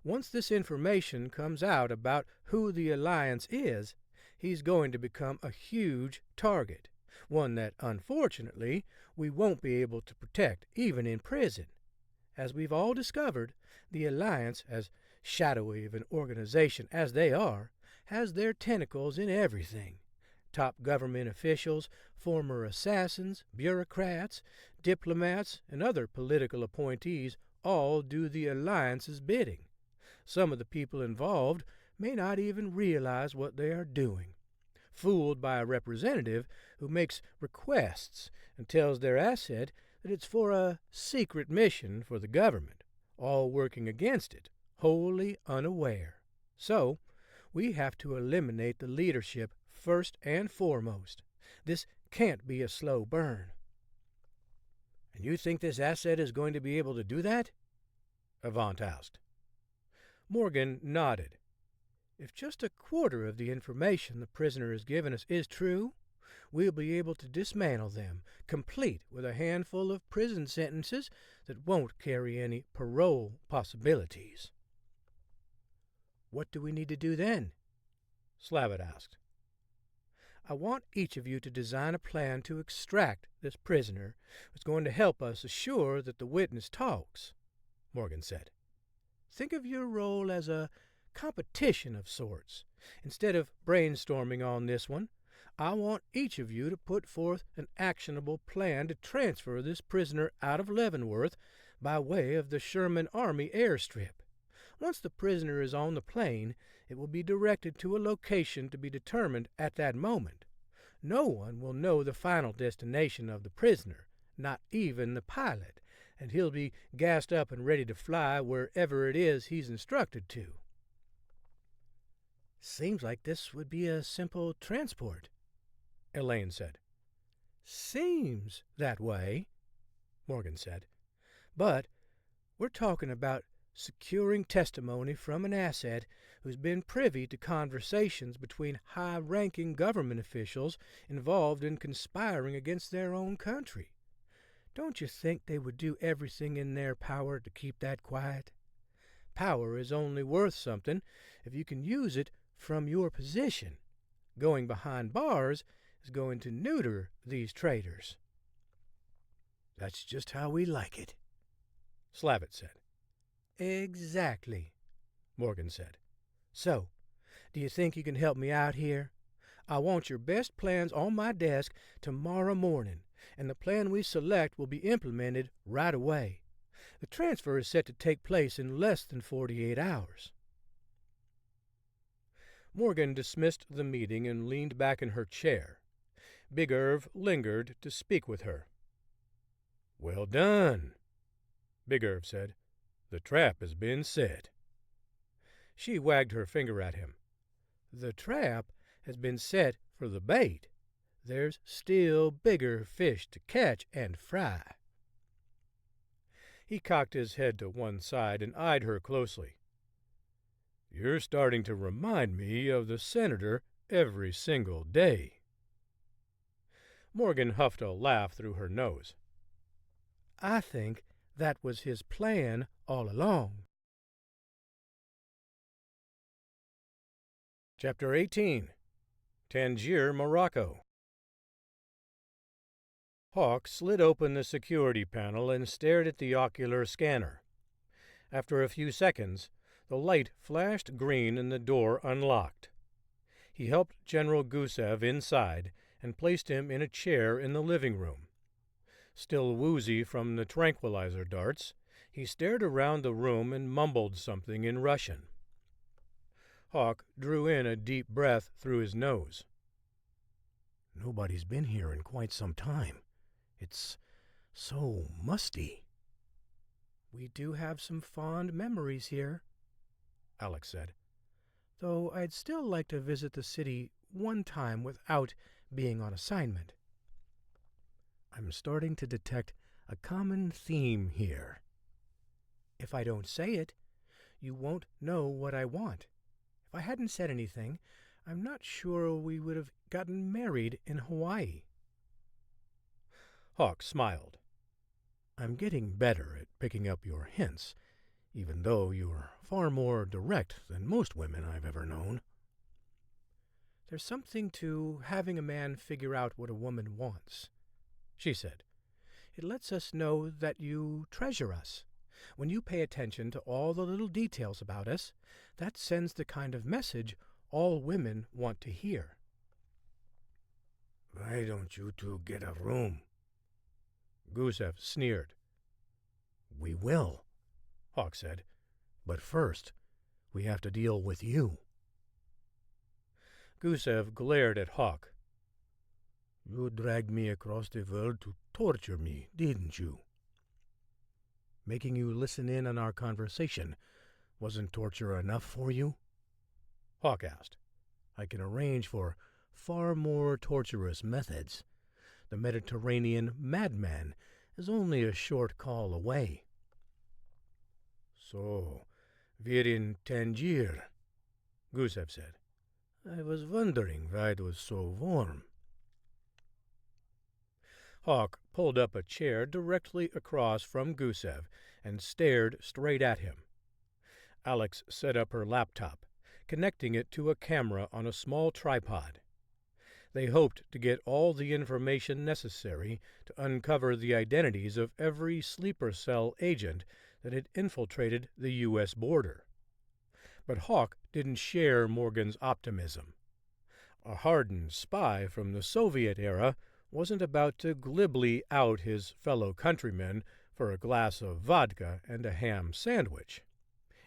Once this information comes out about who the Alliance is, he's going to become a huge target, one that, unfortunately, we won't be able to protect even in prison. As we've all discovered, the Alliance, as shadowy of an organization as they are, has their tentacles in everything. Top government officials, former assassins, bureaucrats, diplomats, and other political appointees all do the Alliance's bidding. Some of the people involved may not even realize what they are doing. Fooled by a representative who makes requests and tells their asset that it's for a secret mission for the government, all working against it, wholly unaware. So, we have to eliminate the leadership first and foremost. This can't be a slow burn. And you think this asset is going to be able to do that? Avant asked. Morgan nodded. If just a quarter of the information the prisoner has given us is true, we'll be able to dismantle them, complete with a handful of prison sentences that won't carry any parole possibilities. What do we need to do then? Slavitt asked. I want each of you to design a plan to extract this prisoner who's going to help us assure that the witness talks, Morgan said. Think of your role as a competition of sorts. Instead of brainstorming on this one, I want each of you to put forth an actionable plan to transfer this prisoner out of Leavenworth by way of the Sherman Army airstrip. Once the prisoner is on the plane, it will be directed to a location to be determined at that moment. No one will know the final destination of the prisoner, not even the pilot, and he'll be gassed up and ready to fly wherever it is he's instructed to. Seems like this would be a simple transport, Elaine said. Seems that way, Morgan said. But we're talking about securing testimony from an asset who's been privy to conversations between high-ranking government officials involved in conspiring against their own country. Don't you think they would do everything in their power to keep that quiet? Power is only worth something if you can use it from your position. Going behind bars is going to neuter these traitors. That's just how we like it, Slavitt said. Exactly, Morgan said. So, do you think you can help me out here? I want your best plans on my desk tomorrow morning, and the plan we select will be implemented right away. The transfer is set to take place in less than 48 hours. Morgan dismissed the meeting and leaned back in her chair. Big Irv lingered to speak with her. Well done, Big Irv said. The trap has been set. She wagged her finger at him. The trap has been set for the bait. There's still bigger fish to catch and fry. He cocked his head to one side and eyed her closely. You're starting to remind me of the senator every single day. Morgan huffed a laugh through her nose. I think that was his plan all along. Chapter 18. Tangier, Morocco. Hawk slid open the security panel and stared at the ocular scanner. After a few seconds, the light flashed green and the door unlocked. He helped General Gusev inside and placed him in a chair in the living room. Still woozy from the tranquilizer darts, he stared around the room and mumbled something in Russian. Hawk drew in a deep breath through his nose. Nobody's been here in quite some time. It's so musty. We do have some fond memories here, Alex said, though I'd still like to visit the city one time without being on assignment. I'm starting to detect a common theme here. If I don't say it, you won't know what I want. If I hadn't said anything, I'm not sure we would have gotten married in Hawaii. Hawk smiled. I'm getting better at picking up your hints, even though you're far more direct than most women I've ever known. There's something to having a man figure out what a woman wants, she said. It lets us know that you treasure us. When you pay attention to all the little details about us, that sends the kind of message all women want to hear. "Why don't you two get a room?" Gusev sneered. "We will," Hawk said. "But first, we have to deal with you." Gusev glared at Hawk. "You dragged me across the world to torture me, didn't you?" "Making you listen in on our conversation wasn't torture enough for you?" Hawk asked. "I can arrange for far more torturous methods. The Mediterranean madman is only a short call away." "So, we're in Tangier," Gusev said. "I was wondering why it was so warm." Hawk pulled up a chair directly across from Gusev and stared straight at him. Alex set up her laptop, connecting it to a camera on a small tripod. They hoped to get all the information necessary to uncover the identities of every sleeper cell agent that had infiltrated the U.S. border. But Hawk didn't share Morgan's optimism. A hardened spy from the Soviet era wasn't about to glibly out his fellow countrymen for a glass of vodka and a ham sandwich.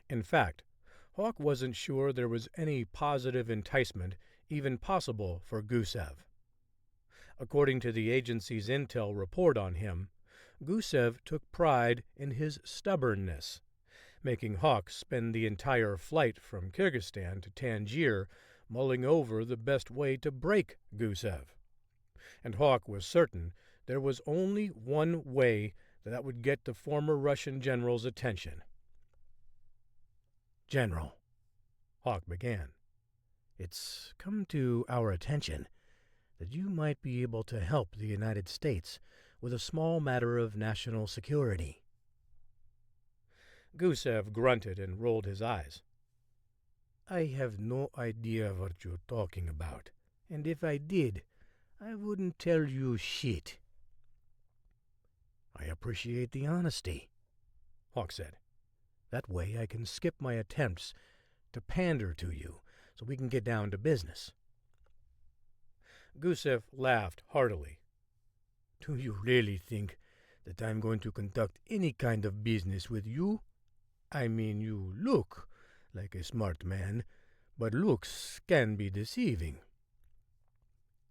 In fact, Hawk wasn't sure there was any positive enticement even possible for Gusev. According to the agency's intel report on him, Gusev took pride in his stubbornness, making Hawk spend the entire flight from Kyrgyzstan to Tangier mulling over the best way to break Gusev. And Hawk was certain there was only one way that would get the former Russian general's attention. "General," Hawk began, "it's come to our attention that you might be able to help the United States with a small matter of national security." Gusev grunted and rolled his eyes. "I have no idea what you're talking about, and if I did, I wouldn't tell you shit." "I appreciate the honesty," Hawk said. "That way I can skip my attempts to pander to you so we can get down to business." Gusev laughed heartily. "Do you really think that I'm going to conduct any kind of business with you? I mean, you look like a smart man, but looks can be deceiving."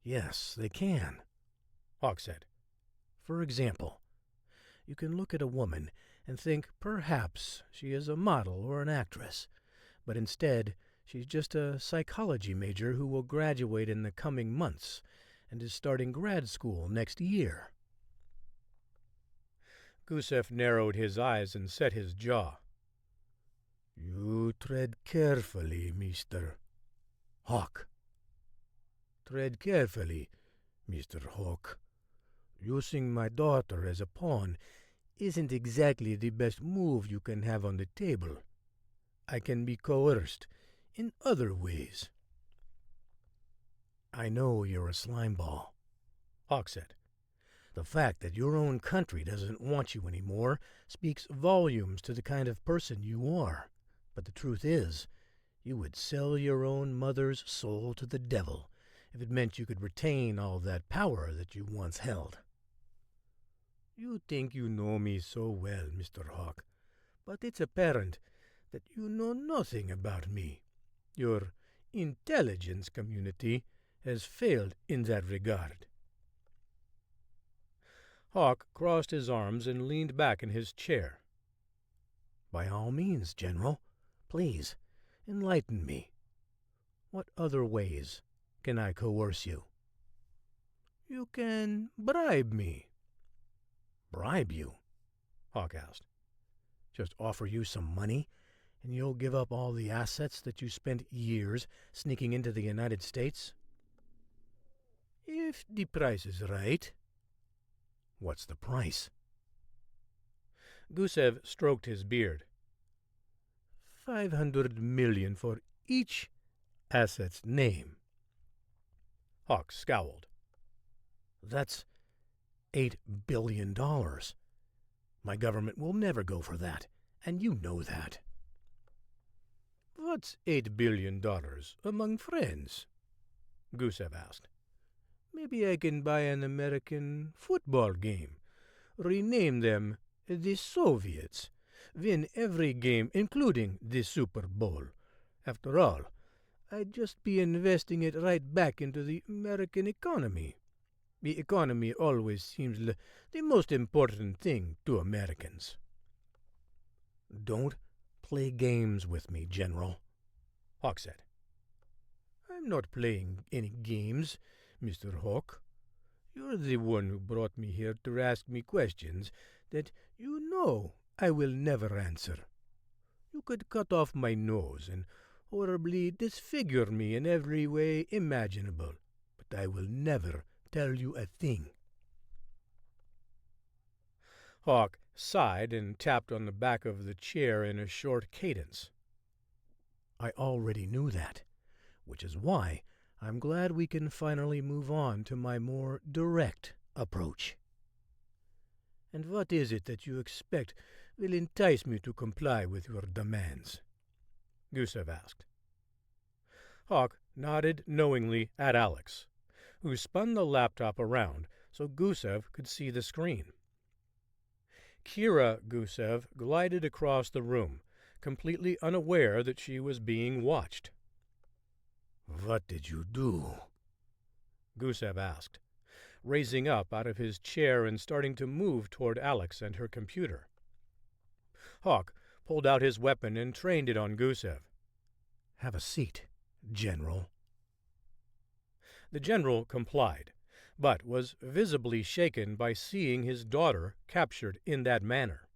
"Yes, they can," Hawk said. "For example, you can look at a woman and think perhaps she is a model or an actress, but instead she's just a psychology major who will graduate in the coming months and is starting grad school next year." Gusev narrowed his eyes and set his jaw. "You tread carefully, Mr. Hawk." "Tread carefully, Mr. Hawk. Using my daughter as a pawn isn't exactly the best move you can have on the table. I can be coerced in other ways." "I know you're a slimeball," Hawk said. "The fact that your own country doesn't want you anymore speaks volumes to the kind of person you are. But the truth is, you would sell your own mother's soul to the devil if it meant you could retain all that power that you once held." "You think you know me so well, Mr. Hawk, but it's apparent that you know nothing about me. Your intelligence community has failed in that regard." Hawk crossed his arms and leaned back in his chair. "By all means, General. Please, enlighten me. What other ways can I coerce you?" "You can bribe me." "Bribe you?" Hawk asked. "Just offer you some money, and you'll give up all the assets that you spent years sneaking into the United States?" "If the price is right." "What's the price?" Gusev stroked his beard. 500 million for each asset's name." Hawk scowled. "That's $8 billion. My government will never go for that, and you know that." "What What's $8 billion among friends? Gusev asked. Maybe I can buy an American football game, rename them the Soviets, win every game, including the Super Bowl. After all, I'd just be investing it right back into the American economy. The economy always seems the most important thing to Americans. Don't play games with me, General, Hawk said. I'm not playing any games, Mr. Hawk. You're the one who brought me here to ask me questions that you know I will never answer. You could cut off my nose and horribly disfigure me in every way imaginable, but I will never tell you a thing. Hawk sighed and tapped on the back of the chair in a short cadence. I already knew that, which is why I'm glad we can finally move on to my more direct approach. And what is it that you expect will entice me to comply with your demands? Gusev asked. Hawk nodded knowingly at Alex, who spun the laptop around so Gusev could see the screen. Kira Gusev glided across the room, completely unaware that she was being watched. What did you do? Gusev asked, raising up out of his chair and starting to move toward Alex and her computer. Hawk pulled out his weapon and trained it on Gusev. Have a seat, General. The general complied, but was visibly shaken by seeing his daughter captured in that manner.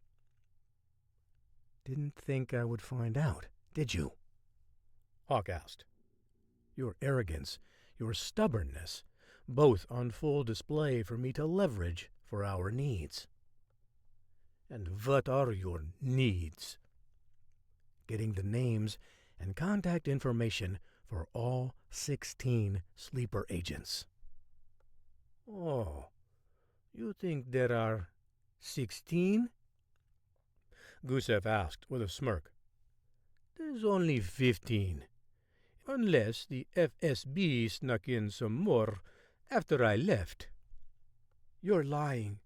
Didn't think I would find out, did you? Hawk asked. Your arrogance, your stubbornness, both on full display for me to leverage for our needs. And what are your needs? Getting the names and contact information for all 16 sleeper agents. Oh, you think there are 16? Gusev asked with a smirk. There's only 15, unless the FSB snuck in some more after I left. You're lying,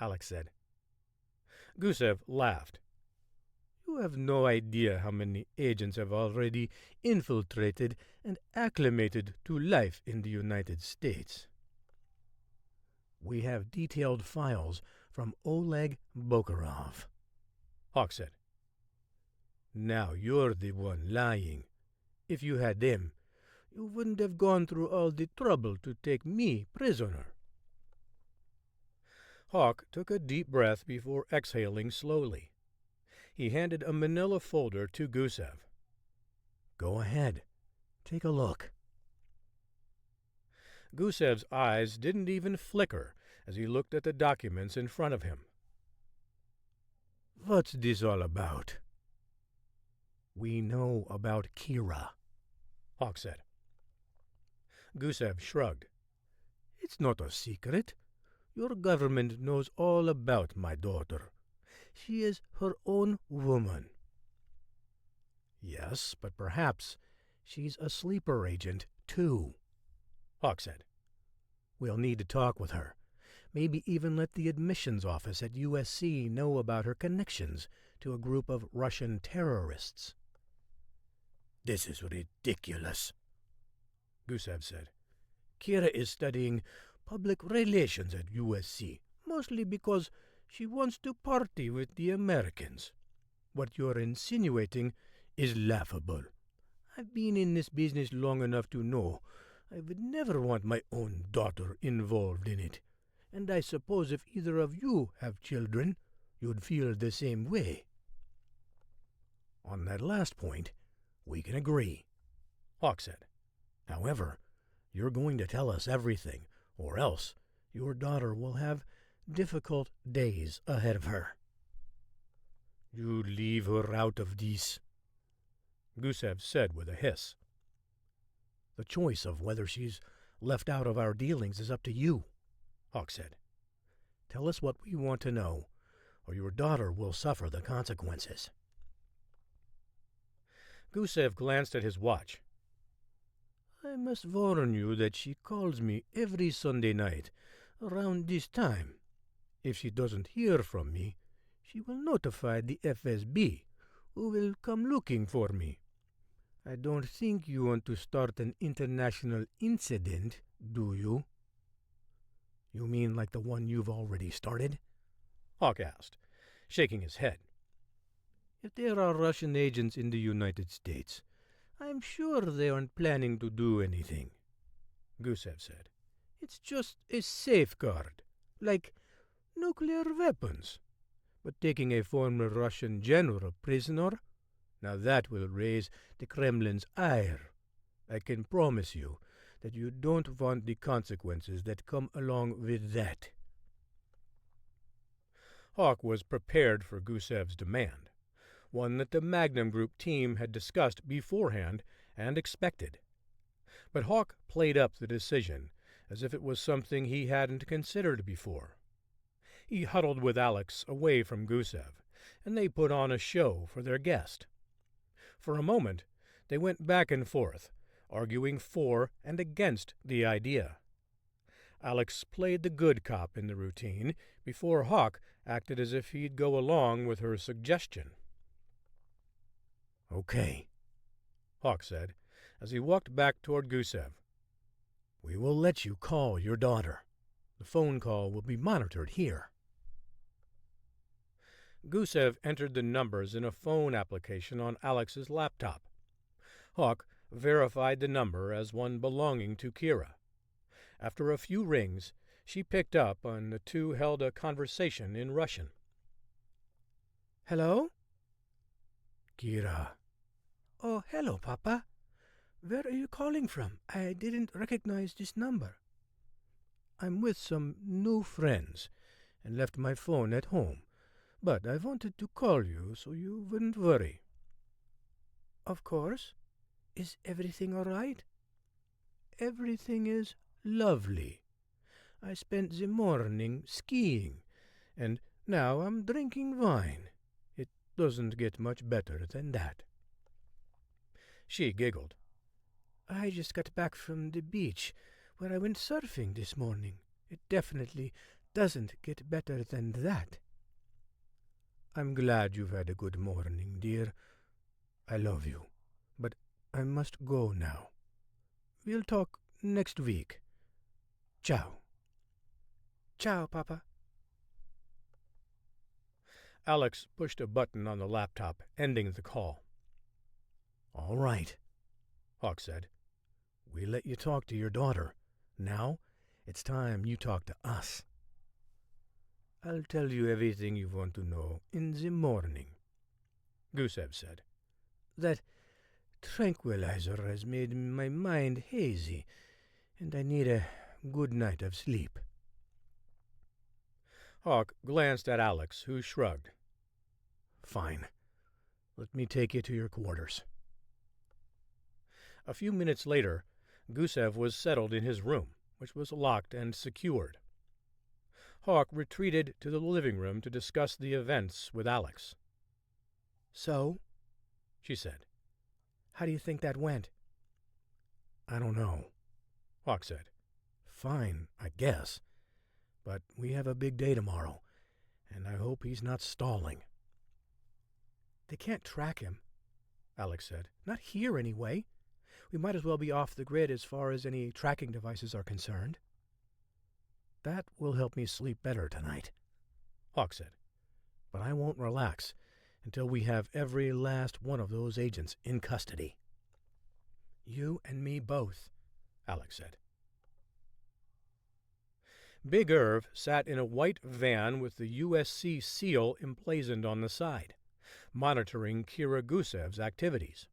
Alex said. Gusev laughed. You have no idea how many agents have already infiltrated and acclimated to life in the United States. We have detailed files from Oleg Bokarov, Hawk said. Now you're the one lying. If you had them, you wouldn't have gone through all the trouble to take me prisoner. Hawk took a deep breath before exhaling slowly. He handed a manila folder to Gusev. Go ahead. Take a look. Gusev's eyes didn't even flicker as he looked at the documents in front of him. What's this all about? We know about Kira, Hawk said. Gusev shrugged. It's not a secret. Your government knows all about my daughter. She is her own woman. Yes, but perhaps she's a sleeper agent, too, Hawk said. We'll need to talk with her. Maybe even let the admissions office at USC know about her connections to a group of Russian terrorists. This is ridiculous, Gusev said. Kira is studying public relations at USC, mostly because she wants to party with the Americans. What you're insinuating is laughable. I've been in this business long enough to know I would never want my own daughter involved in it. And I suppose if either of you have children, you'd feel the same way. On that last point, we can agree, Hawk said. However, you're going to tell us everything, or else your daughter will have difficult days ahead of her. You leave her out of this, Gusev said with a hiss. The choice of whether she's left out of our dealings is up to you, Hawk said. Tell us what we want to know, or your daughter will suffer the consequences. Gusev glanced at his watch. I must warn you that she calls me every Sunday night, around this time. If she doesn't hear from me, she will notify the FSB, who will come looking for me. I don't think you want to start an international incident, do you? You mean like the one you've already started? Hawk asked, shaking his head. If there are Russian agents in the United States, I'm sure they aren't planning to do anything, Gusev said. It's just a safeguard, like nuclear weapons. But taking a former Russian general prisoner, now that will raise the Kremlin's ire. I can promise you that you don't want the consequences that come along with that. Hawk was prepared for Gusev's demand, one that the Magnum Group team had discussed beforehand and expected. But Hawk played up the decision as if it was something he hadn't considered before. He huddled with Alex away from Gusev, and they put on a show for their guest. For a moment, they went back and forth, arguing for and against the idea. Alex played the good cop in the routine before Hawk acted as if he'd go along with her suggestion. Okay, Hawk said, as he walked back toward Gusev. We will let you call your daughter. The phone call will be monitored here. Gusev entered the numbers in a phone application on Alex's laptop. Hawk verified the number as one belonging to Kira. After a few rings, she picked up, and the two held a conversation in Russian. Hello? Kira. Oh, hello, Papa. Where are you calling from? I didn't recognize this number. I'm with some new friends and left my phone at home, but I wanted to call you so you wouldn't worry. Of course. Is everything all right? Everything is lovely. I spent the morning skiing, and now I'm drinking wine. It doesn't get much better than that. She giggled. I just got back from the beach, where I went surfing this morning. It definitely doesn't get better than that. I'm glad you've had a good morning, dear. I love you, but I must go now. We'll talk next week. Ciao. Ciao, Papa. Alex pushed a button on the laptop, ending the call. All right, Hawk said. We let you talk to your daughter. Now, it's time you talk to us. I'll tell you everything you want to know in the morning, Gusev said. That tranquilizer has made my mind hazy, and I need a good night of sleep. Hawk glanced at Alex, who shrugged. Fine. Let me take you to your quarters. A few minutes later, Gusev was settled in his room, which was locked and secured. Hawk retreated to the living room to discuss the events with Alex. So? She said. How do you think that went? I don't know, Hawk said. Fine, I guess. But we have a big day tomorrow, and I hope he's not stalling. They can't track him, Alex said. Not here, anyway. We might as well be off the grid as far as any tracking devices are concerned. That will help me sleep better tonight, Hawk said. But I won't relax until we have every last one of those agents in custody. You and me both, Alex said. Big Irv sat in a white van with the USC seal emblazoned on the side, monitoring Kira Gusev's activities.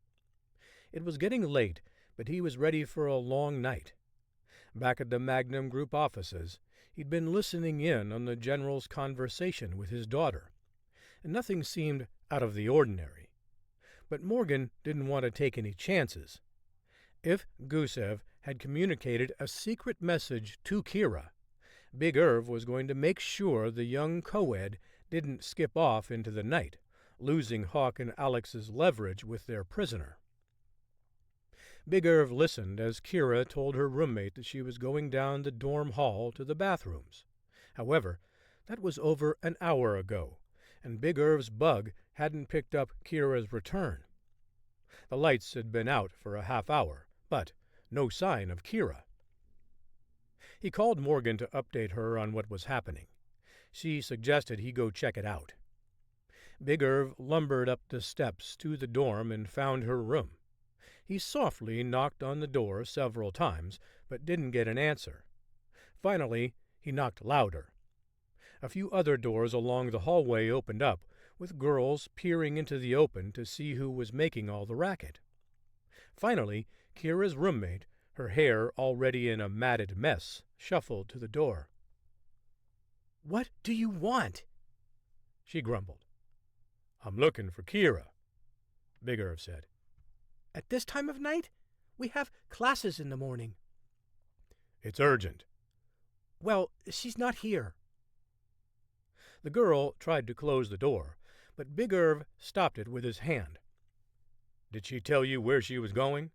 It was getting late, but he was ready for a long night. Back at the Magnum Group offices, he'd been listening in on the general's conversation with his daughter, and nothing seemed out of the ordinary. But Morgan didn't want to take any chances. If Gusev had communicated a secret message to Kira, Big Irv was going to make sure the young co-ed didn't skip off into the night, losing Hawk and Alex's leverage with their prisoner. Big Irv listened as Kira told her roommate that she was going down the dorm hall to the bathrooms. However, that was over an hour ago, and Big Irv's bug hadn't picked up Kira's return. The lights had been out for a half hour, but no sign of Kira. He called Morgan to update her on what was happening. She suggested he go check it out. Big Irv lumbered up the steps to the dorm and found her room. He softly knocked on the door several times, but didn't get an answer. Finally, he knocked louder. A few other doors along the hallway opened up, with girls peering into the open to see who was making all the racket. Finally, Kira's roommate, her hair already in a matted mess, shuffled to the door. "What do you want?" she grumbled. "I'm looking for Kira," Big Irv said. "At this time of night? We have classes in the morning." "It's urgent." "Well, she's not here." The girl tried to close the door, but Big Irv stopped it with his hand. "Did she tell you where she was going?"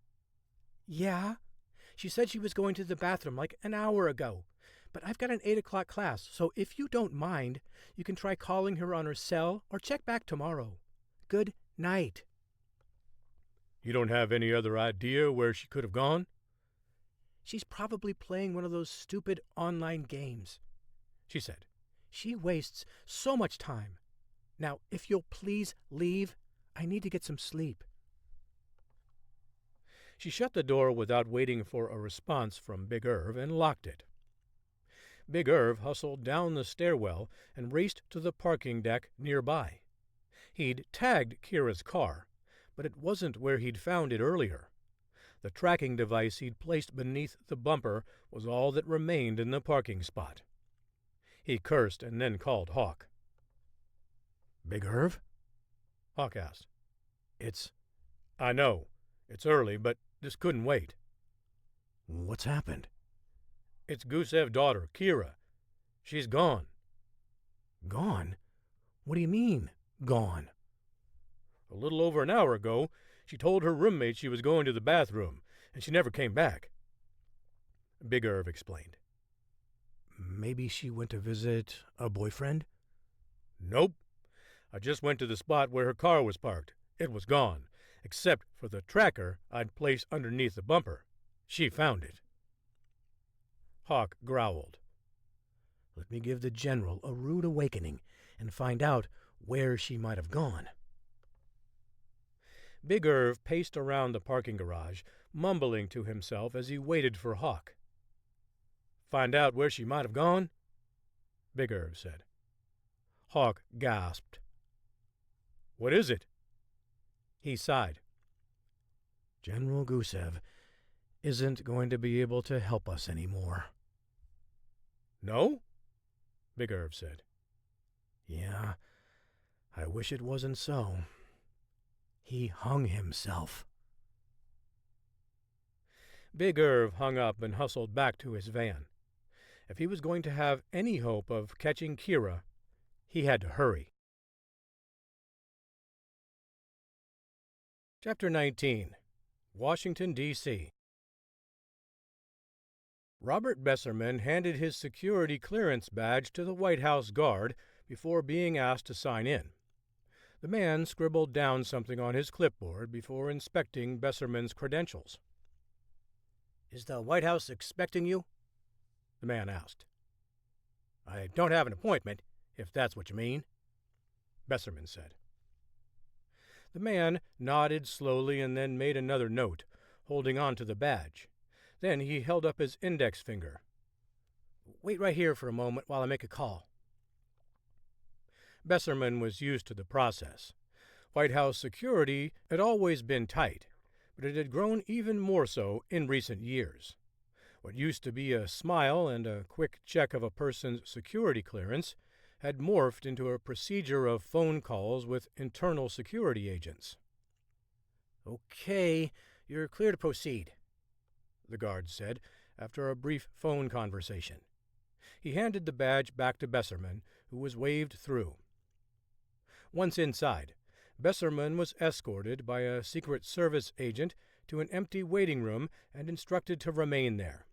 "Yeah. She said she was going to the bathroom like an hour ago. But I've got an 8 o'clock class, so if you don't mind, you can try calling her on her cell or check back tomorrow. Good night." "You don't have any other idea where she could have gone?" "She's probably playing one of those stupid online games," she said. "She wastes so much time. Now, if you'll please leave, I need to get some sleep." She shut the door without waiting for a response from Big Irv and locked it. Big Irv hustled down the stairwell and raced to the parking deck nearby. He'd tagged Kira's car, but it wasn't where he'd found it earlier. The tracking device he'd placed beneath the bumper was all that remained in the parking spot. He cursed and then called Hawk. "Big Irv?" Hawk asked. It's... "I know. It's early, but this couldn't wait." What's happened? "It's Gusev's daughter, Kira. She's gone." Gone? What do you mean, gone? "A little over an hour ago, she told her roommate she was going to the bathroom, and she never came back," Big Irv explained. Maybe she went to visit a boyfriend? "Nope. I just went to the spot where her car was parked. It was gone, except for the tracker I'd placed underneath the bumper. She found it." Hawk growled. Let me give the General a rude awakening and find out where she might have gone. Big Irv paced around the parking garage, mumbling to himself as he waited for Hawk. "Find out where she might have gone?" Big Irv said. Hawk gasped. "What is it?" He sighed. General Gusev isn't going to be able to help us anymore. "No?" Big Irv said. Yeah, I wish it wasn't so. He hung himself. Big Irv hung up and hustled back to his van. If he was going to have any hope of catching Kira, he had to hurry. Chapter 19. Washington, D.C. Robert Besserman handed his security clearance badge to the White House guard before being asked to sign in. The man scribbled down something on his clipboard before inspecting Besserman's credentials. "Is the White House expecting you?" the man asked. "I don't have an appointment, if that's what you mean," Besserman said. The man nodded slowly and then made another note, holding on to the badge. Then he held up his index finger. "Wait right here for a moment while I make a call." Besserman was used to the process. White House security had always been tight, but it had grown even more so in recent years. What used to be a smile and a quick check of a person's security clearance had morphed into a procedure of phone calls with internal security agents. "Okay, you're clear to proceed," the guard said after a brief phone conversation. He handed the badge back to Besserman, who was waved through. Once inside, Besserman was escorted by a Secret Service agent to an empty waiting room and instructed to remain there.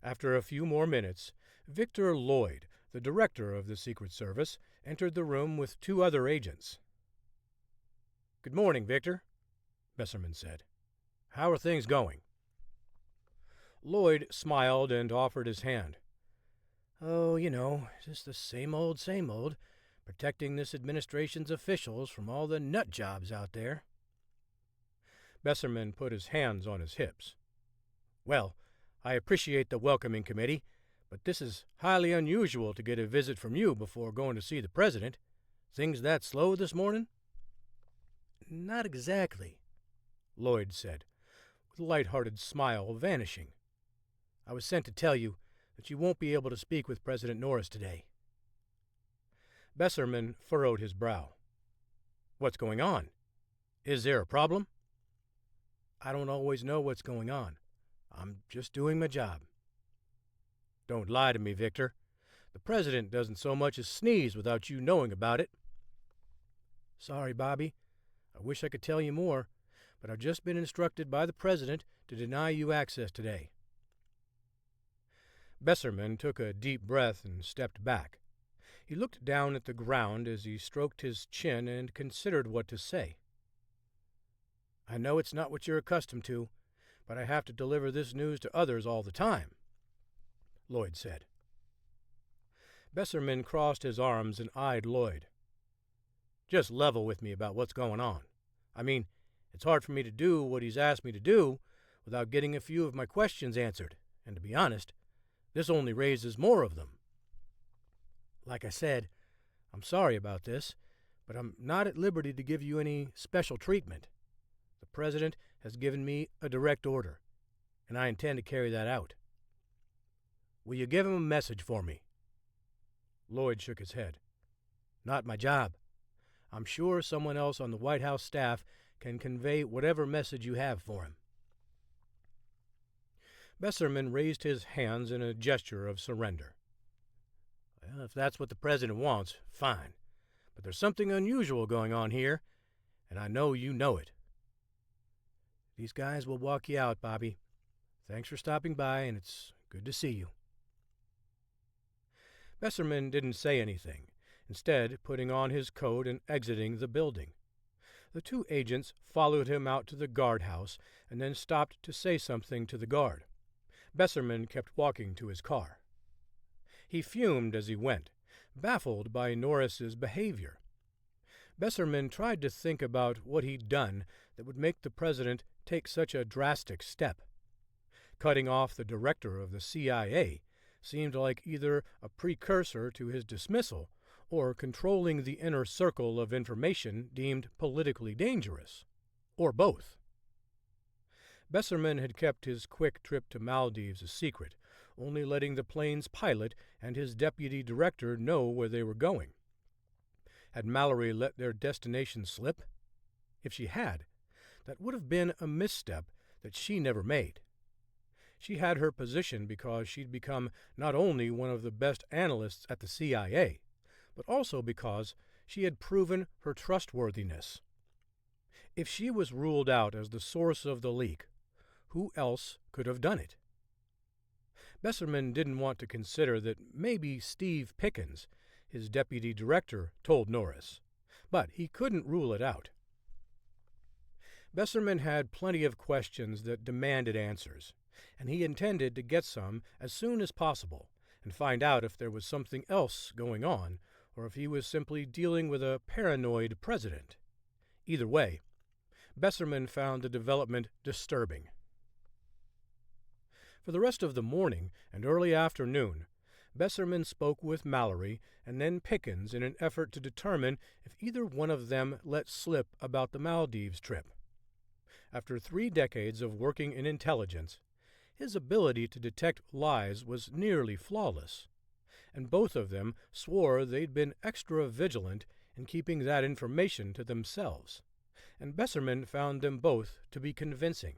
After a few more minutes, Victor Lloyd, the director of the Secret Service, entered the room with 2 other agents. "Good morning, Victor," Besserman said. "How are things going?" Lloyd smiled and offered his hand. "Oh, just the same old, protecting this administration's officials from all the nut jobs out there." Besserman put his hands on his hips. "Well, I appreciate the welcoming committee, but this is highly unusual to get a visit from you before going to see the president. Things that slow this morning?" "Not exactly," Lloyd said, with a light-hearted smile vanishing. "I was sent to tell you that you won't be able to speak with President Norris today." Besserman furrowed his brow. "What's going on? Is there a problem?" "I don't always know what's going on. I'm just doing my job." "Don't lie to me, Victor. The president doesn't so much as sneeze without you knowing about it." "Sorry, Bobby. I wish I could tell you more, but I've just been instructed by the president to deny you access today." Besserman took a deep breath and stepped back. He looked down at the ground as he stroked his chin and considered what to say. "I know it's not what you're accustomed to, but I have to deliver this news to others all the time," Lloyd said. Besserman crossed his arms and eyed Lloyd. "Just level with me about what's going on. I mean, it's hard for me to do what he's asked me to do without getting a few of my questions answered, and to be honest, this only raises more of them." "Like I said, I'm sorry about this, but I'm not at liberty to give you any special treatment. The president has given me a direct order, and I intend to carry that out." "Will you give him a message for me?" Lloyd shook his head. "Not my job. I'm sure someone else on the White House staff can convey whatever message you have for him." Besserman raised his hands in a gesture of surrender. "Well, if that's what the president wants, fine. But there's something unusual going on here, and I know you know it." "These guys will walk you out, Bobby. Thanks for stopping by, and it's good to see you." Besserman didn't say anything, instead putting on his coat and exiting the building. The 2 agents followed him out to the guardhouse and then stopped to say something to the guard. Besserman kept walking to his car. He fumed as he went, baffled by Norris's behavior. Besserman tried to think about what he'd done that would make the president take such a drastic step. Cutting off the director of the CIA seemed like either a precursor to his dismissal or controlling the inner circle of information deemed politically dangerous, or both. Besserman had kept his quick trip to Maldives a secret, only letting the plane's pilot and his deputy director know where they were going. Had Mallory let their destination slip? If she had, that would have been a misstep that she never made. She had her position because she'd become not only one of the best analysts at the CIA, but also because she had proven her trustworthiness. If she was ruled out as the source of the leak, who else could have done it? Besserman didn't want to consider that maybe Steve Pickens, his deputy director, told Norris, but he couldn't rule it out. Besserman had plenty of questions that demanded answers, and he intended to get some as soon as possible and find out if there was something else going on or if he was simply dealing with a paranoid president. Either way, Besserman found the development disturbing. For the rest of the morning and early afternoon, Besserman spoke with Mallory and then Pickens in an effort to determine if either one of them let slip about the Maldives trip. After 3 decades of working in intelligence, his ability to detect lies was nearly flawless, and both of them swore they'd been extra vigilant in keeping that information to themselves, and Besserman found them both to be convincing.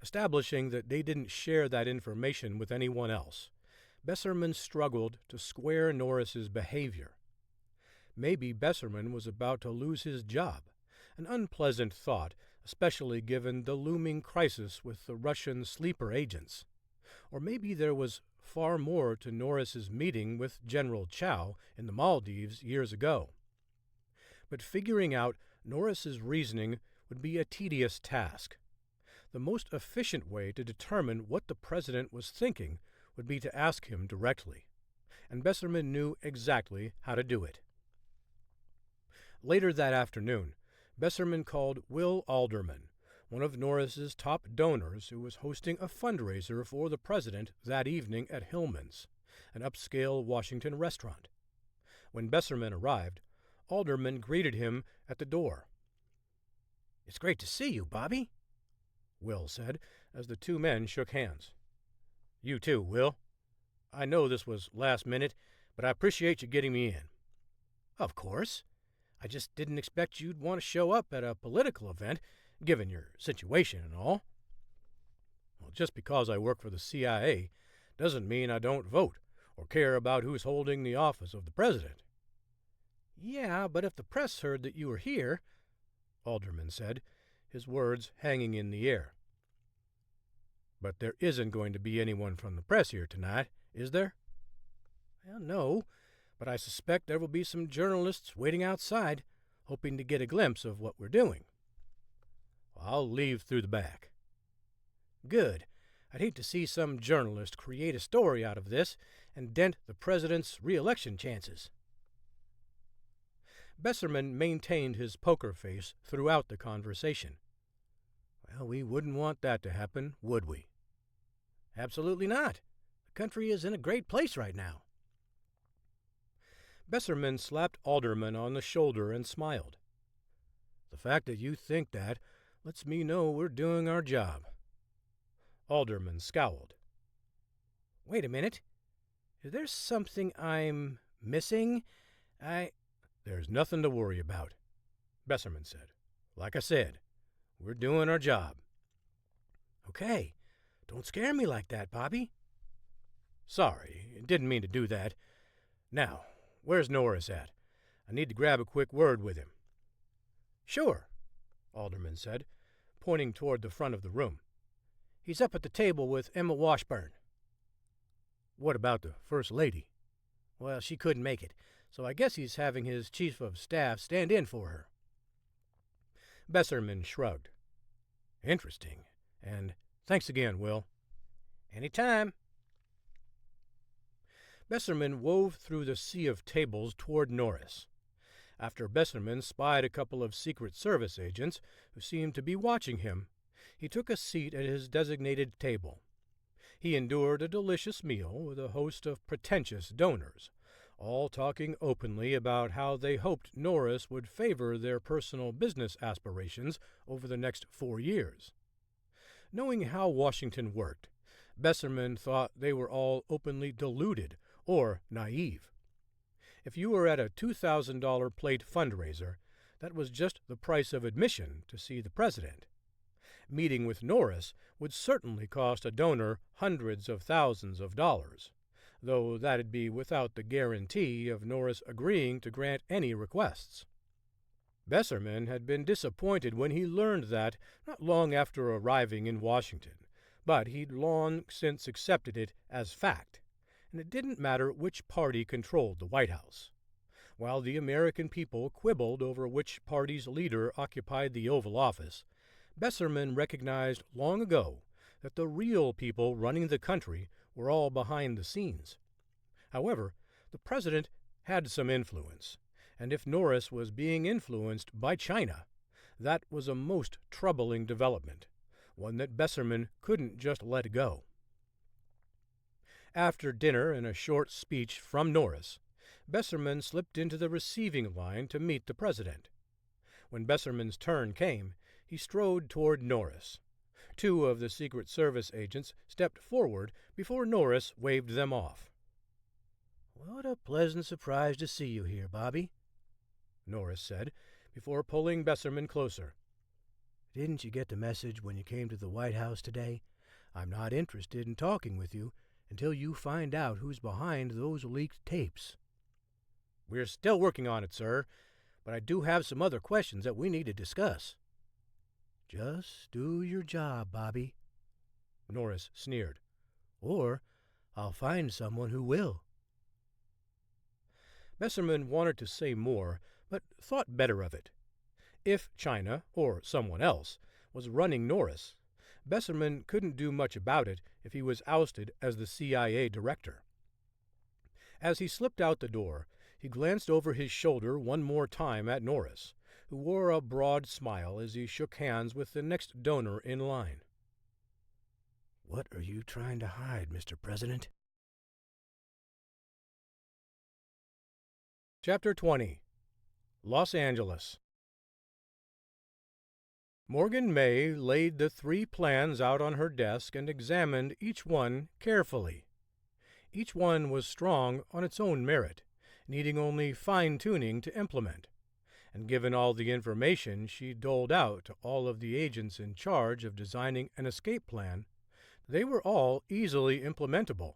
Establishing that they didn't share that information with anyone else, Besserman struggled to square Norris's behavior. Maybe Besserman was about to lose his job, an unpleasant thought, especially given the looming crisis with the Russian sleeper agents. Or maybe there was far more to Norris's meeting with General Chow in the Maldives years ago. But figuring out Norris's reasoning would be a tedious task. The most efficient way to determine what the president was thinking would be to ask him directly, and Besserman knew exactly how to do it. Later that afternoon, Besserman called Will Alderman, one of Norris's top donors who was hosting a fundraiser for the president that evening at Hillman's, an upscale Washington restaurant. When Besserman arrived, Alderman greeted him at the door. "It's great to see you, Bobby," Will said as the two men shook hands. "You too, Will. I know this was last minute, but I appreciate you getting me in." "Of course. I just didn't expect you'd want to show up at a political event, given your situation and all." "Well, just because I work for the CIA doesn't mean I don't vote or care about who's holding the office of the president." "Yeah, but if the press heard that you were here," Alderman said, his words hanging in the air. "But there isn't going to be anyone from the press here tonight, is there?" "Well, no, but I suspect there will be some journalists waiting outside, hoping to get a glimpse of what we're doing." "I'll leave through the back." "Good. I'd hate to see some journalist create a story out of this and dent the president's re-election chances." Besserman maintained his poker face throughout the conversation. "Well, we wouldn't want that to happen, would we?" "Absolutely not. The country is in a great place right now." Besserman slapped Alderman on the shoulder and smiled. "The fact that you think that lets me know we're doing our job." Alderman scowled. "Wait a minute. Is there something I'm missing? "There's nothing to worry about," Besserman said. "Like I said, we're doing our job." "Okay. Don't scare me like that, Bobby." "Sorry, didn't mean to do that. Now, where's Norris at? I need to grab a quick word with him." "Sure," Alderman said, pointing toward the front of the room. "He's up at the table with Emma Washburn." "What about the First Lady?" "Well, she couldn't make it, so I guess he's having his chief of staff stand in for her." Besserman shrugged. "Interesting. And thanks again, Will." "Any time." Besserman wove through the sea of tables toward Norris. After Besserman spied a couple of Secret Service agents who seemed to be watching him, he took a seat at his designated table. He endured a delicious meal with a host of pretentious donors, all talking openly about how they hoped Norris would favor their personal business aspirations over the next 4 years. Knowing how Washington worked, Besserman thought they were all openly deluded or naive. If you were at a $2,000 plate fundraiser, that was just the price of admission to see the president. Meeting with Norris would certainly cost a donor hundreds of thousands of dollars, though that'd be without the guarantee of Norris agreeing to grant any requests. Besserman had been disappointed when he learned that not long after arriving in Washington, but he'd long since accepted it as fact, and it didn't matter which party controlled the White House. While the American people quibbled over which party's leader occupied the Oval Office, Besserman recognized long ago that the real people running the country were all behind the scenes. However, the president had some influence, and if Norris was being influenced by China, that was a most troubling development, one that Besserman couldn't just let go. After dinner and a short speech from Norris, Besserman slipped into the receiving line to meet the president. When Besserman's turn came, he strode toward Norris. 2 of the Secret Service agents stepped forward before Norris waved them off. "What a pleasant surprise to see you here, Bobby," Norris said, before pulling Besserman closer. "Didn't you get the message when you came to the White House today? I'm not interested in talking with you until you find out who's behind those leaked tapes." We're still working on it, sir, but I do have some other questions that we need to discuss. Just do your job, Bobby, Norris sneered. or I'll find someone who will. Besserman wanted to say more, but thought better of it. If China, or someone else, was running Norris, Besserman couldn't do much about it if he was ousted as the CIA director. As he slipped out the door, he glanced over his shoulder one more time at Norris, who wore a broad smile as he shook hands with the next donor in line. What are you trying to hide, Mr. President? Chapter 20. Los Angeles. Morgan May laid the 3 plans out on her desk and examined each one carefully. Each one was strong on its own merit, needing only fine-tuning to implement, and given all the information she doled out to all of the agents in charge of designing an escape plan, they were all easily implementable.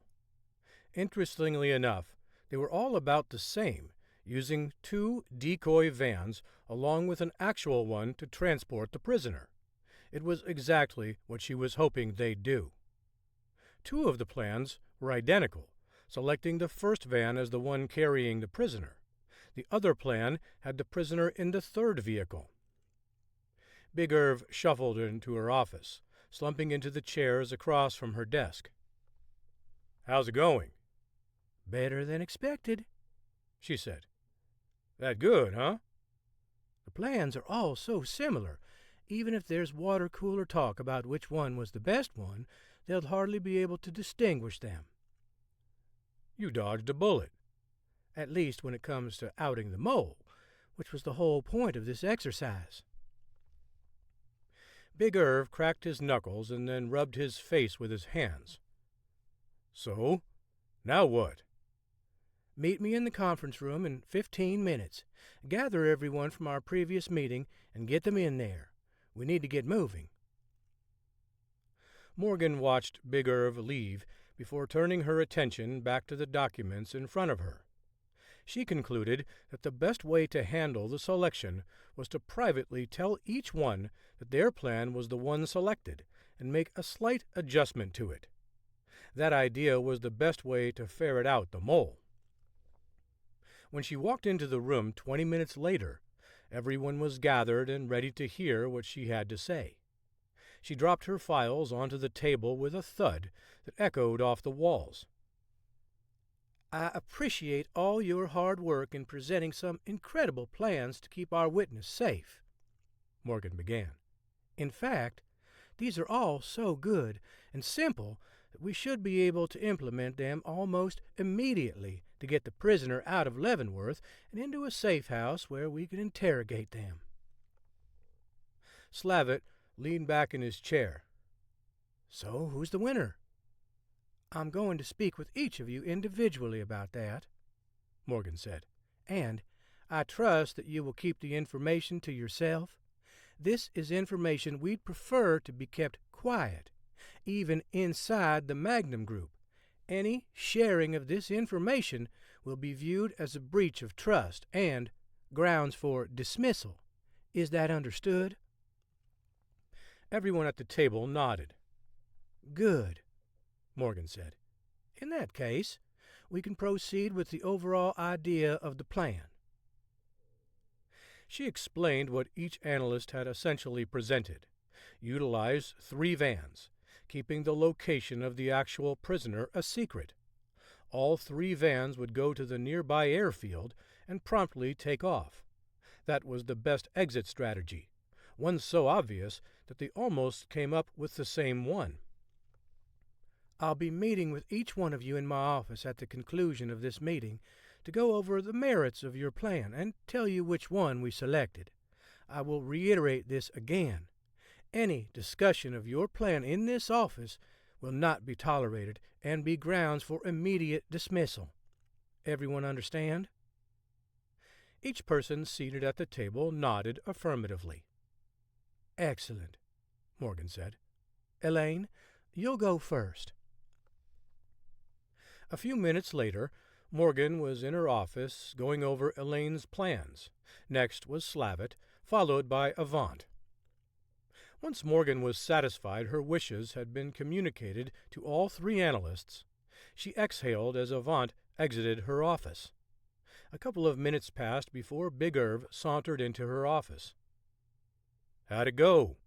Interestingly enough, they were all about the same, using 2 decoy vans along with an actual one to transport the prisoner. It was exactly what she was hoping they'd do. 2 of the plans were identical, selecting the first van as the one carrying the prisoner. The other plan had the prisoner in the 3rd vehicle. Big Irv shuffled into her office, slumping into the chairs across from her desk. "How's it going?" Better than expected, she said. "That good, huh?" The plans are all so similar. Even if there's water cooler talk about which one was the best one, they'll hardly be able to distinguish them. You dodged a bullet. At least when it comes to outing the mole, which was the whole point of this exercise. Big Irv cracked his knuckles and then rubbed his face with his hands. "So, now what?" Meet me in the conference room in 15 minutes. Gather everyone from our previous meeting and get them in there. We need to get moving. Morgan watched Big Irv leave before turning her attention back to the documents in front of her. She concluded that the best way to handle the selection was to privately tell each one that their plan was the one selected and make a slight adjustment to it. That idea was the best way to ferret out the mole. When she walked into the room 20 minutes later, everyone was gathered and ready to hear what she had to say. She dropped her files onto the table with a thud that echoed off the walls. I appreciate all your hard work in presenting some incredible plans to keep our witness safe, Morgan began. In fact, these are all so good and simple that we should be able to implement them almost immediately to get the prisoner out of Leavenworth and into a safe house where we can interrogate them. Slavitt leaned back in his chair. So, who's the winner? I'm going to speak with each of you individually about that, Morgan said, and I trust that you will keep the information to yourself. This is information we'd prefer to be kept quiet, even inside the Magnum Group. Any sharing of this information will be viewed as a breach of trust and grounds for dismissal. Is that understood? Everyone at the table nodded. Good, Morgan said. In that case, we can proceed with the overall idea of the plan. She explained what each analyst had essentially presented. Utilize 3 vans, keeping the location of the actual prisoner a secret. All 3 vans would go to the nearby airfield and promptly take off. That was the best exit strategy, one so obvious that they almost came up with the same one. I'll be meeting with each one of you in my office at the conclusion of this meeting to go over the merits of your plan and tell you which one we selected. I will reiterate this again. Any discussion of your plan in this office will not be tolerated and be grounds for immediate dismissal. Everyone understand? Each person seated at the table nodded affirmatively. Excellent, Morgan said. Elaine, you'll go first. A few minutes later, Morgan was in her office going over Elaine's plans. Next was Slavitt, followed by Avant. Once Morgan was satisfied her wishes had been communicated to all three analysts, she exhaled as Avant exited her office. A couple of minutes passed before Big Irv sauntered into her office. "How'd it go?"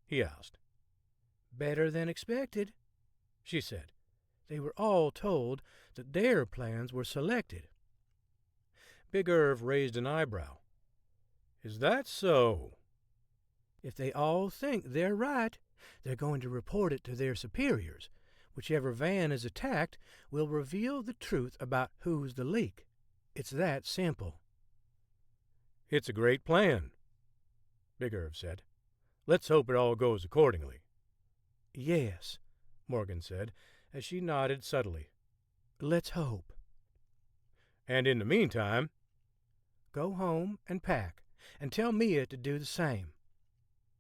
he asked. "Better than expected," she said. "They were all told that their plans were selected." Big Irv raised an eyebrow. "Is that so?" "If they all think they're right, they're going to report it to their superiors. Whichever van is attacked will reveal the truth about who's the leak. It's that simple." "It's a great plan," Big Irv said. "Let's hope it all goes accordingly." "Yes," Morgan said, as she nodded subtly. "Let's hope." "And in the meantime—" "Go home and pack, and tell Mia to do the same,"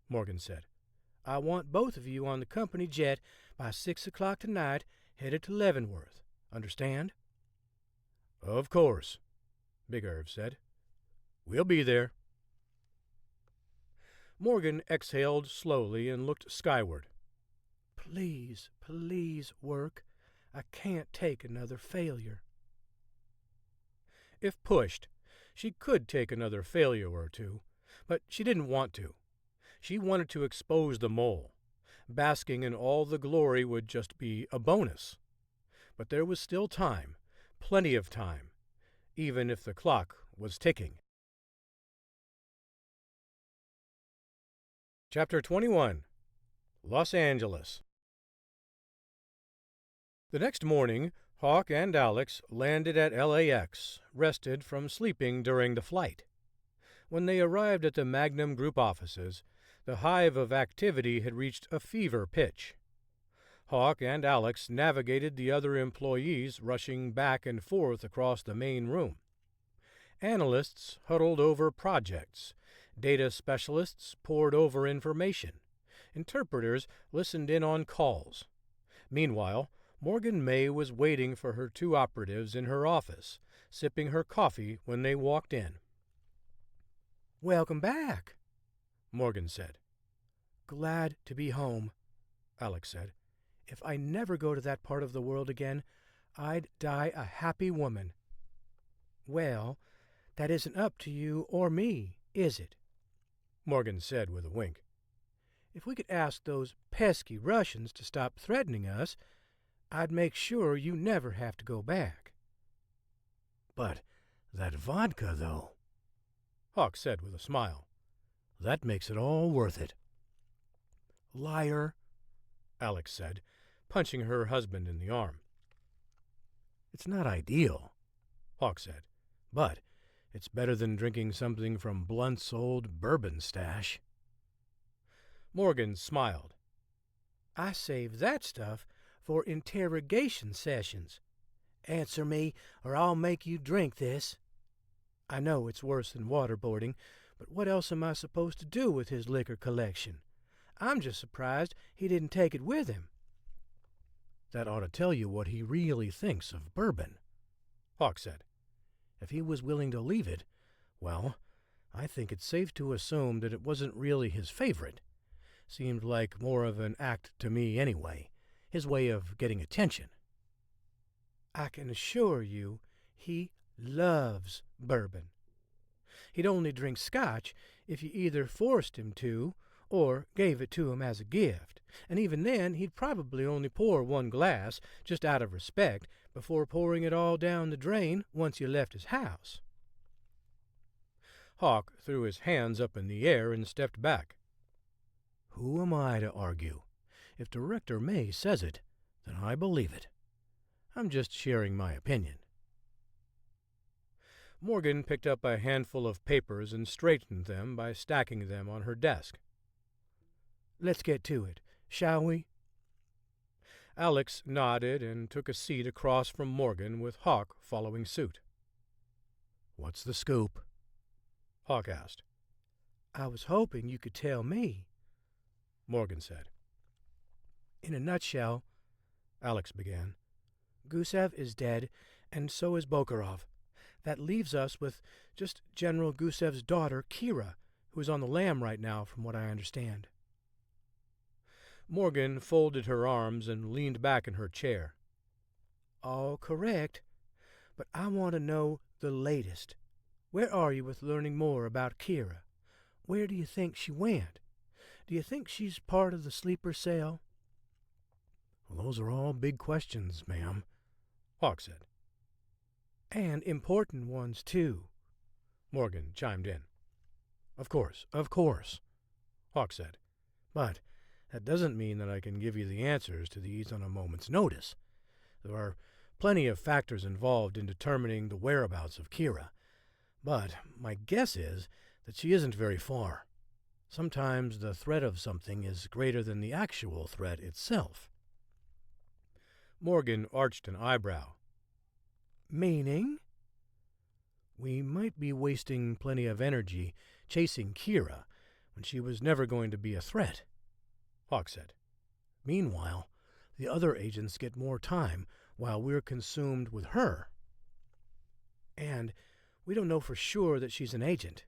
Morgan said. "I want both of you on the company jet by 6 o'clock tonight, headed to Leavenworth. Understand?" "Of course," Big Irv said. "We'll be there." Morgan exhaled slowly and looked skyward. Please, please work. I can't take another failure." If pushed, she could take another failure or two, but she didn't want to. She wanted to expose the mole. Basking in all the glory would just be a bonus. But there was still time, plenty of time, even if the clock was ticking. Chapter 21. Los Angeles. The next morning, Hawk and Alex landed at LAX, rested from sleeping during the flight. When they arrived at the Magnum Group offices, the hive of activity had reached a fever pitch. Hawk and Alex navigated the other employees rushing back and forth across the main room. Analysts huddled over projects. Data specialists pored over information. Interpreters listened in on calls. Meanwhile, Morgan May was waiting for her two operatives in her office, sipping her coffee when they walked in. "Welcome back," Morgan said. "Glad to be home," Alex said. "If I never go to that part of the world again, I'd die a happy woman." "Well, that isn't up to you or me, is it?" Morgan said with a wink. "If we could ask those pesky Russians to stop threatening us, I'd make sure you never have to go back." "But that vodka, though," Hawk said with a smile. "that makes it all worth it." "Liar," Alex said, punching her husband in the arm. "It's not ideal," Hawk said, "but it's better than drinking something from Blunt's old bourbon stash." Morgan smiled. "I save that stuff for interrogation sessions. Answer me, or I'll make you drink this. I know it's worse than waterboarding, but what else am I supposed to do with his liquor collection? I'm just surprised he didn't take it with him." "That ought to tell you what he really thinks of bourbon," Hawk said. "If he was willing to leave it, well, I think it's safe to assume that it wasn't really his favorite. Seemed like more of an act to me anyway, his way of getting attention." "I can assure you he loves bourbon. He'd only drink scotch if you either forced him to or gave it to him as a gift, and even then he'd probably only pour one glass, just out of respect, before pouring it all down the drain once you left his house." Hawk threw his hands up in the air and stepped back. "Who am I to argue? If Director May says it, then I believe it. I'm just sharing my opinion." Morgan picked up a handful of papers and straightened them by stacking them on her desk. "Let's get to it, shall we?" Alex nodded and took a seat across from Morgan, with Hawk following suit. "What's the scoop?" Hawk asked. "I was hoping you could tell me," Morgan said. "In a nutshell," Alex began, "Gusev is dead, And so is Bokarov. That leaves us with just General Gusev's daughter, Kira, who is on the lam right now, from what I understand. Morgan folded her arms and leaned back in her chair. All correct, but I want to know the latest. Where are you with learning more about Kira? Where do you think she went? Do you think she's part of the sleeper cell? Well, those are all big questions, ma'am, Hawk said. And important ones, too, Morgan chimed in. Of course, Hawk said. But that doesn't mean that I can give you the answers to these on a moment's notice. There are plenty of factors involved in determining the whereabouts of Kira, but my guess is that she isn't very far. Sometimes the threat of something is greater than the actual threat itself. Morgan arched an eyebrow. Meaning? We might be wasting plenty of energy chasing Kira when she was never going to be a threat, Hawk said. Meanwhile, the other agents get more time while we're consumed with her. And we don't know for sure that she's an agent,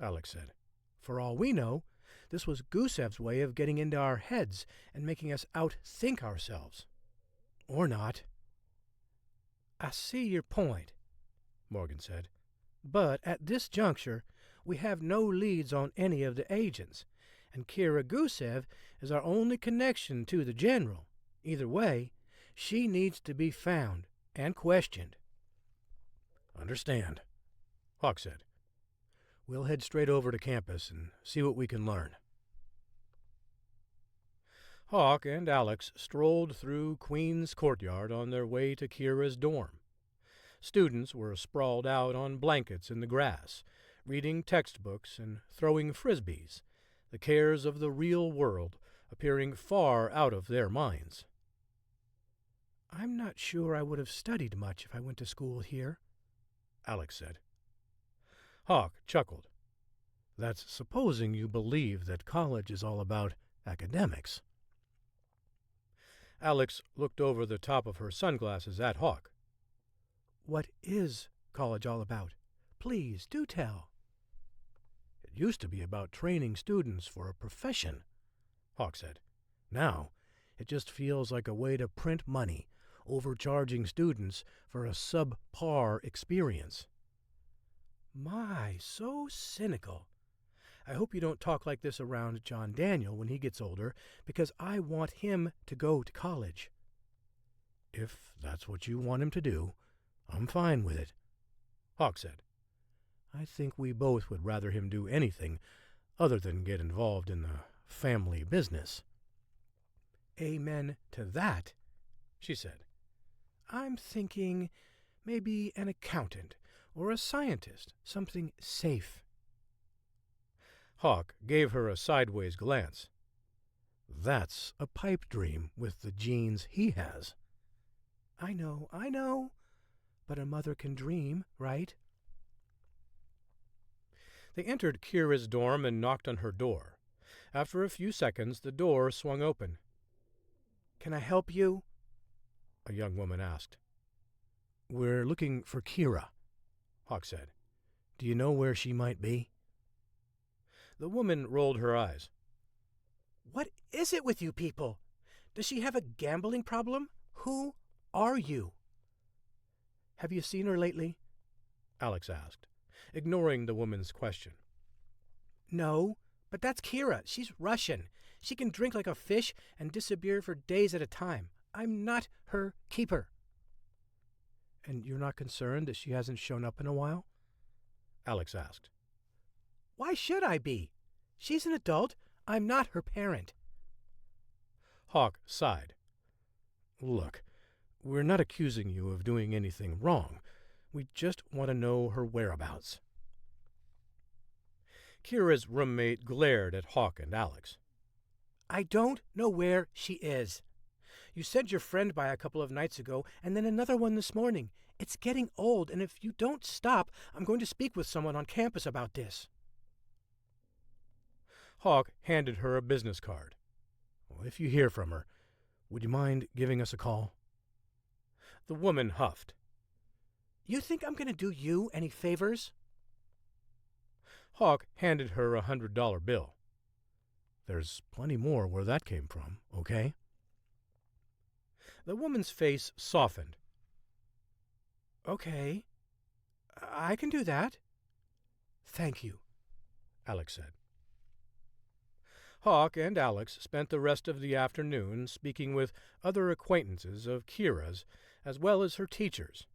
Alex said. For all we know, this was Gusev's way of getting into our heads and making us outthink ourselves. Or not. I see your point, Morgan said. But at this juncture, we have no leads on any of the agents, and Kira Gusev is our only connection to the general. Either way, she needs to be found and questioned. Understand, Hawk said. We'll head straight over to campus and see what we can learn. Hawk and Alex strolled through Queen's Courtyard on their way to Kira's dorm. Students were sprawled out on blankets in the grass, reading textbooks and throwing frisbees, the cares of the real world appearing far out of their minds. I'm not sure I would have studied much if I went to school here, Alex said. Hawk chuckled. That's supposing you believe that college is all about academics. Alex looked over the top of her sunglasses at Hawk. What is college all about? Please, do tell. It used to be about training students for a profession, Hawk said. Now, it just feels like a way to print money, overcharging students for a subpar experience. My, so cynical. I hope you don't talk like this around John Daniel when he gets older, because I want him to go to college. If that's what you want him to do, I'm fine with it, Hawk said. I think we both would rather him do anything other than get involved in the family business. Amen to that, she said. I'm thinking maybe an accountant or a scientist, something safe. Hawk gave her a sideways glance. That's a pipe dream with the genes he has. I know, but a mother can dream, right? They entered Kira's dorm and knocked on her door. After a few seconds, the door swung open. Can I help you? A young woman asked. We're looking for Kira, Hawk said. Do you know where she might be? The woman rolled her eyes. What is it with you people? Does she have a gambling problem? Who are you? Have you seen her lately? Alex asked, ignoring the woman's question. No, but that's Kira. She's Russian. She can drink like a fish and disappear for days at a time. I'm not her keeper. And you're not concerned that she hasn't shown up in a while? Alex asked. Why should I be? She's an adult. I'm not her parent. Hawk sighed. Look, we're not accusing you of doing anything wrong. We just want to know her whereabouts. Kira's roommate glared at Hawk and Alex. I don't know where she is. You sent your friend by a couple of nights ago, and then another one this morning. It's getting old, and if you don't stop, I'm going to speak with someone on campus about this. Hawk handed her a business card. Well, if you hear from her, would you mind giving us a call? The woman huffed. You think I'm going to do you any favors? Hawk handed her $100 bill. There's plenty more where that came from, okay? The woman's face softened. Okay, I can do that. Thank you, Alex said. Hawk and Alex spent the rest of the afternoon speaking with other acquaintances of Kira's, as well as her teachers.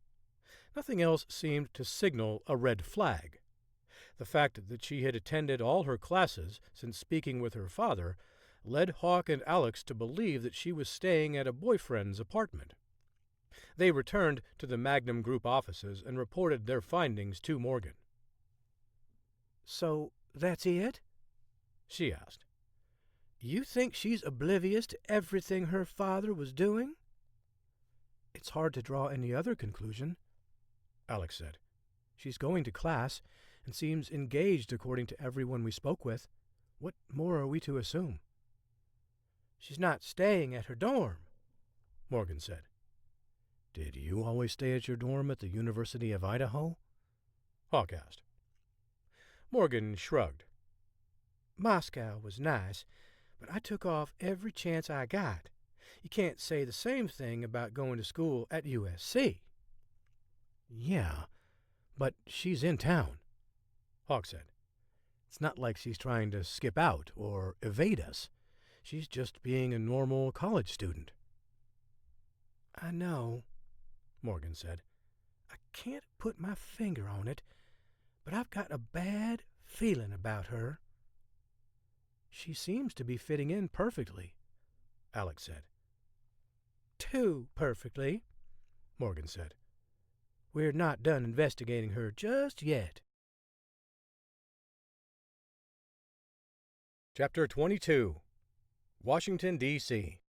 Nothing else seemed to signal a red flag. The fact that she had attended all her classes since speaking with her father led Hawk and Alex to believe that she was staying at a boyfriend's apartment. They returned to the Magnum Group offices and reported their findings to Morgan. So that's it? She asked. You think she's oblivious to everything her father was doing? It's hard to draw any other conclusion, Alex said. She's going to class and seems engaged according to everyone we spoke with. What more are we to assume? She's not staying at her dorm, Morgan said. Did you always stay at your dorm at the University of Idaho? Hawk asked. Morgan shrugged. Moscow was nice, but I took off every chance I got. You can't say the same thing about going to school at USC. Yeah, but she's in town, Hawk said. It's not like she's trying to skip out or evade us. She's just being a normal college student. I know, Morgan said. I can't put my finger on it, but I've got a bad feeling about her. She seems to be fitting in perfectly, Alex said. Too perfectly, Morgan said. We're not done investigating her just yet. Chapter 22. Washington, D.C.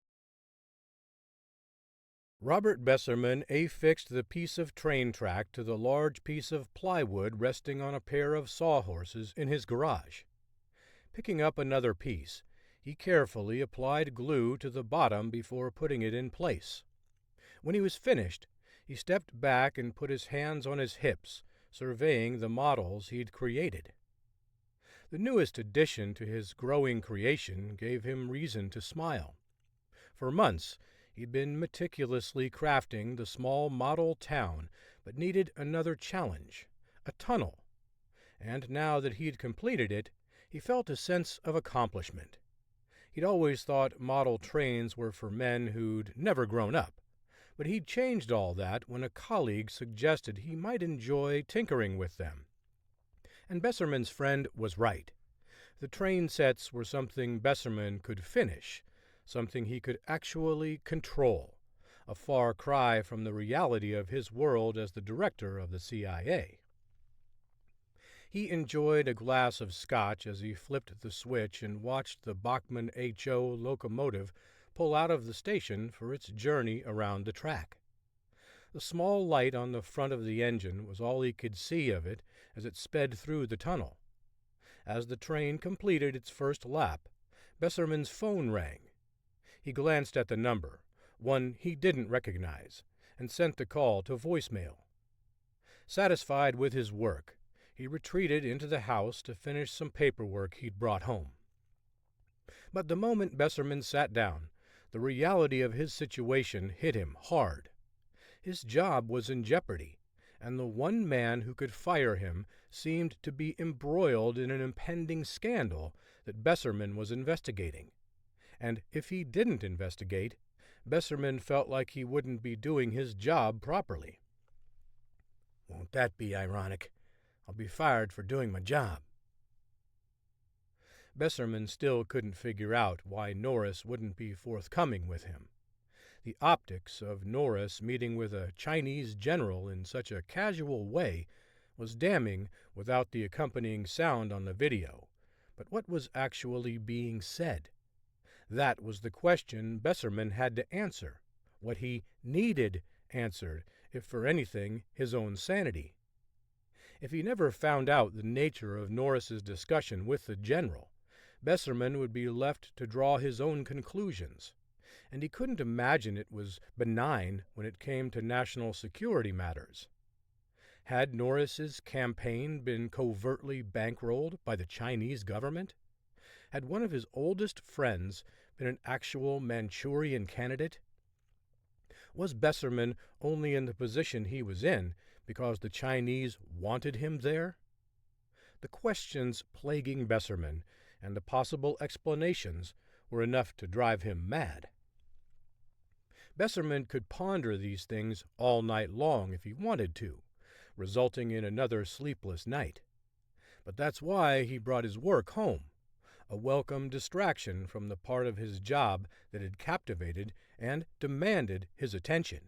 Robert Besserman affixed the piece of train track to the large piece of plywood resting on a pair of sawhorses in his garage. Picking up another piece, he carefully applied glue to the bottom before putting it in place. When he was finished, he stepped back and put his hands on his hips, surveying the models he'd created. The newest addition to his growing creation gave him reason to smile. For months, he'd been meticulously crafting the small model town, but needed another challenge, a tunnel. And now that he'd completed it, he felt a sense of accomplishment. He'd always thought model trains were for men who'd never grown up, but he'd changed all that when a colleague suggested he might enjoy tinkering with them. And Besserman's friend was right. The train sets were something Besserman could finish, something he could actually control, a far cry from the reality of his world as the director of the CIA. He enjoyed a glass of scotch as he flipped the switch and watched the Bachmann H.O. locomotive pull out of the station for its journey around the track. The small light on the front of the engine was all he could see of it as it sped through the tunnel. As the train completed its first lap, Besserman's phone rang. He glanced at the number, one he didn't recognize, and sent the call to voicemail. Satisfied with his work, he retreated into the house to finish some paperwork he'd brought home. But the moment Besserman sat down, the reality of his situation hit him hard. His job was in jeopardy, and the one man who could fire him seemed to be embroiled in an impending scandal that Besserman was investigating. And if he didn't investigate, Besserman felt like he wouldn't be doing his job properly. Won't that be ironic? I'll be fired for doing my job. Besserman still couldn't figure out why Norris wouldn't be forthcoming with him. The optics of Norris meeting with a Chinese general in such a casual way was damning without the accompanying sound on the video. But what was actually being said? That was the question Besserman had to answer, what he needed answered, if for anything, his own sanity. If he never found out the nature of Norris's discussion with the general, Besserman would be left to draw his own conclusions, and he couldn't imagine it was benign when it came to national security matters. Had Norris's campaign been covertly bankrolled by the Chinese government? Had one of his oldest friends been an actual Manchurian candidate? Was Besserman only in the position he was in because the Chinese wanted him there? The questions plaguing Besserman and the possible explanations were enough to drive him mad. Besserman could ponder these things all night long if he wanted to, resulting in another sleepless night. But that's why he brought his work home, a welcome distraction from the part of his job that had captivated and demanded his attention.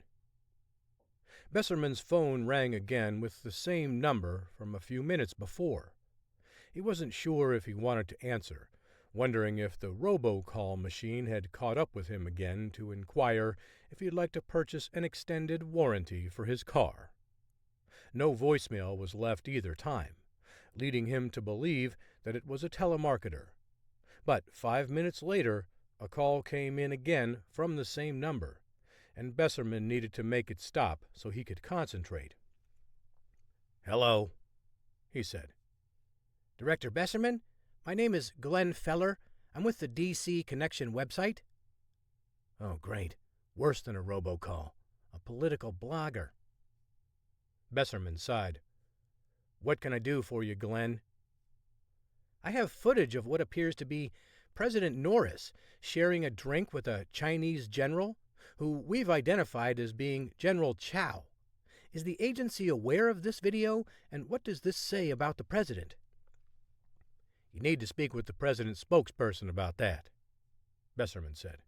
Besserman's phone rang again with the same number from a few minutes before. He wasn't sure if he wanted to answer, wondering if the robocall machine had caught up with him again to inquire if he'd like to purchase an extended warranty for his car. No voicemail was left either time, leading him to believe that it was a telemarketer. But 5 minutes later, a call came in again from the same number, and Besserman needed to make it stop so he could concentrate. "Hello," he said. Director Besserman? My name is Glenn Feller. I'm with the DC Connection website. "Oh, great. Worse than a robocall. A political blogger." Besserman sighed. "What can I do for you, Glenn?" I have footage of what appears to be President Norris sharing a drink with a Chinese general, who we've identified as being General Chow. Is the agency aware of this video, and what does this say about the president? "You need to speak with the president's spokesperson about that," Besserman said.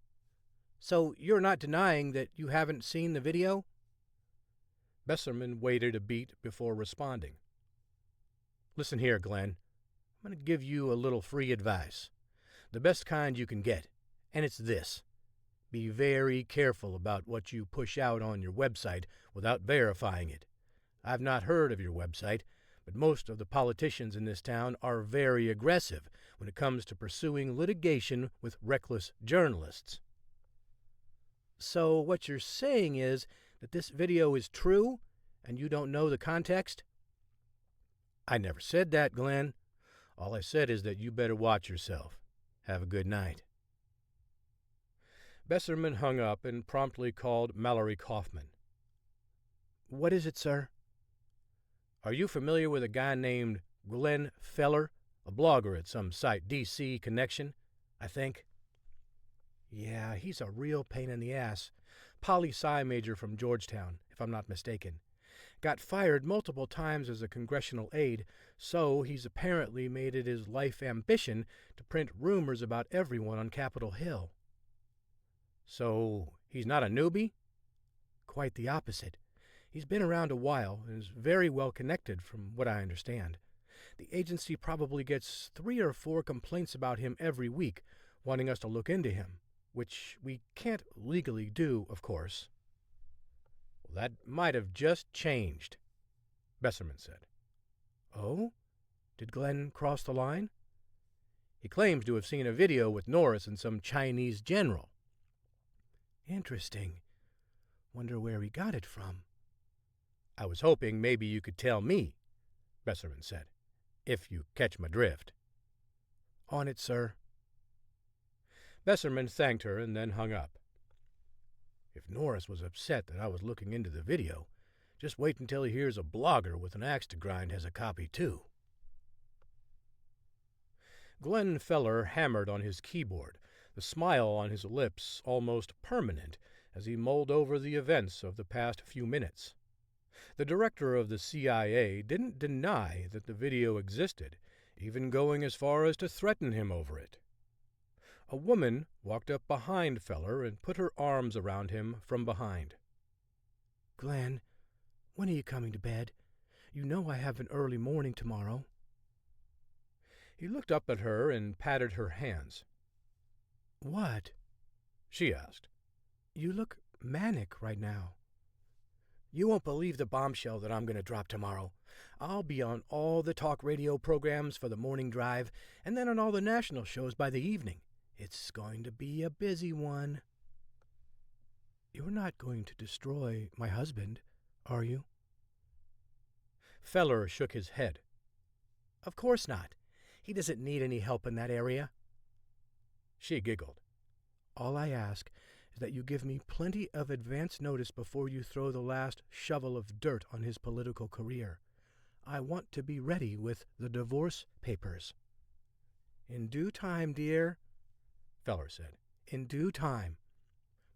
So you're not denying that you haven't seen the video? Besserman waited a beat before responding. "Listen here, Glenn. I'm going to give you a little free advice. The best kind you can get. And it's this. Be very careful about what you push out on your website without verifying it. I've not heard of your website, but most of the politicians in this town are very aggressive when it comes to pursuing litigation with reckless journalists." So what you're saying is that this video is true, and you don't know the context? "I never said that, Glenn. All I said is that you better watch yourself. Have a good night." Besserman hung up and promptly called Mallory Kaufman. "What is it, sir?" "Are you familiar with a guy named Glenn Feller, a blogger at some site, DC Connection, I think?" "Yeah, he's a real pain in the ass. Poli-sci major from Georgetown, if I'm not mistaken. Got fired multiple times as a congressional aide, so he's apparently made it his life ambition to print rumors about everyone on Capitol Hill." "So he's not a newbie?" "Quite the opposite. He's been around a while and is very well connected from what I understand. The agency probably gets 3 or 4 complaints about him every week, wanting us to look into him, which we can't legally do, of course." "Well, that might have just changed," Besserman said. "Oh? Did Glenn cross the line?" "He claims to have seen a video with Norris and some Chinese general." "Interesting. Wonder where he got it from." "I was hoping maybe you could tell me," Besserman said, "if you catch my drift." "On it, sir." Besserman thanked her and then hung up. "If Norris was upset that I was looking into the video, just wait until he hears a blogger with an axe to grind has a copy too." Glenn Feller hammered on his keyboard, the smile on his lips almost permanent as he mulled over the events of the past few minutes. The director of the CIA didn't deny that the video existed, even going as far as to threaten him over it. A woman walked up behind Feller and put her arms around him from behind. "Glenn, when are you coming to bed? You know I have an early morning tomorrow." He looked up at her and patted her hands. "What?" she asked. "You look manic right now." "You won't believe the bombshell that I'm going to drop tomorrow. I'll be on all the talk radio programs for the morning drive, and then on all the national shows by the evening. It's going to be a busy one." "You're not going to destroy my husband, are you?" Feller shook his head. Of course not. He doesn't need any help in that area. She giggled. All I ask is that you give me plenty of advance notice before you throw the last shovel of dirt on his political career. I want to be ready with the divorce papers. In due time, dear, Feller said. In due time.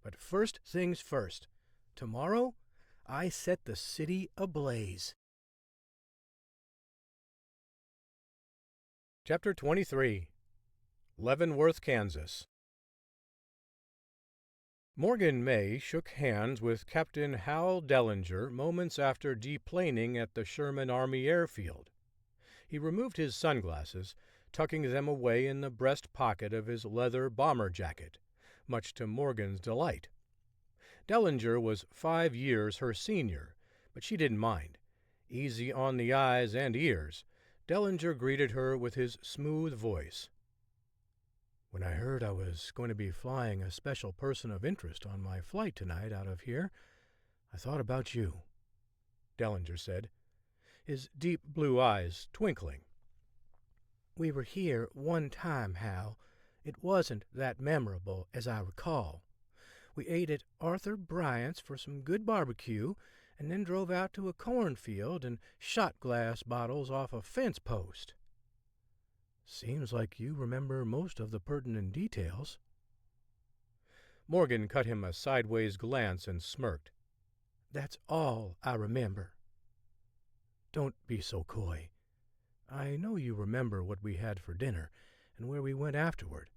But first things first. Tomorrow, I set the city ablaze. Chapter 23. Leavenworth, Kansas. Morgan May shook hands with Captain Hal Dellinger moments after deplaning at the Sherman Army Airfield. He removed his sunglasses, tucking them away in the breast pocket of his leather bomber jacket, much to Morgan's delight. Dellinger was 5 years her senior, but she didn't mind. Easy on the eyes and ears, Dellinger greeted her with his smooth voice. When I heard I was going to be flying a special person of interest on my flight tonight out of here, I thought about you, Dellinger said, his deep blue eyes twinkling. We were here one time, Hal. It wasn't that memorable, as I recall. We ate at Arthur Bryant's for some good barbecue, and then drove out to a cornfield and shot glass bottles off a fence post. Seems like you remember most of the pertinent details. Morgan cut him a sideways glance and smirked. That's all I remember. Don't be so coy. I know you remember what we had for dinner and where we went afterward.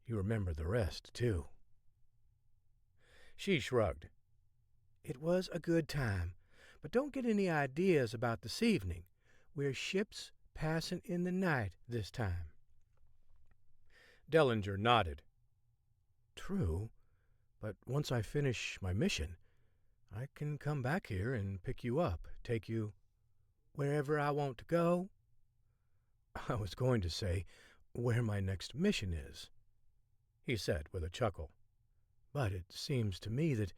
You remember the rest, too. She shrugged. It was a good time, but don't get any ideas about this evening. We're ships passing in the night this time. Dellinger nodded. True, but once I finish my mission, I can come back here and pick you up, take you wherever I want to go. I was going to say where my next mission is, he said with a chuckle. But it seems to me that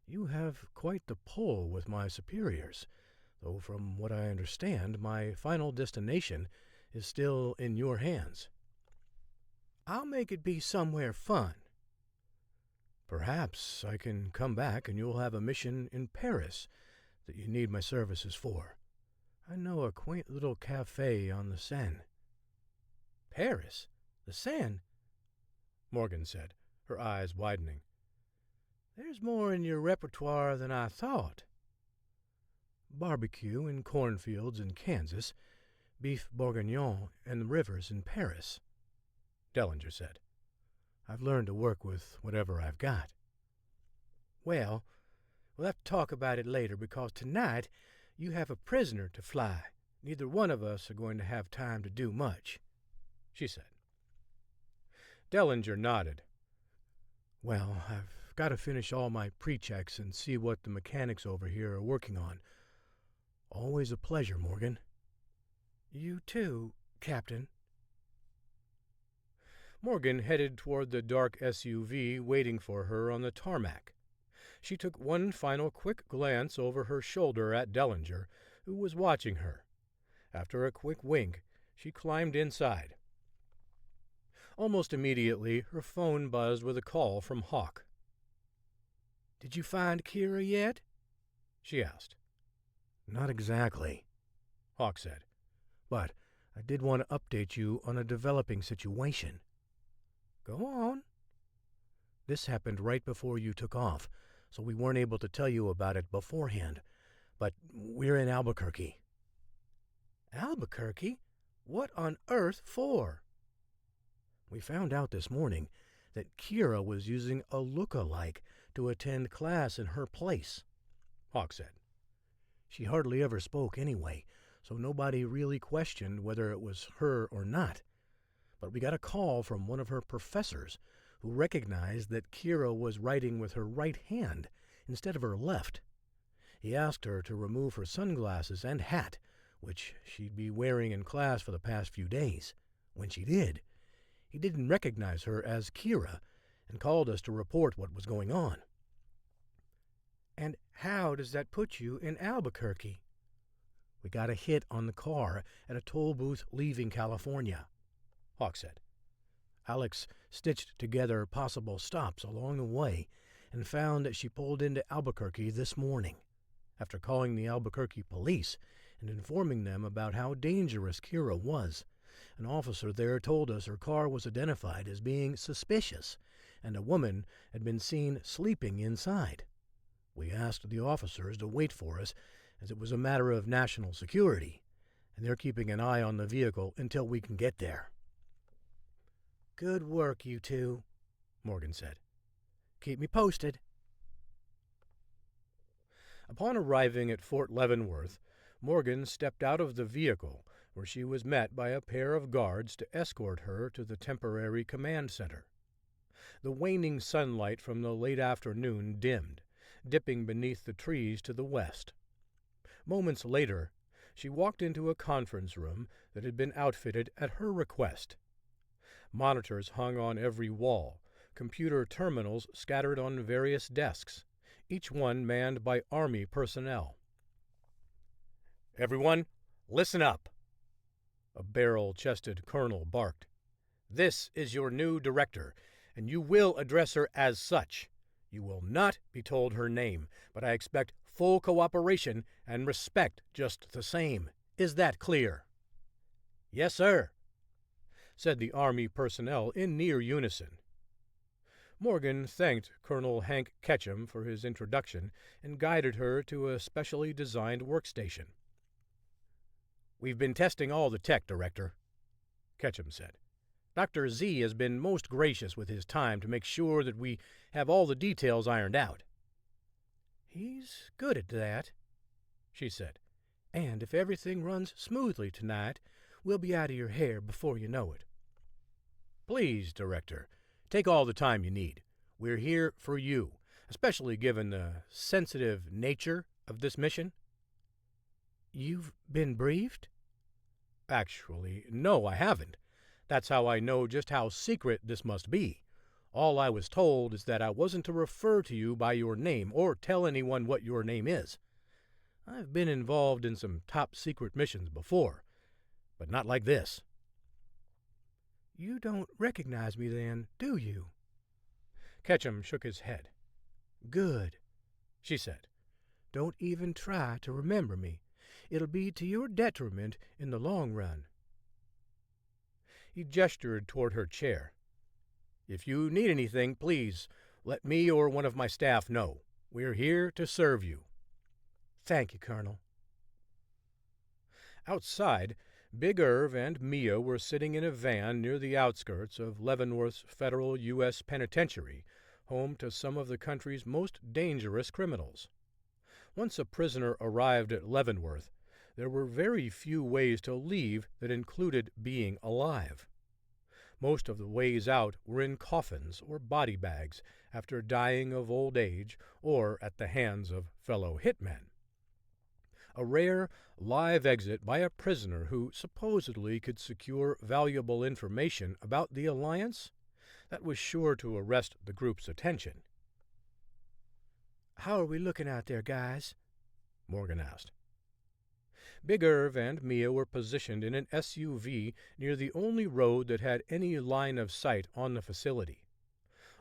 you have quite the pull with my superiors, though from what I understand, my final destination is still in your hands. I'll make it be somewhere fun. Perhaps I can come back and you'll have a mission in Paris that you need my services for. I know a quaint little cafe on the Seine. Paris? The Seine? Morgan said, her eyes widening. There's more in your repertoire than I thought. Barbecue in cornfields in Kansas, beef bourguignon and the rivers in Paris, Dellinger said. I've learned to work with whatever I've got. Well, we'll have to talk about it later because tonight you have a prisoner to fly. Neither one of us are going to have time to do much, she said. Dellinger nodded. Well, I've got to finish all my pre-checks and see what the mechanics over here are working on. Always a pleasure, Morgan. You too, Captain. Morgan headed toward the dark SUV waiting for her on the tarmac. She took one final quick glance over her shoulder at Dellinger, who was watching her. After a quick wink, she climbed inside. Almost immediately, her phone buzzed with a call from Hawk. Did you find Kira yet? She asked. Not exactly, Hawk said. But I did want to update you on a developing situation. Go on. This happened right before you took off, so we weren't able to tell you about it beforehand. But we're in Albuquerque. Albuquerque? What on earth for? We found out this morning that Kira was using a look-alike to attend class in her place, Hawk said. She hardly ever spoke anyway, so nobody really questioned whether it was her or not. But we got a call from one of her professors who recognized that Kira was writing with her right hand instead of her left. He asked her to remove her sunglasses and hat, which she'd be wearing in class for the past few days. When she did, he didn't recognize her as Kira and called us to report what was going on. And how does that put you in Albuquerque? We got a hit on the car at a toll booth leaving California," Hawk said. "Alex stitched together possible stops along the way and found that she pulled into Albuquerque this morning. After calling the Albuquerque police and informing them about how dangerous Kira was, an officer there told us her car was identified as being suspicious and a woman had been seen sleeping inside. We asked the officers to wait for us as it was a matter of national security, and they're keeping an eye on the vehicle until we can get there." "Good work, you two," Morgan said. "Keep me posted." Upon arriving at Fort Leavenworth, Morgan stepped out of the vehicle, where she was met by a pair of guards to escort her to the temporary command center. The waning sunlight from the late afternoon dimmed, dipping beneath the trees to the west. Moments later, she walked into a conference room that had been outfitted at her request. Monitors hung on every wall, computer terminals scattered on various desks, each one manned by Army personnel. "Everyone, listen up," a barrel-chested colonel barked. "This is your new director, and you will address her as such. You will not be told her name, but I expect full cooperation and respect just the same. Is that clear?" "Yes, sir," said the Army personnel in near unison. Morgan thanked Colonel Hank Ketchum for his introduction and guided her to a specially designed workstation. "We've been testing all the tech, Director," Ketchum said. "Dr. Z has been most gracious with his time to make sure that we have all the details ironed out." "He's good at that," she said. "And if everything runs smoothly tonight, we'll be out of your hair before you know it." "Please, Director, take all the time you need. We're here for you, especially given the sensitive nature of this mission." "You've been briefed?" "Actually, no, I haven't. That's how I know just how secret this must be. All I was told is that I wasn't to refer to you by your name or tell anyone what your name is. I've been involved in some top-secret missions before, but not like this." "You don't recognize me then, do you?" Ketchum shook his head. "Good," she said. "Don't even try to remember me. It'll be to your detriment in the long run." He gestured toward her chair. "If you need anything, please let me or one of my staff know. We're here to serve you." "Thank you, Colonel." Outside, Big Irv and Mia were sitting in a van near the outskirts of Leavenworth's federal U.S. penitentiary, home to some of the country's most dangerous criminals. Once a prisoner arrived at Leavenworth, there were very few ways to leave that included being alive. Most of the ways out were in coffins or body bags after dying of old age or at the hands of fellow hitmen. A rare, live exit by a prisoner who supposedly could secure valuable information about the Alliance, that was sure to arrest the group's attention. "How are we looking out there, guys?" Morgan asked. Big Irv and Mia were positioned in an SUV near the only road that had any line of sight on the facility.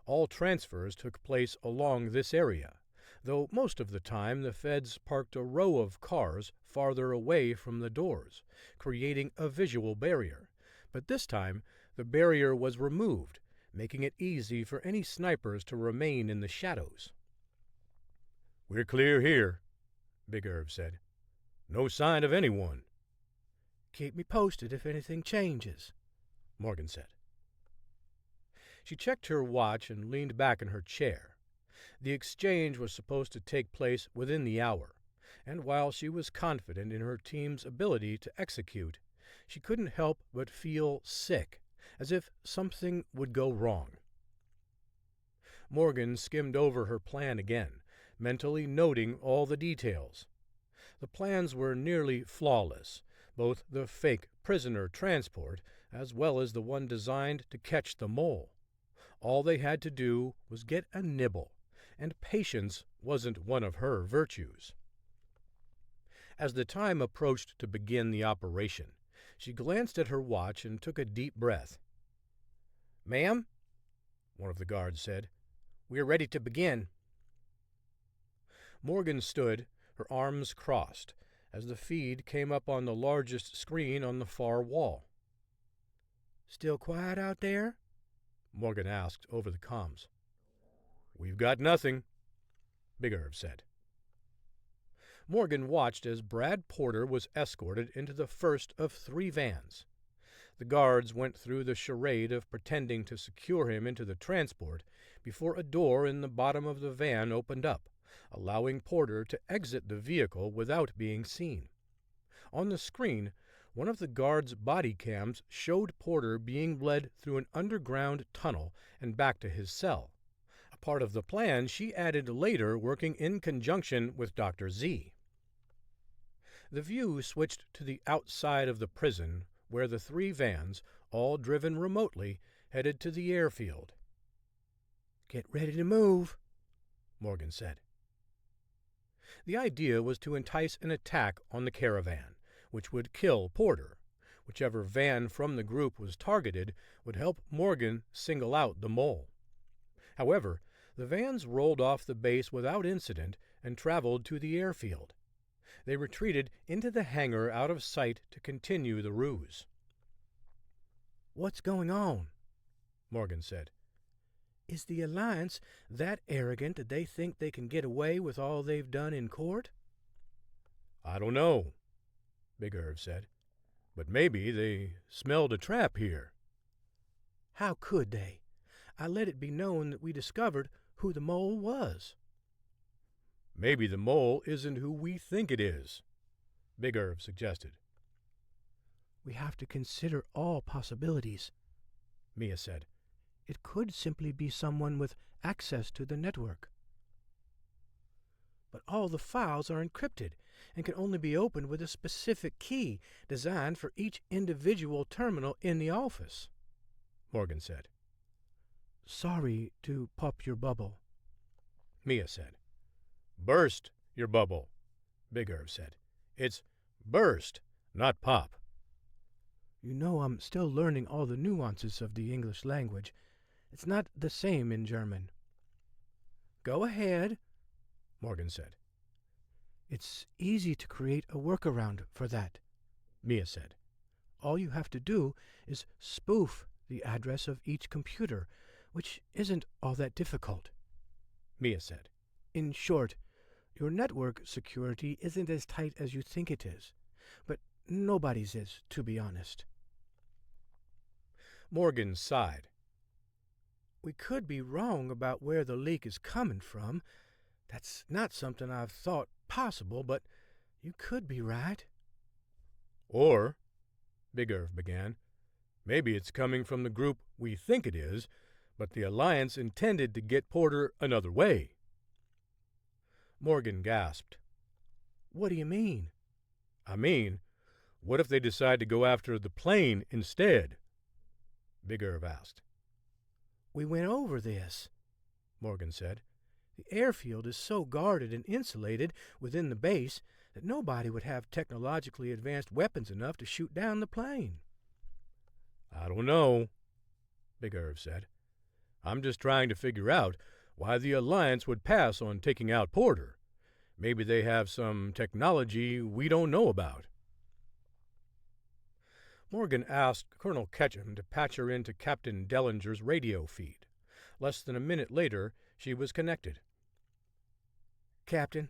All transfers took place along this area, though most of the time the feds parked a row of cars farther away from the doors, creating a visual barrier. But this time the barrier was removed, making it easy for any snipers to remain in the shadows. "We're clear here," Big Irv said. "No sign of anyone." "Keep me posted if anything changes," Morgan said. She checked her watch and leaned back in her chair. The exchange was supposed to take place within the hour, and while she was confident in her team's ability to execute, she couldn't help but feel sick, as if something would go wrong. Morgan skimmed over her plan again, mentally noting all the details. The plans were nearly flawless, both the fake prisoner transport as well as the one designed to catch the mole. All they had to do was get a nibble, and patience wasn't one of her virtues. As the time approached to begin the operation, she glanced at her watch and took a deep breath. "Ma'am," one of the guards said, "we are ready to begin." Morgan stood, her arms crossed, as the feed came up on the largest screen on the far wall. "Still quiet out there?" Morgan asked over the comms. "We've got nothing," Big Irv said. Morgan watched as Brad Porter was escorted into the first of 3 vans. The guards went through the charade of pretending to secure him into the transport before a door in the bottom of the van opened up, allowing Porter to exit the vehicle without being seen. On the screen, one of the guards' body cams showed Porter being led through an underground tunnel and back to his cell, a part of the plan she added later working in conjunction with Dr. Z. The view switched to the outside of the prison, where the 3 vans, all driven remotely, headed to the airfield. "Get ready to move," Morgan said. The idea was to entice an attack on the caravan, which would kill Porter. Whichever van from the group was targeted would help Morgan single out the mole. However, the vans rolled off the base without incident and traveled to the airfield. They retreated into the hangar out of sight to continue the ruse. "What's going on?" Morgan said. "Is the Alliance that arrogant that they think they can get away with all they've done in court?" "I don't know," Big Irv said. "But maybe they smelled a trap here." "How could they? I let it be known that we discovered who the mole was." "Maybe the mole isn't who we think it is," Big Irv suggested. "We have to consider all possibilities," Mia said. "It could simply be someone with access to the network. But all the files are encrypted and can only be opened with a specific key designed for each individual terminal in the office," Morgan said. "Sorry to pop your bubble," Mia said. "Burst your bubble," Big Irv said. "It's burst, not pop." "You know I'm still learning all the nuances of the English language. It's not the same in German." "Go ahead," Morgan said. "It's easy to create a workaround for that," Mia said. "All you have to do is spoof the address of each computer, which isn't all that difficult." Mia said. "In short, your network security isn't as tight as you think it is, but nobody's is, to be honest." Morgan sighed. "We could be wrong about where the leak is coming from. That's not something I've thought possible, but you could be right." "Or," Big Irv began, "maybe it's coming from the group we think it is, but the Alliance intended to get Porter another way." Morgan gasped. "What do you mean?" "I mean, what if they decide to go after the plane instead?" Big Irv asked. "We went over this," Morgan said. "The airfield is so guarded and insulated within the base that nobody would have technologically advanced weapons enough to shoot down the plane." "I don't know," Big Irv said. "I'm just trying to figure out why the Alliance would pass on taking out Porter. Maybe they have some technology we don't know about." Morgan asked Colonel Ketchum to patch her into Captain Dellinger's radio feed. Less than a minute later, she was connected. "Captain,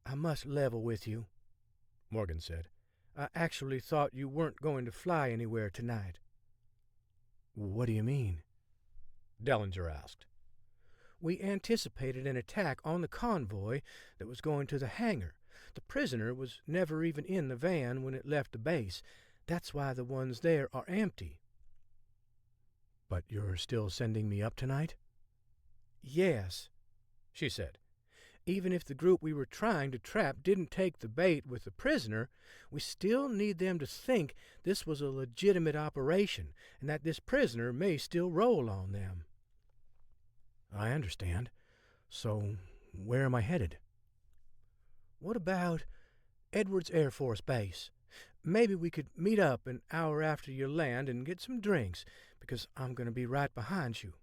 I must level with you," Morgan said. "I actually thought you weren't going to fly anywhere tonight." "What do you mean?" Dellinger asked. "We anticipated an attack on the convoy that was going to the hangar. The prisoner was never even in the van when it left the base. That's why the ones there are empty." "But you're still sending me up tonight?" "Yes," she said. "Even if the group we were trying to trap didn't take the bait with the prisoner, we still need them to think this was a legitimate operation and that this prisoner may still roll on them." "I understand. So where am I headed?" "What about Edwards Air Force Base. Maybe we could meet up an hour after you land and get some drinks, because I'm going to be right behind you."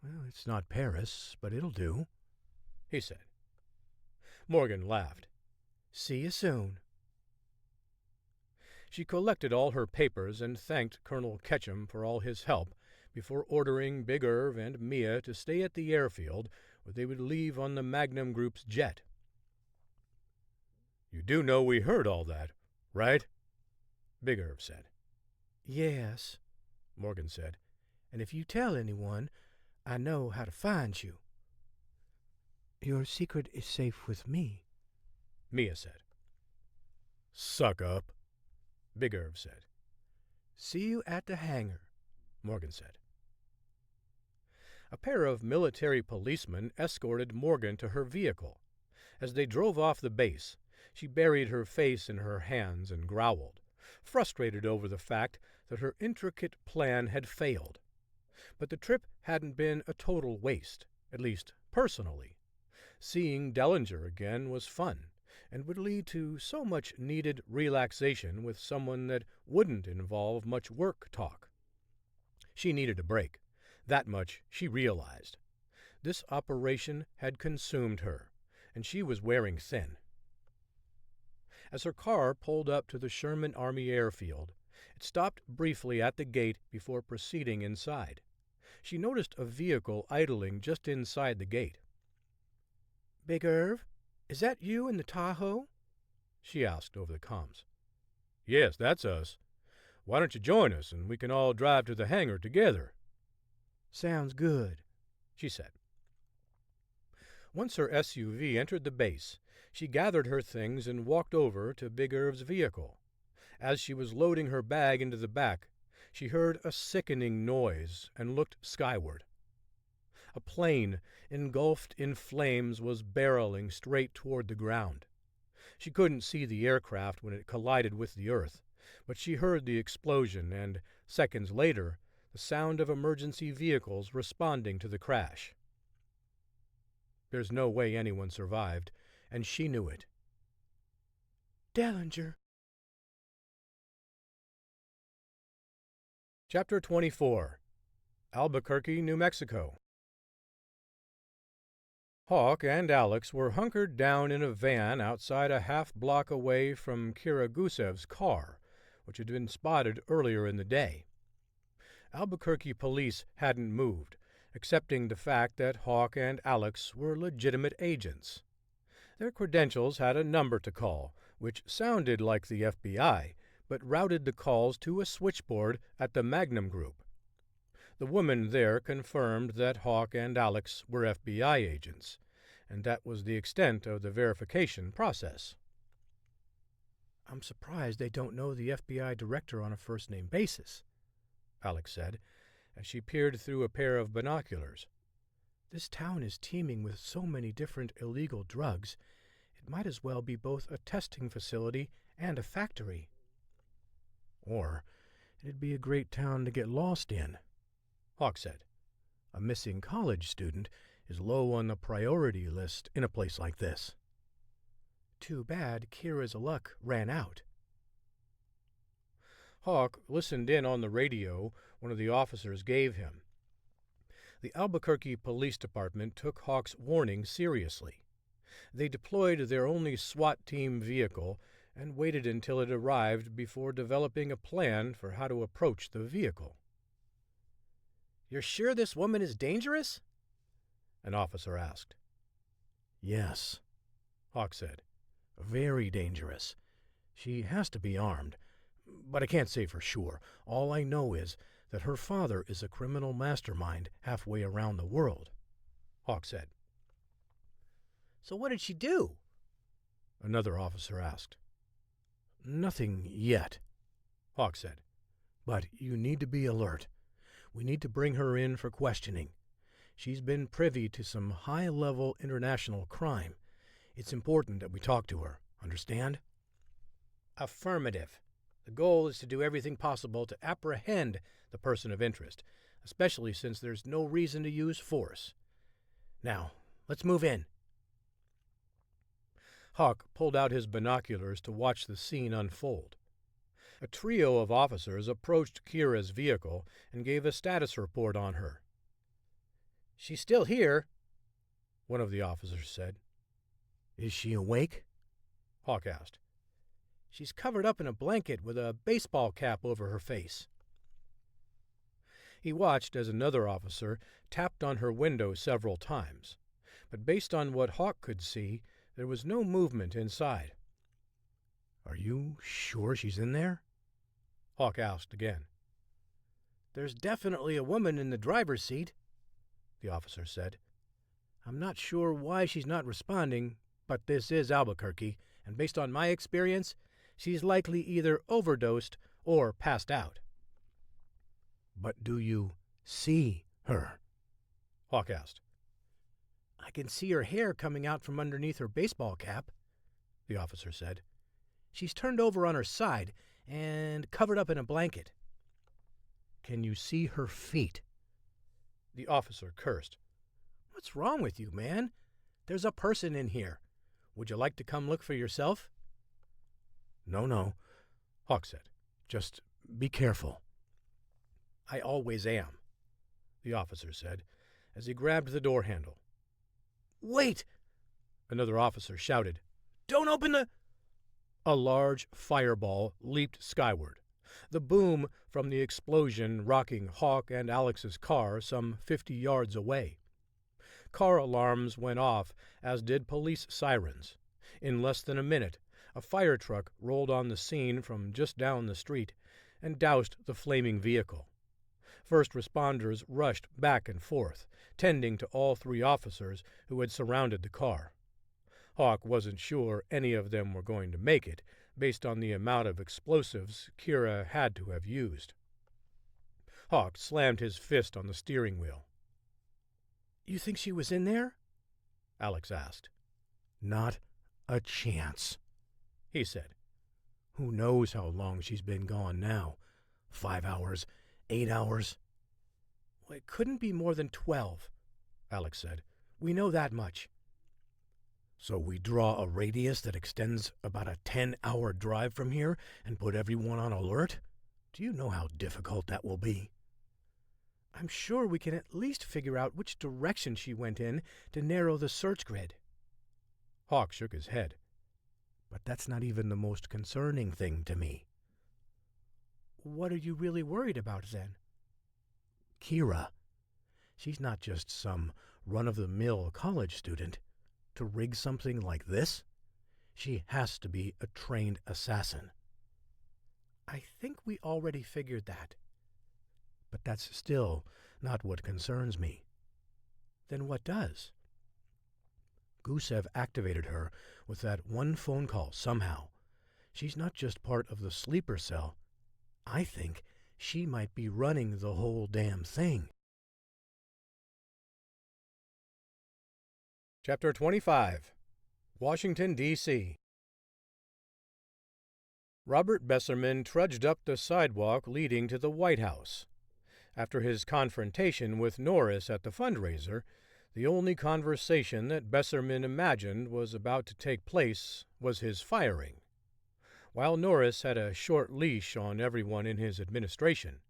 "Well, it's not Paris, but it'll do," he said. Morgan laughed. "See you soon." She collected all her papers and thanked Colonel Ketchum for all his help before ordering Big Irv and Mia to stay at the airfield, where they would leave on the Magnum Group's jet. "You do know we heard all that, right?" Big Irv said. "Yes," Morgan said. "and if you tell anyone, I know how to find you." "Your secret is safe with me," Mia said. "Suck up," Big Irv said. "See you at the hangar," Morgan said. A pair of military policemen escorted Morgan to her vehicle. As they drove off the base, she buried her face in her hands and growled, frustrated over the fact that her intricate plan had failed. But the trip hadn't been a total waste, at least personally. Seeing Dellinger again was fun, and would lead to so much needed relaxation with someone that wouldn't involve much work talk. She needed a break. That much she realized. This operation had consumed her, and she was wearing thin. As her car pulled up to the Sherman Army Airfield, it stopped briefly at the gate before proceeding inside. She noticed a vehicle idling just inside the gate. "Big Irv, is that you in the Tahoe?" she asked over the comms. "Yes, that's us. Why don't you join us, and we can all drive to the hangar together?" "Sounds good," she said. Once her SUV entered the base, she gathered her things and walked over to Big Irv's vehicle. As she was loading her bag into the back, she heard a sickening noise and looked skyward. A plane, engulfed in flames, was barreling straight toward the ground. She couldn't see the aircraft when it collided with the earth, but she heard the explosion and, seconds later, the sound of emergency vehicles responding to the crash. There's no way anyone survived, and she knew it. "Dellinger." Chapter 24. Albuquerque, New Mexico. Hawk and Alex were hunkered down in a van outside a half-block away from Kira Gusev's car, which had been spotted earlier in the day. Albuquerque police hadn't moved, accepting the fact that Hawk and Alex were legitimate agents. Their credentials had a number to call, which sounded like the FBI, but routed the calls to a switchboard at the Magnum Group. The woman there confirmed that Hawk and Alex were FBI agents, and that was the extent of the verification process. "I'm surprised they don't know the FBI director on a first-name basis," Alex said, as she peered through a pair of binoculars. "This town is teeming with so many different illegal drugs, it might as well be both a testing facility and a factory." "Or it'd be a great town to get lost in," Hawk said. "A missing college student is low on the priority list in a place like this." "Too bad Kira's luck ran out." Hawk listened in on the radio one of the officers gave him. The Albuquerque Police Department took Hawk's warning seriously. They deployed their only SWAT team vehicle and waited until it arrived before developing a plan for how to approach the vehicle. "You're sure this woman is dangerous?" an officer asked. "Yes," Hawk said. "Very dangerous. She has to be armed, but I can't say for sure. All I know is that her father is a criminal mastermind halfway around the world," Hawk said. "So what did she do?" another officer asked. "Nothing yet," Hawk said. "But you need to be alert. We need to bring her in for questioning. She's been privy to some high-level international crime. It's important that we talk to her. Understand?" "Affirmative. The goal is to do everything possible to apprehend the person of interest, especially since there's no reason to use force. Now, let's move in." Hawk pulled out his binoculars to watch the scene unfold. A trio of officers approached Kira's vehicle and gave a status report on her. "She's still here," one of the officers said. "Is she awake?" Hawk asked. "She's covered up in a blanket with a baseball cap over her face." He watched as another officer tapped on her window several times, but based on what Hawk could see, there was no movement inside. "Are you sure she's in there?" Hawk asked again. "There's definitely a woman in the driver's seat," the officer said. "I'm not sure why she's not responding, but this is Albuquerque, and based on my experience, she's likely either overdosed or passed out." "But do you see her?" Hawk asked. "I can see her hair coming out from underneath her baseball cap," the officer said. "She's turned over on her side and covered up in a blanket." "Can you see her feet?" The officer cursed. "What's wrong with you, man? There's a person in here. Would you like to come look for yourself?" No, Hawk said. "Just be careful." "I always am," the officer said, as he grabbed the door handle. "Wait!" another officer shouted. "Don't open the—" A large fireball leaped skyward, the boom from the explosion rocking Hawk and Alex's car some 50 yards away. Car alarms went off, as did police sirens. In less than a minute, a fire truck rolled on the scene from just down the street and doused the flaming vehicle. First responders rushed back and forth, tending to all 3 officers who had surrounded the car. Hawk wasn't sure any of them were going to make it, based on the amount of explosives Kira had to have used. Hawk slammed his fist on the steering wheel. "You think she was in there?" Alex asked. "Not a chance," he said. "Who knows how long she's been gone now? 5 hours, 8 hours?" "Well, it couldn't be more than 12, Alex said. "We know that much." "So we draw a radius that extends about a 10-hour drive from here and put everyone on alert? Do you know how difficult that will be?" "I'm sure we can at least figure out which direction she went in to narrow the search grid." Hawk shook his head. "But that's not even the most concerning thing to me." "What are you really worried about, then?" "Kira. She's not just some run-of-the-mill college student. To rig something like this, she has to be a trained assassin." "I think we already figured that." "But that's still not what concerns me." "Then what does?" "Gusev activated her with that one phone call somehow. She's not just part of the sleeper cell. I think she might be running the whole damn thing." Chapter 25. Washington, D.C. Robert Besserman trudged up the sidewalk leading to the White House. After his confrontation with Norris at the fundraiser, the only conversation that Besserman imagined was about to take place was his firing. While Norris had a short leash on everyone in his administration,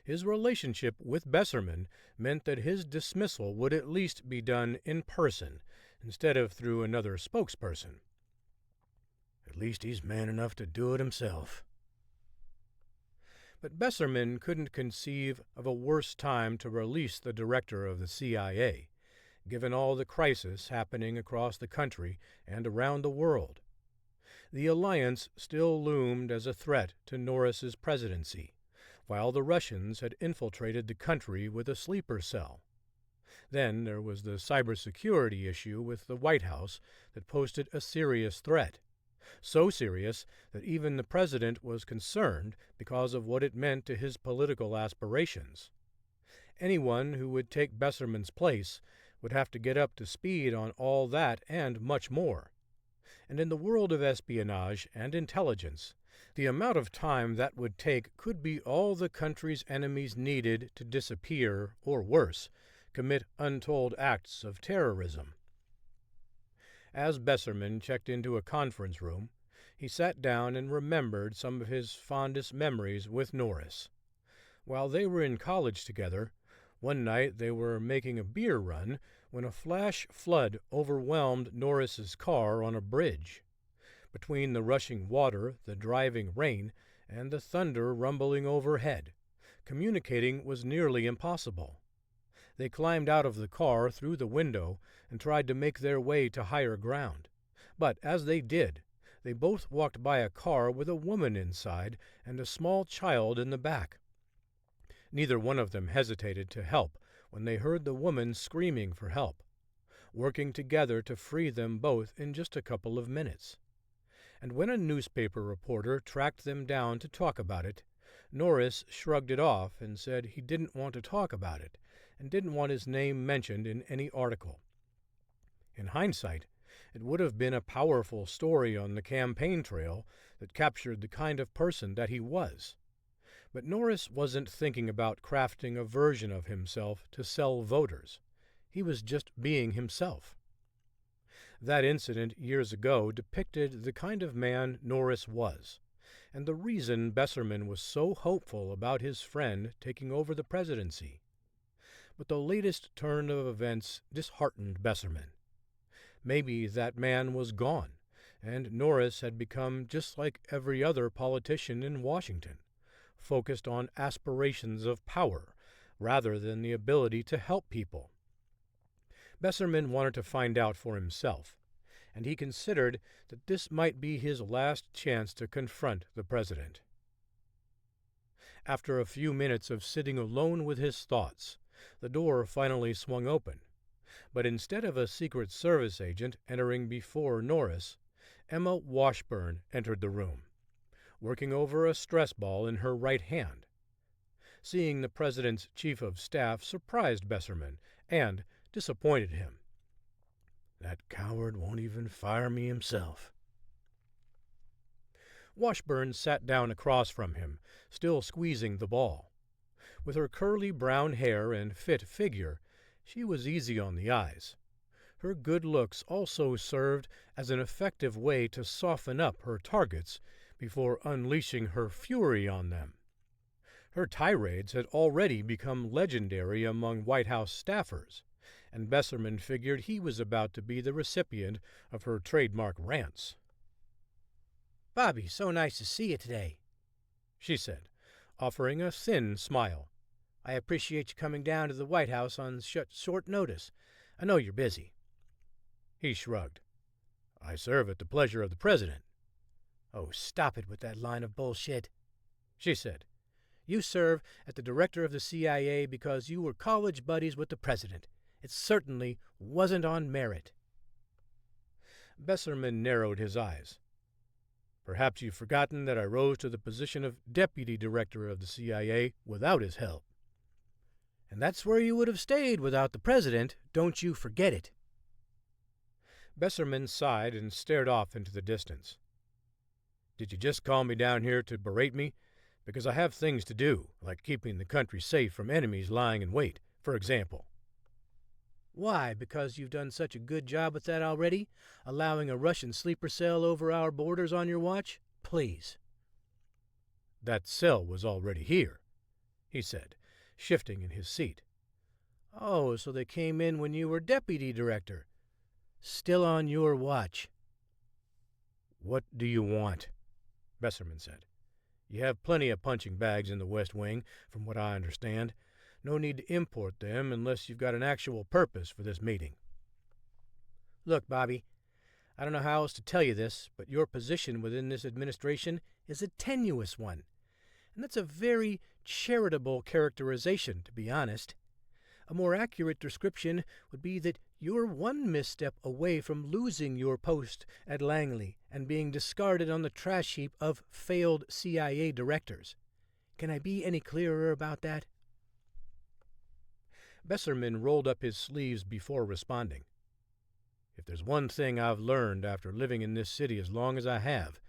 his relationship with Besserman meant that his dismissal would at least be done in person instead of through another spokesperson. "At least he's man enough to do it himself." But Besserman couldn't conceive of a worse time to release the director of the CIA, given all the crisis happening across the country and around the world. The alliance still loomed as a threat to Norris's presidency, while the Russians had infiltrated the country with a sleeper cell. Then there was the cybersecurity issue with the White House that posed a serious threat. So serious that even the president was concerned because of what it meant to his political aspirations. Anyone who would take Besserman's place would have to get up to speed on all that and much more. And in the world of espionage and intelligence, the amount of time that would take could be all the country's enemies needed to disappear, or worse, commit untold acts of terrorism. As Besserman checked into a conference room, he sat down and remembered some of his fondest memories with Norris. While they were in college together, one night they were making a beer run when a flash flood overwhelmed Norris's car on a bridge. Between the rushing water, the driving rain, and the thunder rumbling overhead, communicating was nearly impossible. They climbed out of the car through the window and tried to make their way to higher ground. But as they did, they both walked by a car with a woman inside and a small child in the back. Neither one of them hesitated to help when they heard the woman screaming for help, working together to free them both in just a couple of minutes. And when a newspaper reporter tracked them down to talk about it, Norris shrugged it off and said he didn't want to talk about it and didn't want his name mentioned in any article. In hindsight, it would have been a powerful story on the campaign trail that captured the kind of person that he was. But Norris wasn't thinking about crafting a version of himself to sell voters. He was just being himself. That incident years ago depicted the kind of man Norris was, and the reason Besserman was so hopeful about his friend taking over the presidency. But the latest turn of events disheartened Besserman. Maybe that man was gone, and Norris had become just like every other politician in Washington, focused on aspirations of power rather than the ability to help people. Besserman wanted to find out for himself, and he considered that this might be his last chance to confront the president. After a few minutes of sitting alone with his thoughts, the door finally swung open. But instead of a Secret Service agent entering before Norris, Emma Washburn entered the room, working over a stress ball in her right hand. Seeing the president's chief of staff surprised Besserman and disappointed him. That coward won't even fire me himself. Washburn sat down across from him, still squeezing the ball. With her curly brown hair and fit figure, she was easy on the eyes. Her good looks also served as an effective way to soften up her targets before unleashing her fury on them. Her tirades had already become legendary among White House staffers, and Besserman figured he was about to be the recipient of her trademark rants. "Bobby, so nice to see you today," she said, offering a thin smile. "I appreciate you coming down to the White House on short notice. I know you're busy." He shrugged. "I serve at the pleasure of the president." "Oh, stop it with that line of bullshit," she said. "You serve at the director of the CIA because you were college buddies with the president. It certainly wasn't on merit." Besserman narrowed his eyes. "Perhaps you've forgotten that I rose to the position of deputy director of the CIA without his help." "And that's where you would have stayed without the president. Don't you forget it." Besserman sighed and stared off into the distance. "Did you just call me down here to berate me? Because I have things to do, like keeping the country safe from enemies lying in wait, for example." "Why, because you've done such a good job with that already, allowing a Russian sleeper cell over our borders on your watch? Please." "That cell was already here," he said, shifting in his seat. "Oh, so they came in when you were deputy director. Still on your watch." "What do you want?" Besserman said. "You have plenty of punching bags in the West Wing, from what I understand. No need to import them unless you've got an actual purpose for this meeting." "Look, Bobby, I don't know how else to tell you this, but your position within this administration is a tenuous one. And that's a very charitable characterization, to be honest. A more accurate description would be that you're one misstep away from losing your post at Langley and being discarded on the trash heap of failed CIA directors. Can I be any clearer about that?" Besserman rolled up his sleeves before responding. "If there's one thing I've learned after living in this city as long as I have,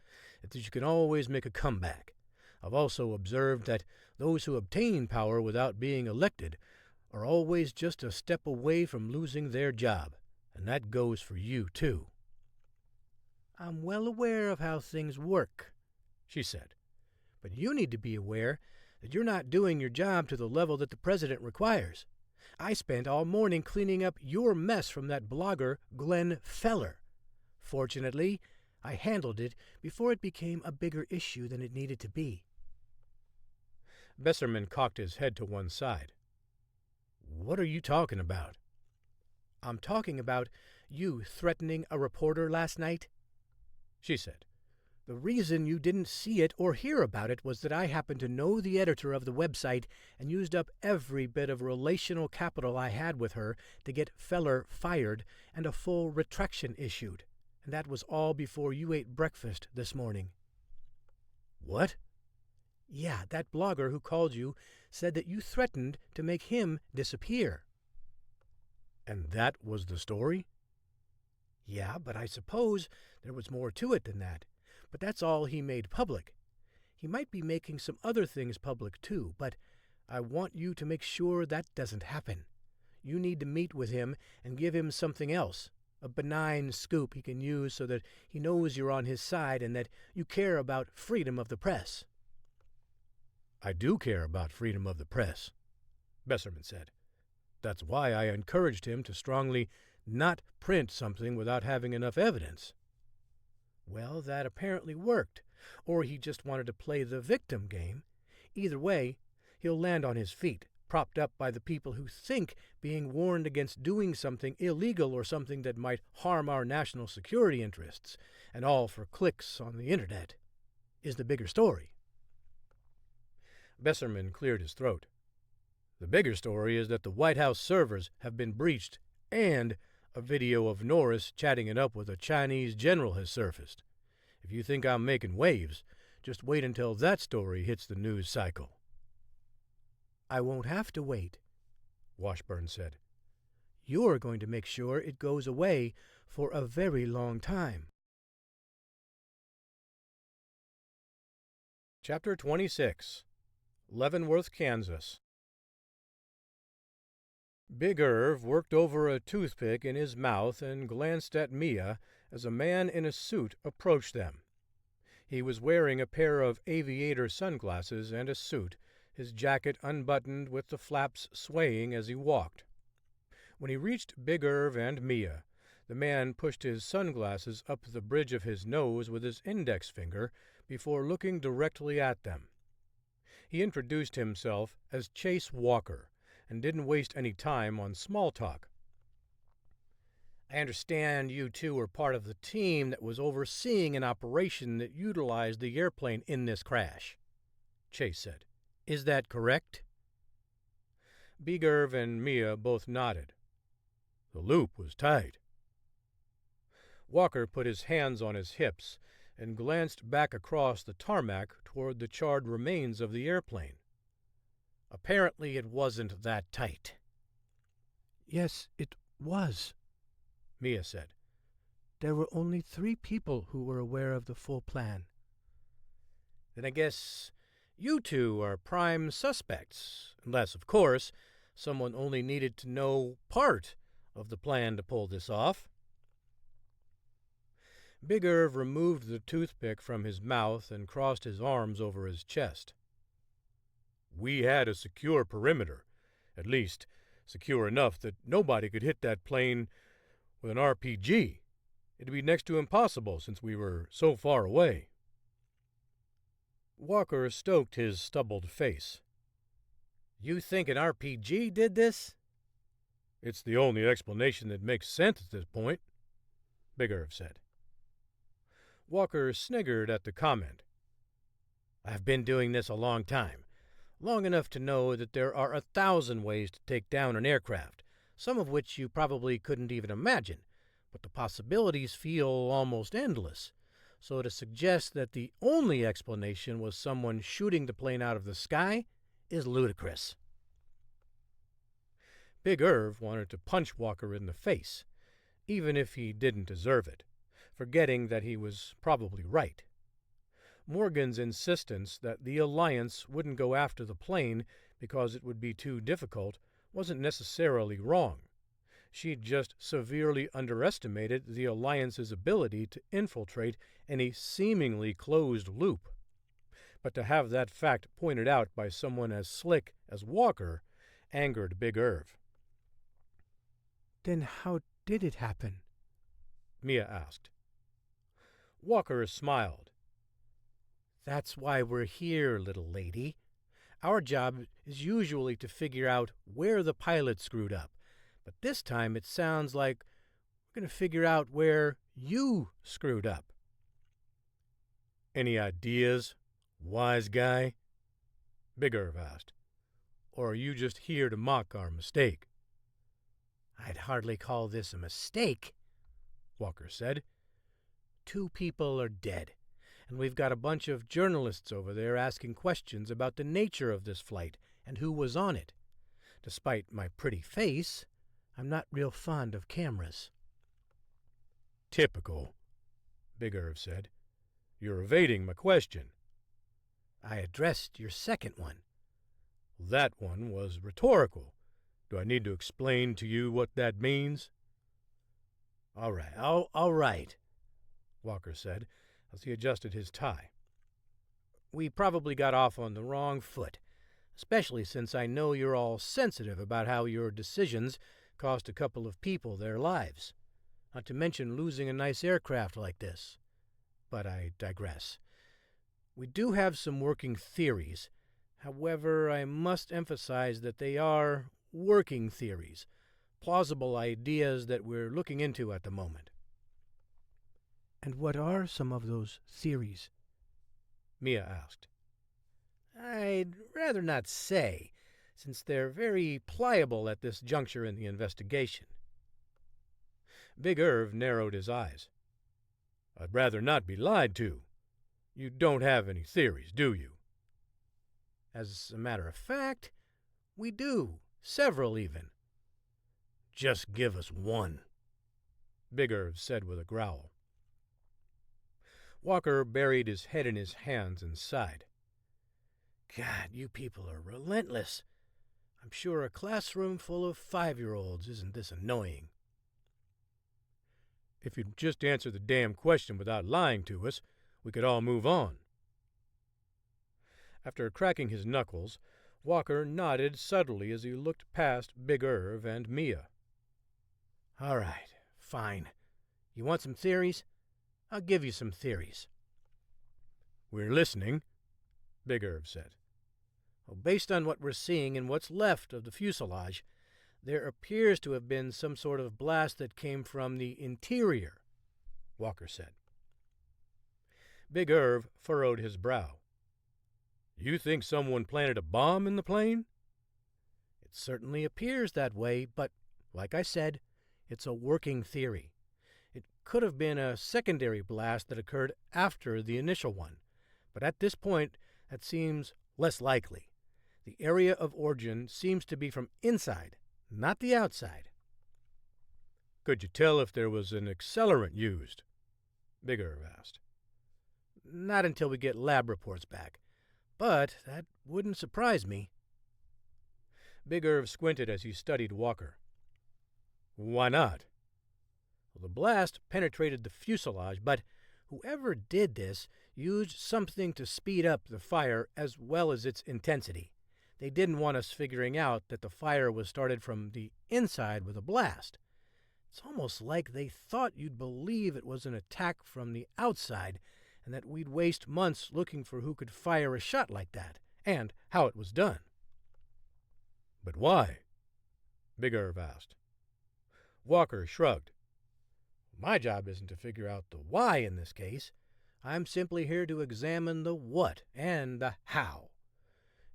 it's that you can always make a comeback. I've also observed that those who obtain power without being elected are always just a step away from losing their job, and that goes for you, too." I'm well aware of how things work, she said. But you need to be aware that you're not doing your job to the level that the president requires. I spent all morning cleaning up your mess from that blogger, Glenn Feller. Fortunately, I handled it before it became a bigger issue than it needed to be. Besserman cocked his head to one side. What are you talking about? I'm talking about you threatening a reporter last night, she said. The reason you didn't see it or hear about it was that I happened to know the editor of the website and used up every bit of relational capital I had with her to get Feller fired and a full retraction issued. And that was all before you ate breakfast this morning. What? Yeah, that blogger who called you said that you threatened to make him disappear. And that was the story? Yeah, but I suppose there was more to it than that. But that's all he made public. He might be making some other things public too, but I want you to make sure that doesn't happen. You need to meet with him and give him something else, a benign scoop he can use so that he knows you're on his side and that you care about freedom of the press. I do care about freedom of the press, Besserman said. That's why I encouraged him to strongly not print something without having enough evidence. Well, that apparently worked, or he just wanted to play the victim game. Either way, he'll land on his feet, propped up by the people who think being warned against doing something illegal or something that might harm our national security interests, and all for clicks on the internet, is the bigger story. Besserman cleared his throat. The bigger story is that the White House servers have been breached, and a video of Norris chatting it up with a Chinese general has surfaced. If you think I'm making waves, just wait until that story hits the news cycle. I won't have to wait, Washburn said. You're going to make sure it goes away for a very long time. Chapter 26. Leavenworth, Kansas. Big Irv worked over a toothpick in his mouth and glanced at Mia as a man in a suit approached them. He was wearing a pair of aviator sunglasses and a suit, his jacket unbuttoned with the flaps swaying as he walked. When he reached Big Irv and Mia, the man pushed his sunglasses up the bridge of his nose with his index finger before looking directly at them. He introduced himself as Chase Walker and didn't waste any time on small talk. I understand you two were part of the team that was overseeing an operation that utilized the airplane in this crash, Chase said. Is that correct? Big Irv and Mia both nodded. The loop was tight. Walker put his hands on his hips and glanced back across the tarmac toward the charred remains of the airplane. Apparently it wasn't that tight. Yes, it was, Mia said. There were only 3 people who were aware of the full plan. Then I guess you two are prime suspects, unless, of course, someone only needed to know part of the plan to pull this off. Big Irv removed the toothpick from his mouth and crossed his arms over his chest. We had a secure perimeter, at least secure enough that nobody could hit that plane with an RPG. It'd be next to impossible since we were so far away. Walker stroked his stubbled face. You think an RPG did this? It's the only explanation that makes sense at this point, Big Irv said. Walker sniggered at the comment. I've been doing this a long time. Long enough to know that there are 1,000 ways to take down an aircraft, some of which you probably couldn't even imagine, but the possibilities feel almost endless. So to suggest that the only explanation was someone shooting the plane out of the sky is ludicrous. Big Irv wanted to punch Walker in the face, even if he didn't deserve it, forgetting that he was probably right. Morgan's insistence that the Alliance wouldn't go after the plane because it would be too difficult wasn't necessarily wrong. She'd just severely underestimated the Alliance's ability to infiltrate any seemingly closed loop. But to have that fact pointed out by someone as slick as Walker angered Big Irv. Then how did it happen? Mia asked. Walker smiled. That's why we're here, little lady. Our job is usually to figure out where the pilot screwed up, but this time it sounds like we're going to figure out where you screwed up. Any ideas, wise guy? Big Irv asked. Or are you just here to mock our mistake? I'd hardly call this a mistake, Walker said. 2 people are dead, and we've got a bunch of journalists over there asking questions about the nature of this flight and who was on it. Despite my pretty face, I'm not real fond of cameras. Typical, Big Irv said. You're evading my question. I addressed your second one. That one was rhetorical. Do I need to explain to you what that means? All right, Walker said as he adjusted his tie. We probably got off on the wrong foot, especially since I know you're all sensitive about how your decisions cost a couple of people their lives, not to mention losing a nice aircraft like this. But I digress. We do have some working theories. However, I must emphasize that they are working theories, plausible ideas that we're looking into at the moment. And what are some of those theories? Mia asked. I'd rather not say, since they're very pliable at this juncture in the investigation. Big Irv narrowed his eyes. I'd rather not be lied to. You don't have any theories, do you? As a matter of fact, we do. Several, even. Just give us one, Big Irv said with a growl. Walker buried his head in his hands and sighed. God, you people are relentless. I'm sure a classroom full of 5-year-olds isn't this annoying. If you'd just answer the damn question without lying to us, we could all move on. After cracking his knuckles, Walker nodded subtly as he looked past Big Irv and Mia. All right, fine. You want some theories? I'll give you some theories. We're listening, Big Irv said. Well, based on what we're seeing and what's left of the fuselage, there appears to have been some sort of blast that came from the interior, Walker said. Big Irv furrowed his brow. You think someone planted a bomb in the plane? It certainly appears that way, but, like I said, it's a working theory. It could have been a secondary blast that occurred after the initial one, but at this point, that seems less likely. The area of origin seems to be from inside, not the outside. Could you tell if there was an accelerant used? Big Irv asked. Not until we get lab reports back, but that wouldn't surprise me. Big Irv squinted as he studied Walker. Why not? Well, the blast penetrated the fuselage, but whoever did this used something to speed up the fire as well as its intensity. They didn't want us figuring out that the fire was started from the inside with a blast. It's almost like they thought you'd believe it was an attack from the outside, and that we'd waste months looking for who could fire a shot like that, and how it was done. But why? Big Irv asked. Walker shrugged. My job isn't to figure out the why in this case. I'm simply here to examine the what and the how.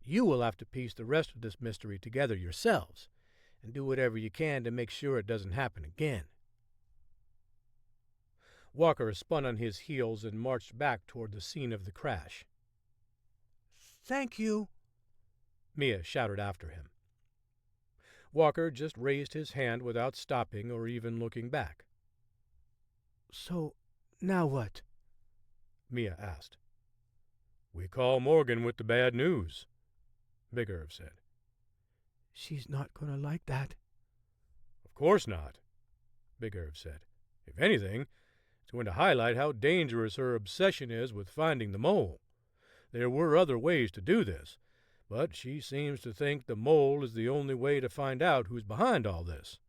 You will have to piece the rest of this mystery together yourselves, and do whatever you can to make sure it doesn't happen again. Walker spun on his heels and marched back toward the scene of the crash. Thank you, Mia shouted after him. Walker just raised his hand without stopping or even looking back. So, now what? Mia asked. We call Morgan with the bad news, Big Irv said. She's not going to like that. Of course not, Big Irv said. If anything, it's going to highlight how dangerous her obsession is with finding the mole. There were other ways to do this, but she seems to think the mole is the only way to find out who's behind all this.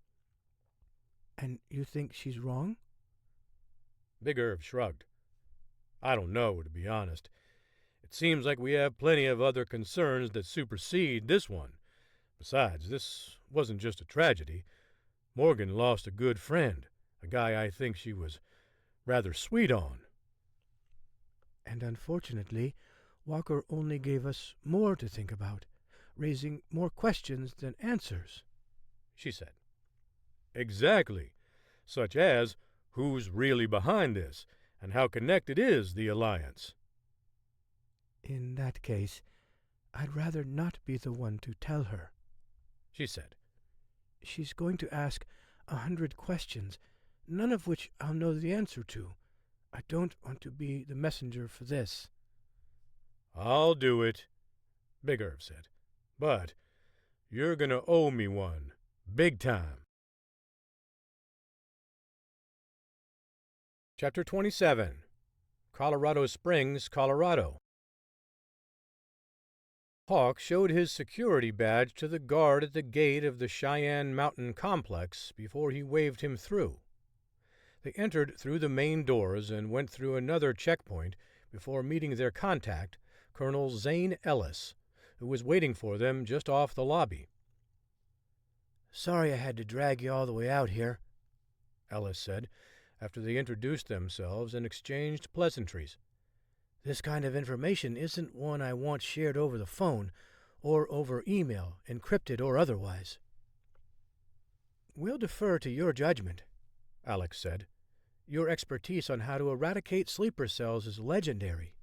And you think she's wrong? Big Irv shrugged. I don't know, to be honest. It seems like we have plenty of other concerns that supersede this one. Besides, this wasn't just a tragedy. Morgan lost a good friend, a guy I think she was rather sweet on. And unfortunately, Walker only gave us more to think about, raising more questions than answers, she said. Exactly. Such as, who's really behind this, and how connected is the alliance? In that case, I'd rather not be the one to tell her, she said. She's going to ask 100 questions, none of which I'll know the answer to. I don't want to be the messenger for this. I'll do it, Big Irv said. But you're going to owe me one, big time. Chapter 27. Colorado Springs, Colorado. Hawk showed his security badge to the guard at the gate of the Cheyenne Mountain Complex before he waved him through. They entered through the main doors and went through another checkpoint before meeting their contact, Colonel Zane Ellis, who was waiting for them just off the lobby. "Sorry I had to drag you all the way out here," Ellis said, after they introduced themselves and exchanged pleasantries. "This kind of information isn't one I want shared over the phone or over email, encrypted or otherwise." "We'll defer to your judgment," Alex said. "Your expertise on how to eradicate sleeper cells is legendary."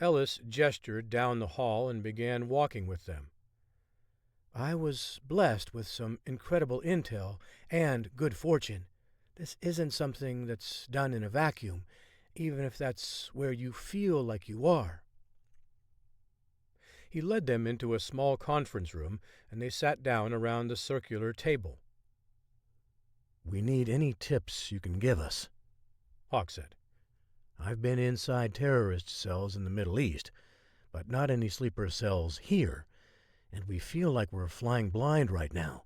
Ellis gestured down the hall and began walking with them. "I was blessed with some incredible intel and good fortune. This isn't something that's done in a vacuum, even if that's where you feel like you are." He led them into a small conference room, and they sat down around the circular table. "We need any tips you can give us," Hawk said. "I've been inside terrorist cells in the Middle East, but not any sleeper cells here, and we feel like we're flying blind right now,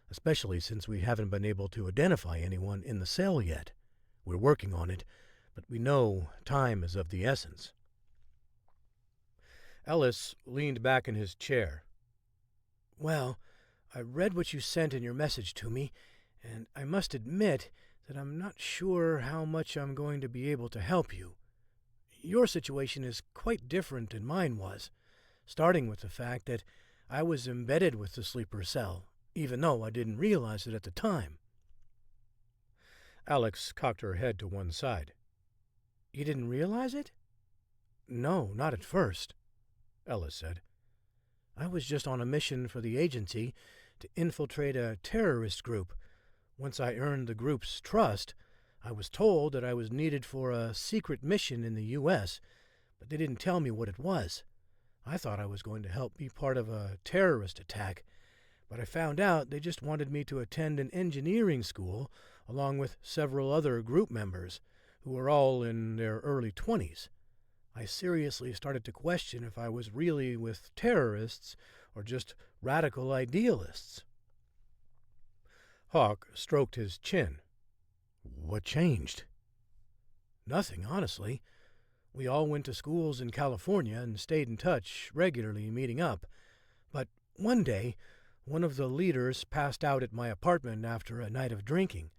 especially since we haven't been able to identify anyone in the cell yet. We're working on it, but we know time is of the essence." Ellis leaned back in his chair. "Well, I read what you sent in your message to me, and I must admit that I'm not sure how much I'm going to be able to help you. Your situation is quite different than mine was, starting with the fact that I was embedded with the sleeper cell, even though I didn't realize it at the time." Alex cocked her head to one side. "You didn't realize it?" "No, not at first," Ellis said. "I was just on a mission for the agency to infiltrate a terrorist group. Once I earned the group's trust, I was told that I was needed for a secret mission in the U.S., but they didn't tell me what it was. I thought I was going to help be part of a terrorist attack, but I found out they just wanted me to attend an engineering school along with several other group members who were all in their early 20s. I seriously started to question if I was really with terrorists or just radical idealists." Hawk stroked his chin. "What changed?" "Nothing, honestly. We all went to schools in California and stayed in touch, regularly meeting up. But one day, one of the leaders passed out at my apartment after a night of drinking.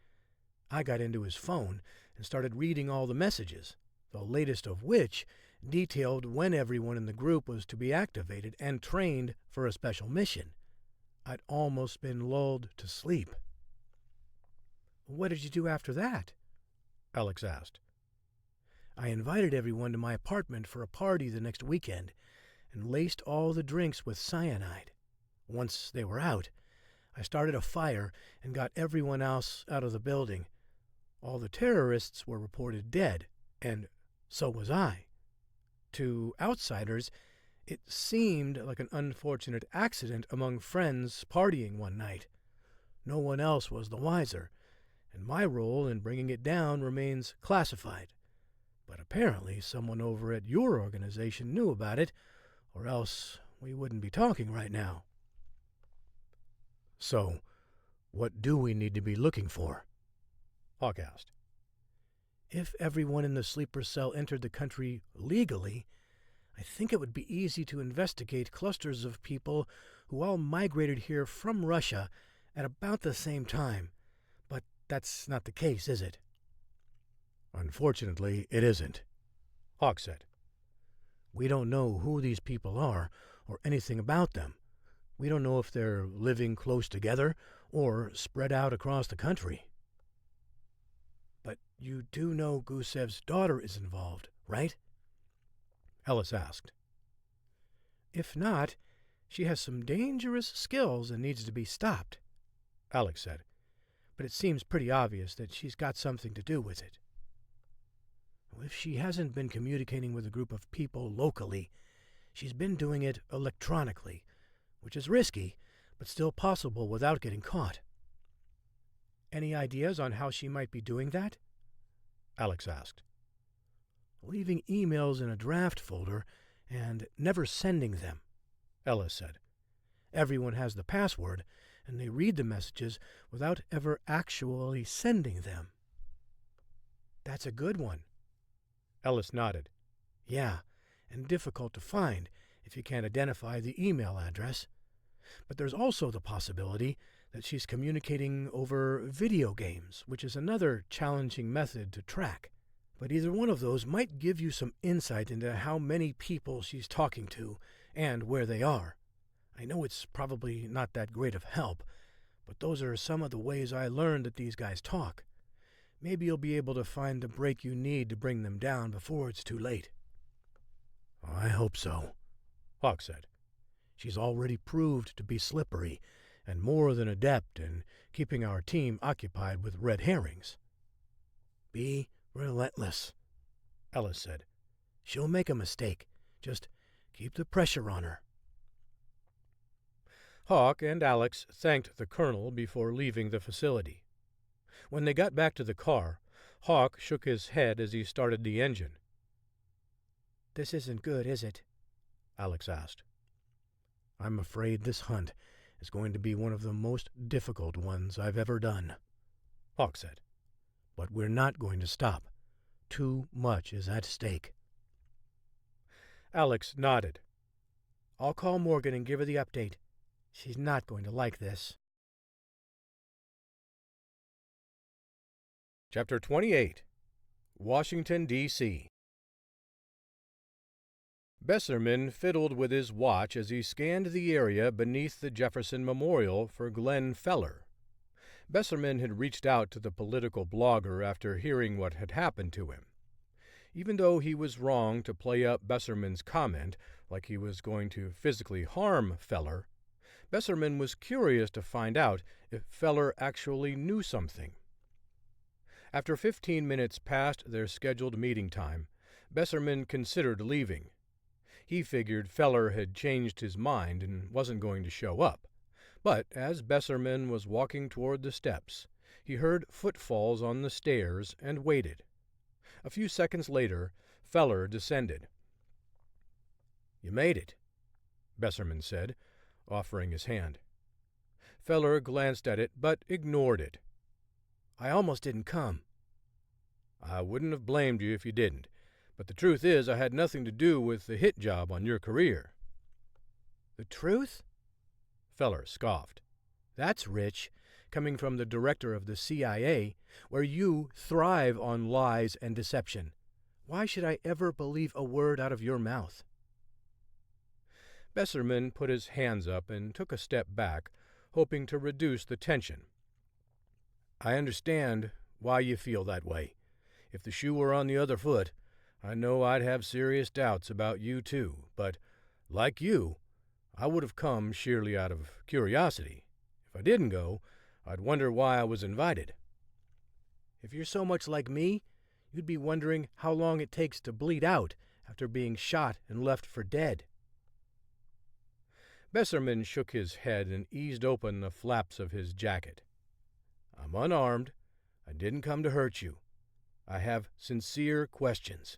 I got into his phone and started reading all the messages, the latest of which detailed when everyone in the group was to be activated and trained for a special mission. I'd almost been lulled to sleep." "What did you do after that?" Alex asked. "I invited everyone to my apartment for a party the next weekend and laced all the drinks with cyanide. Once they were out, I started a fire and got everyone else out of the building. All the terrorists were reported dead, and so was I. To outsiders, it seemed like an unfortunate accident among friends partying one night. No one else was the wiser, and my role in bringing it down remains classified. But apparently someone over at your organization knew about it, or else we wouldn't be talking right now. So, what do we need to be looking for? Hawk asked. If everyone in the sleeper cell entered the country legally, I think it would be easy to investigate clusters of people who all migrated here from Russia at about the same time. But that's not the case, is it? Unfortunately, it isn't, Hawk said. We don't know who these people are or anything about them. We don't know if they're living close together or spread out across the country. But you do know Gusev's daughter is involved, right? Ellis asked. If not, she has some dangerous skills and needs to be stopped, Alex said. But it seems pretty obvious that she's got something to do with it. If she hasn't been communicating with a group of people locally, she's been doing it electronically, which is risky, but still possible without getting caught. Any ideas on how she might be doing that? Alex asked. Leaving emails in a draft folder and never sending them, Ellis said. Everyone has the password, and they read the messages without ever actually sending them. That's a good one. Ellis nodded. Yeah, and difficult to find if you can't identify the email address. But there's also the possibility that she's communicating over video games, which is another challenging method to track. But either one of those might give you some insight into how many people she's talking to and where they are. I know it's probably not that great of help, but those are some of the ways I learned that these guys talk. Maybe you'll be able to find the break you need to bring them down before it's too late. I hope so, Hawk said. She's already proved to be slippery and more than adept in keeping our team occupied with red herrings. Be relentless, Ellis said. She'll make a mistake. Just keep the pressure on her. Hawk and Alex thanked the colonel before leaving the facility. When they got back to the car, Hawk shook his head as he started the engine. This isn't good, is it? Alex asked. I'm afraid this hunt is going to be one of the most difficult ones I've ever done, Hawk said. But we're not going to stop. Too much is at stake. Alex nodded. I'll call Morgan and give her the update. She's not going to like this. Chapter 28. Washington, D.C. Besserman fiddled with his watch as he scanned the area beneath the Jefferson Memorial for Glenn Feller. Besserman had reached out to the political blogger after hearing what had happened to him. Even though he was wrong to play up Besserman's comment like he was going to physically harm Feller, Besserman was curious to find out if Feller actually knew something. After 15 minutes past their scheduled meeting time, Besserman considered leaving. He figured Feller had changed his mind and wasn't going to show up. But as Besserman was walking toward the steps, he heard footfalls on the stairs and waited. A few seconds later, Feller descended. "You made it," Besserman said, offering his hand. Feller glanced at it but ignored it. I almost didn't come. I wouldn't have blamed you if you didn't, but the truth is I had nothing to do with the hit job on your career. The truth? Feller scoffed. That's rich, coming from the director of the CIA, where you thrive on lies and deception. Why should I ever believe a word out of your mouth? Besserman put his hands up and took a step back, hoping to reduce the tension. I understand why you feel that way. If the shoe were on the other foot, I know I'd have serious doubts about you too, but, like you, I would have come sheerly out of curiosity. If I didn't go, I'd wonder why I was invited. If you're so much like me, you'd be wondering how long it takes to bleed out after being shot and left for dead. Besserman shook his head and eased open the flaps of his jacket. I'm unarmed. I didn't come to hurt you. I have sincere questions.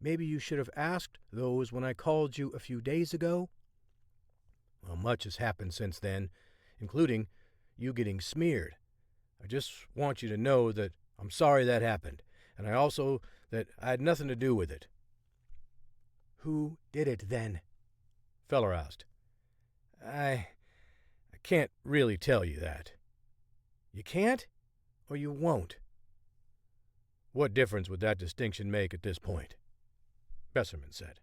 Maybe you should have asked those when I called you a few days ago. Well, much has happened since then, including you getting smeared. I just want you to know that I'm sorry that happened, and that I had nothing to do with it. Who did it, then? Feller asked. I can't really tell you that. You can't, or you won't? What difference would that distinction make at this point? Besserman said.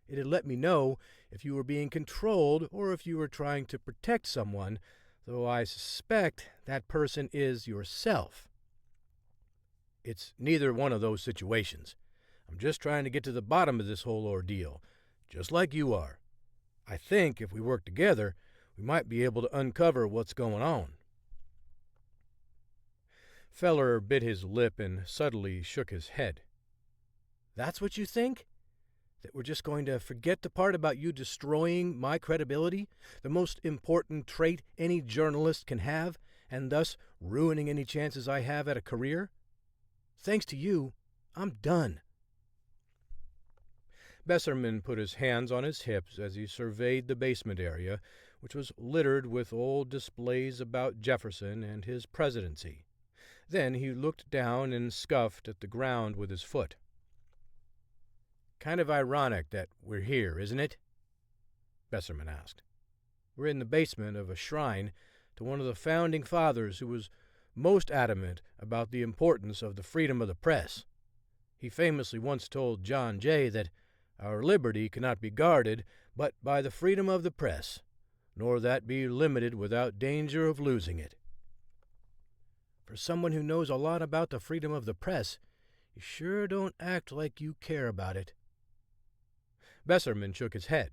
It'd let me know if you were being controlled or if you were trying to protect someone, though I suspect that person is yourself. It's neither one of those situations. I'm just trying to get to the bottom of this whole ordeal, just like you are. I think if we work together, we might be able to uncover what's going on. Feller bit his lip and subtly shook his head. That's what you think? That we're just going to forget the part about you destroying my credibility, the most important trait any journalist can have, and thus ruining any chances I have at a career? Thanks to you, I'm done. Besserman put his hands on his hips as he surveyed the basement area, which was littered with old displays about Jefferson and his presidency. Then he looked down and scuffed at the ground with his foot. Kind of ironic that we're here, isn't it? Besserman asked. We're in the basement of a shrine to one of the founding fathers who was most adamant about the importance of the freedom of the press. He famously once told John Jay that our liberty cannot be guarded but by the freedom of the press, nor that be limited without danger of losing it. For someone who knows a lot about the freedom of the press, you sure don't act like you care about it. Besserman shook his head.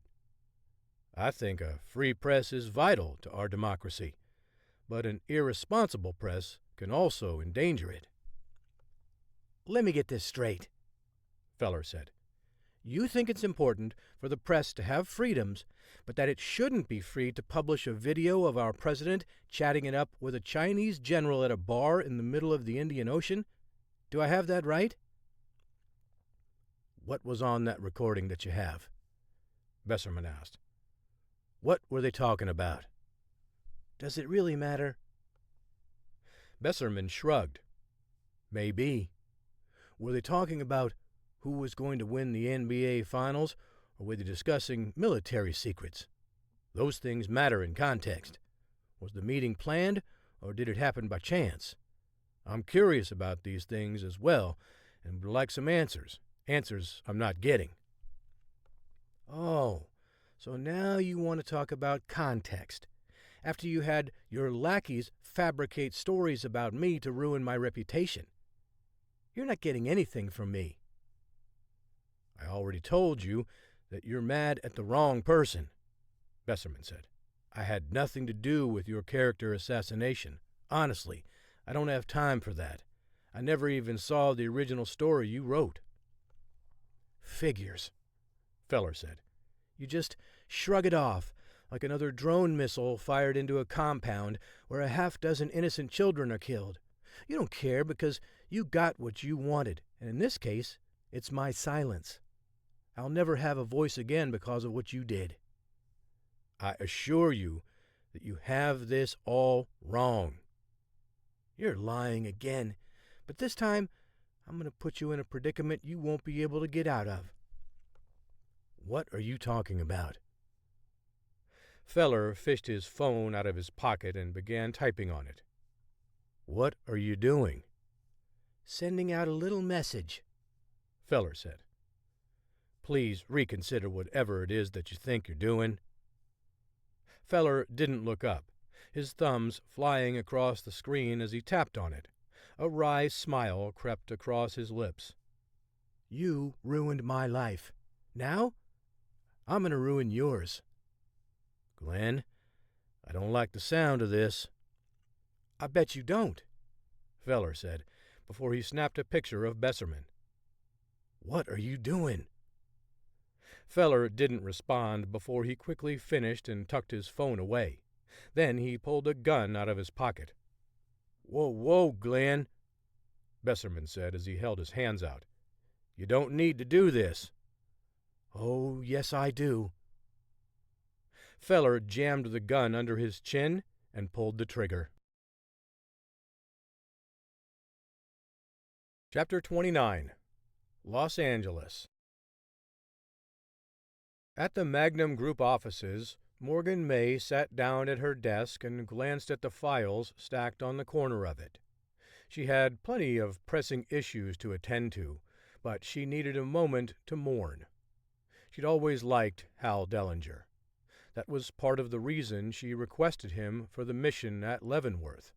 I think a free press is vital to our democracy, but an irresponsible press can also endanger it. Let me get this straight, Feller said. You think it's important for the press to have freedoms, but that it shouldn't be free to publish a video of our president chatting it up with a Chinese general at a bar in the middle of the Indian Ocean? Do I have that right? What was on that recording that you have? Besserman asked. What were they talking about? Does it really matter? Besserman shrugged. Maybe. Were they talking about who was going to win the NBA Finals, or were they discussing military secrets? Those things matter in context. Was the meeting planned, or did it happen by chance? I'm curious about these things as well, and would like some answers. Answers I'm not getting. Oh, so now you want to talk about context. After you had your lackeys fabricate stories about me to ruin my reputation. You're not getting anything from me. I already told you that you're mad at the wrong person, Besserman said. I had nothing to do with your character assassination. Honestly, I don't have time for that. I never even saw the original story you wrote. Figures, Feller said. You just shrug it off, like another drone missile fired into a compound where a half-dozen innocent children are killed. You don't care because you got what you wanted, and in this case, it's my silence. I'll never have a voice again because of what you did. I assure you that you have this all wrong. You're lying again, but this time I'm going to put you in a predicament you won't be able to get out of. What are you talking about? Feller fished his phone out of his pocket and began typing on it. What are you doing? Sending out a little message, Feller said. Please reconsider whatever it is that you think you're doing. Feller didn't look up, his thumbs flying across the screen as he tapped on it. A wry smile crept across his lips. You ruined my life. Now, I'm going to ruin yours. Glenn, I don't like the sound of this. I bet you don't, Feller said, before he snapped a picture of Besserman. What are you doing? Feller didn't respond before he quickly finished and tucked his phone away. Then he pulled a gun out of his pocket. Whoa, Glenn," Besserman said as he held his hands out. "You don't need to do this." "Oh, yes, I do." Feller jammed the gun under his chin and pulled the trigger. Chapter 29. Los Angeles. At the Magnum Group offices, Morgan May sat down at her desk and glanced at the files stacked on the corner of it. She had plenty of pressing issues to attend to, but she needed a moment to mourn. She'd always liked Hal Dellinger. That was part of the reason she requested him for the mission at Leavenworth.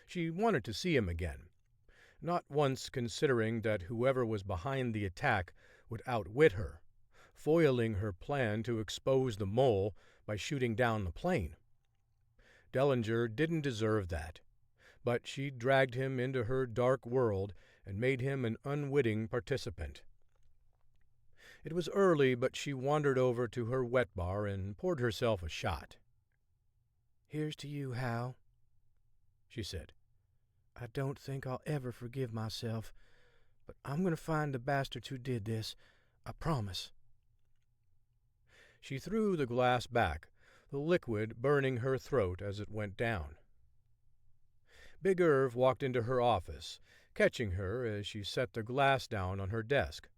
She wanted to see him again, not once considering that whoever was behind the attack would outwit her, foiling her plan to expose the mole by shooting down the plane. Dellinger didn't deserve that, but she dragged him into her dark world and made him an unwitting participant. It was early, but she wandered over to her wet bar and poured herself a shot. "Here's to you, Hal," she said. "I don't think I'll ever forgive myself, but I'm going to find the bastards who did this. I promise." She threw the glass back, the liquid burning her throat as it went down. Big Irv walked into her office, catching her as she set the glass down on her desk.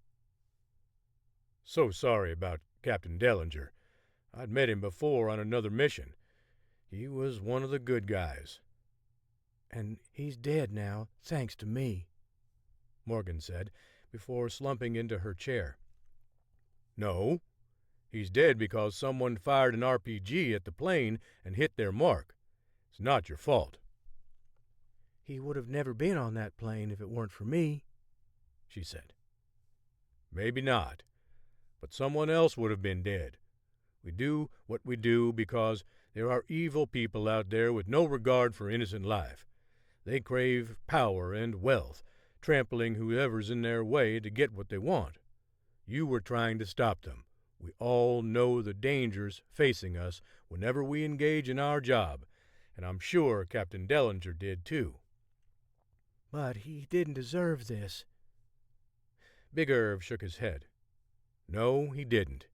"So sorry about Captain Dellinger. I'd met him before on another mission. He was one of the good guys." "And he's dead now, thanks to me," Morgan said, before slumping into her chair. "No, he's dead because someone fired an RPG at the plane and hit their mark. It's not your fault." "He would have never been on that plane if it weren't for me," she said. "Maybe not, but someone else would have been dead. We do what we do because there are evil people out there with no regard for innocent life. They crave power and wealth, trampling whoever's in their way to get what they want. You were trying to stop them. We all know the dangers facing us whenever we engage in our job, and I'm sure Captain Dellinger did too." "But he didn't deserve this." Big Irv shook his head. "No, he didn't,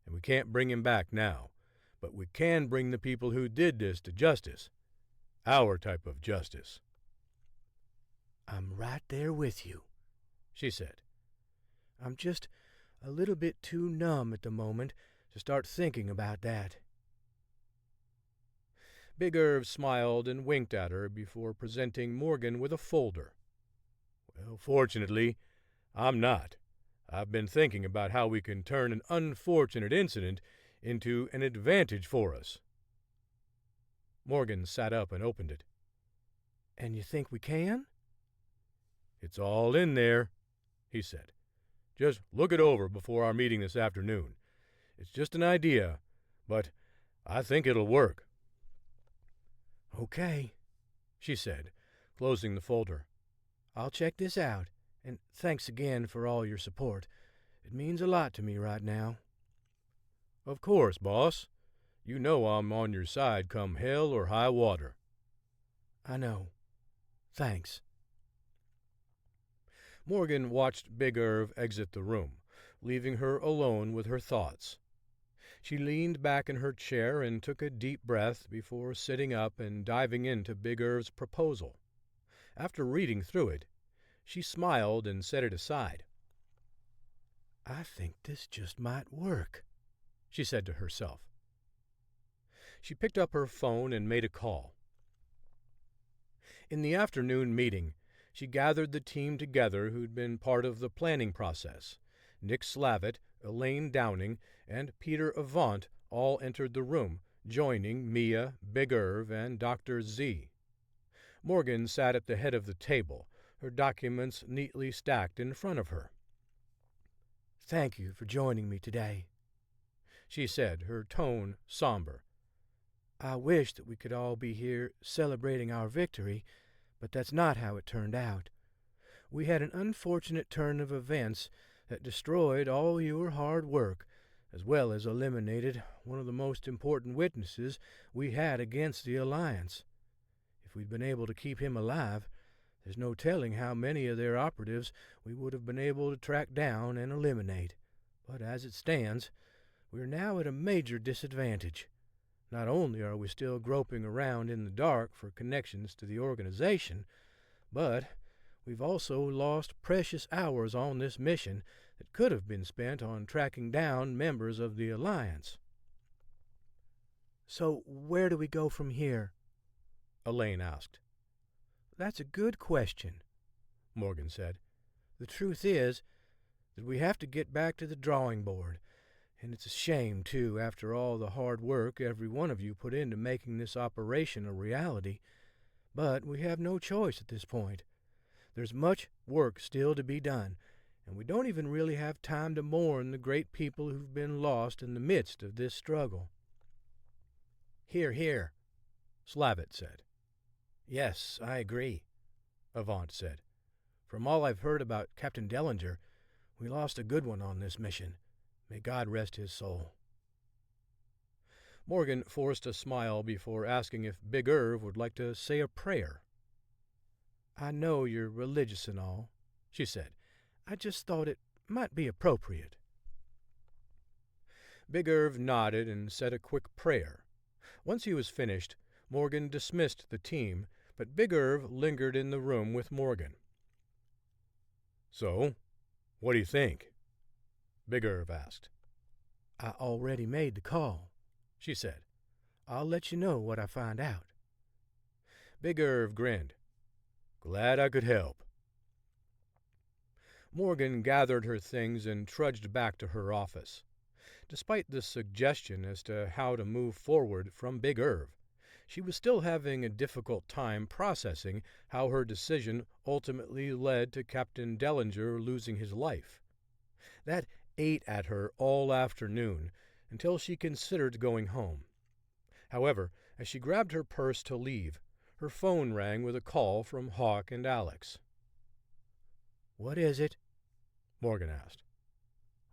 and we can't bring him back now, but we can bring the people who did this to justice. Our type of justice." "I'm right there with you," she said. "I'm just a little bit too numb at the moment to start thinking about that." Big Irv smiled and winked at her before presenting Morgan with a folder. "Well, fortunately, I'm not. I've been thinking about how we can turn an unfortunate incident into an advantage for us." Morgan sat up and opened it. "And you think we can?" "It's all in there," he said. "Just look it over before our meeting this afternoon. It's just an idea, but I think it'll work." "Okay," she said, closing the folder. "I'll check this out, and thanks again for all your support. It means a lot to me right now." "Of course, boss. You know I'm on your side come hell or high water." "I know. Thanks." Morgan watched Big Irv exit the room, leaving her alone with her thoughts. She leaned back in her chair and took a deep breath before sitting up and diving into Big Irv's proposal. After reading through it, she smiled and set it aside. "I think this just might work," she said to herself. She picked up her phone and made a call. In the afternoon meeting, she gathered the team together who'd been part of the planning process. Nick Slavitt, Elaine Downing, and Peter Avant all entered the room, joining Mia, Big Irv, and Dr. Z. Morgan sat at the head of the table, her documents neatly stacked in front of her. "Thank you for joining me today," she said, her tone somber. "I wish that we could all be here celebrating our victory, but that's not how it turned out. We had an unfortunate turn of events that destroyed all your hard work, as well as eliminated one of the most important witnesses we had against the Alliance. If we'd been able to keep him alive, there's no telling how many of their operatives we would have been able to track down and eliminate. But as it stands, we're now at a major disadvantage. Not only are we still groping around in the dark for connections to the organization, but we've also lost precious hours on this mission that could have been spent on tracking down members of the Alliance. So where do we go from here? Elaine asked. That's a good question, Morgan said. The truth is that we have to get back to the drawing board. And it's a shame, too, after all the hard work every one of you put into making this operation a reality. But we have no choice at this point. There's much work still to be done, and we don't even really have time to mourn the great people who've been lost in the midst of this struggle. Hear, hear, Slavitt said. Yes, I agree, Avant said. From all I've heard about Captain Dellinger, we lost a good one on this mission. May God rest his soul. Morgan forced a smile before asking if Big Irv would like to say a prayer. I know you're religious and all, she said. I just thought it might be appropriate. Big Irv nodded and said a quick prayer. Once he was finished, Morgan dismissed the team, but Big Irv lingered in the room with Morgan. So, what do you think? Big Irv asked. I already made the call, she said. I'll let you know what I find out. Big Irv grinned. Glad I could help. Morgan gathered her things and trudged back to her office. Despite the suggestion as to how to move forward from Big Irv, she was still having a difficult time processing how her decision ultimately led to Captain Dellinger losing his life. That ate at her all afternoon until she considered going home. However, as she grabbed her purse to leave, her phone rang with a call from Hawk and Alex. "What is it?" Morgan asked.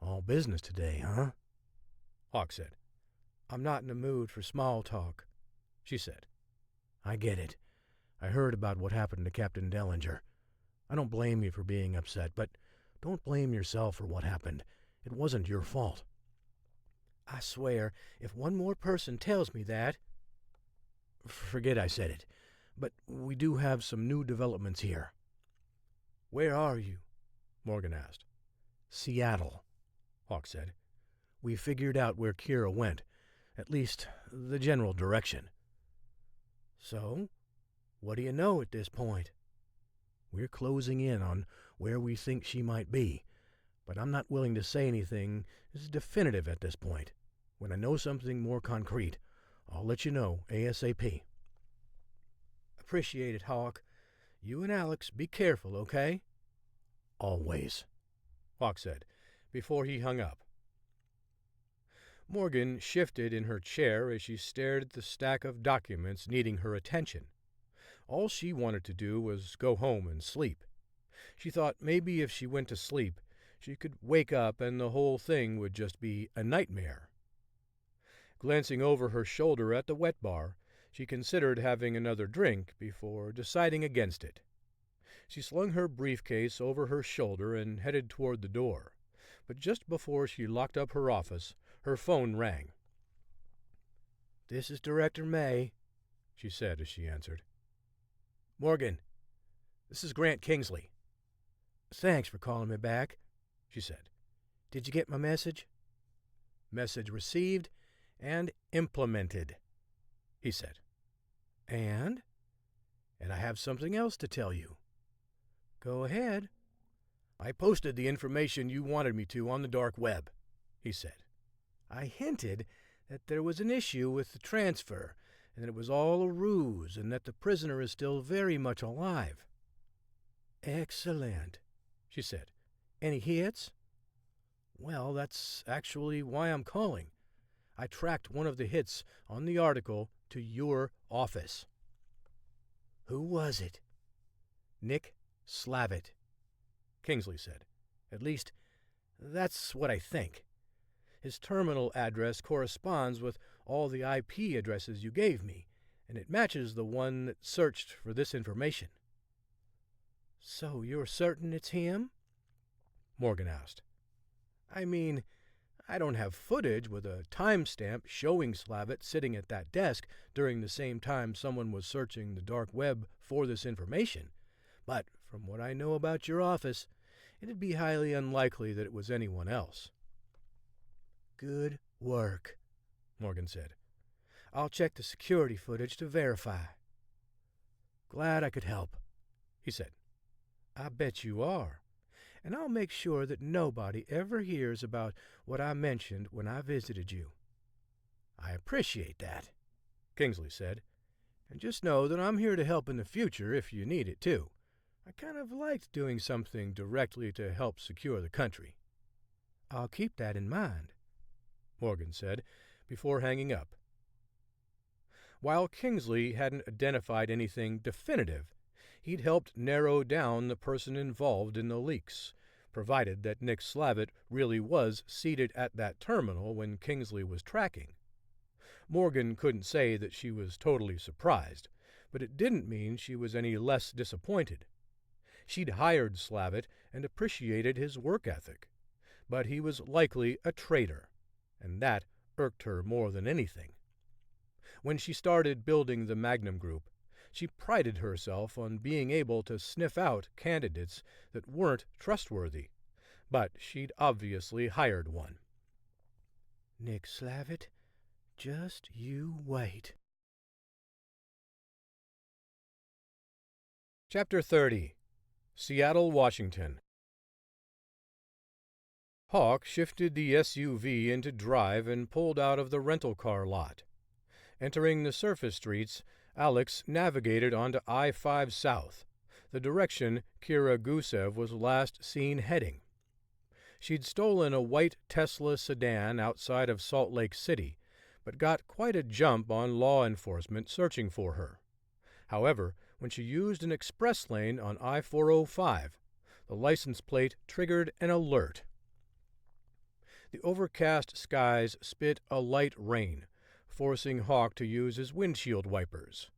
"All business today, huh?" Hawk said. "I'm not in the mood for small talk," she said. "I get it. I heard about what happened to Captain Dellinger. I don't blame you for being upset, but don't blame yourself for what happened. It wasn't your fault." "I swear, if one more person tells me that—" "Forget I said it. But we do have some new developments here." "Where are you?" Morgan asked. "Seattle," Hawk said. "We figured out where Kira went, at least the general direction." "So, what do you know at this point?" "We're closing in on where we think she might be, but I'm not willing to say anything is definitive at this point. When I know something more concrete, I'll let you know ASAP." "Appreciate it, Hawk. You and Alex be careful, okay?" "Always," Hawk said, before he hung up. Morgan shifted in her chair as she stared at the stack of documents needing her attention. All she wanted to do was go home and sleep. She thought maybe if she went to sleep, she could wake up and the whole thing would just be a nightmare. Glancing over her shoulder at the wet bar, she considered having another drink before deciding against it. She slung her briefcase over her shoulder and headed toward the door, but just before she locked up her office, her phone rang. "This is Director May," she said as she answered. "Morgan, this is Grant Kingsley." "Thanks for calling me back," she said. "Did you get my message?" "Message received and implemented," he said. "And I have something else to tell you." "Go ahead." "I posted the information you wanted me to on the dark web," he said. "I hinted that there was an issue with the transfer, and that it was all a ruse, and that the prisoner is still very much alive." "Excellent," she said. "Any hits?" "Well, that's actually why I'm calling. I tracked one of the hits on the article to your office." "Who was it?" "Nick Slavitt," Kingsley said. "At least, that's what I think. His terminal address corresponds with all the IP addresses you gave me, and it matches the one that searched for this information." "So you're certain it's him?" Morgan asked. "I mean, I don't have footage with a timestamp showing Slavitt sitting at that desk during the same time someone was searching the dark web for this information, but from what I know about your office, it'd be highly unlikely that it was anyone else." "Good work," Morgan said. "I'll check the security footage to verify." "Glad I could help," he said. "I bet you are. And I'll make sure that nobody ever hears about what I mentioned when I visited you." "I appreciate that," Kingsley said. "And just know that I'm here to help in the future if you need it, too. I kind of liked doing something directly to help secure the country." "I'll keep that in mind," Morgan said, before hanging up. While Kingsley hadn't identified anything definitive, he'd helped narrow down the person involved in the leaks, provided that Nick Slavitt really was seated at that terminal when Kingsley was tracking. Morgan couldn't say that she was totally surprised, but it didn't mean she was any less disappointed. She'd hired Slavitt and appreciated his work ethic, but he was likely a traitor, and that irked her more than anything. When she started building the Magnum Group, she prided herself on being able to sniff out candidates that weren't trustworthy, but she'd obviously hired one. "Nick Slavitt, just you wait." Chapter 30. Seattle, Washington. Hawk shifted the SUV into drive and pulled out of the rental car lot. Entering the surface streets, Alex navigated onto I-5 South, the direction Kira Gusev was last seen heading. She'd stolen a white Tesla sedan outside of Salt Lake City, but got quite a jump on law enforcement searching for her. However, when she used an express lane on I-405, the license plate triggered an alert. The overcast skies spit a light rain, forcing Hawk to use his windshield wipers.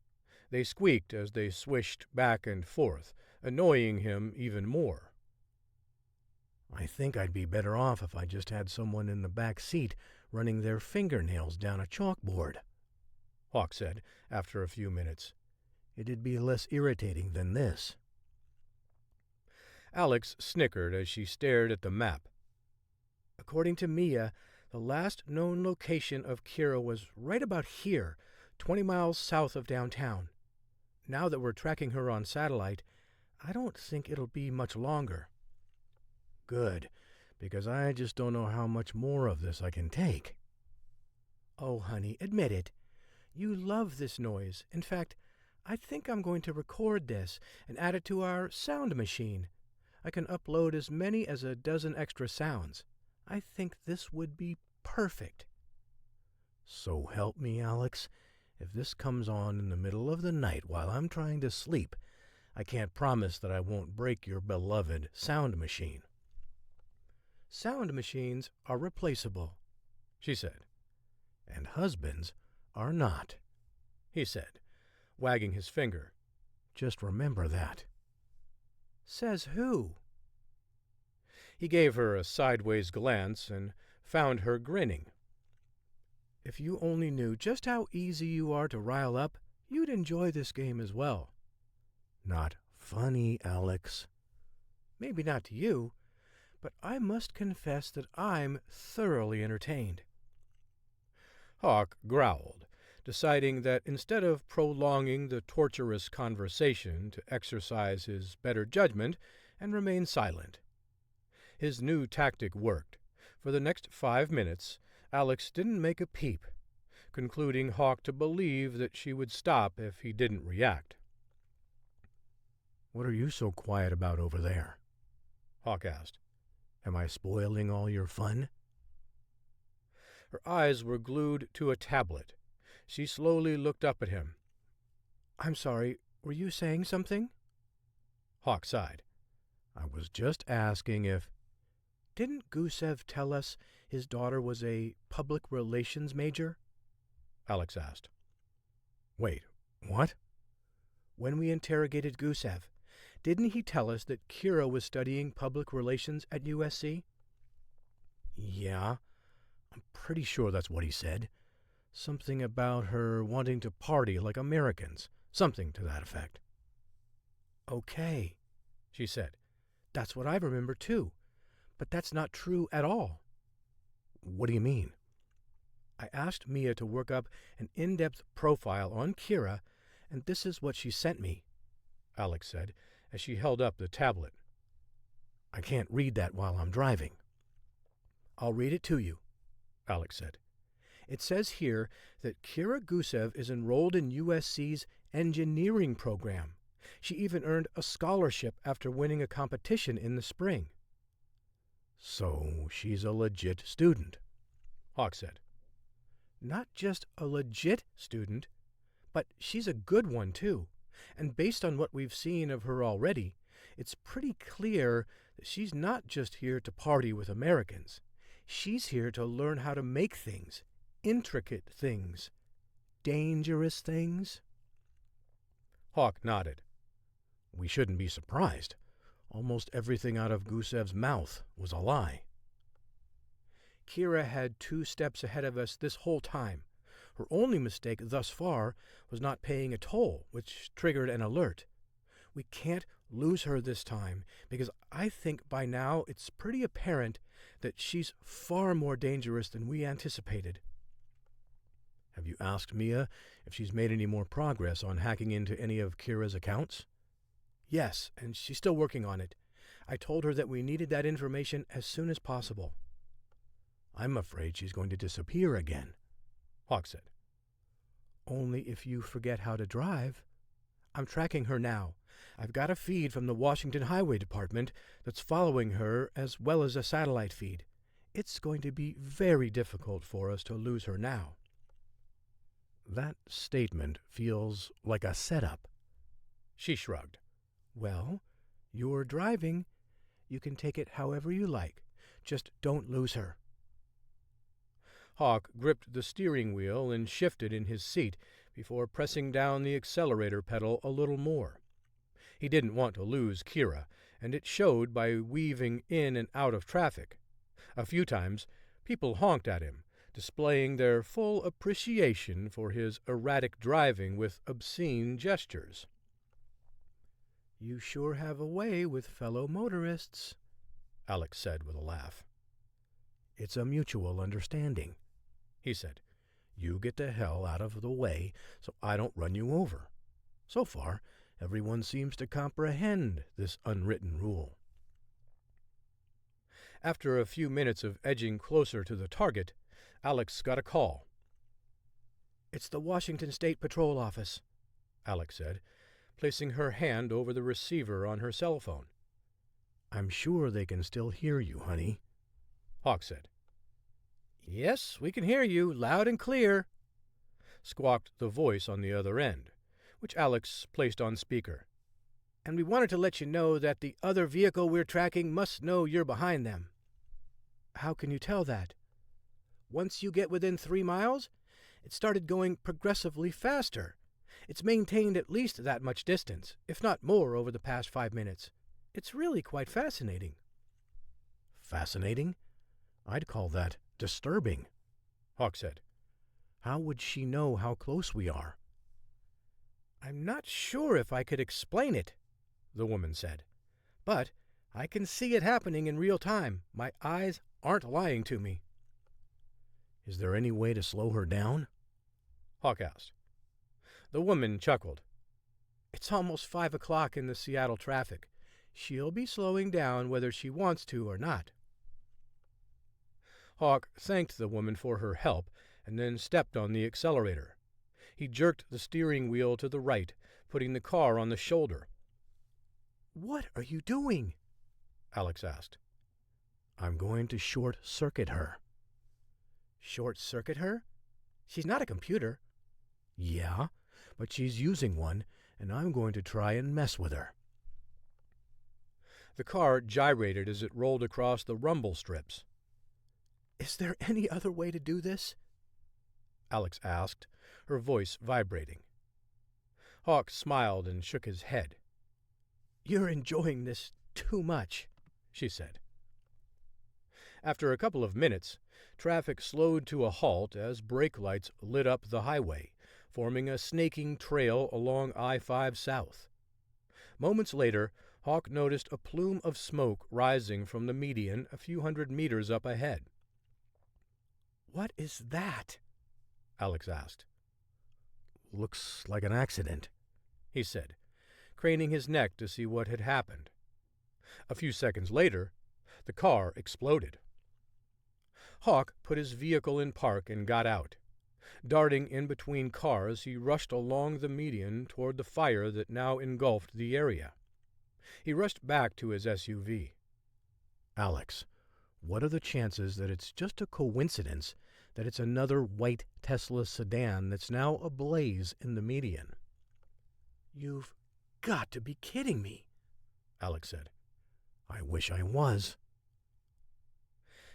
They squeaked as they swished back and forth, annoying him even more. "I think I'd be better off if I just had someone in the back seat running their fingernails down a chalkboard," Hawk said after a few minutes. "It'd be less irritating than this." Alex snickered as she stared at the map. "According to Mia, the last known location of Kira was right about here, 20 miles south of downtown. Now that we're tracking her on satellite, I don't think it'll be much longer." "Good, because I just don't know how much more of this I can take." "Oh, honey, admit it. You love this noise. In fact, I think I'm going to record this and add it to our sound machine. I can upload as many as a dozen extra sounds. I think this would be perfect." "So help me, Alex. If this comes on in the middle of the night while I'm trying to sleep, I can't promise that I won't break your beloved sound machine." Sound machines are replaceable, she said. And husbands are not, he said, wagging his finger. Just remember that. Says who? He gave her a sideways glance and found her grinning. If you only knew just how easy you are to rile up, you'd enjoy this game as well. Not funny, Alex. Maybe not to you, but I must confess that I'm thoroughly entertained. Hawk growled, deciding that instead of prolonging the torturous conversation to exercise his better judgment and remain silent. His new tactic worked. For the next 5 minutes, Alex didn't make a peep, concluding Hawk to believe that she would stop if he didn't react. "What are you so quiet about over there?" Hawk asked. "Am I spoiling all your fun?" Her eyes were glued to a tablet. She slowly looked up at him. "I'm sorry, were you saying something?" Hawk sighed. "I was just asking if—" "Didn't Gusev tell us his daughter was a public relations major?" Alex asked. Wait, What? When we interrogated Gusev, didn't he tell us that Kira was studying public relations at USC? Yeah, I'm pretty sure that's what he said. Something about her wanting to party like Americans. Something to that effect. Okay, she said. That's what I remember too. But that's not true at all. What do you mean? I asked Mia to work up an in-depth profile on Kira, and this is what she sent me, Alex said, as she held up the tablet. I can't read that while I'm driving. I'll read it to you, Alex said. It says here that Kira Gusev is enrolled in USC's engineering program. She even earned a scholarship after winning a competition in the spring. So she's a legit student, Hawk said. Not just a legit student, but she's a good one, too. And based on what we've seen of her already, it's pretty clear that she's not just here to party with Americans. She's here to learn how to make things, intricate things, dangerous things. Hawk nodded. We shouldn't be surprised. Almost everything out of Gusev's mouth was a lie. Kira had 2 steps ahead of us this whole time. Her only mistake thus far was not paying a toll, which triggered an alert. We can't lose her this time, because I think by now it's pretty apparent that she's far more dangerous than we anticipated. Have you asked Mia if she's made any more progress on hacking into any of Kira's accounts? Yes, and she's still working on it. I told her that we needed that information as soon as possible. I'm afraid she's going to disappear again, Hawk said. Only if you forget how to drive. I'm tracking her now. I've got a feed from the Washington Highway Department that's following her as well as a satellite feed. It's going to be very difficult for us to lose her now. That statement feels like a setup. She shrugged. Well, you're driving. You can take it however you like. Just don't lose her. Hawk gripped the steering wheel and shifted in his seat before pressing down the accelerator pedal a little more. He didn't want to lose Kira, and it showed by weaving in and out of traffic. A few times, people honked at him, displaying their full appreciation for his erratic driving with obscene gestures. You sure have a way with fellow motorists, Alex said with a laugh. It's a mutual understanding, he said. You get the hell out of the way so I don't run you over. So far, everyone seems to comprehend this unwritten rule. After a few minutes of edging closer to the target, Alex got a call. It's the Washington State Patrol Office, Alex said, placing her hand over the receiver on her cell phone. I'm sure they can still hear you, honey, Hawk said. Yes, we can hear you, loud and clear, squawked the voice on the other end, which Alex placed on speaker. And we wanted to let you know that the other vehicle we're tracking must know you're behind them. How can you tell that? Once you get within 3 miles, it started going progressively faster. It's maintained at least that much distance, if not more, over the past 5 minutes. It's really quite fascinating. Fascinating? I'd call that disturbing, Hawk said. How would she know how close we are? I'm not sure if I could explain it, the woman said. But I can see it happening in real time. My eyes aren't lying to me. Is there any way to slow her down? Hawk asked. The woman chuckled. It's almost 5 o'clock in the Seattle traffic. She'll be slowing down whether she wants to or not. Hawk thanked the woman for her help and then stepped on the accelerator. He jerked the steering wheel to the right, putting the car on the shoulder. What are you doing? Alex asked. I'm going to short-circuit her. Short-circuit her? She's not a computer. Yeah, but she's using one, and I'm going to try and mess with her. The car gyrated as it rolled across the rumble strips. Is there any other way to do this? Alex asked, her voice vibrating. Hawk smiled and shook his head. "You're enjoying this too much," she said. After a couple of minutes, traffic slowed to a halt as brake lights lit up the highway, forming a snaking trail along I-5 South. Moments later, Hawk noticed a plume of smoke rising from the median a few hundred meters up ahead. "What is that?" Alex asked. "Looks like an accident," he said, craning his neck to see what had happened. A few seconds later, the car exploded. Hawk put his vehicle in park and got out. Darting in between cars, he rushed along the median toward the fire that now engulfed the area. He rushed back to his SUV. "Alex, what are the chances that it's just a coincidence that it's another white Tesla sedan that's now ablaze in the median?" "You've got to be kidding me," Alex said. "I wish I was."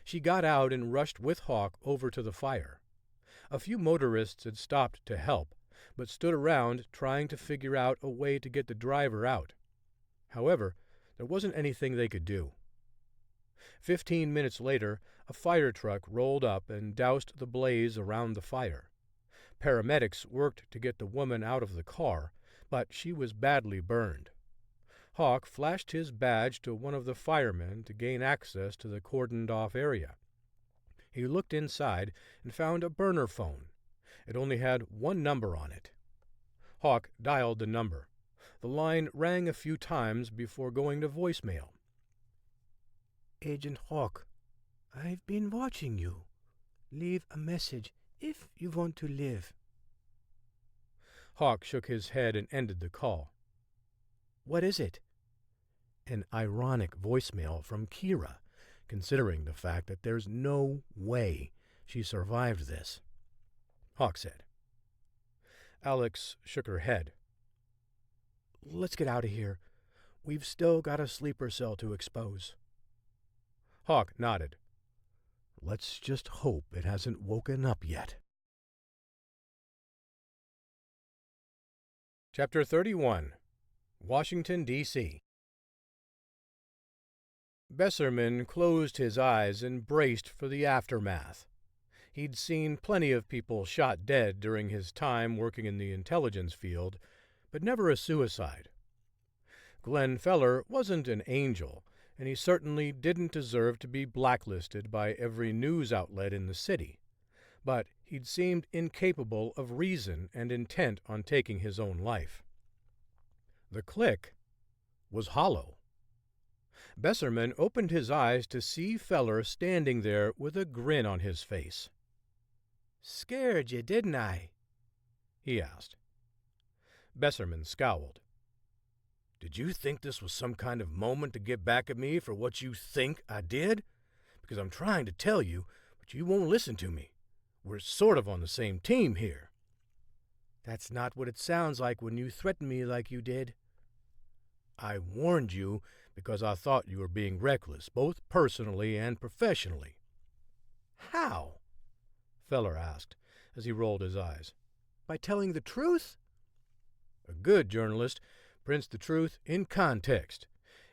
She got out and rushed with Hawk over to the fire. A few motorists had stopped to help, but stood around trying to figure out a way to get the driver out. However, there wasn't anything they could do. 15 minutes later, a fire truck rolled up and doused the blaze around the fire. Paramedics worked to get the woman out of the car, but she was badly burned. Hawk flashed his badge to one of the firemen to gain access to the cordoned-off area. He looked inside and found a burner phone. It only had one number on it. Hawk dialed the number. The line rang a few times before going to voicemail. "Agent Hawk, I've been watching you. Leave a message if you want to live." Hawk shook his head and ended the call. "What is it?" An ironic voicemail from Kira, considering the fact that there's no way she survived this, Hawk said. Alex shook her head. "Let's get out of here. We've still got a sleeper cell to expose." Hawk nodded. "Let's just hope it hasn't woken up yet." Chapter 31. Washington, D.C. Besserman closed his eyes and braced for the aftermath. He'd seen plenty of people shot dead during his time working in the intelligence field, but never a suicide. Glenn Feller wasn't an angel, and he certainly didn't deserve to be blacklisted by every news outlet in the city. But he'd seemed incapable of reason and intent on taking his own life. The click was hollow. Besserman opened his eyes to see Feller standing there with a grin on his face. "Scared you, didn't I?" he asked. Besserman scowled. "Did you think this was some kind of moment to get back at me for what you think I did? Because I'm trying to tell you, but you won't listen to me. We're sort of on the same team here." "That's not what it sounds like when you threaten me like you did." "I warned you because I thought you were being reckless, both personally and professionally." "How?" Feller asked as he rolled his eyes. "By telling the truth?" A good journalist prints the truth in context.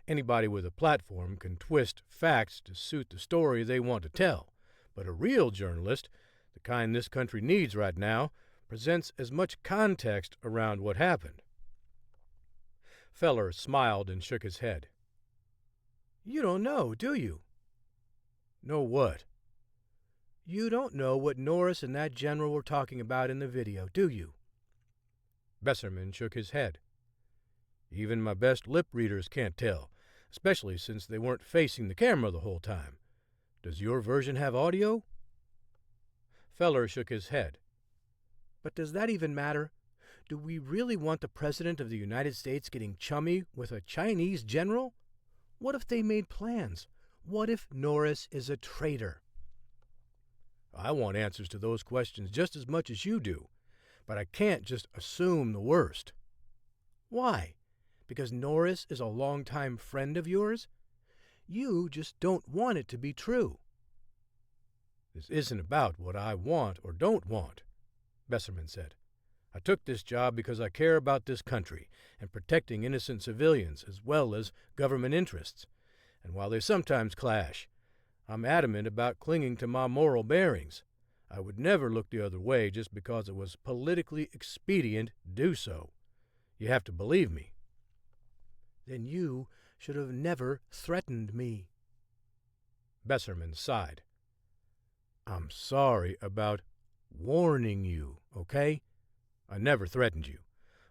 Anybody with a platform can twist facts to suit the story they want to tell, but a real journalist, the kind this country needs right now, presents as much context around what happened. Feller smiled and shook his head. "You don't know, do you?" Know what? "You don't know what Norris and that general were talking about in the video, do you?" Besserman shook his head. Even my best lip readers can't tell, especially since they weren't facing the camera the whole time. Does your version have audio? Feller shook his head. "But does that even matter? Do we really want the President of the United States getting chummy with a Chinese general? What if they made plans? What if Norris is a traitor?" I want answers to those questions just as much as you do, but I can't just assume the worst. "Why? Because Norris is a longtime friend of yours? You just don't want it to be true." This isn't about what I want or don't want, Besserman said. I took this job because I care about this country and protecting innocent civilians as well as government interests. And while they sometimes clash, I'm adamant about clinging to my moral bearings. I would never look the other way just because it was politically expedient to do so. You have to believe me. Then you should have never threatened me. Besserman sighed. I'm sorry about warning you, okay? I never threatened you.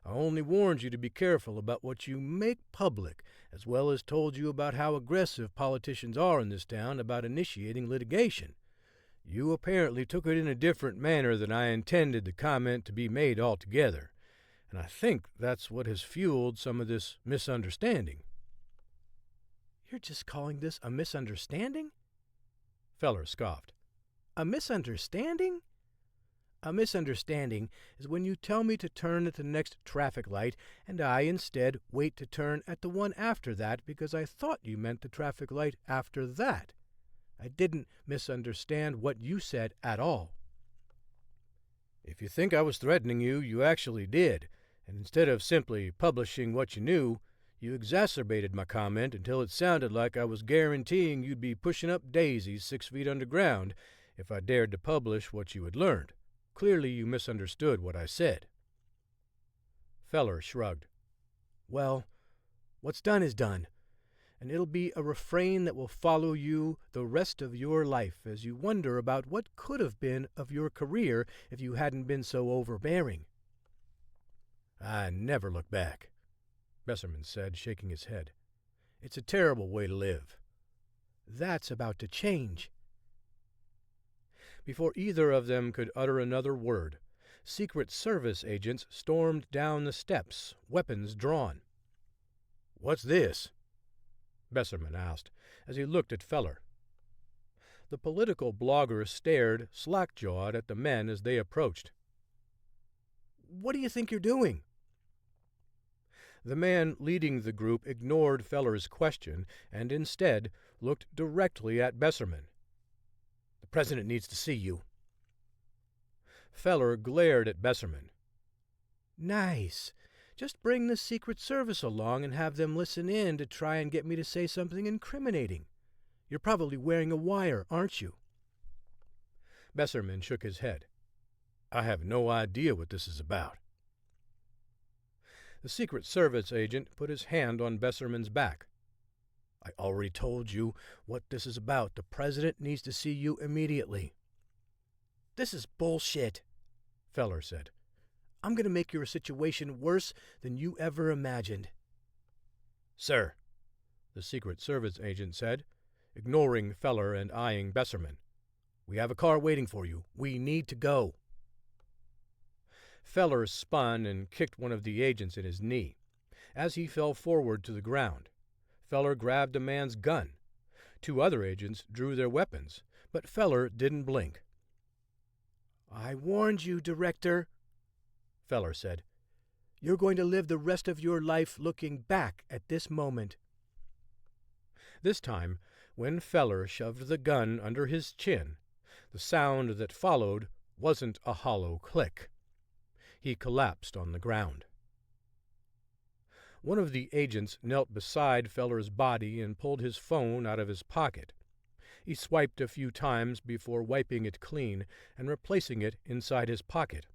I only warned you to be careful about what you make public, as well as told you about how aggressive politicians are in this town about initiating litigation. You apparently took it in a different manner than I intended the comment to be made altogether, and I think that's what has fueled some of this misunderstanding. You're just calling this a misunderstanding? Feller scoffed. A misunderstanding? A misunderstanding is when you tell me to turn at the next traffic light and I instead wait to turn at the one after that because I thought you meant the traffic light after that. I didn't misunderstand what you said at all. If you think I was threatening you, you actually did, and instead of simply publishing what you knew, you exacerbated my comment until it sounded like I was guaranteeing you'd be pushing up daisies 6 feet underground if I dared to publish what you had learned. Clearly you misunderstood what I said. Feller shrugged. Well, what's done is done, and it'll be a refrain that will follow you the rest of your life as you wonder about what could have been of your career if you hadn't been so overbearing. I never look back, Besserman said, shaking his head. It's a terrible way to live. That's about to change. Before either of them could utter another word, Secret Service agents stormed down the steps, weapons drawn. What's this? Besserman asked, as he looked at Feller. The political blogger stared slack-jawed at the men as they approached. What do you think you're doing? The man leading the group ignored Feller's question and instead looked directly at Besserman. The president needs to see you. Feller glared at Besserman. Nice. Just bring the Secret Service along and have them listen in to try and get me to say something incriminating. You're probably wearing a wire, aren't you? Besserman shook his head. I have no idea what this is about. The Secret Service agent put his hand on Besserman's back. I already told you what this is about. The president needs to see you immediately. This is bullshit, Feller said. I'm going to make your situation worse than you ever imagined. Sir, the Secret Service agent said, ignoring Feller and eyeing Besserman. We have a car waiting for you. We need to go. Feller spun and kicked one of the agents in his knee. As he fell forward to the ground, Feller grabbed a man's gun. 2 other agents drew their weapons, but Feller didn't blink. I warned you, Director, Feller said. You're going to live the rest of your life looking back at this moment. This time, when Feller shoved the gun under his chin, the sound that followed wasn't a hollow click. He collapsed on the ground. One of the agents knelt beside Feller's body and pulled his phone out of his pocket. He swiped a few times before wiping it clean and replacing it inside his pocket.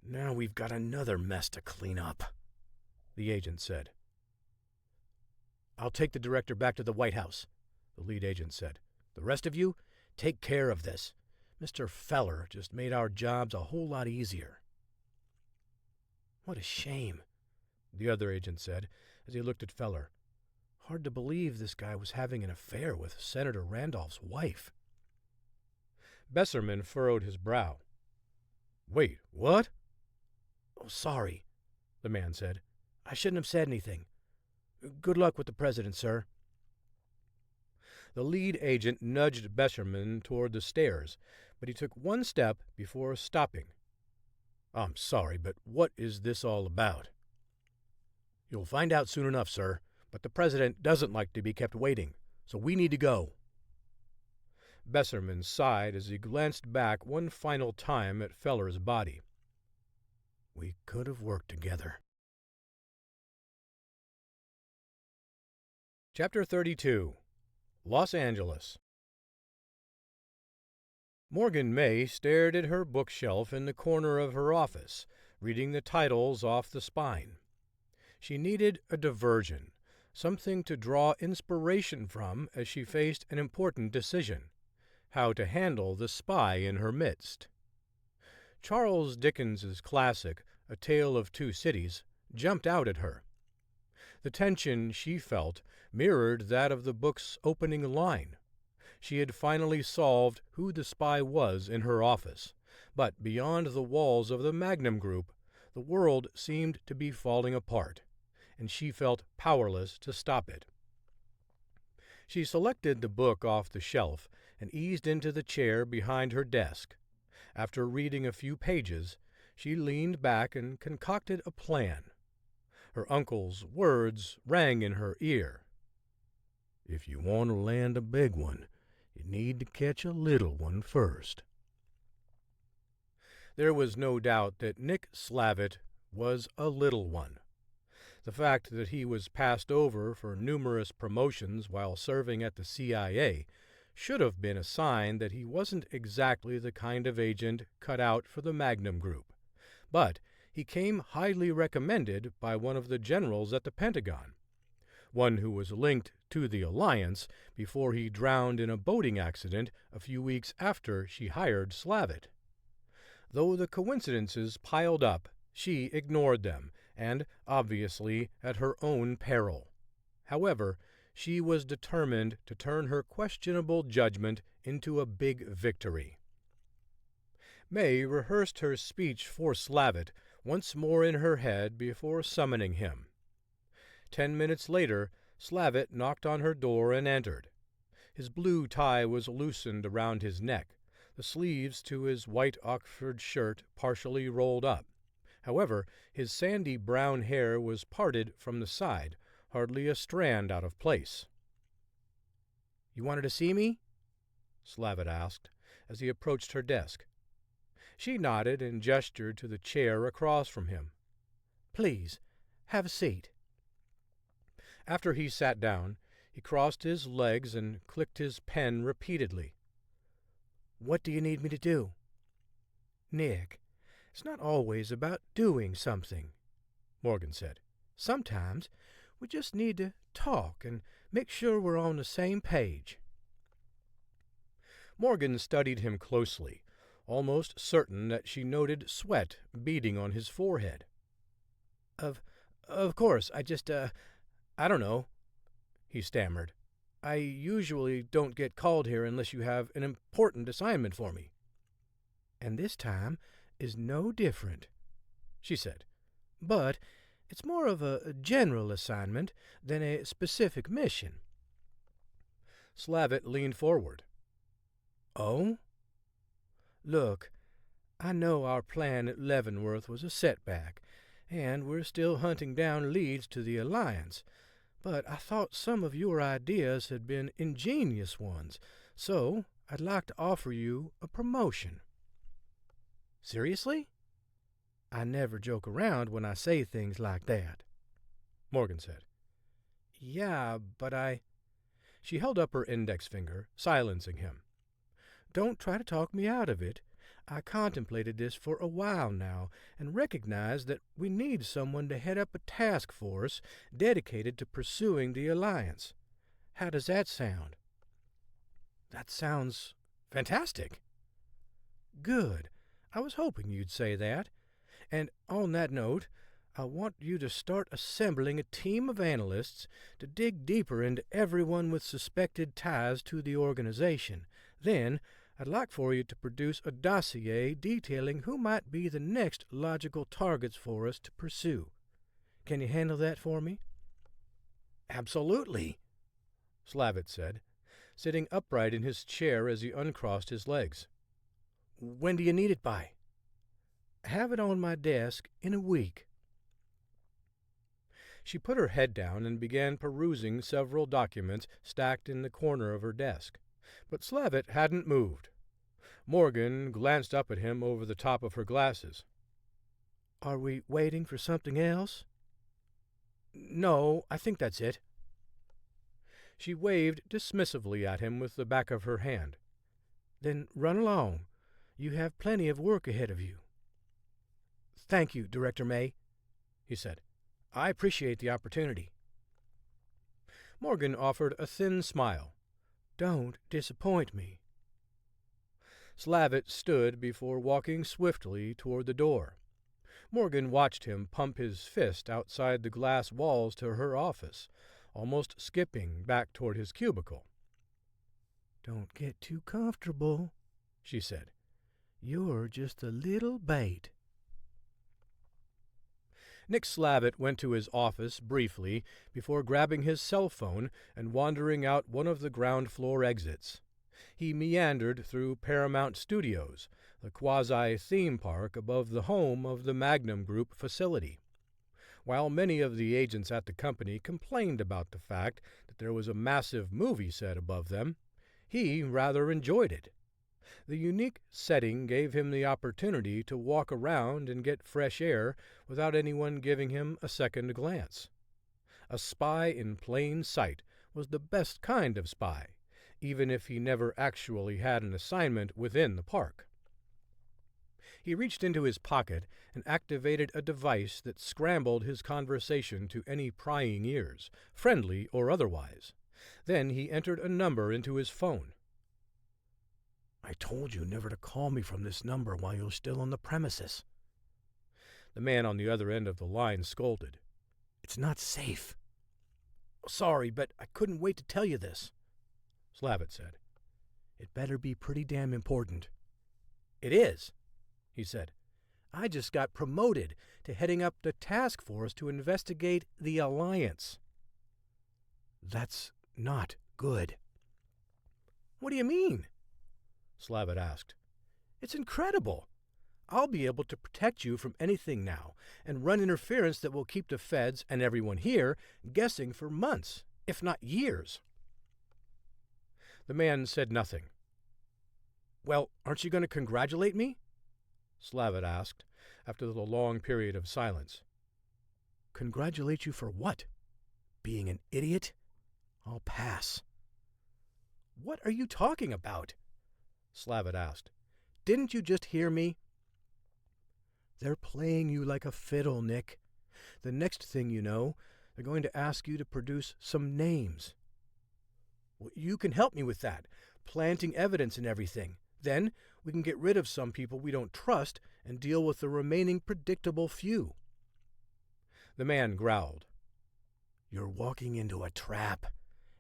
Now we've got another mess to clean up, the agent said. I'll take the director back to the White House, the lead agent said. The rest of you, take care of this. Mr. Feller just made our jobs a whole lot easier. What a shame, the other agent said as he looked at Feller. Hard to believe this guy was having an affair with Senator Randolph's wife. Besserman furrowed his brow. Wait, what? Oh, sorry, the man said. I shouldn't have said anything. Good luck with the president, sir. The lead agent nudged Besserman toward the stairs, but he took one step before stopping. I'm sorry, but what is this all about? You'll find out soon enough, sir, but the president doesn't like to be kept waiting, so we need to go. Besserman sighed as he glanced back one final time at Feller's body. We could have worked together. Chapter 32. Los Angeles. Morgan May stared at her bookshelf in the corner of her office, reading the titles off the spine. She needed a diversion, something to draw inspiration from as she faced an important decision: how to handle the spy in her midst. Charles Dickens's classic, A Tale of Two Cities, jumped out at her. The tension she felt mirrored that of the book's opening line. She had finally solved who the spy was in her office, but beyond the walls of the Magnum Group, the world seemed to be falling apart, and she felt powerless to stop it. She selected the book off the shelf and eased into the chair behind her desk. After reading a few pages, she leaned back and concocted a plan. Her uncle's words rang in her ear. If you want to land a big one, you need to catch a little one first. There was no doubt that Nick Slavitt was a little one. The fact that he was passed over for numerous promotions while serving at the CIA should have been a sign that he wasn't exactly the kind of agent cut out for the Magnum Group. But he came highly recommended by one of the generals at the Pentagon, one who was linked to the Alliance before he drowned in a boating accident a few weeks after she hired Slavitt. Though the coincidences piled up, she ignored them, and obviously at her own peril. However, she was determined to turn her questionable judgment into a big victory. May rehearsed her speech for Slavitt once more in her head before summoning him. 10 minutes later, Slavitt knocked on her door and entered. His blue tie was loosened around his neck, the sleeves to his white Oxford shirt partially rolled up. However, his sandy brown hair was parted from the side, hardly a strand out of place. "You wanted to see me?" Slavitt asked, as he approached her desk. She nodded and gestured to the chair across from him. "Please, have a seat." After he sat down, he crossed his legs and clicked his pen repeatedly. "What do you need me to do?" "Nick, it's not always about doing something," Morgan said. "Sometimes we just need to talk and make sure we're on the same page." Morgan studied him closely, almost certain that she noted sweat beading on his forehead. Of course, I don't know," he stammered. "I usually don't get called here unless you have an important assignment for me." "And this time is no different," she said. "But it's more of a general assignment than a specific mission." Slavitt leaned forward. "Oh? Look, I know our plan at Leavenworth was a setback, and we're still hunting down leads to the Alliance, but I thought some of your ideas had been ingenious ones, so I'd like to offer you a promotion." "Seriously?" "I never joke around when I say things like that," Morgan said. "Yeah, but She held up her index finger, silencing him. "Don't try to talk me out of it. I contemplated this for a while now and recognize that we need someone to head up a task force dedicated to pursuing the Alliance. How does that sound?" "That sounds fantastic." "Good. I was hoping you'd say that. And on that note, I want you to start assembling a team of analysts to dig deeper into everyone with suspected ties to the organization. Then I'd like for you to produce a dossier detailing who might be the next logical targets for us to pursue. Can you handle that for me?" "Absolutely," Slavitt said, sitting upright in his chair as he uncrossed his legs. "When do you need it by?" "Have it on my desk in a week." She put her head down and began perusing several documents stacked in the corner of her desk. But Slavitt hadn't moved. Morgan glanced up at him over the top of her glasses. Are we waiting for something else? No, I think that's it. She waved dismissively at him with the back of her hand. Then run along. You have plenty of work ahead of you. Thank you, Director May, he said. I appreciate the opportunity. Morgan offered a thin smile. Don't disappoint me. Slavitt stood before walking swiftly toward the door. Morgan watched him pump his fist outside the glass walls to her office, almost skipping back toward his cubicle. Don't get too comfortable, she said. You're just a little bait. Nick Slavitt went to his office briefly before grabbing his cell phone and wandering out one of the ground-floor exits. He meandered through Paramount Studios, the quasi-theme park above the home of the Magnum Group facility. While many of the agents at the company complained about the fact that there was a massive movie set above them, he rather enjoyed it. The unique setting gave him the opportunity to walk around and get fresh air without anyone giving him a second glance. A spy in plain sight was the best kind of spy, even if he never actually had an assignment within the park. He reached into his pocket and activated a device that scrambled his conversation to any prying ears, friendly or otherwise. Then he entered a number into his phone. I told you never to call me from this number while you're still on the premises. The man on the other end of the line scolded. It's not safe. Sorry, but I couldn't wait to tell you this, Slavitt said. It better be pretty damn important. It is, he said. I just got promoted to heading up the task force to investigate the Alliance. That's not good. What do you mean? Slavitt asked. It's incredible. I'll be able to protect you from anything now and run interference that will keep the feds and everyone here guessing for months, if not years. The man said nothing. Well, aren't you going to congratulate me? Slavitt asked, after the long period of silence. Congratulate you for what? Being an idiot? I'll pass. What are you talking about? Slavitt asked. Didn't you just hear me? They're playing you like a fiddle, Nick. The next thing you know, they're going to ask you to produce some names. Well, you can help me with that, planting evidence and everything. Then we can get rid of some people we don't trust and deal with the remaining predictable few. The man growled. You're walking into a trap.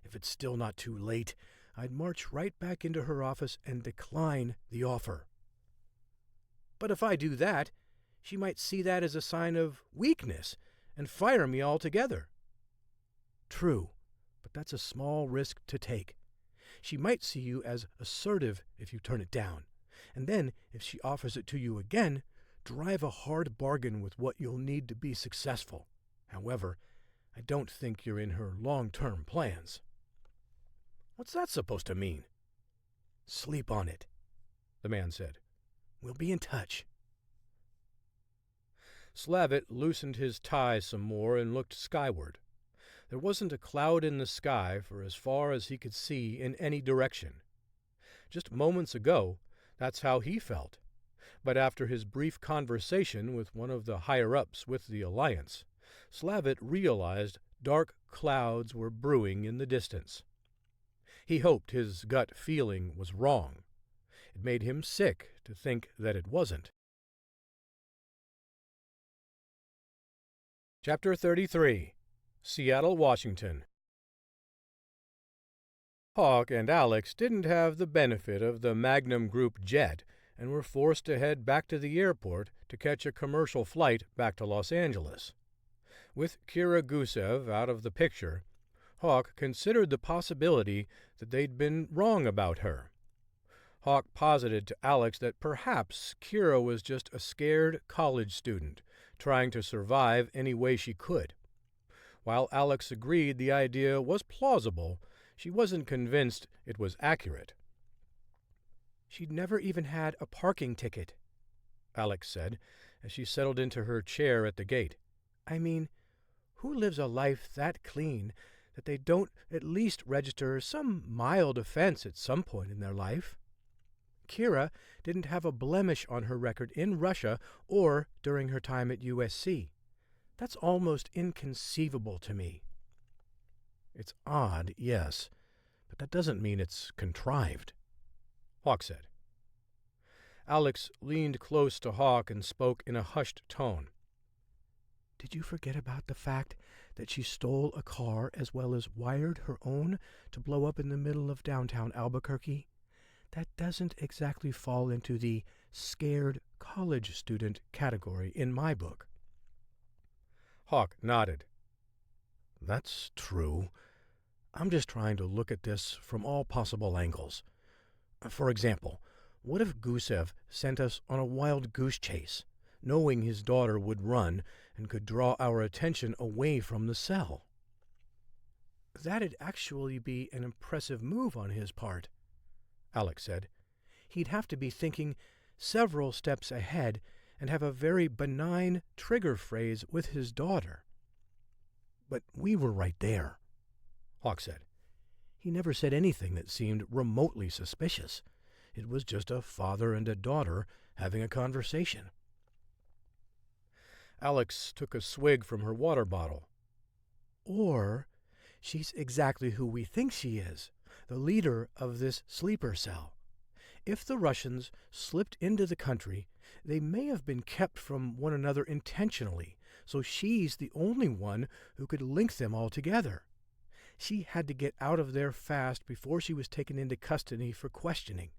If it's still not too late, I'd march right back into her office and decline the offer. But if I do that, she might see that as a sign of weakness and fire me altogether. True, but that's a small risk to take. She might see you as assertive if you turn it down, and then, if she offers it to you again, drive a hard bargain with what you'll need to be successful. However, I don't think you're in her long-term plans. What's that supposed to mean? Sleep on it, the man said. We'll be in touch. Slavitt loosened his tie some more and looked skyward. There wasn't a cloud in the sky for as far as he could see in any direction. Just moments ago, that's how he felt. But after his brief conversation with one of the higher-ups with the Alliance, Slavitt realized dark clouds were brewing in the distance. He hoped his gut feeling was wrong. It made him sick to think that it wasn't. Chapter 33. Seattle, Washington. Hawk and Alex didn't have the benefit of the Magnum Group jet and were forced to head back to the airport to catch a commercial flight back to Los Angeles. With Kira Gusev out of the picture, Hawk considered the possibility that they'd been wrong about her. Hawk posited to Alex that perhaps Kira was just a scared college student trying to survive any way she could. While Alex agreed the idea was plausible, she wasn't convinced it was accurate. She'd never even had a parking ticket, Alex said, as she settled into her chair at the gate. I mean, who lives a life that clean that they don't at least register some mild offense at some point in their life? Kira didn't have a blemish on her record in Russia or during her time at USC. That's almost inconceivable to me. It's odd, yes, but that doesn't mean it's contrived, Hawk said. Alex leaned close to Hawk and spoke in a hushed tone. Did you forget about the fact that she stole a car as well as wired her own to blow up in the middle of downtown Albuquerque? That doesn't exactly fall into the scared college student category in my book. Hawk nodded. That's true. I'm just trying to look at this from all possible angles. For example, what if Gusev sent us on a wild goose chase, knowing his daughter would run and could draw our attention away from the cell? That'd actually be an impressive move on his part, Alex said. He'd have to be thinking several steps ahead and have a very benign trigger phrase with his daughter. But we were right there, Hawk said. He never said anything that seemed remotely suspicious. It was just a father and a daughter having a conversation. Alex took a swig from her water bottle. Or she's exactly who we think she is, the leader of this sleeper cell. If the Russians slipped into the country, they may have been kept from one another intentionally, so she's the only one who could link them all together. She had to get out of there fast before she was taken into custody for questioning.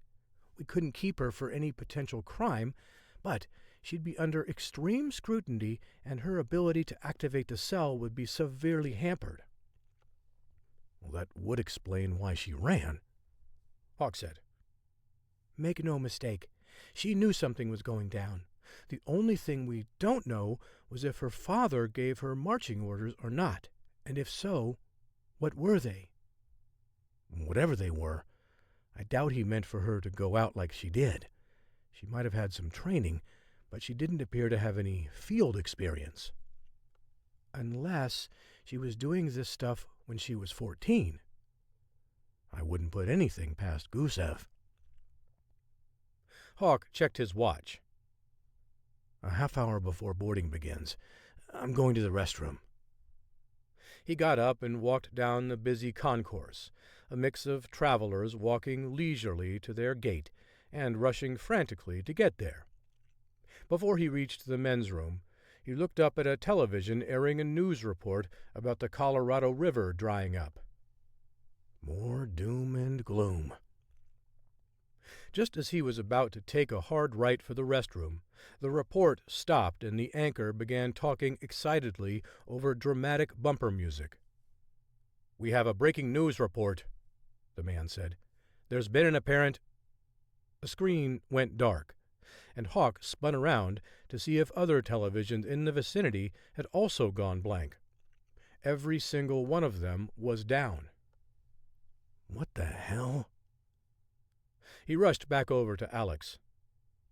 We couldn't keep her for any potential crime, but she'd be under extreme scrutiny and her ability to activate the cell would be severely hampered. Well, that would explain why she ran, Hawk said. Make no mistake, she knew something was going down. The only thing we don't know was if her father gave her marching orders or not, and if so, what were they? Whatever they were, I doubt he meant for her to go out like she did. She might have had some training, but she didn't appear to have any field experience. Unless she was doing this stuff when she was 14. I wouldn't put anything past Gusev. Hawk checked his watch. A half hour before boarding begins. I'm going to the restroom. He got up and walked down the busy concourse, a mix of travelers walking leisurely to their gate and rushing frantically to get there. Before he reached the men's room, he looked up at a television airing a news report about the Colorado River drying up. More doom and gloom. Just as he was about to take a hard right for the restroom, the report stopped and the anchor began talking excitedly over dramatic bumper music. "We have a breaking news report," the man said. "There's been an apparent—" The screen went dark, and Hawk spun around to see if other televisions in the vicinity had also gone blank. Every single one of them was down. What the hell? He rushed back over to Alex.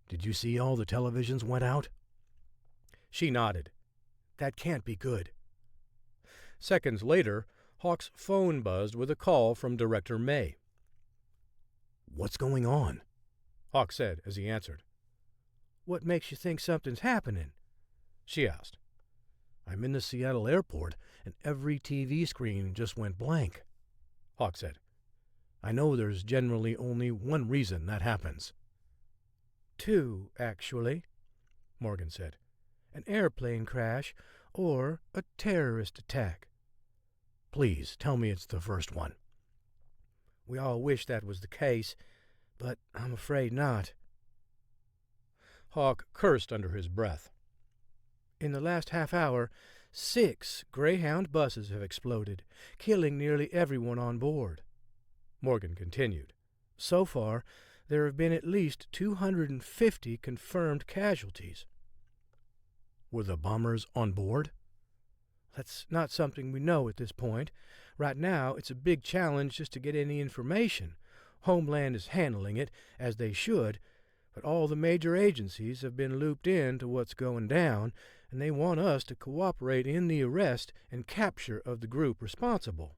Did you see all the televisions went out? She nodded. That can't be good. Seconds later, Hawk's phone buzzed with a call from Director May. What's going on? Hawk said as he answered. What makes you think something's happening? She asked. I'm in the Seattle airport, and every TV screen just went blank. Hawk said. I know there's generally only one reason that happens. 2, actually, Morgan said. An airplane crash or a terrorist attack. Please, tell me it's the first one. We all wish that was the case, but I'm afraid not. Hawk cursed under his breath. In the last half hour, 6 Greyhound buses have exploded, killing nearly everyone on board. Morgan continued. So far, there have been at least 250 confirmed casualties. Were the bombers on board? That's not something we know at this point. Right now, it's a big challenge just to get any information. Homeland is handling it, as they should, But all the major agencies have been looped in to what's going down, and they want us to cooperate in the arrest and capture of the group responsible."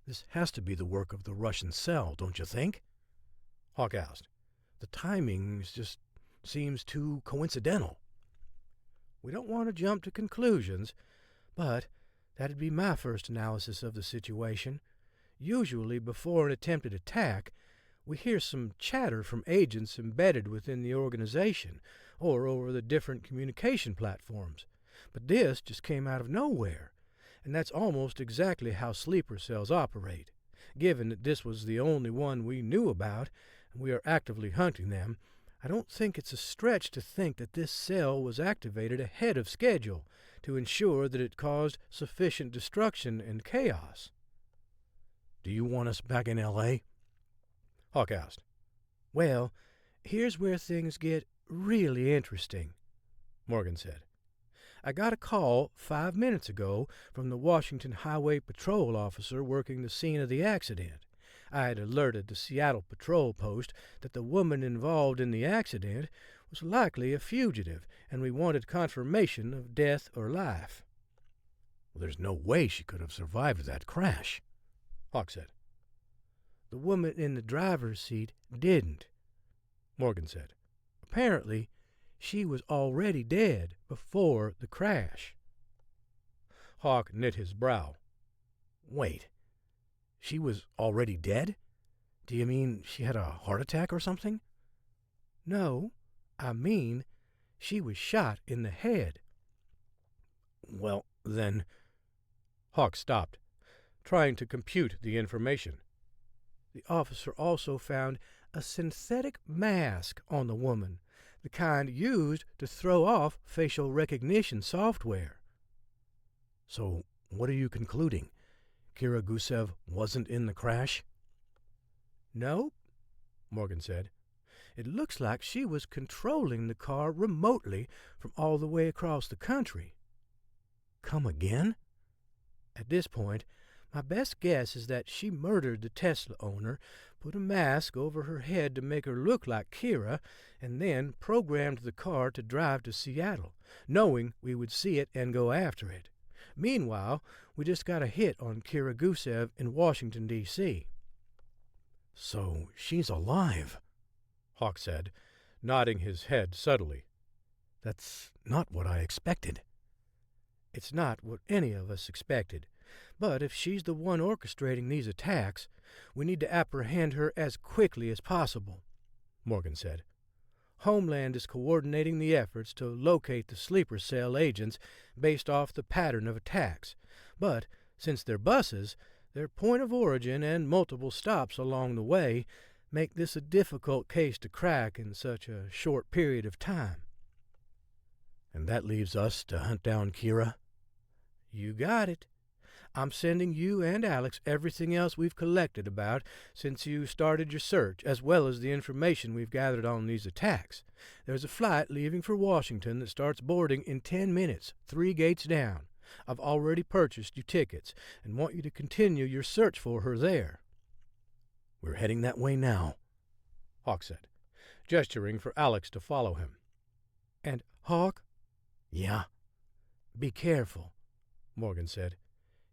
"This has to be the work of the Russian cell, don't you think?" Hawk asked. "The timing just seems too coincidental." "We don't want to jump to conclusions, but that'd be my first analysis of the situation. Usually, before an attempted attack, we hear some chatter from agents embedded within the organization or over the different communication platforms. But this just came out of nowhere, and that's almost exactly how sleeper cells operate. Given that this was the only one we knew about, and we are actively hunting them, I don't think it's a stretch to think that this cell was activated ahead of schedule to ensure that it caused sufficient destruction and chaos." "Do you want us back in L.A.?" Hawk asked. "Well, here's where things get really interesting," Morgan said. "I got a call 5 minutes ago from the Washington Highway Patrol officer working the scene of the accident. I had alerted the Seattle Patrol Post that the woman involved in the accident was likely a fugitive, and we wanted confirmation of death or life." "Well, there's no way she could have survived that crash," Hawk said. "The woman in the driver's seat didn't," Morgan said. "Apparently, she was already dead before the crash." Hawk knit his brow. "Wait. She was already dead? Do you mean she had a heart attack or something?" "No, I mean she was shot in the head." "Well, then—" Hawk stopped, trying to compute the information. The officer also found a synthetic mask on the woman, the kind used to throw off facial recognition software. "So what are you concluding? Kira Gusev wasn't in the crash?" "Nope," Morgan said. "It looks like she was controlling the car remotely from all the way across the country." "Come again?" "At this point, my best guess is that she murdered the Tesla owner, put a mask over her head to make her look like Kira, and then programmed the car to drive to Seattle, knowing we would see it and go after it. Meanwhile, we just got a hit on Kira Gusev in Washington, D.C. "So she's alive," Hawk said, nodding his head subtly. "That's not what I expected." "It's not what any of us expected. But if she's the one orchestrating these attacks, we need to apprehend her as quickly as possible," Morgan said. "Homeland is coordinating the efforts to locate the sleeper cell agents based off the pattern of attacks. But since they're buses, their point of origin and multiple stops along the way make this a difficult case to crack in such a short period of time." "And that leaves us to hunt down Kira?" "You got it. I'm sending you and Alex everything else we've collected about since you started your search, as well as the information we've gathered on these attacks. There's a flight leaving for Washington that starts boarding in 10 minutes, 3 gates down. I've already purchased you tickets and want you to continue your search for her there." "We're heading that way now," Hawk said, gesturing for Alex to follow him. "And, Hawk?" "Yeah?" "Be careful," Morgan said.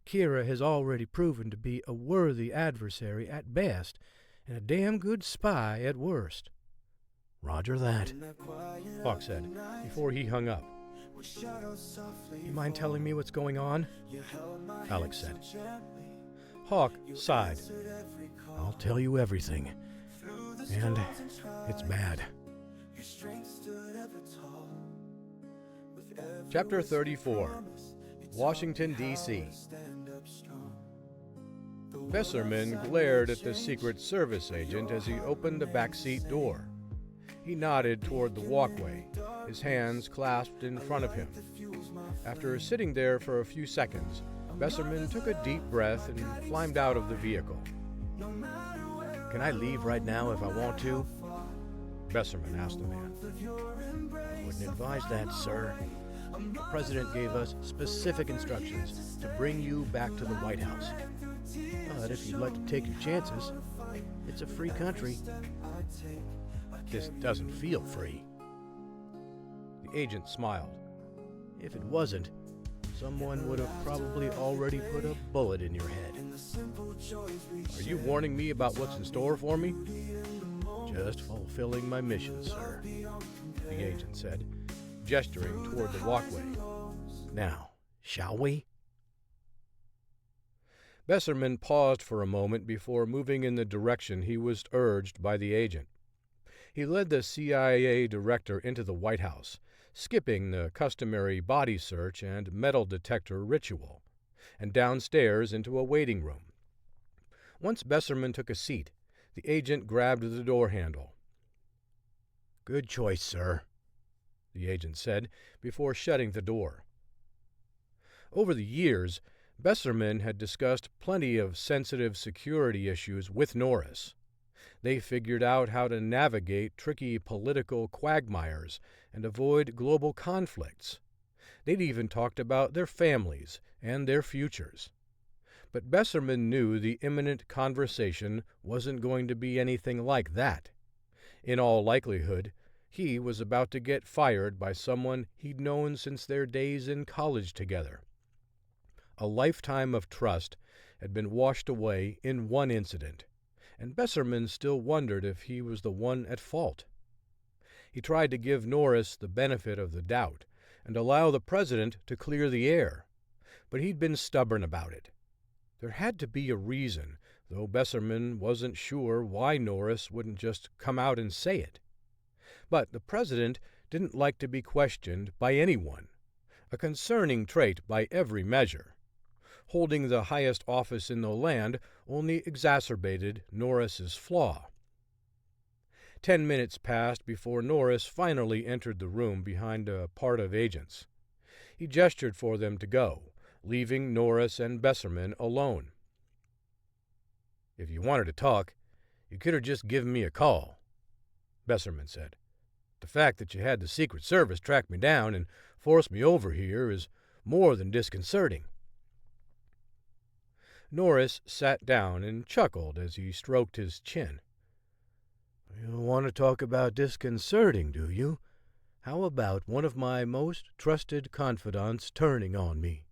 "Kira has already proven to be a worthy adversary at best and a damn good spy at worst." "Roger that," Hawk said before he hung up. "You mind telling me what's going on?" Alex said. Hawk sighed. "I'll tell you everything. And it's bad." Chapter 34. Washington, D.C. Besserman glared at the Secret Service agent as he opened the backseat door. He nodded toward the walkway, his hands clasped in front of him. After sitting there for a few seconds, Besserman took a deep breath and climbed out of the vehicle. "Can I leave right now if I want to?" Besserman asked the man. "I wouldn't advise that, sir. The President gave us specific instructions to bring you back to the White House. But if you'd like to take your chances, it's a free country." This doesn't feel free." The agent smiled. If it wasn't, someone would have probably already put a bullet in your head. "Are you warning me about what's in store for me?" Just fulfilling my mission, sir, the agent said, gesturing toward the walkway. "Now, shall we?" Besserman paused for a moment before moving in the direction he was urged by the agent. He led the CIA director into the White House, skipping the customary body search and metal detector ritual, and downstairs into a waiting room. Once Besserman took a seat, the agent grabbed the door handle. "Good choice, sir," the agent said, before shutting the door. Over the years, Besserman had discussed plenty of sensitive security issues with Norris. They figured out how to navigate tricky political quagmires and avoid global conflicts. They'd even talked about their families and their futures. But Besserman knew the imminent conversation wasn't going to be anything like that. In all likelihood, he was about to get fired by someone he'd known since their days in college together. A lifetime of trust had been washed away in one incident, and Besserman still wondered if he was the one at fault. He tried to give Norris the benefit of the doubt and allow the president to clear the air, but he'd been stubborn about it. There had to be a reason, though Besserman wasn't sure why Norris wouldn't just come out and say it. But the president didn't like to be questioned by anyone, a concerning trait by every measure. Holding the highest office in the land only exacerbated Norris's flaw. 10 minutes passed before Norris finally entered the room behind a part of agents. He gestured for them to go, leaving Norris and Besserman alone. "If you wanted to talk, you could have just given me a call," Besserman said. "The fact that you had the Secret Service track me down and force me over here is more than disconcerting." Norris sat down and chuckled as he stroked his chin. "You want to talk about disconcerting, do you? How about one of my most trusted confidants turning on me?"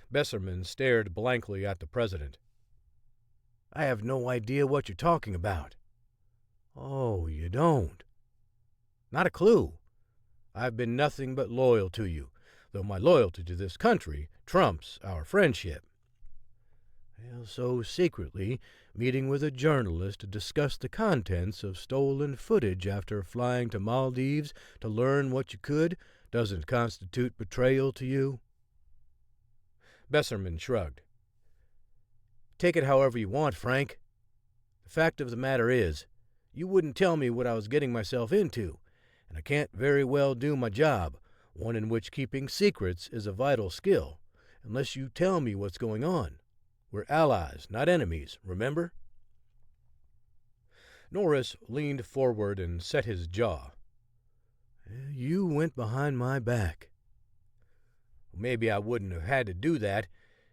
Besserman stared blankly at the president. "I have no idea what you're talking about." "Oh, you don't?" "Not a clue. I've been nothing but loyal to you, though my loyalty to this country trumps our friendship." "Well, so secretly meeting with a journalist to discuss the contents of stolen footage after flying to Maldives to learn what you could doesn't constitute betrayal to you?" Besserman shrugged. "Take it however you want, Frank. The fact of the matter is, you wouldn't tell me what I was getting myself into, and I can't very well do my job, one in which keeping secrets is a vital skill, unless you tell me what's going on. We're allies, not enemies, remember?" Norris leaned forward and set his jaw. "You went behind my back." "Maybe I wouldn't have had to do that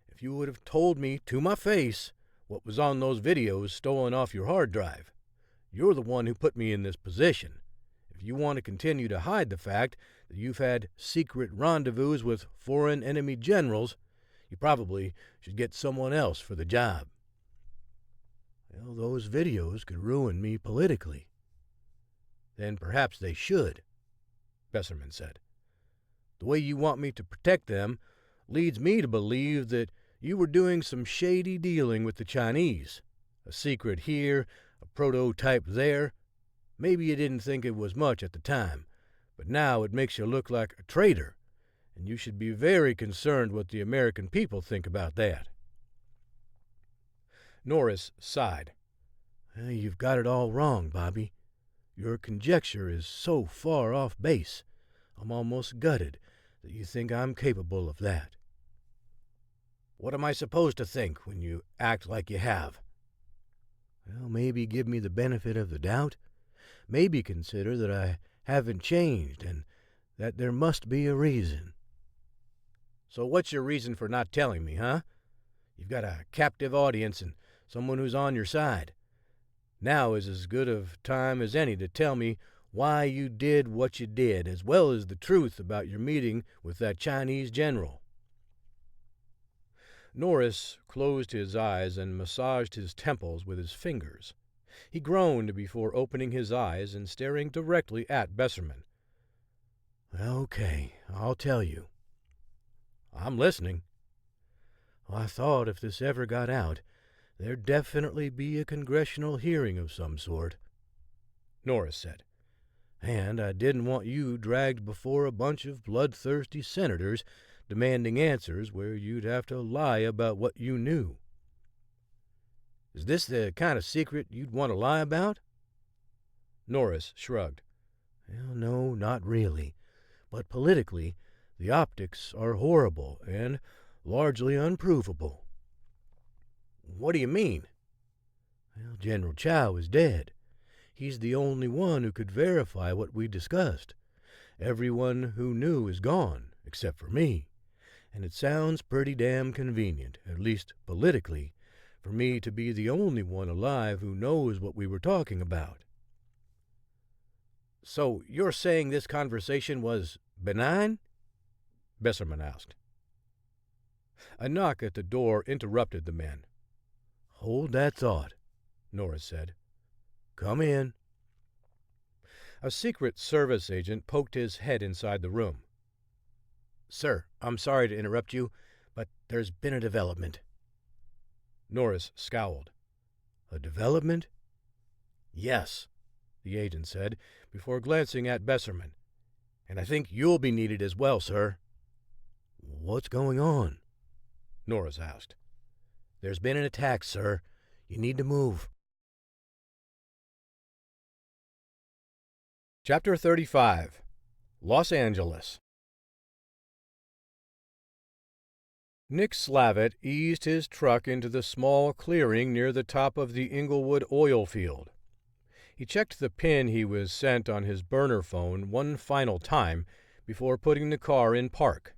if you would have told me to my face what was on those videos stolen off your hard drive. You're the one who put me in this position. If you want to continue to hide the fact that you've had secret rendezvous with foreign enemy generals, you probably should get someone else for the job." "Well, those videos could ruin me politically." "Then perhaps they should," Besserman said. "The way you want me to protect them leads me to believe that you were doing some shady dealing with the Chinese. A secret here, a prototype there. Maybe you didn't think it was much at the time, but now it makes you look like a traitor, and you should be very concerned what the American people think about that." Norris sighed. "You've got it all wrong, Bobby. Your conjecture is so far off base. I'm almost gutted that you think I'm capable of that." "What am I supposed to think when you act like you have?" "Well, maybe give me the benefit of the doubt. Maybe consider that I haven't changed and that there must be a reason." "So what's your reason for not telling me, huh? You've got a captive audience and someone who's on your side. Now is as good a time as any to tell me why you did what you did, as well as the truth about your meeting with that Chinese general." Norris closed his eyes and massaged his temples with his fingers. He groaned before opening his eyes and staring directly at Besserman. "Okay, I'll tell you." "I'm listening." "I thought if this ever got out, there'd definitely be a congressional hearing of some sort," Norris said. "And I didn't want you dragged before a bunch of bloodthirsty senators demanding answers where you'd have to lie about what you knew." "Is this the kind of secret you'd want to lie about?" Norris shrugged. "Well, no, not really. But politically, the optics are horrible and largely unprovable." "What do you mean?" "Well, General Chow is dead. He's the only one who could verify what we discussed. Everyone who knew is gone, except for me. And it sounds pretty damn convenient, at least politically, for me to be the only one alive who knows what we were talking about." "So you're saying this conversation was benign?" Besserman asked. A knock at the door interrupted the men. "Hold that thought," Norris said. "Come in." A Secret Service agent poked his head inside the room. "Sir, I'm sorry to interrupt you, but there's been a development." Norris scowled. "A development?" "Yes," the agent said, before glancing at Besserman. "And I think you'll be needed as well, sir." "What's going on?" Norris asked. "There's been an attack, sir. You need to move." Chapter 35. Los Angeles. Nick Slavitt eased his truck into the small clearing near the top of the Inglewood oil field. He checked the pin he was sent on his burner phone one final time before putting the car in park.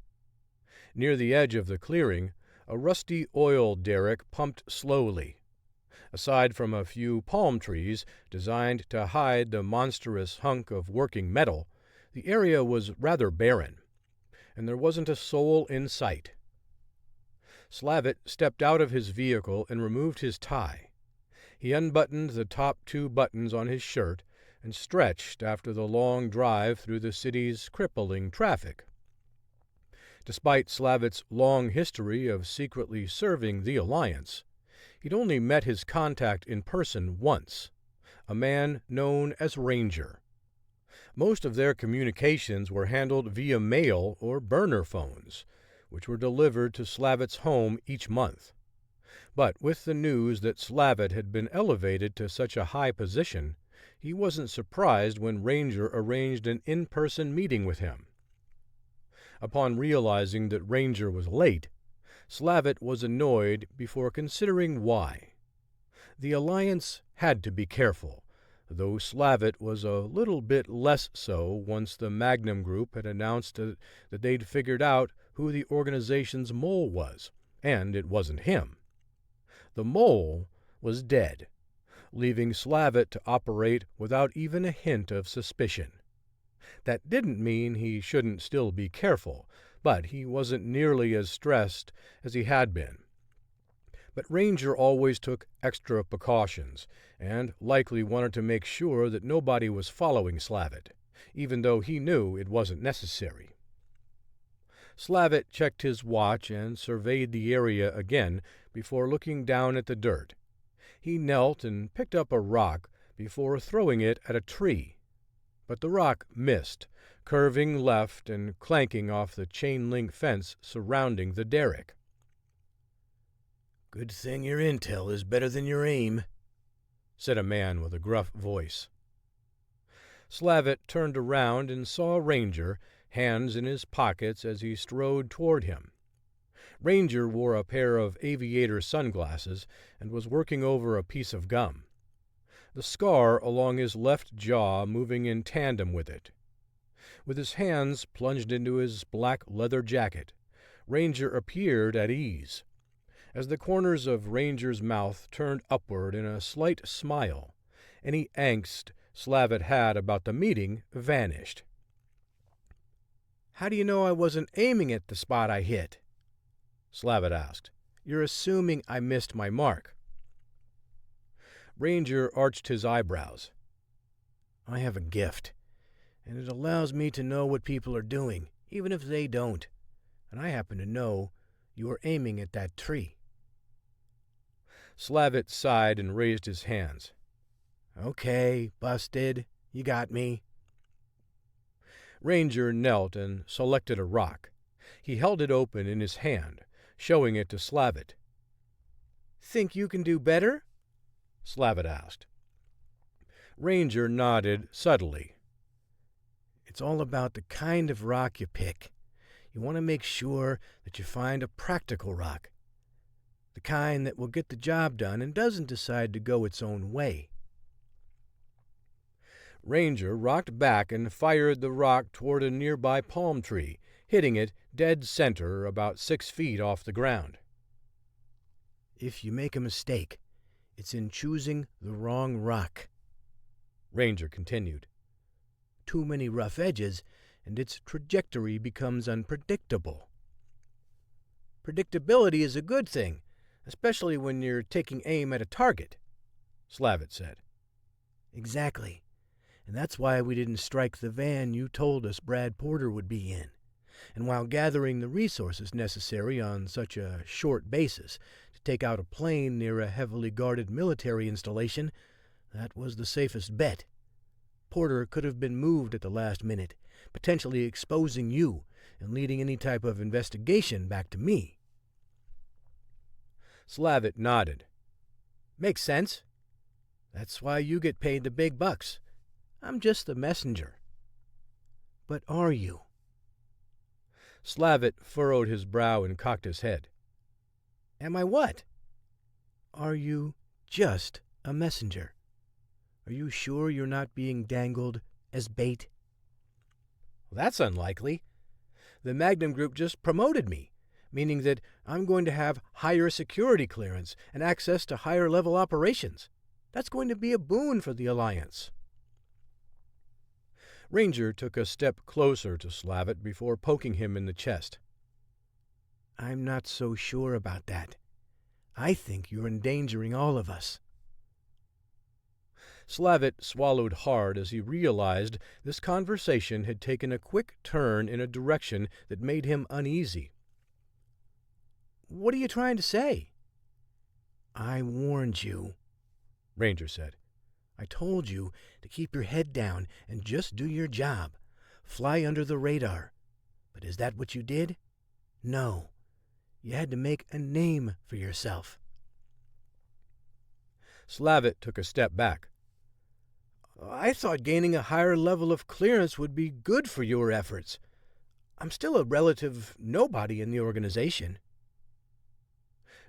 Near the edge of the clearing, a rusty oil derrick pumped slowly. Aside from a few palm trees designed to hide the monstrous hunk of working metal, the area was rather barren, and there wasn't a soul in sight. Slavitt stepped out of his vehicle and removed his tie. He unbuttoned the top 2 buttons on his shirt and stretched after the long drive through the city's crippling traffic. Despite Slavitt's long history of secretly serving the Alliance, he'd only met his contact in person once, a man known as Ranger. Most of their communications were handled via mail or burner phones, which were delivered to Slavitt's home each month. But with the news that Slavitt had been elevated to such a high position, he wasn't surprised when Ranger arranged an in-person meeting with him. Upon realizing that Ranger was late, Slavitt was annoyed before considering why. The Alliance had to be careful, though Slavitt was a little bit less so once the Magnum Group had announced that they'd figured out who the organization's mole was, and it wasn't him. The mole was dead, leaving Slavitt to operate without even a hint of suspicion. That didn't mean he shouldn't still be careful, but he wasn't nearly as stressed as he had been. But Ranger always took extra precautions, and likely wanted to make sure that nobody was following Slavitt, even though he knew it wasn't necessary. Slavitt checked his watch and surveyed the area again before looking down at the dirt. He knelt and picked up a rock before throwing it at a tree. But the rock missed, curving left and clanking off the chain-link fence surrounding the derrick. "Good thing your intel is better than your aim," said a man with a gruff voice. Slavitt turned around and saw Ranger, hands in his pockets as he strode toward him. Ranger wore a pair of aviator sunglasses and was working over a piece of gum, the scar along his left jaw moving in tandem with it. With his hands plunged into his black leather jacket, Ranger appeared at ease. As the corners of Ranger's mouth turned upward in a slight smile, Any angst Slavitt had about the meeting vanished. "How do you know I wasn't aiming at the spot I hit?" Slavitt asked. "You're assuming I missed my mark." Ranger arched his eyebrows. "I have a gift, and it allows me to know what people are doing, even if they don't. And I happen to know you were aiming at that tree." Slavitt sighed and raised his hands. "Okay, busted. You got me." Ranger knelt and selected a rock. He held it open in his hand, showing it to Slavitt. "Think you can do better?" Slavitt asked. Ranger nodded subtly. "It's all about the kind of rock you pick. You want to make sure that you find a practical rock. The kind that will get the job done and doesn't decide to go its own way." Ranger rocked back and fired the rock toward a nearby palm tree, hitting it dead center about 6 feet off the ground. "If you make a mistake, it's in choosing the wrong rock," Ranger continued. "Too many rough edges, and its trajectory becomes unpredictable." "Predictability is a good thing, especially when you're taking aim at a target," Slavitt said. "Exactly. And that's why we didn't strike the van you told us Brad Porter would be in. And while gathering the resources necessary on such a short basis to take out a plane near a heavily guarded military installation, that was the safest bet. Porter could have been moved at the last minute, potentially exposing you and leading any type of investigation back to me." Slavitt nodded. "Makes sense. That's why you get paid the big bucks. I'm just the messenger." "But are you?" Slavitt furrowed his brow and cocked his head. "Am I what?" "Are you just a messenger? Are you sure you're not being dangled as bait?" Well, that's unlikely. The Magnum Group just promoted me, meaning that I'm going to have higher security clearance and access to higher level operations. That's going to be a boon for the Alliance." Ranger took a step closer to Slavitt before poking him in the chest. "I'm not so sure about that. I think you're endangering all of us." Slavitt swallowed hard as he realized this conversation had taken a quick turn in a direction that made him uneasy. "What are you trying to say?" "I warned you," Ranger said. "I told you to keep your head down and just do your job. Fly under the radar. But is that what you did? No. You had to make a name for yourself." Slavitt took a step back. "I thought gaining a higher level of clearance would be good for your efforts. I'm still a relative nobody in the organization."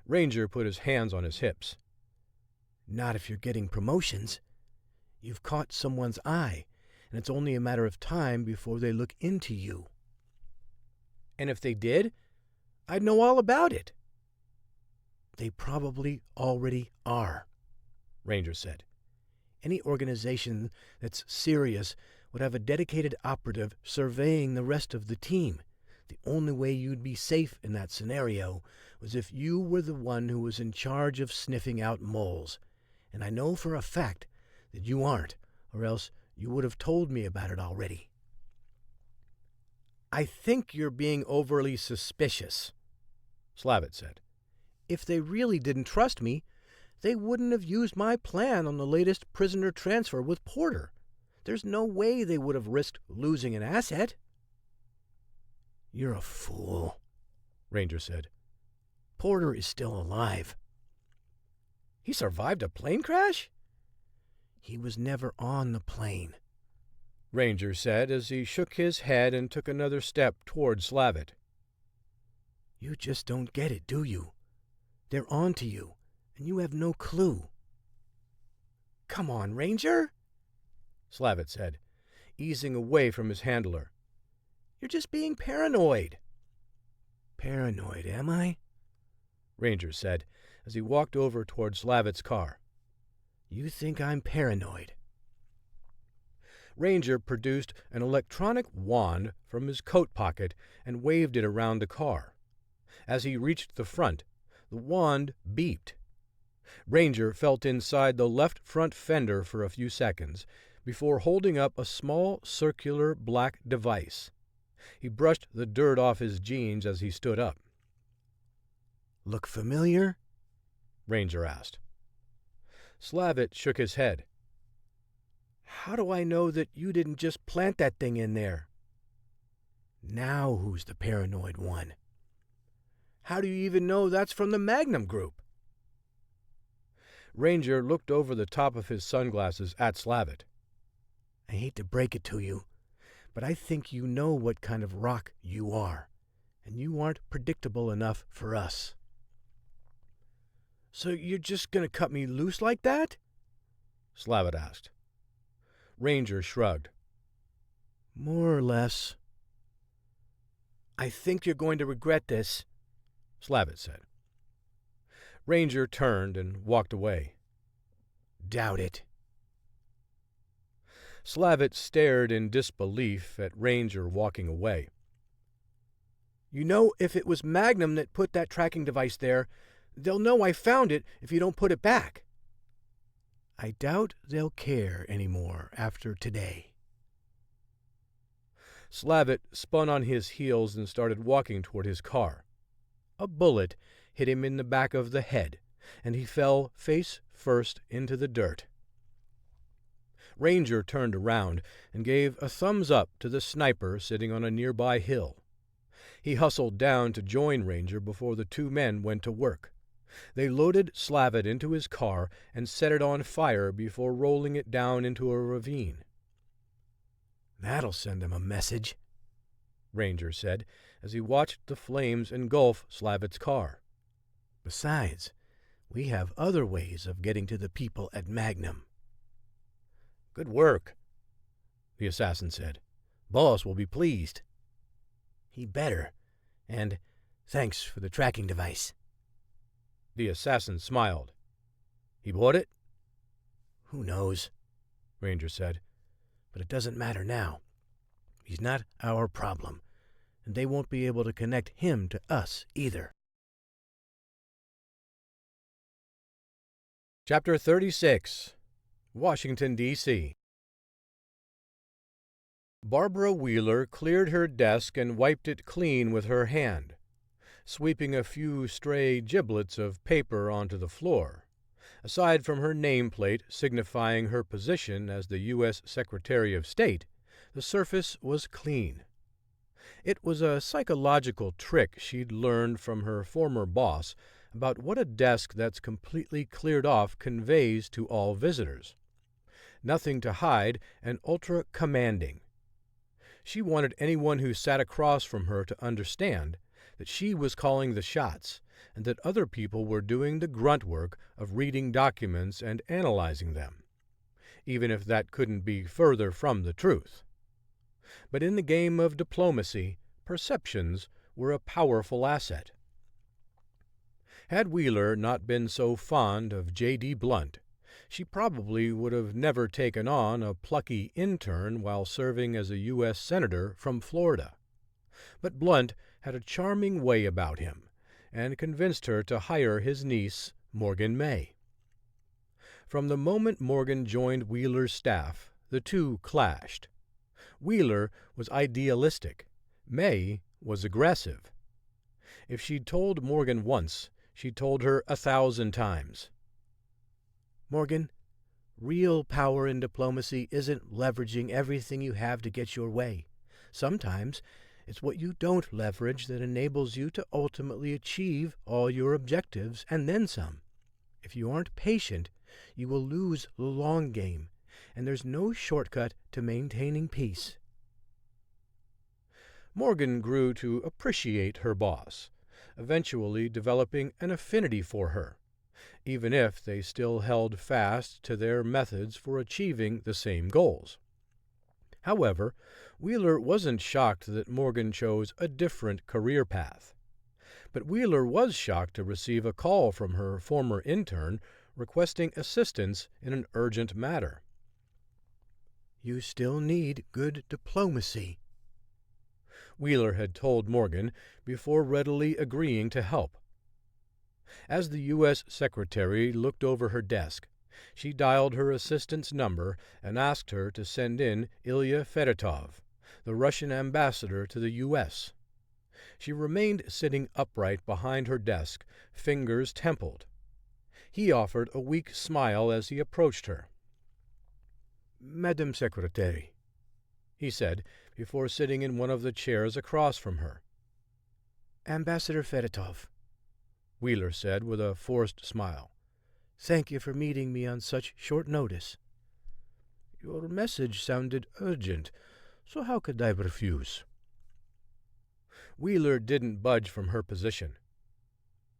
Ranger put his hands on his hips. "Not if you're getting promotions. You've caught someone's eye, and it's only a matter of time before they look into you." "And if they did, I'd know all about it." "They probably already are," Ranger said. "Any organization that's serious would have a dedicated operative surveying the rest of the team. The only way you'd be safe in that scenario was if you were the one who was in charge of sniffing out moles. And I know for a fact that you aren't, or else you would have told me about it already." "I think you're being overly suspicious," Slavitt said. "If they really didn't trust me, they wouldn't have used my plan on the latest prisoner transfer with Porter. There's no way they would have risked losing an asset." "You're a fool," Ranger said. "Porter is still alive." "He survived a plane crash?" "He was never on the plane," Ranger said as he shook his head and took another step toward Slavitt. "You just don't get it, do you? They're on to you, and you have no clue." "Come on, Ranger," Slavitt said, easing away from his handler. "You're just being paranoid." "Paranoid, am I?" Ranger said as he walked over toward Slavitt's car. You think I'm paranoid. Ranger produced an electronic wand from his coat pocket and waved it around the car. As he reached the front, the wand beeped. Ranger felt inside the left front fender for a few seconds before holding up a small circular black device. He brushed the dirt off his jeans as he stood up. Look familiar? Ranger asked. Slavitt shook his head. How do I know that you didn't just plant that thing in there? Now who's the paranoid one? How do you even know that's from the Magnum Group? Ranger looked over the top of his sunglasses at Slavitt. I hate to break it to you, but I think you know what kind of rock you are, and you aren't predictable enough for us. So you're just going to cut me loose like that? Slavitt asked. Ranger shrugged. More or less. I think you're going to regret this, Slavitt said. Ranger turned and walked away. Doubt it. Slavitt stared in disbelief at Ranger walking away. You know, if it was Magnum that put that tracking device there, they'll know I found it if you don't put it back. I doubt they'll care anymore after today. Slavitt spun on his heels and started walking toward his car. A bullet hit him in the back of the head, and he fell face first into the dirt. Ranger turned around and gave a thumbs up to the sniper sitting on a nearby hill. He hustled down to join Ranger before the two men went to work. They loaded Slavitt into his car and set it on fire before rolling it down into a ravine. That'll send them a message, Ranger said as he watched the flames engulf Slavitt's car. Besides, we have other ways of getting to the people at Magnum. Good work, the assassin said. Boss will be pleased. He better. And thanks for the tracking device. The assassin smiled. He bought it? Who knows, Ranger said. But it doesn't matter now. He's not our problem, and they won't be able to connect him to us either. Chapter 36. Washington, D.C. Barbara Wheeler cleared her desk and wiped it clean with her hand, sweeping a few stray giblets of paper onto the floor. Aside from her nameplate signifying her position as the U.S. Secretary of State, the surface was clean. It was a psychological trick she'd learned from her former boss about what a desk that's completely cleared off conveys to all visitors. Nothing to hide and ultra-commanding. She wanted anyone who sat across from her to understand that she was calling the shots and that other people were doing the grunt work of reading documents and analyzing them, even if that couldn't be further from the truth. But in the game of diplomacy, perceptions were a powerful asset. Had Wheeler not been so fond of J.D. Blunt, she probably would have never taken on a plucky intern while serving as a U.S. Senator from Florida. But Blunt had a charming way about him, and convinced her to hire his niece, Morgan May. From the moment Morgan joined Wheeler's staff, the two clashed. Wheeler was idealistic. May was aggressive. If she'd told Morgan once, she told her 1,000 times. Morgan, real power in diplomacy isn't leveraging everything you have to get your way. Sometimes it's what you don't leverage that enables you to ultimately achieve all your objectives and then some. If you aren't patient, you will lose the long game, and there's no shortcut to maintaining peace. Morgan grew to appreciate her boss, eventually developing an affinity for her, even if they still held fast to their methods for achieving the same goals. However, Wheeler wasn't shocked that Morgan chose a different career path. But Wheeler was shocked to receive a call from her former intern requesting assistance in an urgent matter. You still need good diplomacy, Wheeler had told Morgan before readily agreeing to help. As the U.S. Secretary looked over her desk, she dialed her assistant's number and asked her to send in Ilya Fedotov, the Russian ambassador to the U.S. She remained sitting upright behind her desk, fingers templed. He offered a weak smile as he approached her. Madam Secretary, he said, before sitting in one of the chairs across from her. Ambassador Fedotov, Wheeler said with a forced smile. Thank you for meeting me on such short notice. Your message sounded urgent, so how could I refuse? Wheeler didn't budge from her position.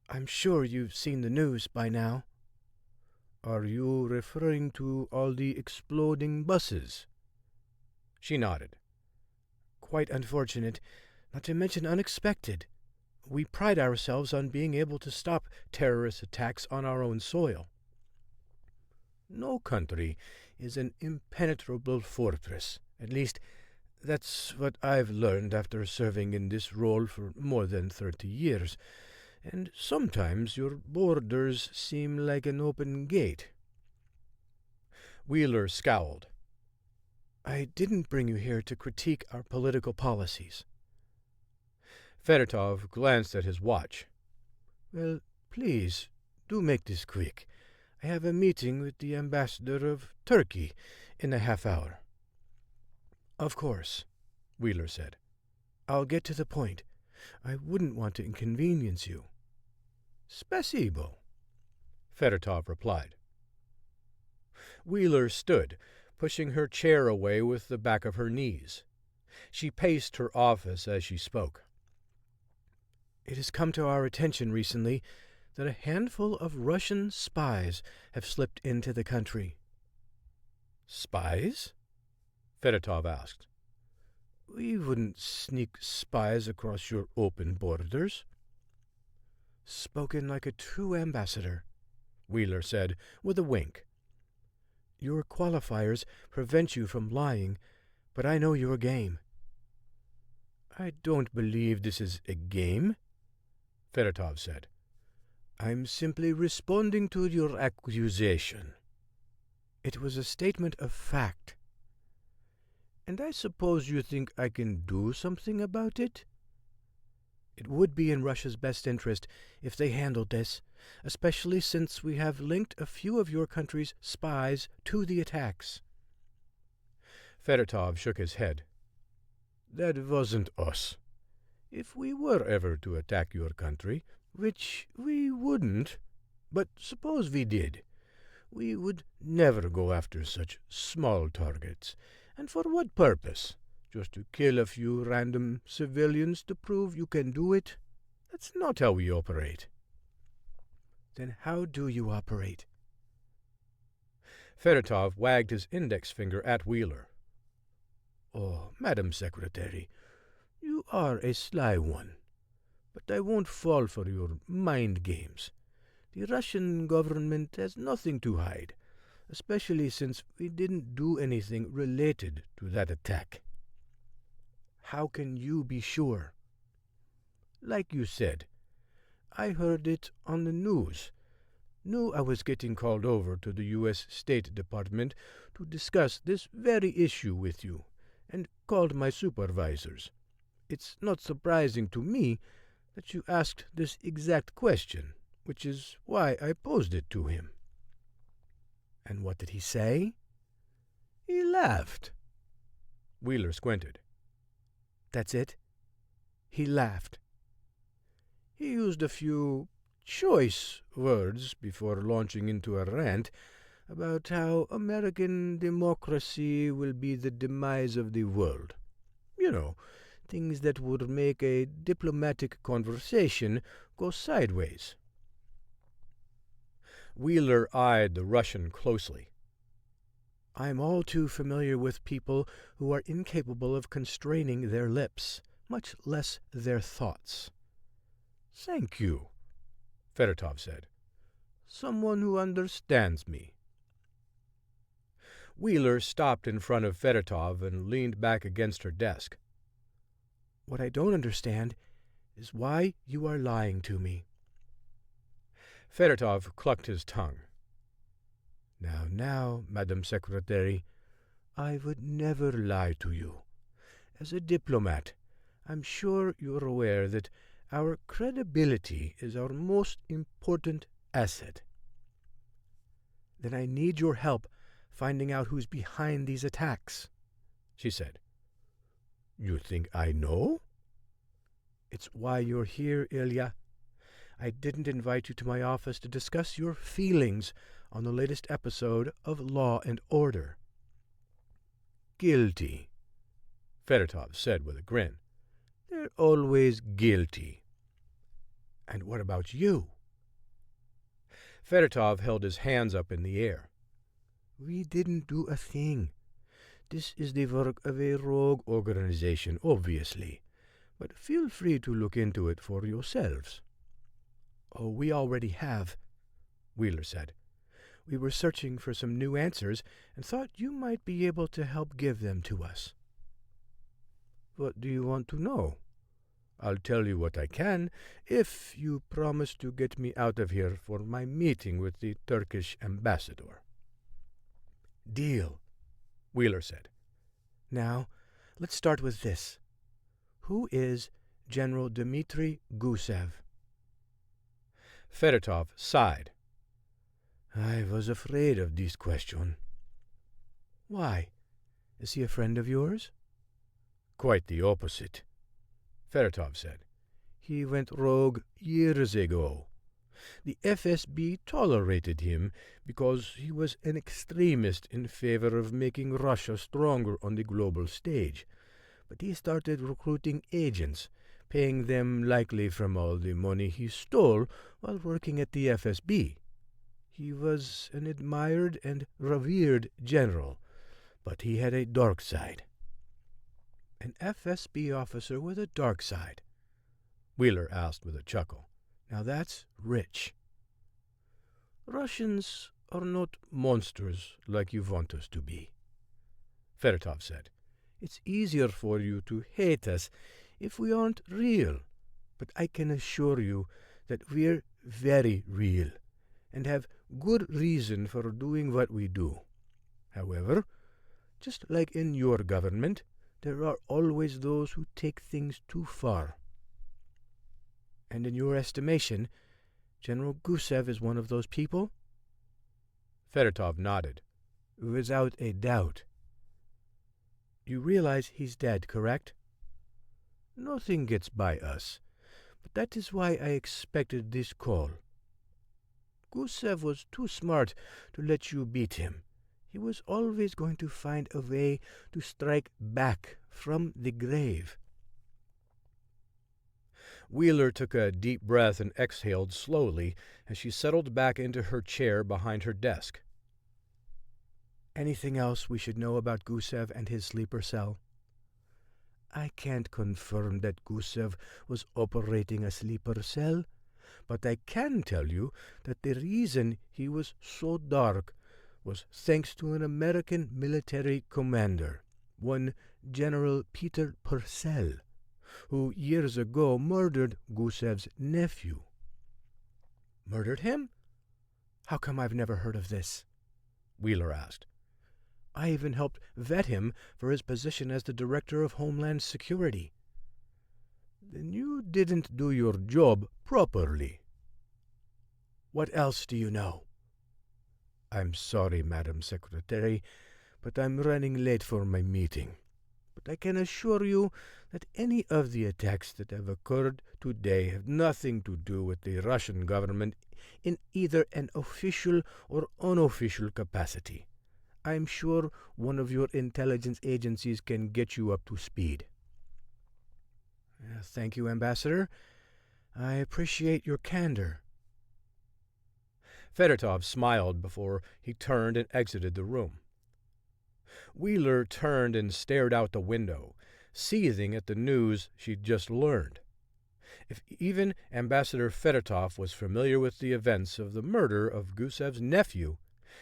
I'm sure you've seen the news by now. Are you referring to all the exploding buses? She nodded. Quite unfortunate, not to mention unexpected. We pride ourselves on being able to stop terrorist attacks on our own soil. No country is an impenetrable fortress. At least, that's what I've learned after serving in this role for more than 30 years. And sometimes your borders seem like an open gate. Wheeler scowled. I didn't bring you here to critique our political policies. Fedotov glanced at his watch. Well, please, do make this quick. I have a meeting with the ambassador of Turkey in a half hour. Of course, Wheeler said. I'll get to the point. I wouldn't want to inconvenience you. Spasibo, Fedotov replied. Wheeler stood, pushing her chair away with the back of her knees. She paced her office as she spoke. It has come to our attention recently that a handful of Russian spies have slipped into the country. Spies? Fedotov asked. We wouldn't sneak spies across your open borders. Spoken like a true ambassador, Wheeler said with a wink. Your qualifiers prevent you from lying, but I know your game. I don't believe this is a game, Fedotov said. I'm simply responding to your accusation. It was a statement of fact. And I suppose you think I can do something about it? It would be in Russia's best interest if they handled this, especially since we have linked a few of your country's spies to the attacks. Fedotov shook his head. That wasn't us. If we were ever to attack your country, which we wouldn't, but suppose we did, we would never go after such small targets. And for what purpose? Just to kill a few random civilians to prove you can do it? That's not how we operate. Then how do you operate? Fedotov wagged his index finger at Wheeler. Oh, Madam Secretary, you are a sly one. But I won't fall for your mind games. The Russian government has nothing to hide, especially since we didn't do anything related to that attack. How can you be sure? Like you said, I heard it on the news. Knew I was getting called over to the U.S. State Department to discuss this very issue with you, and called my supervisors. It's not surprising to me that you asked this exact question, which is why I posed it to him. And what did he say? He laughed. Wheeler squinted. That's it? He laughed. He used a few choice words before launching into a rant about how American democracy will be the demise of the world. You know, things that would make a diplomatic conversation go sideways. Wheeler eyed the Russian closely. I'm all too familiar with people who are incapable of constraining their lips, much less their thoughts. Thank you, Fedotov said. Someone who understands me. Wheeler stopped in front of Fedotov and leaned back against her desk. What I don't understand is why you are lying to me. Fedotov clucked his tongue. Now, Madam Secretary, I would never lie to you. As a diplomat, I'm sure you're aware that our credibility is our most important asset. Then I need your help finding out who's behind these attacks, she said. You think I know? It's why you're here, Ilya. I didn't invite you to my office to discuss your feelings on the latest episode of Law and Order. Guilty, Fedotov said with a grin. They're always guilty. And what about you? Fedotov held his hands up in the air. We didn't do a thing. This is the work of a rogue organization, obviously. But feel free to look into it for yourselves. Oh, we already have, Wheeler said. We were searching for some new answers and thought you might be able to help give them to us. What do you want to know? I'll tell you what I can if you promise to get me out of here for my meeting with the Turkish ambassador. Deal, Wheeler said. Now, let's start with this. Who is General Dmitry Gusev? Fedotov sighed. I was afraid of this question. Why? Is he a friend of yours? Quite the opposite, Fedotov said. He went rogue years ago. The FSB tolerated him because he was an extremist in favor of making Russia stronger on the global stage. But he started recruiting agents, paying them likely from all the money he stole while working at the FSB. He was an admired and revered general, but he had a dark side. An FSB officer with a dark side? Wheeler asked with a chuckle. Now that's rich. Russians are not monsters like you want us to be, Fedotov said. It's easier for you to hate us if we aren't real, but I can assure you that we're very real and have good reason for doing what we do. However, just like in your government, there are always those who take things too far. And in your estimation, General Gusev is one of those people? Fedotov nodded. Without a doubt. You realize he's dead, correct? Nothing gets by us, but that is why I expected this call. Gusev was too smart to let you beat him. He was always going to find a way to strike back from the grave. Wheeler took a deep breath and exhaled slowly as she settled back into her chair behind her desk. Anything else we should know about Gusev and his sleeper cell? I can't confirm that Gusev was operating a sleeper cell, but I can tell you that the reason he was so dark was thanks to an American military commander, one General Peter Purcell, who years ago murdered Gusev's nephew. Murdered him? How come I've never heard of this? Wheeler asked. I even helped vet him for his position as the Director of Homeland Security. Then you didn't do your job properly. What else do you know? I'm sorry, Madam Secretary, but I'm running late for my meeting. But I can assure you that any of the attacks that have occurred today have nothing to do with the Russian government in either an official or unofficial capacity. I'm sure one of your intelligence agencies can get you up to speed. Thank you, Ambassador. I appreciate your candor. Fedotov smiled before he turned and exited the room. Wheeler turned and stared out the window, seething at the news she'd just learned. If even Ambassador Fedotov was familiar with the events of the murder of Gusev's nephew,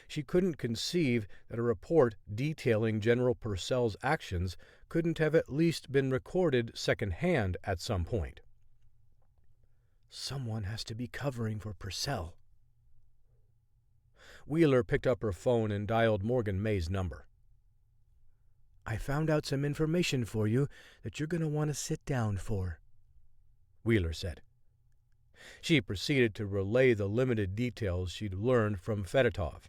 she couldn't conceive that a report detailing General Purcell's actions couldn't have at least been recorded second-hand at some point. Someone has to be covering for Purcell. Wheeler picked up her phone and dialed Morgan May's number. I found out some information for you that you're going to want to sit down for, Wheeler said. She proceeded to relay the limited details she'd learned from Fedotov.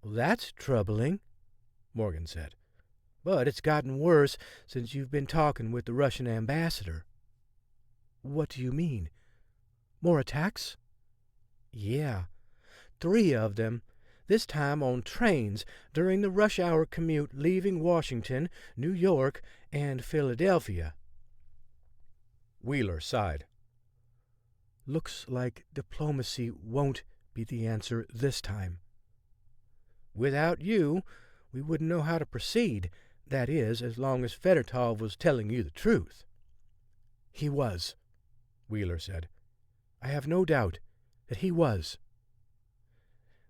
That's troubling, Morgan said. But it's gotten worse since you've been talking with the Russian ambassador. What do you mean? More attacks? Yeah, 3 of them, this time on trains during the rush hour commute leaving Washington, New York, and Philadelphia. Wheeler sighed. Looks like diplomacy won't be the answer this time. Without you, we wouldn't know how to proceed, that is, as long as Fedotov was telling you the truth. He was, Wheeler said. I have no doubt that he was.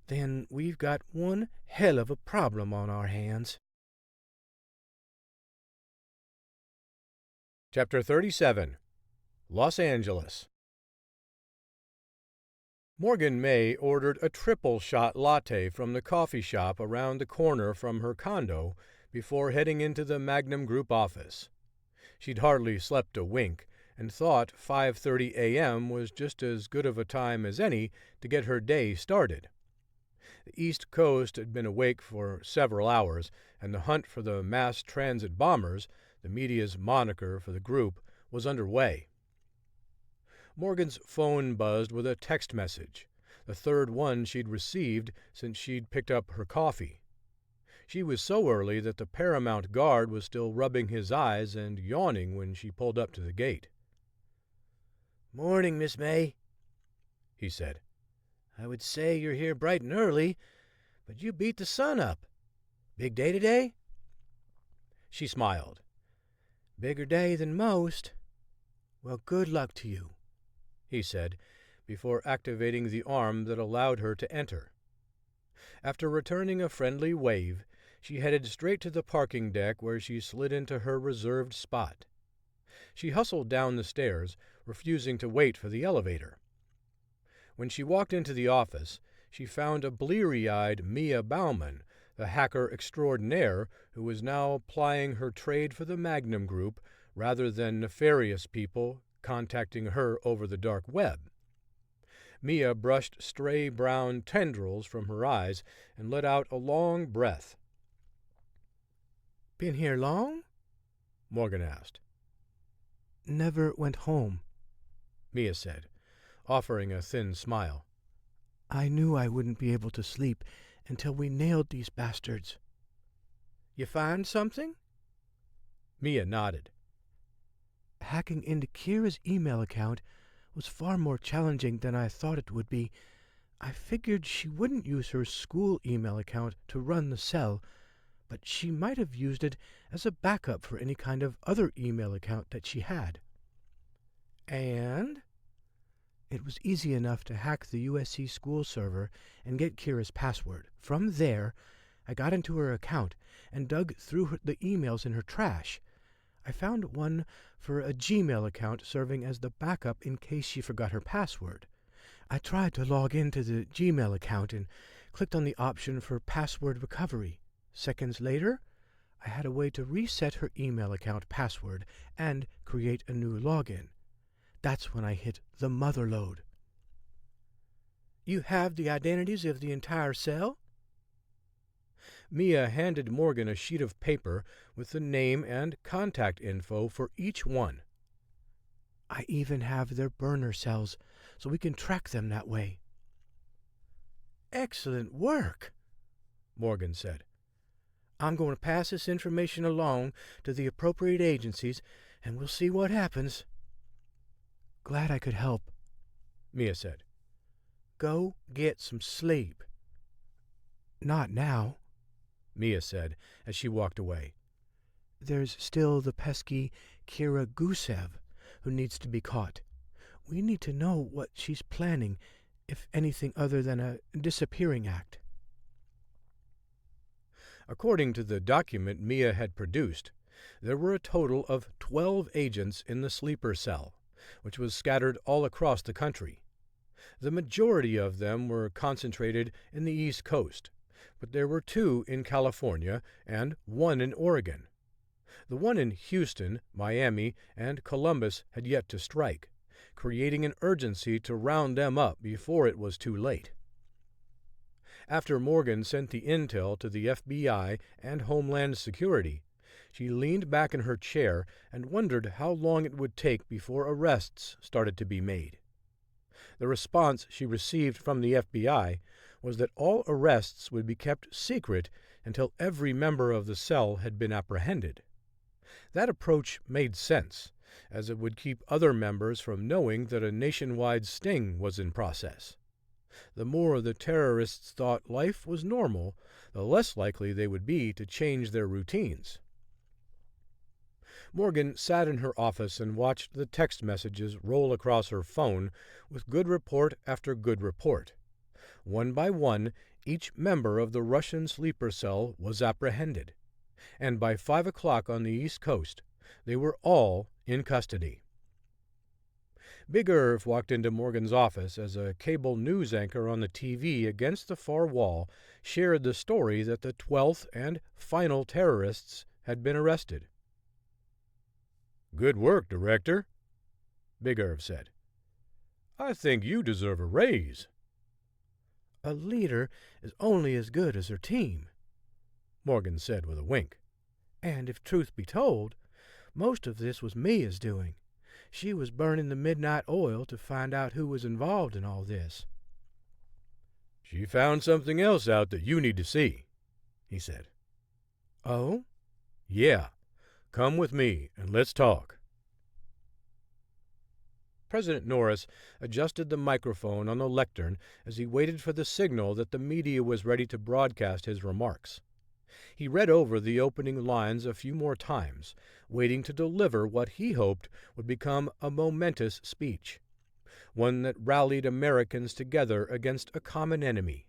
Then we've got one hell of a problem on our hands. Chapter 37. Los Angeles. Morgan May ordered a triple-shot latte from the coffee shop around the corner from her condo before heading into the Magnum Group office. She'd hardly slept a wink, and thought 5:30 a.m. was just as good of a time as any to get her day started. The East Coast had been awake for several hours, and the hunt for the mass transit bombers, the media's moniker for the group, was underway. Morgan's phone buzzed with a text message, the third one she'd received since she'd picked up her coffee. She was so early that the Paramount guard was still rubbing his eyes and yawning when she pulled up to the gate. "Morning, Miss May," he said. "I would say you're here bright and early, but you beat the sun up. Big day today?" She smiled. "Bigger day than most. Well, good luck to you," he said, before activating the arm that allowed her to enter. After returning a friendly wave, she headed straight to the parking deck where she slid into her reserved spot. She hustled down the stairs, refusing to wait for the elevator. When she walked into the office, she found a bleary-eyed Mia Bauman, the hacker extraordinaire who was now plying her trade for the Magnum Group rather than nefarious people contacting her over the dark web. Mia brushed stray brown tendrils from her eyes and let out a long breath. "Been here long?" Morgan asked. "Never went home," Mia said, offering a thin smile. "I knew I wouldn't be able to sleep until we nailed these bastards." "You find something?" Mia nodded. Hacking into Kira's email account was far more challenging than I thought it would be. I figured she wouldn't use her school email account to run the cell, but she might have used it as a backup for any kind of other email account that she had. And it was easy enough to hack the USC school server and get Kira's password. From there, I got into her account and dug through the emails in her trash. I found one for a Gmail account serving as the backup in case she forgot her password. I tried to log into the Gmail account and clicked on the option for password recovery. Seconds later, I had a way to reset her email account password and create a new login. That's when I hit the mother lode. "You have the identities of the entire cell?" Mia handed Morgan a sheet of paper with the name and contact info for each one. "I even have their burner cells, so we can track them that way." "Excellent work," Morgan said. "I'm going to pass this information along to the appropriate agencies, and we'll see what happens." "Glad I could help," Mia said. "Go get some sleep." "Not now," Mia said as she walked away. "There's still the pesky Kira Gusev. who needs to be caught. We need to know what she's planning, if anything other than a disappearing act." According to the document Mia had produced, there were a total of 12 agents in the sleeper cell, which was scattered all across the country. The majority of them were concentrated in the East Coast, but there were 2 in California and 1 in Oregon. The one in Houston, Miami, and Columbus had yet to strike, creating an urgency to round them up before it was too late. After Morgan sent the intel to the FBI and Homeland Security, she leaned back in her chair and wondered how long it would take before arrests started to be made. The response she received from the FBI was that all arrests would be kept secret until every member of the cell had been apprehended. That approach made sense, as it would keep other members from knowing that a nationwide sting was in process. The more the terrorists thought life was normal, the less likely they would be to change their routines. Morgan sat in her office and watched the text messages roll across her phone with good report after good report. One by one, each member of the Russian sleeper cell was apprehended, and by 5 o'clock on the East Coast, they were all in custody. Big Irv walked into Morgan's office as a cable news anchor on the TV against the far wall shared the story that the 12th and final terrorists had been arrested. "Good work, Director," Big Irv said. "I think you deserve a raise." "A leader is only as good as her team," Morgan said with a wink. "And if truth be told, most of this was Mia's doing. She was burning the midnight oil to find out who was involved in all this." "She found something else out that you need to see," he said. "Oh?" "Yeah. Come with me and let's talk." President Norris adjusted the microphone on the lectern as he waited for the signal that the media was ready to broadcast his remarks. He read over the opening lines a few more times, waiting to deliver what he hoped would become a momentous speech, one that rallied Americans together against a common enemy.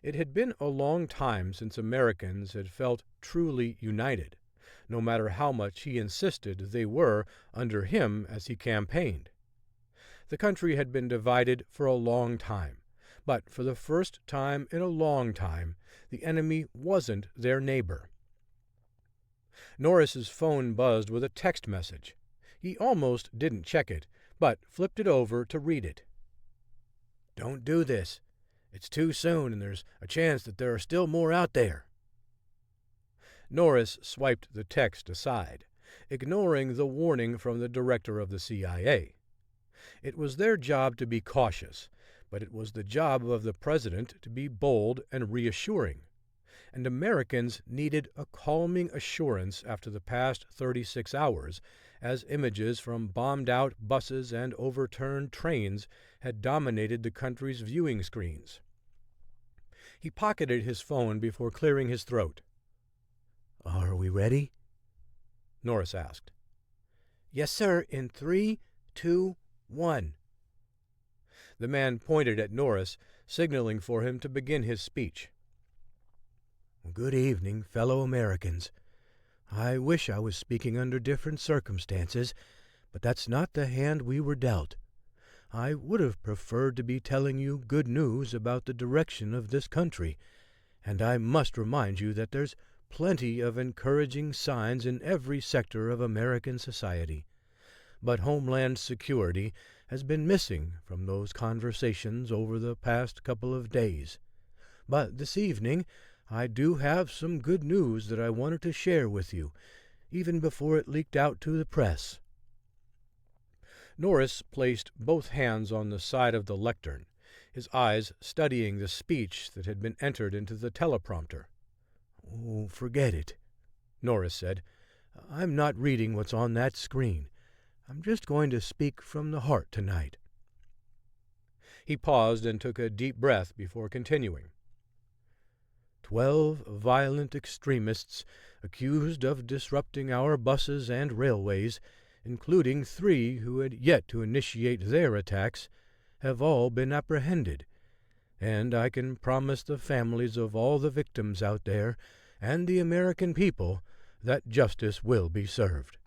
It had been a long time since Americans had felt truly united, no matter how much he insisted they were under him as he campaigned. The country had been divided for a long time, but for the first time in a long time, the enemy wasn't their neighbor. Norris's phone buzzed with a text message. He almost didn't check it, but flipped it over to read it. "Don't do this. It's too soon, and there's a chance that there are still more out there." Norris swiped the text aside, ignoring the warning from the director of the CIA. It was their job to be cautious, but it was the job of the president to be bold and reassuring. And Americans needed a calming assurance after the past 36 hours, as images from bombed-out buses and overturned trains had dominated the country's viewing screens. He pocketed his phone before clearing his throat. "Are we ready?" Norris asked. "Yes, sir, in 3, 2, 1. The man pointed at Norris, signaling for him to begin his speech. "Good evening, fellow Americans. I wish I was speaking under different circumstances, but that's not the hand we were dealt. I would have preferred to be telling you good news about the direction of this country, and I must remind you that there's plenty of encouraging signs in every sector of American society. But Homeland Security has been missing from those conversations over the past couple of days. But this evening, I do have some good news that I wanted to share with you, even before it leaked out to the press." Norris placed both hands on the side of the lectern, his eyes studying the speech that had been entered into the teleprompter. "Oh, forget it," Norris said. "I'm not reading what's on that screen. I'm just going to speak from the heart tonight." He paused and took a deep breath before continuing. 12 violent extremists accused of disrupting our buses and railways including 3 who had yet to initiate their attacks, have all been apprehended, and I can promise the families of all the victims out there and the American people that justice will be served.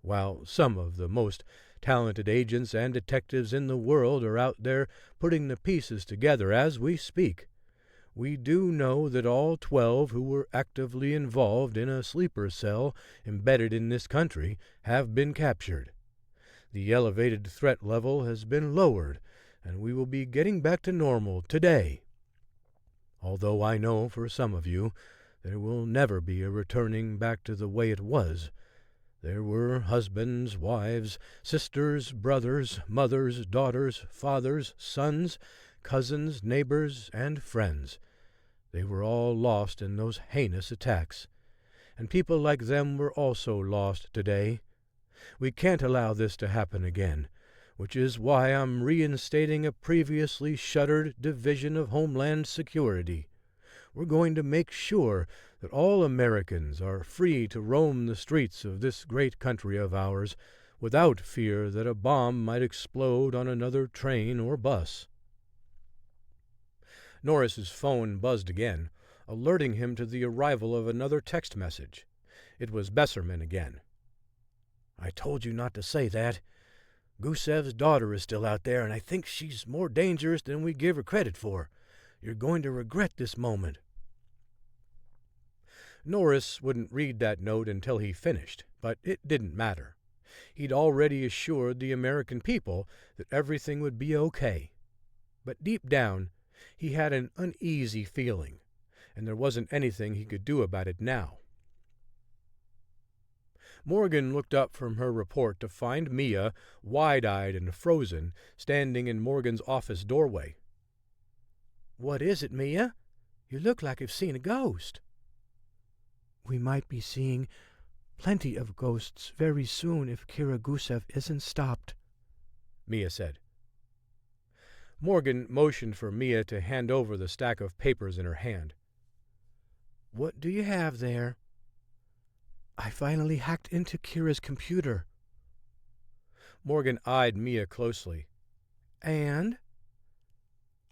While some of the most talented agents and detectives in the world are out there putting the pieces together as we speak, we do know that all 12 who were actively involved in a sleeper cell embedded in this country have been captured. The elevated threat level has been lowered, and we will be getting back to normal today. Although I know for some of you there will never be a returning back to the way it was. There were husbands, wives, sisters, brothers, mothers, daughters, fathers, sons, cousins, neighbors, and friends. They were all lost in those heinous attacks, and people like them were also lost today. We can't allow this to happen again, which is why I'm reinstating a previously shuttered Division of Homeland Security. We're going to make sure that all Americans are free to roam the streets of this great country of ours without fear that a bomb might explode on another train or bus. Norris's phone buzzed again, alerting him to the arrival of another text message. It was Besserman again. "I told you not to say that. Gusev's daughter is still out there, and I think she's more dangerous than we give her credit for. You're going to regret this moment." Norris wouldn't read that note until he finished, but it didn't matter. He'd already assured the American people that everything would be okay. But deep down, he had an uneasy feeling, and there wasn't anything he could do about it now. Morgan looked up from her report to find Mia, wide-eyed and frozen, standing in Morgan's office doorway. "What is it, Mia? You look like you've seen a ghost." "We might be seeing plenty of ghosts very soon if Kira Gusev isn't stopped," Mia said. Morgan motioned for Mia to hand over the stack of papers in her hand. "What do you have there?" "I finally hacked into Kira's computer." Morgan eyed Mia closely. "And?"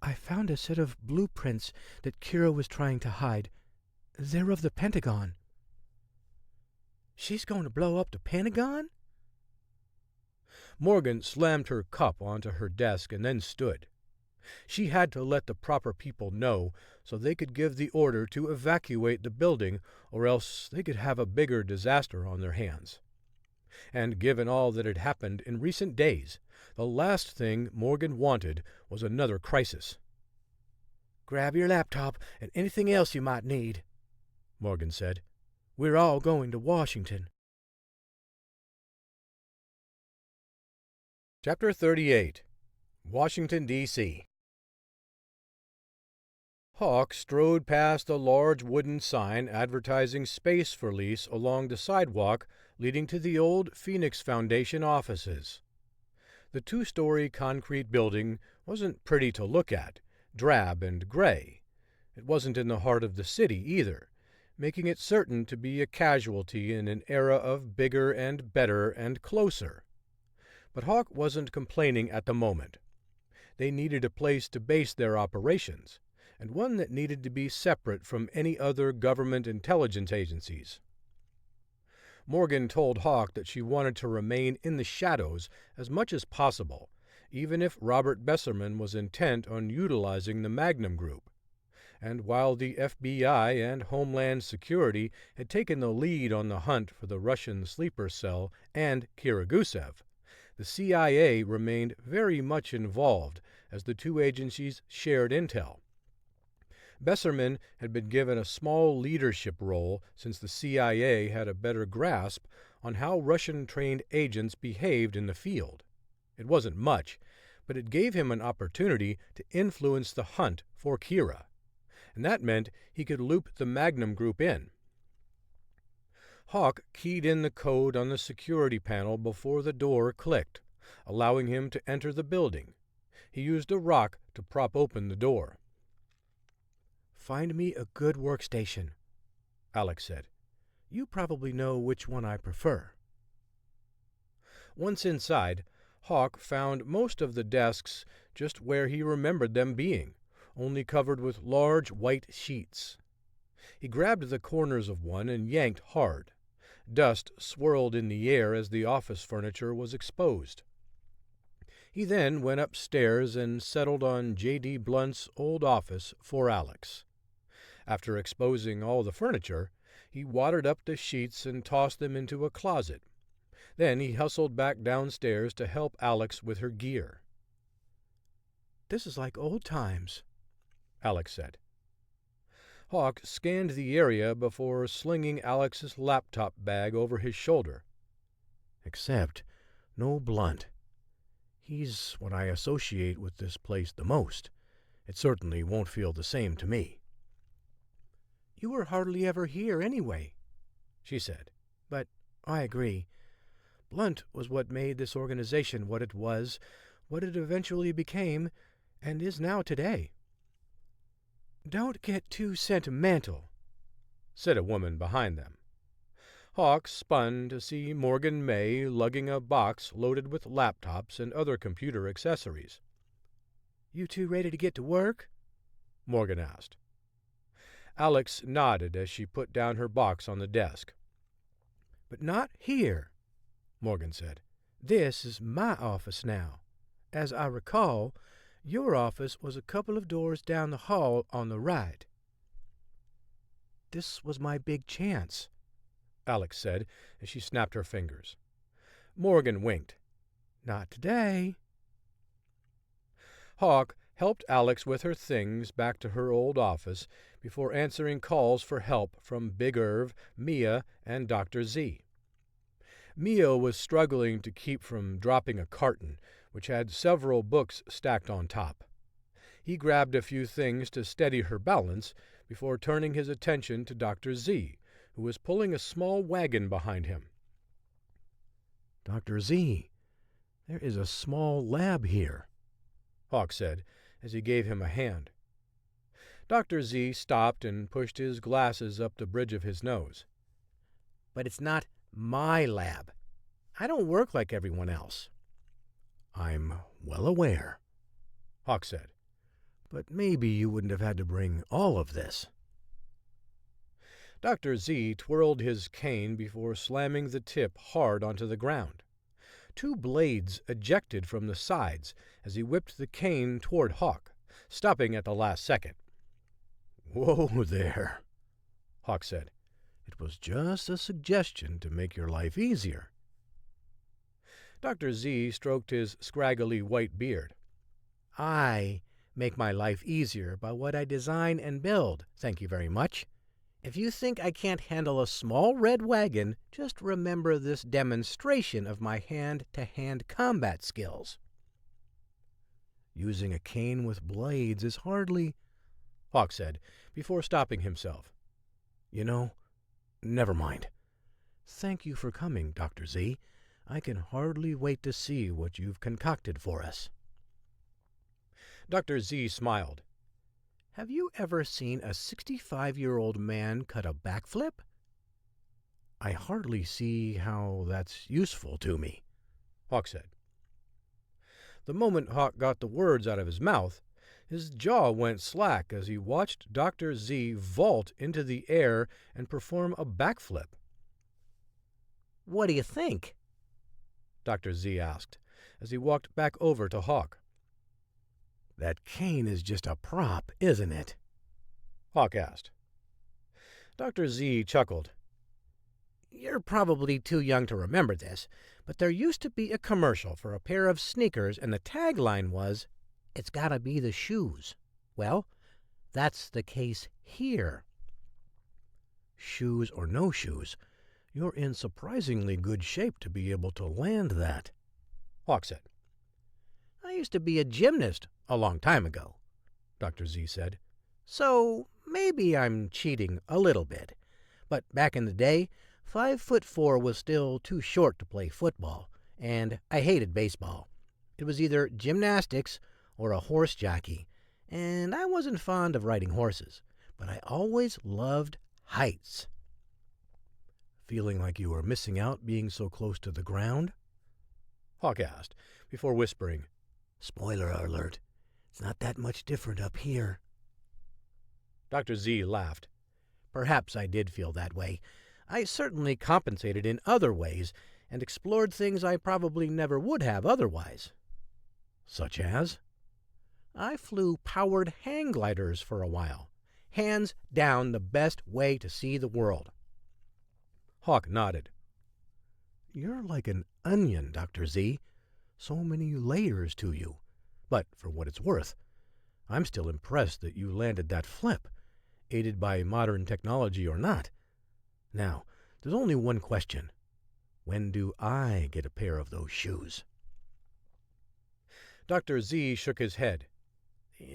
"I found a set of blueprints that Kira was trying to hide. They're of the Pentagon." "She's going to blow up the Pentagon?" Morgan slammed her cup onto her desk and then stood. She had to let the proper people know so they could give the order to evacuate the building, or else they could have a bigger disaster on their hands. And given all that had happened in recent days, the last thing Morgan wanted was another crisis. "Grab your laptop and anything else you might need," Morgan said. "We're all going to Washington." Chapter 38. Washington, D.C. Hawk strode past a large wooden sign advertising space for lease along the sidewalk leading to the old Phoenix Foundation offices. The 2-story concrete building wasn't pretty to look at, drab and gray. It wasn't in the heart of the city either, making it certain to be a casualty in an era of bigger and better and closer. But Hawk wasn't complaining at the moment. They needed a place to base their operations, and one that needed to be separate from any other government intelligence agencies. Morgan told Hawk that she wanted to remain in the shadows as much as possible, even if Robert Besserman was intent on utilizing the Magnum Group. And while the FBI and Homeland Security had taken the lead on the hunt for the Russian sleeper cell and Kira Gusev, the CIA remained very much involved as the 2 agencies shared intel. Besserman had been given a small leadership role since the CIA had a better grasp on how Russian-trained agents behaved in the field. It wasn't much, but it gave him an opportunity to influence the hunt for Kira, and that meant he could loop the Magnum Group in. Hawk keyed in the code on the security panel before the door clicked, allowing him to enter the building. He used a rock to prop open the door. "Find me a good workstation," Alex said. "You probably know which one I prefer." Once inside, Hawk found most of the desks just where he remembered them being, only covered with large white sheets. He grabbed the corners of one and yanked hard. Dust swirled in the air as the office furniture was exposed. He then went upstairs and settled on J.D. Blunt's old office for Alex. After exposing all the furniture, he wadded up the sheets and tossed them into a closet. Then he hustled back downstairs to help Alex with her gear. "This is like old times," Alex said. Hawk scanned the area before slinging Alex's laptop bag over his shoulder. "Except no Blunt. He's what I associate with this place the most. It certainly won't feel the same to me." "You were hardly ever here anyway," she said. "But I agree. Blunt was what made this organization what it was, what it eventually became, and is now today." "Don't get too sentimental," said a woman behind them. Hawk spun to see Morgan May lugging a box loaded with laptops and other computer accessories. "You two ready to get to work?" Morgan asked. Alex nodded as she put down her box on the desk. "But not here," Morgan said. "This is my office now. As I recall, your office was a couple of doors down the hall on the right." "This was my big chance," Alex said as she snapped her fingers. Morgan winked. "Not today." Hawk helped Alex with her things back to her old office before answering calls for help from Big Irv, Mia, and Dr. Z. Mia was struggling to keep from dropping a carton, which had several books stacked on top. He grabbed a few things to steady her balance before turning his attention to Dr. Z, who was pulling a small wagon behind him. "Dr. Z, there is a small lab here," Hawk said as he gave him a hand. Dr. Z stopped and pushed his glasses up the bridge of his nose. "But it's not my lab. I don't work like everyone else." "I'm well aware," Hawk said. "But maybe you wouldn't have had to bring all of this." Dr. Z twirled his cane before slamming the tip hard onto the ground. 2 blades ejected from the sides as he whipped the cane toward Hawk, stopping at the last second. "Whoa there," Hawk said. "It was just a suggestion to make your life easier." Dr. Z stroked his scraggly white beard. "I make my life easier by what I design and build, thank you very much. If you think I can't handle a small red wagon, just remember this demonstration of my hand-to-hand combat skills." "Using a cane with blades is hardly," Hawk said, before stopping himself. "You know, never mind. Thank you for coming, Dr. Z. I can hardly wait to see what you've concocted for us." Dr. Z smiled. "Have you ever seen a 65-year-old man cut a backflip?" "I hardly see how that's useful to me," Hawk said. The moment Hawk got the words out of his mouth, his jaw went slack as he watched Dr. Z vault into the air and perform a backflip. "What do you think?" Dr. Z asked as he walked back over to Hawk. "That cane is just a prop, isn't it?" Hawk asked. Dr. Z chuckled. "You're probably too young to remember this, but there used to be a commercial for a pair of sneakers, and the tagline was, 'It's gotta be the shoes.' Well, that's the case here." "Shoes or no shoes, you're in surprisingly good shape to be able to land that," Hawk said. "I used to be a gymnast a long time ago," Dr. Z said. "So maybe I'm cheating a little bit. But back in the day, 5'4" was still too short to play football, and I hated baseball. It was either gymnastics or a horse jockey, and I wasn't fond of riding horses, but I always loved heights." "Feeling like you were missing out being so close to the ground?" Hawk asked, before whispering, "Spoiler alert. It's not that much different up here." Dr. Z laughed. Perhaps I did feel that way. I certainly compensated in other ways and explored things I probably never would have otherwise. Such as? I flew powered hang gliders for a while. Hands down the best way to see the world. Hawk nodded. You're like an onion, Dr. Z. So many layers to you. But for what it's worth, I'm still impressed that you landed that flip, aided by modern technology or not. Now, there's only one question. When do I get a pair of those shoes? Dr. Z shook his head.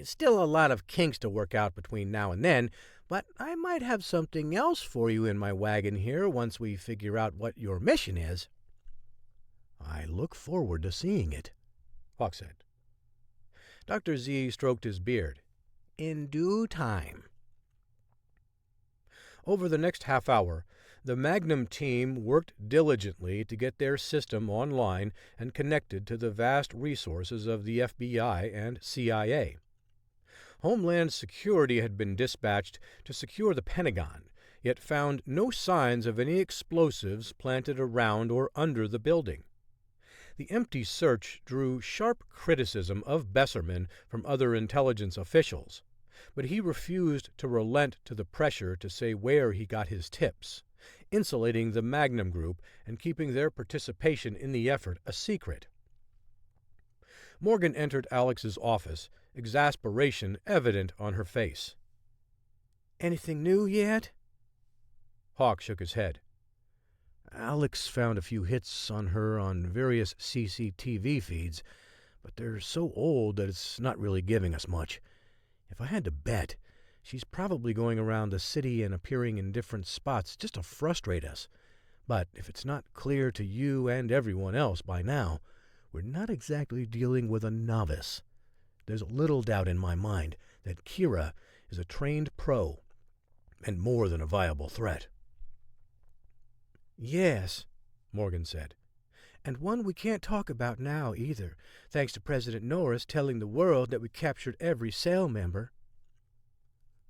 Still a lot of kinks to work out between now and then, but I might have something else for you in my wagon here once we figure out what your mission is. I look forward to seeing it, Hawk said. Dr. Z stroked his beard. In due time. Over the next half hour, the Magnum team worked diligently to get their system online and connected to the vast resources of the FBI and CIA. Homeland Security had been dispatched to secure the Pentagon, yet found no signs of any explosives planted around or under the building. The empty search drew sharp criticism of Besserman from other intelligence officials, but he refused to relent to the pressure to say where he got his tips, insulating the Magnum Group and keeping their participation in the effort a secret. Morgan entered Alex's office, exasperation evident on her face. Anything new yet? Hawk shook his head. Alex found a few hits on her on various CCTV feeds, but they're so old that it's not really giving us much. If I had to bet, she's probably going around the city and appearing in different spots just to frustrate us. But if it's not clear to you and everyone else by now, we're not exactly dealing with a novice. There's little doubt in my mind that Kira is a trained pro and more than a viable threat. Yes, Morgan said, and one we can't talk about now either, thanks to President Norris telling the world that we captured every cell member.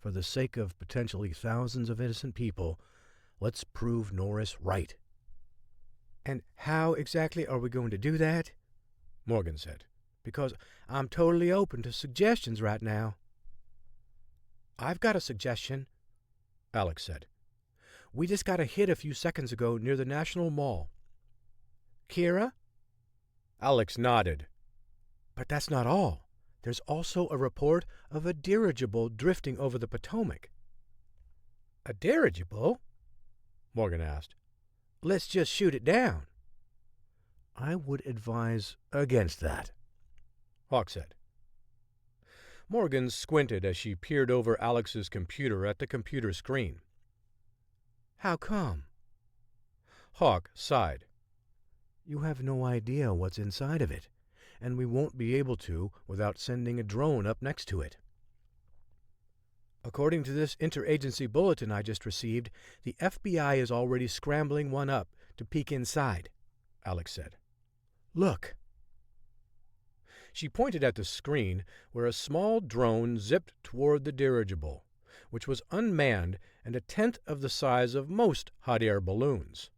For the sake of potentially thousands of innocent people, let's prove Norris right. And how exactly are we going to do that? Morgan said, because I'm totally open to suggestions right now. I've got a suggestion, Alex said. We just got a hit a few seconds ago near the National Mall. Kira? Alex nodded. But that's not all. There's also a report of a dirigible drifting over the Potomac. A dirigible? Morgan asked. Let's just shoot it down. I would advise against that, Hawk said. Morgan squinted as she peered over Alex's computer at the computer screen. How come? Hawk sighed. You have no idea what's inside of it, and we won't be able to without sending a drone up next to it. According to this interagency bulletin I just received, the FBI is already scrambling one up to peek inside, Alex said. Look. She pointed at the screen where a small drone zipped toward the dirigible, which was unmanned and a tenth of the size of most hot air balloons.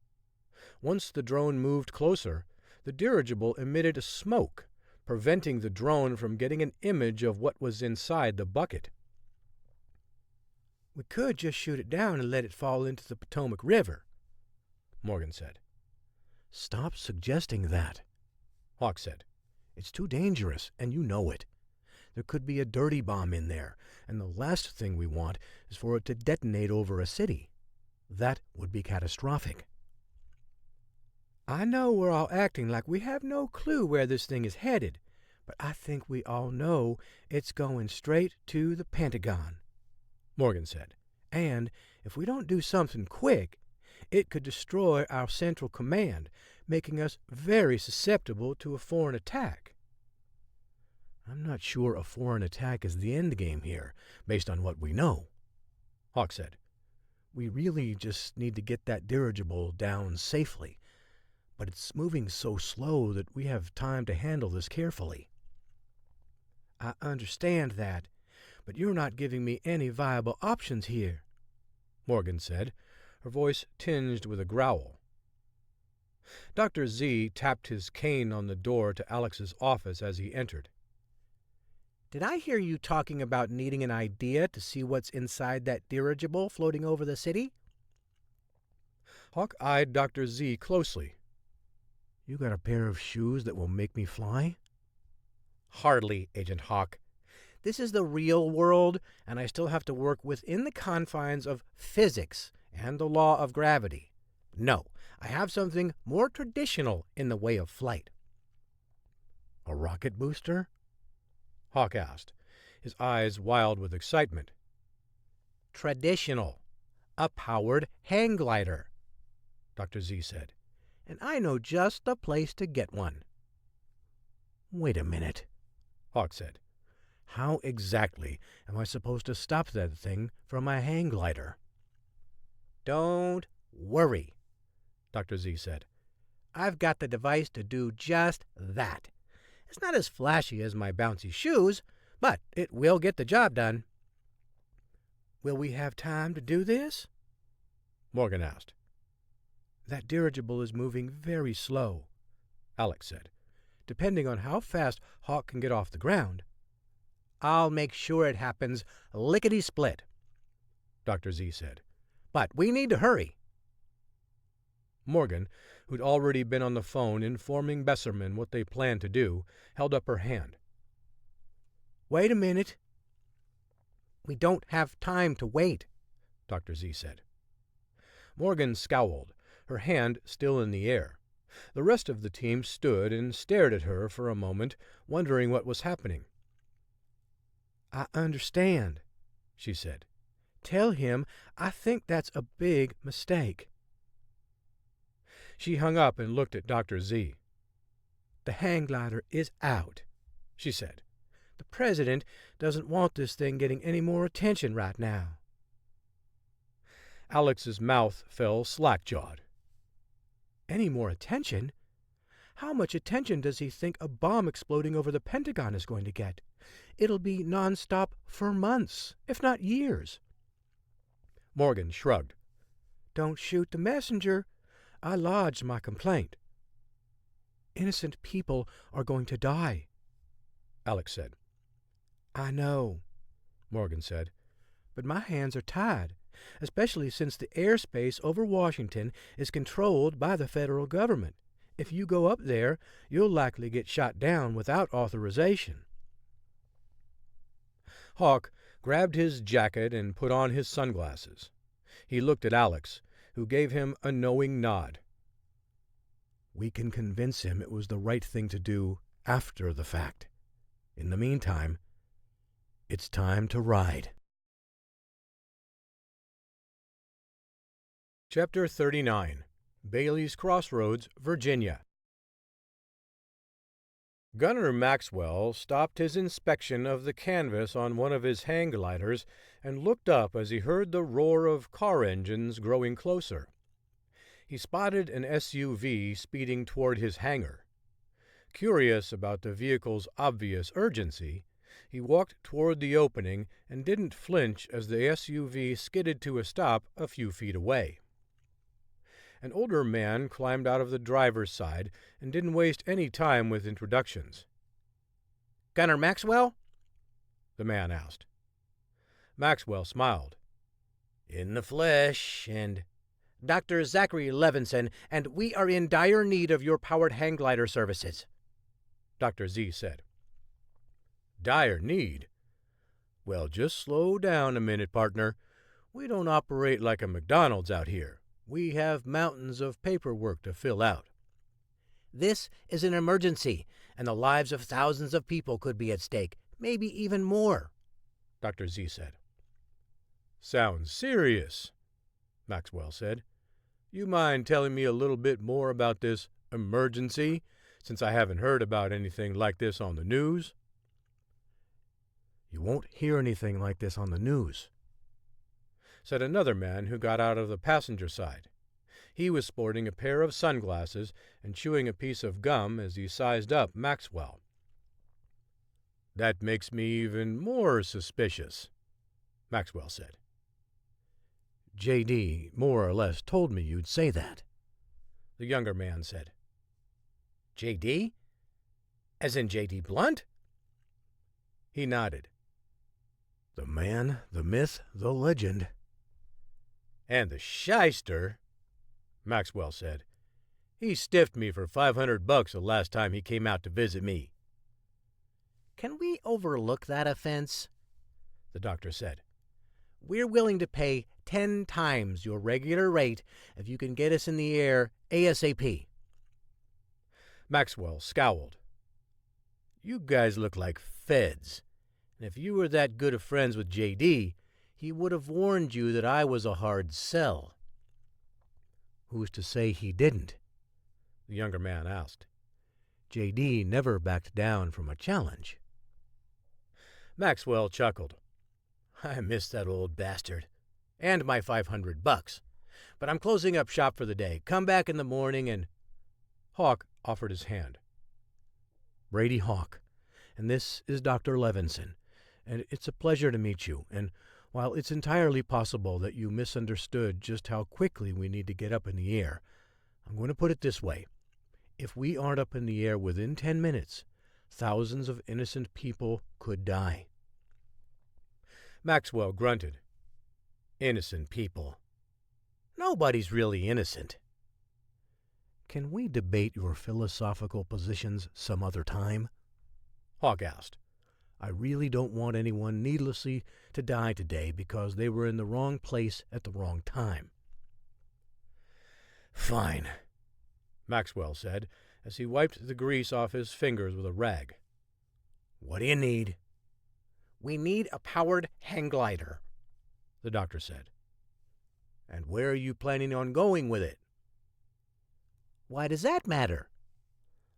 Once the drone moved closer, the dirigible emitted a smoke, preventing the drone from getting an image of what was inside the bucket. We could just shoot it down and let it fall into the Potomac River, Morgan said. Stop suggesting that, Hawk said. It's too dangerous, and you know it. There could be a dirty bomb in there, and the last thing we want is for it to detonate over a city. That would be catastrophic. I know we're all acting like we have no clue where this thing is headed, but I think we all know it's going straight to the Pentagon, Morgan said. And if we don't do something quick, it could destroy our central command, making us very susceptible to a foreign attack. I'm not sure a foreign attack is the end game here, based on what we know, Hawk said. We really just need to get that dirigible down safely. but it's moving so slow that we have time to handle this carefully." "I understand that, but you're not giving me any viable options here," Morgan said, her voice tinged with a growl. Dr. Z tapped his cane on the door to Alex's office as he entered. "Did I hear you talking about needing an idea to see what's inside that dirigible floating over the city?" Hawk eyed Dr. Z closely. "You got a pair of shoes that will make me fly?" "Hardly, Agent Hawk. This is the real world, and I still have to work within the confines of physics and the law of gravity. No, I have something more traditional in the way of flight." "A rocket booster?" Hawk asked, his eyes wild with excitement. "Traditional. A powered hang glider," Dr. Z said. "And I know just the place to get one." "Wait a minute," Hawk said. "How exactly am I supposed to stop that thing from a hang glider?" "Don't worry," Dr. Z said. "I've got the device to do just that. It's not as flashy as my bouncy shoes, but it will get the job done." "Will we have time to do this?" Morgan asked. "That dirigible is moving very slow," Alex said. "Depending on how fast Hawk can get off the ground." "I'll make sure it happens lickety-split," Dr. Z said. "But we need to hurry." Morgan, who'd already been on the phone informing Besserman what they planned to do, held up her hand. "Wait a minute." "We don't have time to wait," Dr. Z said. Morgan scowled, her hand still in the air. The rest of the team stood and stared at her for a moment, wondering what was happening. "I understand," she said. "Tell him I think that's a big mistake." She hung up and looked at Dr. Z. "The hang glider is out," she said. "The president doesn't want this thing getting any more attention right now." Alex's mouth fell slack-jawed. "Any more attention? How much attention does he think a bomb exploding over the Pentagon is going to get? It'll be nonstop for months, if not years." Morgan shrugged. "Don't shoot the messenger. I lodged my complaint." "Innocent people are going to die," Alex said. "I know," Morgan said, "but my hands are tied, especially since the airspace over Washington is controlled by the federal government. If you go up there, you'll likely get shot down without authorization." Hawk grabbed his jacket and put on his sunglasses. He looked at Alex, who gave him a knowing nod. "We can convince him it was the right thing to do after the fact. In the meantime, it's time to ride." Chapter 39. Bailey's Crossroads, Virginia. Gunner Maxwell stopped his inspection of the canvas on one of his hang gliders and looked up as he heard the roar of car engines growing closer. He spotted an SUV speeding toward his hangar. Curious about the vehicle's obvious urgency, he walked toward the opening and didn't flinch as the SUV skidded to a stop a few feet away. An older man climbed out of the driver's side and didn't waste any time with introductions. "Gunner Maxwell?" the man asked. Maxwell smiled. "In the flesh, and Dr. Zachary Levinson, and we are in dire need of your powered hang glider services," Dr. Z said. "Dire need? Well, just slow down a minute, partner. We don't operate like a McDonald's out here. We have mountains of paperwork to fill out." "This is an emergency, and the lives of thousands of people could be at stake, maybe even more," Dr. Z said. "Sounds serious," Maxwell said. "You mind telling me a little bit more about this emergency, since I haven't heard about anything like this on the news?" "You won't hear anything like this on the news," said another man who got out of the passenger side. He was sporting a pair of sunglasses and chewing a piece of gum as he sized up Maxwell. "That makes me even more suspicious," Maxwell said. J.D. more or less told me you'd say that, the younger man said. J.D.? As in J.D. Blunt? He nodded. The man, the myth, the legend. "And the shyster," Maxwell said. "He stiffed me for $500 the last time he came out to visit me." "Can we overlook that offense?" the doctor said. "We're willing to pay 10 times your regular rate if you can get us in the air ASAP." Maxwell scowled. "You guys look like feds, and if you were that good of friends with J.D., he would have warned you that I was a hard sell." Who's to say he didn't? the younger man asked. J.D. never backed down from a challenge. Maxwell chuckled. "I miss that old bastard. And my $500. But I'm closing up shop for the day. Come back in the morning and—" Hawk offered his hand. Brady Hawk, and this is Dr. Levinson, and it's a pleasure to meet you, and while it's entirely possible that you misunderstood just how quickly we need to get up in the air, I'm going to put it this way. If we aren't up in the air within 10 minutes, thousands of innocent people could die." Maxwell grunted. "Innocent people. Nobody's really innocent." Can we debate your philosophical positions some other time? Hawk asked. I really don't want anyone needlessly to die today because they were in the wrong place at the wrong time. "Fine," Maxwell said as he wiped the grease off his fingers with a rag. "What do you need?" "We need a powered hang glider," the doctor said. "And where are you planning on going with it?" "Why does that matter?"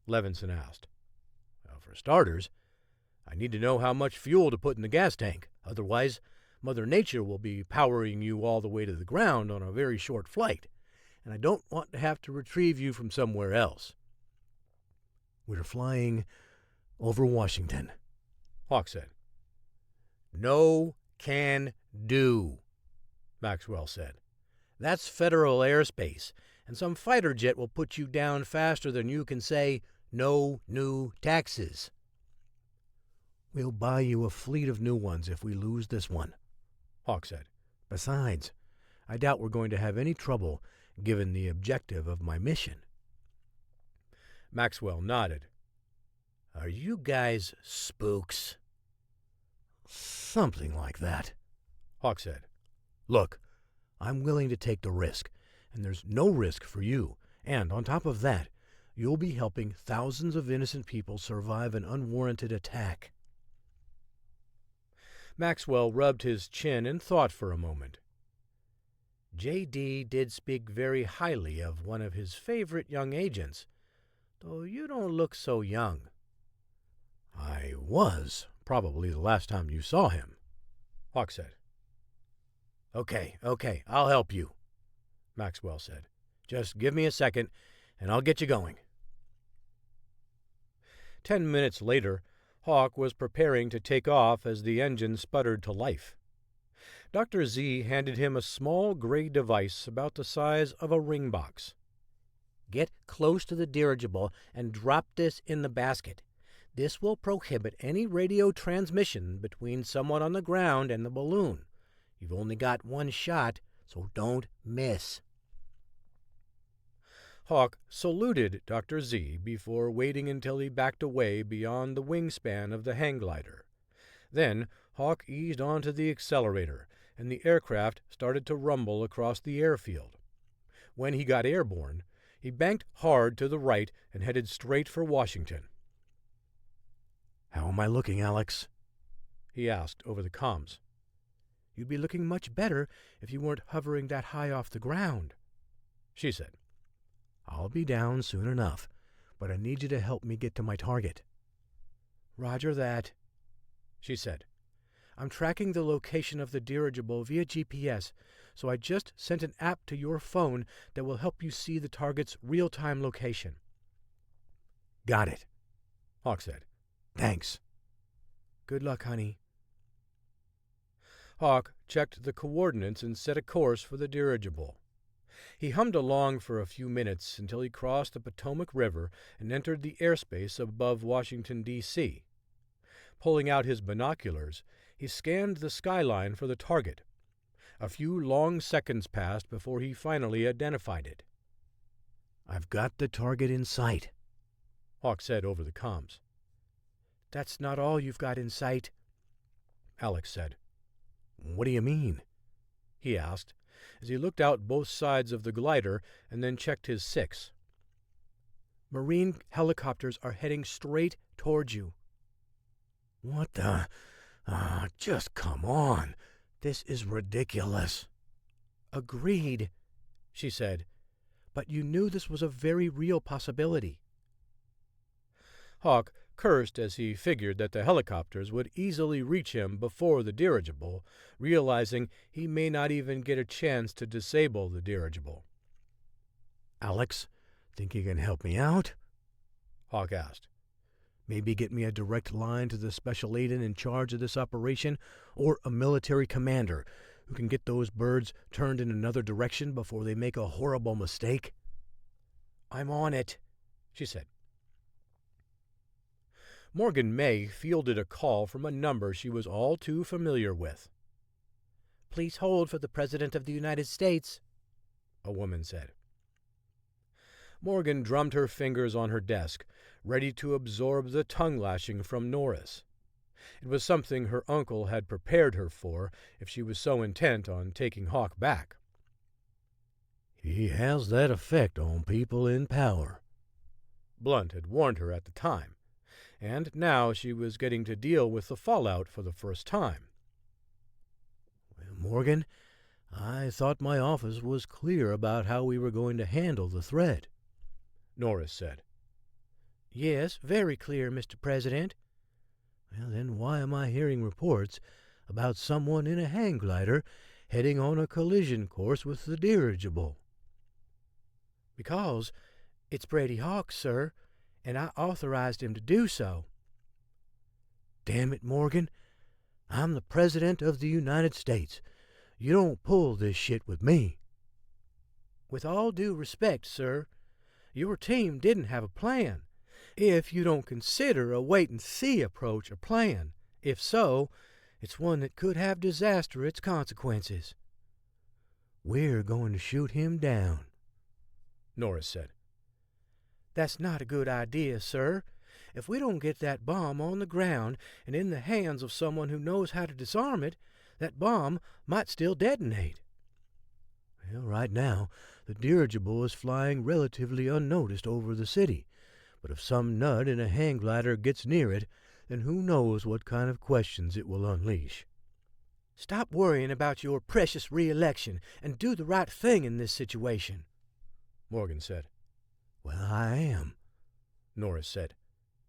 Levinson asked. "Well, for starters, I need to know how much fuel to put in the gas tank. Otherwise, Mother Nature will be powering you all the way to the ground on a very short flight, and I don't want to have to retrieve you from somewhere else. We're flying over Washington," Hawk said. "No can do," Maxwell said. "That's federal airspace, and some fighter jet will put you down faster than you can say, 'No new taxes.'" "We'll buy you a fleet of new ones if we lose this one," Hawk said. "Besides, I doubt we're going to have any trouble given the objective of my mission." Maxwell nodded. "Are you guys spooks?" "Something like that," Hawk said. "Look, I'm willing to take the risk, and there's no risk for you. And on top of that, you'll be helping thousands of innocent people survive an unwarranted attack." Maxwell rubbed his chin and thought for a moment. J.D. did speak very highly of one of his favorite young agents, though you don't look so young. "I was probably the last time you saw him," Hawk said. Okay, I'll help you," Maxwell said. "Just give me a second, and I'll get you going." 10 minutes later, Hawk was preparing to take off as the engine sputtered to life. Dr. Z handed him a small gray device about the size of a ring box. "Get close to the dirigible and drop this in the basket. This will prohibit any radio transmission between someone on the ground and the balloon. You've only got one shot, so don't miss." Hawk saluted Dr. Z before waiting until he backed away beyond the wingspan of the hang glider. Then Hawk eased onto the accelerator, and the aircraft started to rumble across the airfield. When he got airborne, he banked hard to the right and headed straight for Washington. "How am I looking, Alex?" he asked over the comms. "You'd be looking much better if you weren't hovering that high off the ground," she said. "I'll be down soon enough, but I need you to help me get to my target." "Roger that," she said. I'm tracking the location of the dirigible via GPS, so I just sent an app to your phone that will help you see the target's real-time location." "Got it," Hawk said. "Thanks." "Good luck, honey." Hawk checked the coordinates and set a course for the dirigible. He hummed along for a few minutes until he crossed the Potomac River and entered the airspace above Washington, D.C. Pulling out his binoculars, he scanned the skyline for the target. A few long seconds passed before he finally identified it. "I've got the target in sight," Hawk said over the comms. "That's not all you've got in sight," Alex said. "What do you mean?" he asked, as he looked out both sides of the glider and then checked his 6. "Marine helicopters are heading straight towards you." "What the? Just come on. This is ridiculous." "Agreed," she said. "But you knew this was a very real possibility." Hawk cursed as he figured that the helicopters would easily reach him before the dirigible, realizing he may not even get a chance to disable the dirigible. "Alex, think you can help me out?" Hawk asked. "Maybe get me a direct line to the special agent in charge of this operation, or a military commander who can get those birds turned in another direction before they make a horrible mistake." "I'm on it," she said. Morgan May fielded a call from a number she was all too familiar with. "Please hold for the President of the United States," a woman said. Morgan drummed her fingers on her desk, ready to absorb the tongue-lashing from Norris. It was something her uncle had prepared her for if she was so intent on taking Hawk back. "He has that effect on people in power," Blunt had warned her at the time, and now she was getting to deal with the fallout for the first time. "Morgan, I thought my office was clear about how we were going to handle the threat," Norris said. "Yes, very clear, Mr. President." "Well, then why am I hearing reports about someone in a hang glider heading on a collision course with the dirigible?" "Because it's Brady Hawk, sir, and I authorized him to do so." "Damn it, Morgan. I'm the President of the United States. You don't pull this shit with me." "With all due respect, sir, your team didn't have a plan. If you don't consider a wait-and-see approach a plan. If so, it's one that could have disastrous consequences." "We're going to shoot him down," Norris said. "That's not a good idea, sir. If we don't get that bomb on the ground and in the hands of someone who knows how to disarm it, that bomb might still detonate." "Well, right now, the dirigible is flying relatively unnoticed over the city, but if some nut in a hang glider gets near it, then who knows what kind of questions it will unleash." "Stop worrying about your precious re-election and do the right thing in this situation," Morgan said. "Well, I am," Norris said.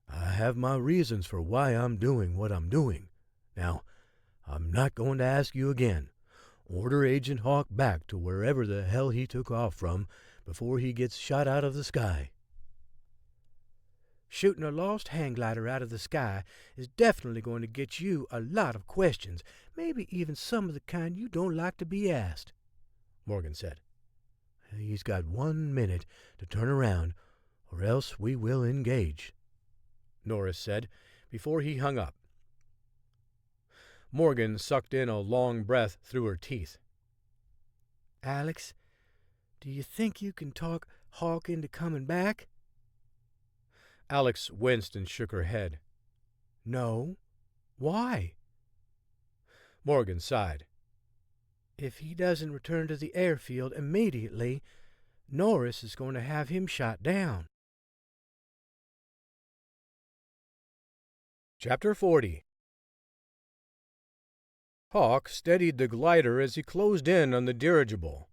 "I have my reasons for why I'm doing what I'm doing. Now, I'm not going to ask you again. Order Agent Hawk back to wherever the hell he took off from before he gets shot out of the sky." "Shooting a lost hang glider out of the sky is definitely going to get you a lot of questions, maybe even some of the kind you don't like to be asked," Morgan said. "He's got 1 minute to turn around, or else we will engage," Norris said before he hung up. Morgan sucked in a long breath through her teeth. "Alex, do you think you can talk Hawk into coming back?" Alex winced and shook her head. "No. Why?" Morgan sighed. "If he doesn't return to the airfield immediately, Norris is going to have him shot down." Chapter 40. Hawk steadied the glider as he closed in on the dirigible.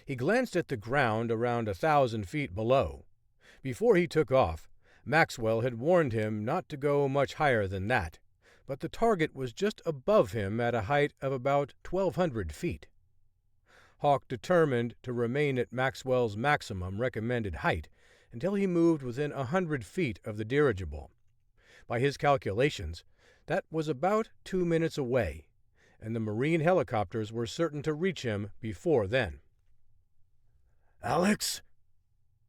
He glanced at the ground around 1,000 feet below. Before he took off, Maxwell had warned him not to go much higher than that, but the target was just above him at a height of about 1,200 feet. Hawk determined to remain at Maxwell's maximum recommended height until he moved within 100 feet of the dirigible. By his calculations, that was about 2 minutes away, and the Marine helicopters were certain to reach him before then. "Alex,"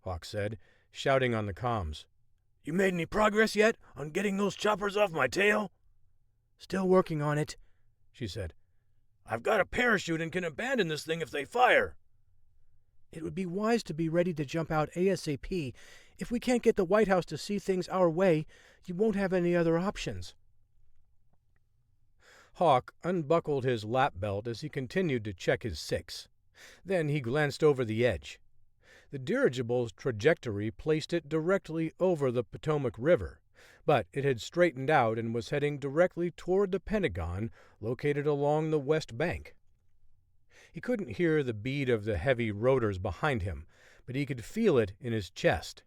Hawk said, shouting on the comms, "you made any progress yet on getting those choppers off my tail?" "Still working on it," she said. "I've got a parachute and can abandon this thing if they fire." "It would be wise to be ready to jump out ASAP. If we can't get the White House to see things our way, you won't have any other options." Hawk unbuckled his lap belt as he continued to check his six. Then he glanced over the edge. The dirigible's trajectory placed it directly over the Potomac River, but it had straightened out and was heading directly toward the Pentagon, located along the west bank. He couldn't hear the beat of the heavy rotors behind him, but he could feel it in his chest.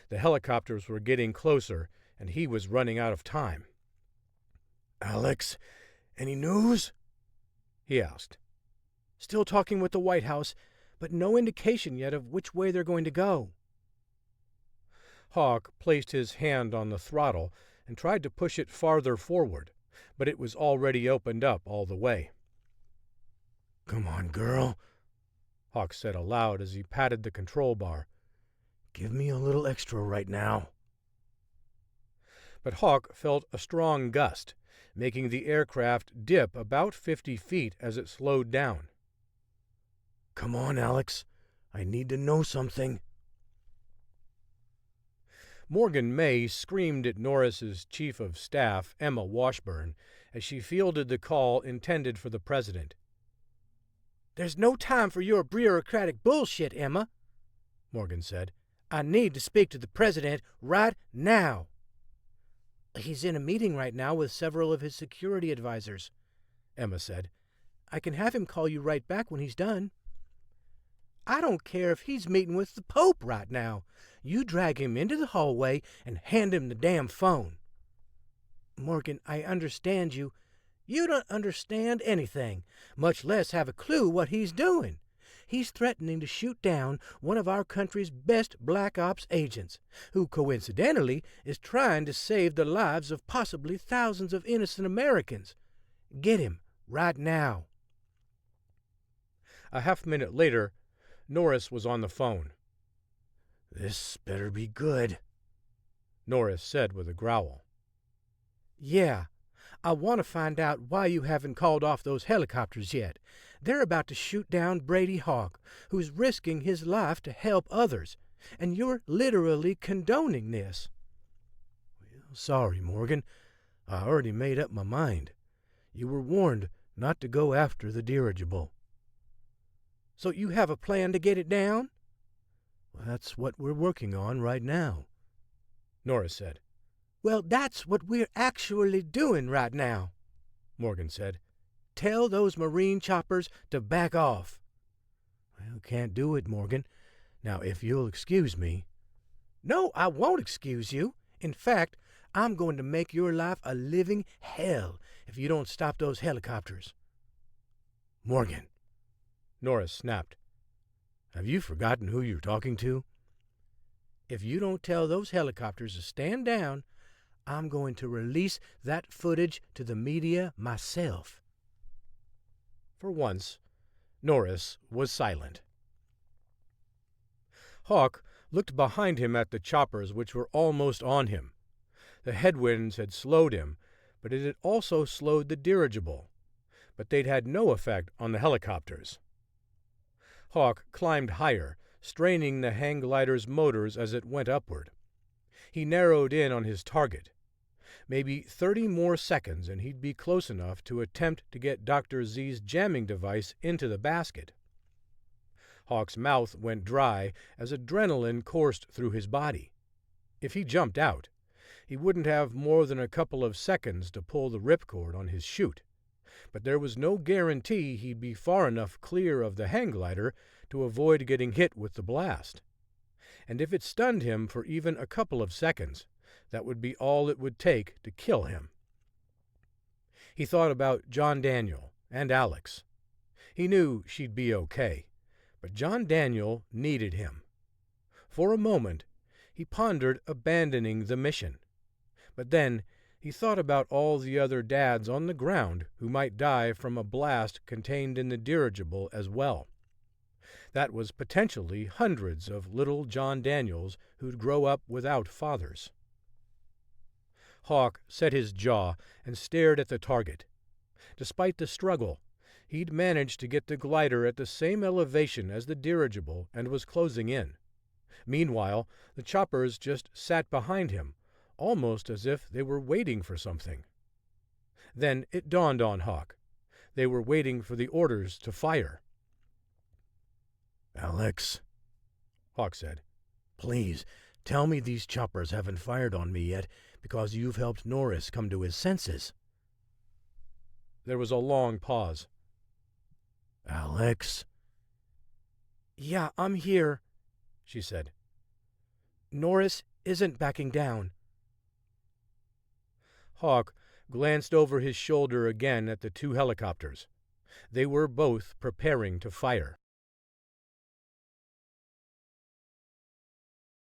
The helicopters were getting closer, and he was running out of time. "Alex, any news?" he asked. "Still talking with the White House, but no indication yet of which way they're going to go." Hawk placed his hand on the throttle and tried to push it farther forward, but it was already opened up all the way. "Come on, girl," Hawk said aloud as he patted the control bar. "Give me a little extra right now." But Hawk felt a strong gust, making the aircraft dip about 50 feet as it slowed down. "Come on, Alex. I need to know something." Morgan May screamed at Norris's chief of staff, Emma Washburn, as she fielded the call intended for the president. "There's no time for your bureaucratic bullshit, Emma," Morgan said. "I need to speak to the president right now." "He's in a meeting right now with several of his security advisors," Emma said. "I can have him call you right back when he's done." "I don't care if he's meeting with the Pope right now. You drag him into the hallway and hand him the damn phone." "Morgan, I understand you." "You don't understand anything, much less have a clue what he's doing. He's threatening to shoot down one of our country's best black ops agents, who coincidentally is trying to save the lives of possibly thousands of innocent Americans. Get him right now." A half-minute later, Norris was on the phone. "This better be good," Norris said with a growl. "Yeah, I want to find out why you haven't called off those helicopters yet. They're about to shoot down Brady Hawk, who's risking his life to help others, and you're literally condoning this." "Well, sorry, Morgan. I already made up my mind. You were warned not to go after the dirigible." "So you have a plan to get it down?" "Well, that's what we're working on right now," Norris said. "Well, that's what we're actually doing right now," Morgan said. "Tell those Marine choppers to back off." "Well, can't do it, Morgan. Now, if you'll excuse me." "No, I won't excuse you. In fact, I'm going to make your life a living hell if you don't stop those helicopters." "Morgan," Norris snapped. "have you forgotten who you're talking to?" "If you don't tell those helicopters to stand down, I'm going to release that footage to the media myself." For once, Norris was silent. Hawk looked behind him at the choppers, which were almost on him. The headwinds had slowed him, but it had also slowed the dirigible. But they'd had no effect on the helicopters. Hawk climbed higher, straining the hang glider's motors as it went upward. He narrowed in on his target. Maybe 30 more seconds and he'd be close enough to attempt to get Dr. Z's jamming device into the basket. Hawk's mouth went dry as adrenaline coursed through his body. If he jumped out, he wouldn't have more than a couple of seconds to pull the ripcord on his chute. But there was no guarantee he'd be far enough clear of the hang glider to avoid getting hit with the blast. And if it stunned him for even a couple of seconds, that would be all it would take to kill him. He thought about John Daniel and Alex. He knew she'd be okay, but John Daniel needed him. For a moment, he pondered abandoning the mission, but then he thought about all the other dads on the ground who might die from a blast contained in the dirigible as well. That was potentially hundreds of little John Daniels who'd grow up without fathers. Hawk set his jaw and stared at the target. Despite the struggle, he'd managed to get the glider at the same elevation as the dirigible and was closing in. Meanwhile, the choppers just sat behind him, almost as if they were waiting for something. Then it dawned on Hawk. They were waiting for the orders to fire. "Alex," Hawk said, "please, tell me these choppers haven't fired on me yet because you've helped Norris come to his senses." There was a long pause. "Alex." "Yeah, I'm here," she said. "Norris isn't backing down." Hawk glanced over his shoulder again at the two helicopters. They were both preparing to fire.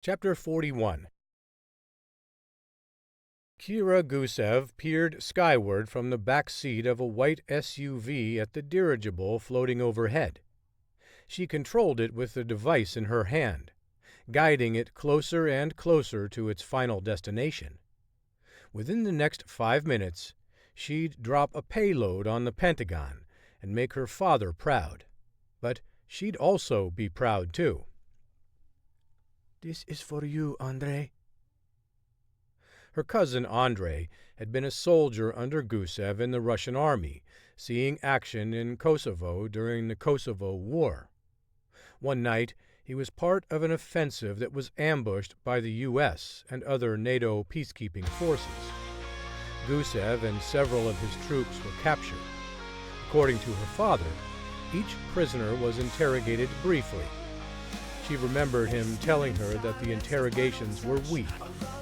Chapter 41. Kira Gusev peered skyward from the back seat of a white SUV at the dirigible floating overhead. She controlled it with the device in her hand, guiding it closer and closer to its final destination. Within the next 5 minutes, she'd drop a payload on the Pentagon and make her father proud. But she'd also be proud, too. "This is for you, Andrei." Her cousin Andrei had been a soldier under Gusev in the Russian army, seeing action in Kosovo during the Kosovo War. One night, he was part of an offensive that was ambushed by the U.S. and other NATO peacekeeping forces. Gusev and several of his troops were captured. According to her father, each prisoner was interrogated briefly. She remembered him telling her that the interrogations were weak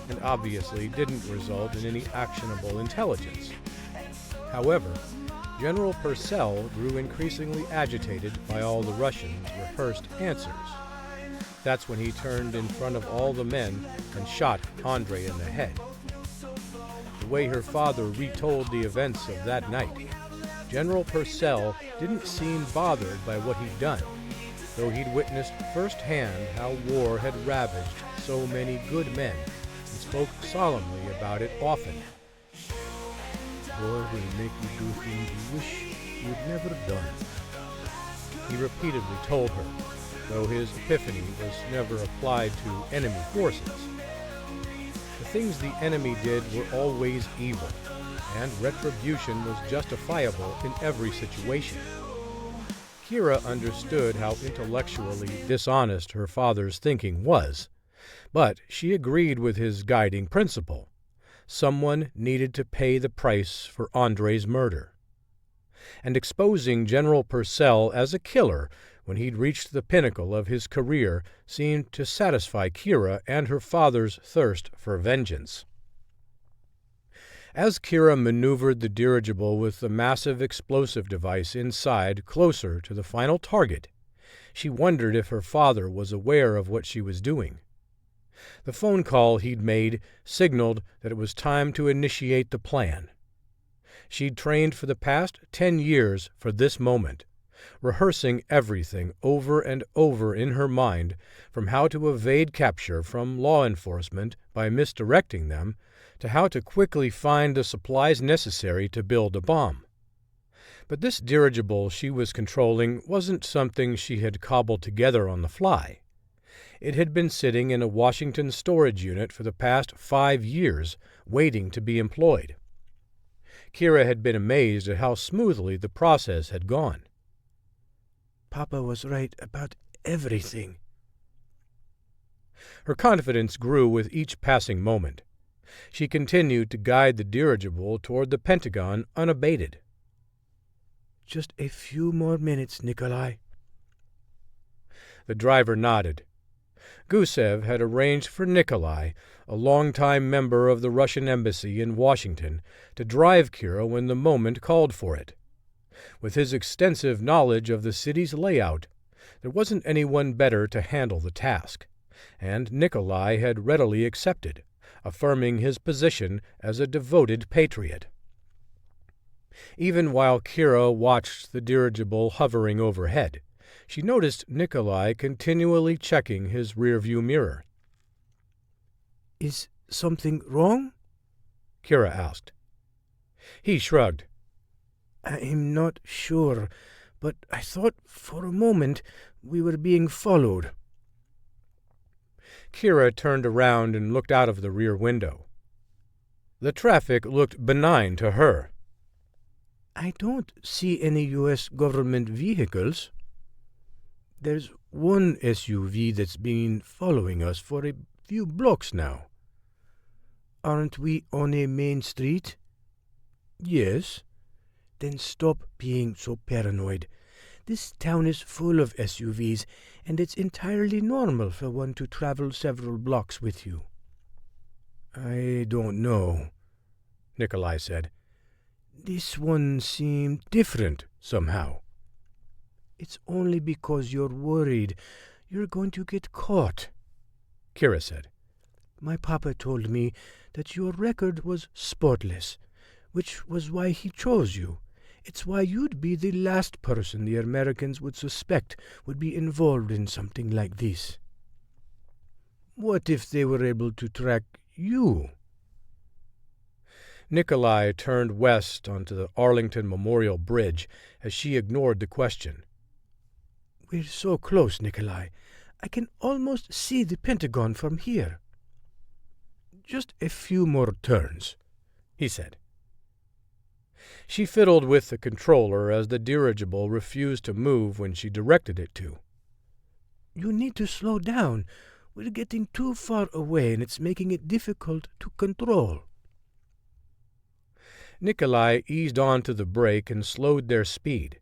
and obviously didn't result in any actionable intelligence. However, General Purcell grew increasingly agitated by all the Russians' rehearsed answers. That's when he turned in front of all the men and shot Andrei in the head. The way her father retold the events of that night, General Purcell didn't seem bothered by what he'd done, though he'd witnessed firsthand how war had ravaged so many good men and spoke solemnly about it often. "War will make you do things you wish you'd never done," he repeatedly told her, though his epiphany was never applied to enemy forces. The things the enemy did were always evil, and retribution was justifiable in every situation. Kira understood how intellectually dishonest her father's thinking was, but she agreed with his guiding principle. Someone needed to pay the price for Andrei's murder. And exposing General Purcell as a killer when he'd reached the pinnacle of his career seemed to satisfy Kira and her father's thirst for vengeance. As Kira maneuvered the dirigible with the massive explosive device inside closer to the final target, she wondered if her father was aware of what she was doing. The phone call he'd made signaled that it was time to initiate the plan. She'd trained for the past 10 years for this moment, rehearsing everything over and over in her mind, from how to evade capture from law enforcement by misdirecting them, to how to quickly find the supplies necessary to build a bomb. But this dirigible she was controlling wasn't something she had cobbled together on the fly. It had been sitting in a Washington storage unit for the past 5 years, waiting to be employed. Kira had been amazed at how smoothly the process had gone. "Papa was right about everything." Her confidence grew with each passing moment. She continued to guide the dirigible toward the Pentagon unabated. "Just a few more minutes, Nikolai." The driver nodded. Gusev had arranged for Nikolai, a longtime member of the Russian embassy in Washington, to drive Kira when the moment called for it. With his extensive knowledge of the city's layout, there wasn't anyone better to handle the task, and Nikolai had readily accepted, affirming his position as a devoted patriot. Even while Kira watched the dirigible hovering overhead, she noticed Nikolai continually checking his rearview mirror. "Is something wrong?" Kira asked. He shrugged. "I'm not sure, but I thought for a moment we were being followed." Kira turned around and looked out of the rear window. The traffic looked benign to her. "I don't see any U.S. government vehicles. There's one SUV that's been following us for a few blocks now." "Aren't we on a main street?" "Yes." "Then stop being so paranoid. This town is full of SUVs, and it's entirely normal for one to travel several blocks with you." "I don't know," Nikolai said. "This one seemed different somehow." "It's only because you're worried you're going to get caught," Kira said. "My papa told me that your record was spotless, which was why he chose you. It's why you'd be the last person the Americans would suspect would be involved in something like this." "What if they were able to track you?" Nikolai turned west onto the Arlington Memorial Bridge as she ignored the question. "We're so close, Nikolai. I can almost see the Pentagon from here." "Just a few more turns," he said. She fiddled with the controller as the dirigible refused to move when she directed it to. "You need to slow down. We're getting too far away, and it's making it difficult to control." Nikolai eased onto the brake and slowed their speed.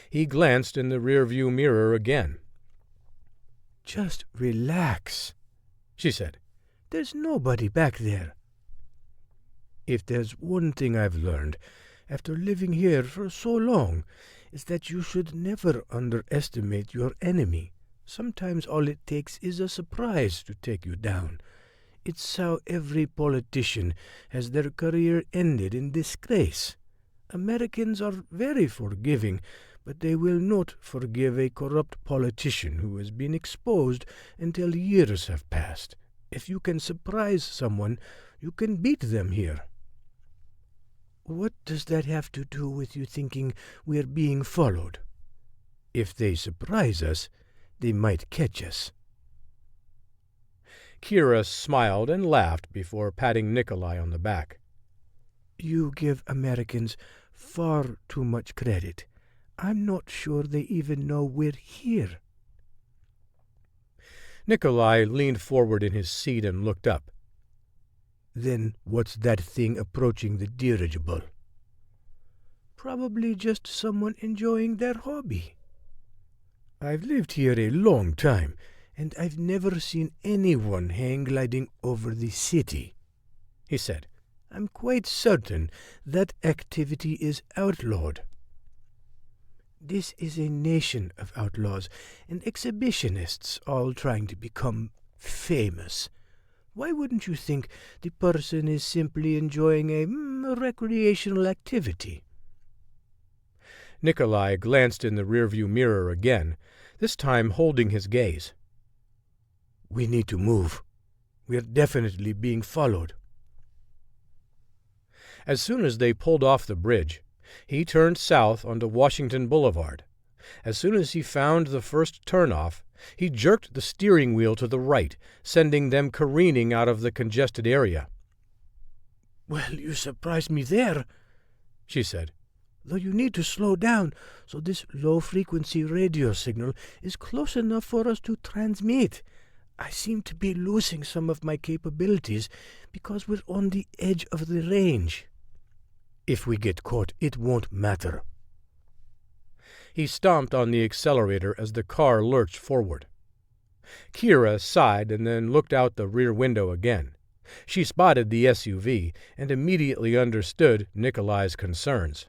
He glanced in the rearview mirror again. "Just relax," she said. "There's nobody back there." "If there's one thing I've learned after living here for so long, is that you should never underestimate your enemy. Sometimes all it takes is a surprise to take you down. It's how every politician has their career ended in disgrace. Americans are very forgiving, but they will not forgive a corrupt politician who has been exposed until years have passed. If you can surprise someone, you can beat them here." "What does that have to do with you thinking we're being followed?" "If they surprise us, they might catch us." Kira smiled and laughed before patting Nikolai on the back. "You give Americans far too much credit. I'm not sure they even know we're here." Nikolai leaned forward in his seat and looked up. "Then what's that thing approaching the dirigible?" "Probably just someone enjoying their hobby." "I've lived here a long time, and I've never seen anyone hang gliding over the city," he said. "I'm quite certain that activity is outlawed." "This is a nation of outlaws and exhibitionists all trying to become famous. Why wouldn't you think the person is simply enjoying a recreational activity?" Nikolai glanced in the rearview mirror again, this time holding his gaze. "We need to move. We're definitely being followed." As soon as they pulled off the bridge, he turned south onto Washington Boulevard. As soon as he found the first turnoff, he jerked the steering wheel to the right, sending them careening out of the congested area. "Well, you surprised me there," she said. "Though you need to slow down, so this low-frequency radio signal is close enough for us to transmit. I seem to be losing some of my capabilities because we're on the edge of the range." "If we get caught, it won't matter." He stomped on the accelerator as the car lurched forward. Kira sighed and then looked out the rear window again. She spotted the SUV and immediately understood Nikolai's concerns.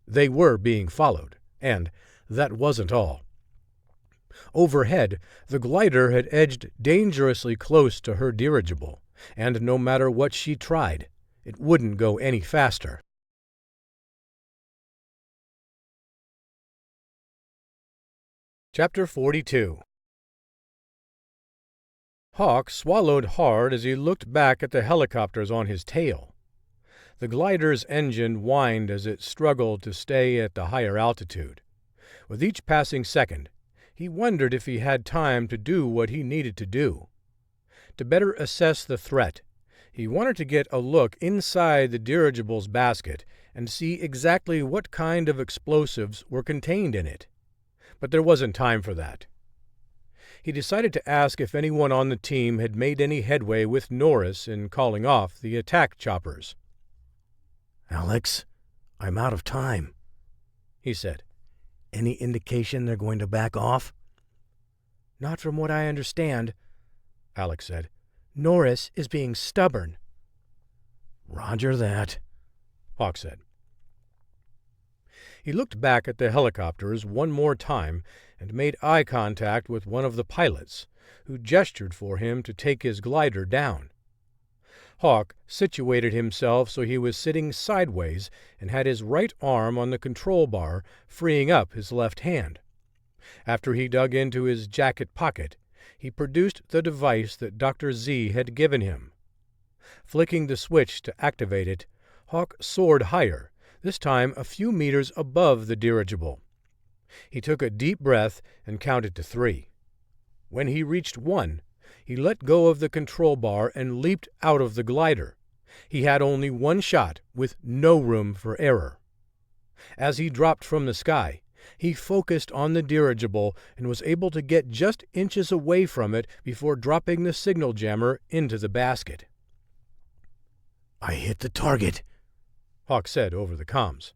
They were being followed, and that wasn't all. Overhead, the glider had edged dangerously close to her dirigible, and no matter what she tried, it wouldn't go any faster. Chapter 42. Hawk swallowed hard as he looked back at the helicopters on his tail. The glider's engine whined as it struggled to stay at the higher altitude. With each passing second, he wondered if he had time to do what he needed to do. To better assess the threat, he wanted to get a look inside the dirigible's basket and see exactly what kind of explosives were contained in it. But there wasn't time for that. He decided to ask if anyone on the team had made any headway with Norris in calling off the attack choppers. "Alex, I'm out of time," he said. "Any indication they're going to back off?" "Not from what I understand," Alex said. "Norris is being stubborn." "Roger that," Hawk said. He looked back at the helicopters one more time and made eye contact with one of the pilots, who gestured for him to take his glider down. Hawk situated himself so he was sitting sideways and had his right arm on the control bar, freeing up his left hand. After he dug into his jacket pocket, he produced the device that Dr. Z had given him. Flicking the switch to activate it, Hawk soared higher, this time a few meters above the dirigible. He took a deep breath and counted to 3. When he reached 1, he let go of the control bar and leaped out of the glider. He had only one shot, with no room for error. As he dropped from the sky, he focused on the dirigible and was able to get just inches away from it before dropping the signal jammer into the basket. "I hit the target," Hawk said over the comms.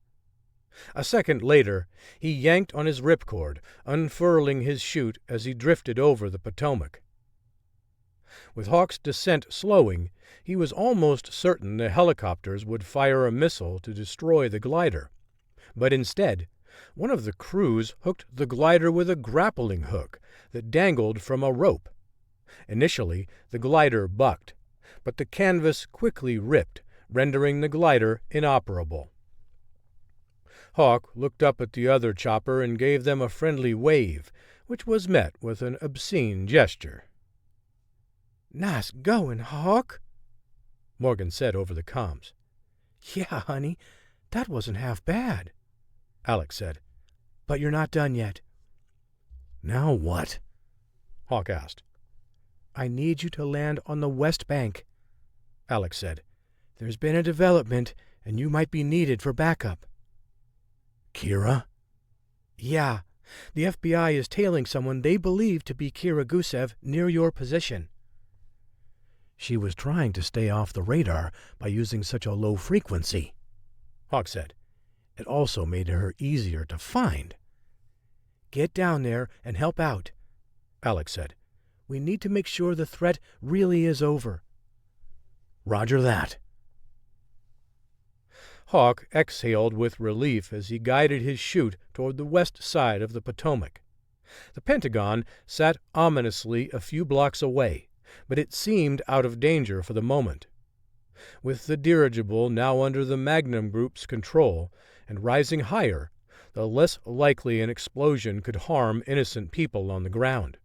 A second later, he yanked on his ripcord, unfurling his chute as he drifted over the Potomac. With Hawk's descent slowing, he was almost certain the helicopters would fire a missile to destroy the glider. But instead, one of the crews hooked the glider with a grappling hook that dangled from a rope. Initially, the glider bucked, but the canvas quickly ripped, rendering the glider inoperable. Hawk looked up at the other chopper and gave them a friendly wave, which was met with an obscene gesture. "Nice going, Hawk," Morgan said over the comms. "Yeah, honey, that wasn't half bad," Alex said. "But you're not done yet." "Now what?" Hawk asked. "I need you to land on the West Bank," Alex said. "There's been a development, and you might be needed for backup." "Kira?" "Yeah. The FBI is tailing someone they believe to be Kira Gusev near your position." "She was trying to stay off the radar by using such a low frequency," Hawk said. "It also made her easier to find." "Get down there and help out," Alex said. "We need to make sure the threat really is over." "Roger that." Hawk exhaled with relief as he guided his chute toward the west side of the Potomac. The Pentagon sat ominously a few blocks away, but it seemed out of danger for the moment. With the dirigible now under the Magnum Group's control and rising higher, the less likely an explosion could harm innocent people on the ground.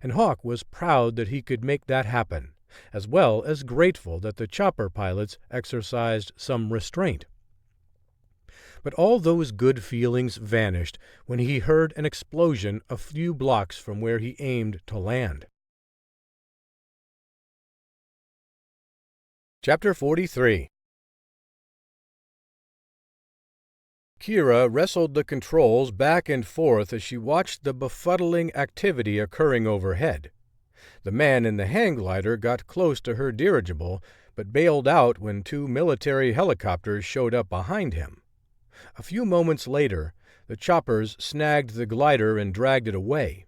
And Hawk was proud that he could make that happen, as well as grateful that the chopper pilots exercised some restraint. But all those good feelings vanished when he heard an explosion a few blocks from where he aimed to land. Chapter 43. Kira wrestled the controls back and forth as she watched the befuddling activity occurring overhead. The man in the hang glider got close to her dirigible, but bailed out when 2 military helicopters showed up behind him. A few moments later, the choppers snagged the glider and dragged it away.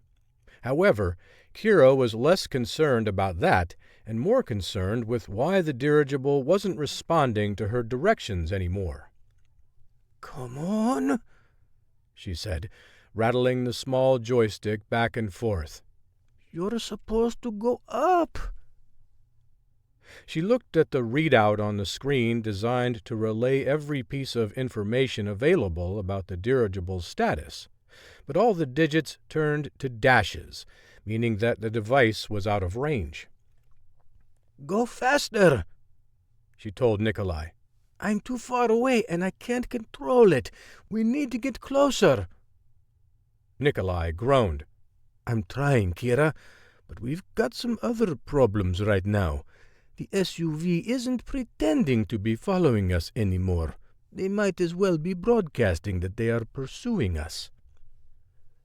However, Kira was less concerned about that and more concerned with why the dirigible wasn't responding to her directions anymore. "Come on," she said, rattling the small joystick back and forth. "You're supposed to go up." She looked at the readout on the screen designed to relay every piece of information available about the dirigible's status, but all the digits turned to dashes, meaning that the device was out of range. "Go faster," she told Nikolai. "I'm too far away and I can't control it. We need to get closer." Nikolai groaned. "I'm trying, Kira, but we've got some other problems right now. The SUV isn't pretending to be following us anymore. They might as well be broadcasting that they are pursuing us."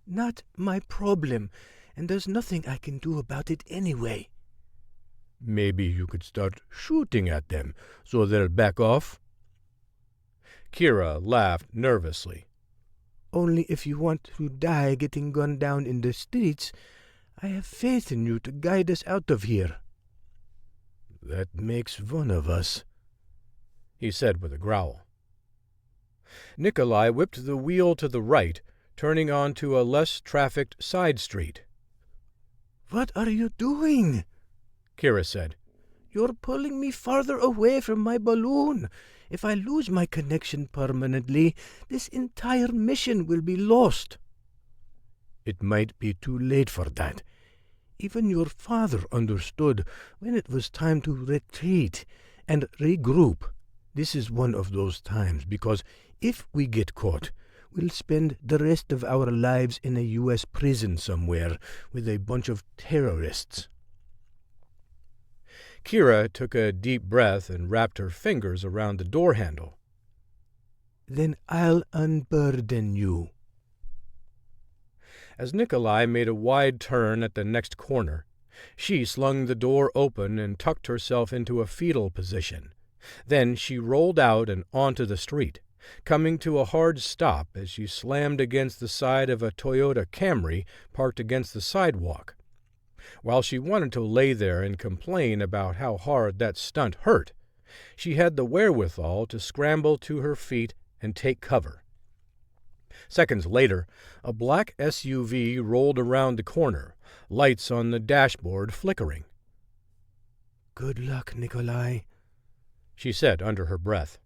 "Not my problem, and there's nothing I can do about it anyway." "Maybe you could start shooting at them so they'll back off?" Kira laughed nervously. "Only if you want to die getting gunned down in the streets, I have faith in you to guide us out of here." "That makes one of us," he said with a growl. Nikolai whipped the wheel to the right, turning onto a less trafficked side street. "What are you doing?" Kira said. "You're pulling me farther away from my balloon. If I lose my connection permanently, this entire mission will be lost." "It might be too late for that. Even your father understood when it was time to retreat and regroup. This is one of those times, because if we get caught, we'll spend the rest of our lives in a U.S. prison somewhere with a bunch of terrorists." Kira took a deep breath and wrapped her fingers around the door handle. "Then I'll unburden you." As Nikolai made a wide turn at the next corner, she slung the door open and tucked herself into a fetal position. Then she rolled out and onto the street, coming to a hard stop as she slammed against the side of a Toyota Camry parked against the sidewalk. While she wanted to lay there and complain about how hard that stunt hurt, she had the wherewithal to scramble to her feet and take cover. Seconds later, a black SUV rolled around the corner, lights on the dashboard flickering. "Good luck, Nikolai," she said under her breath.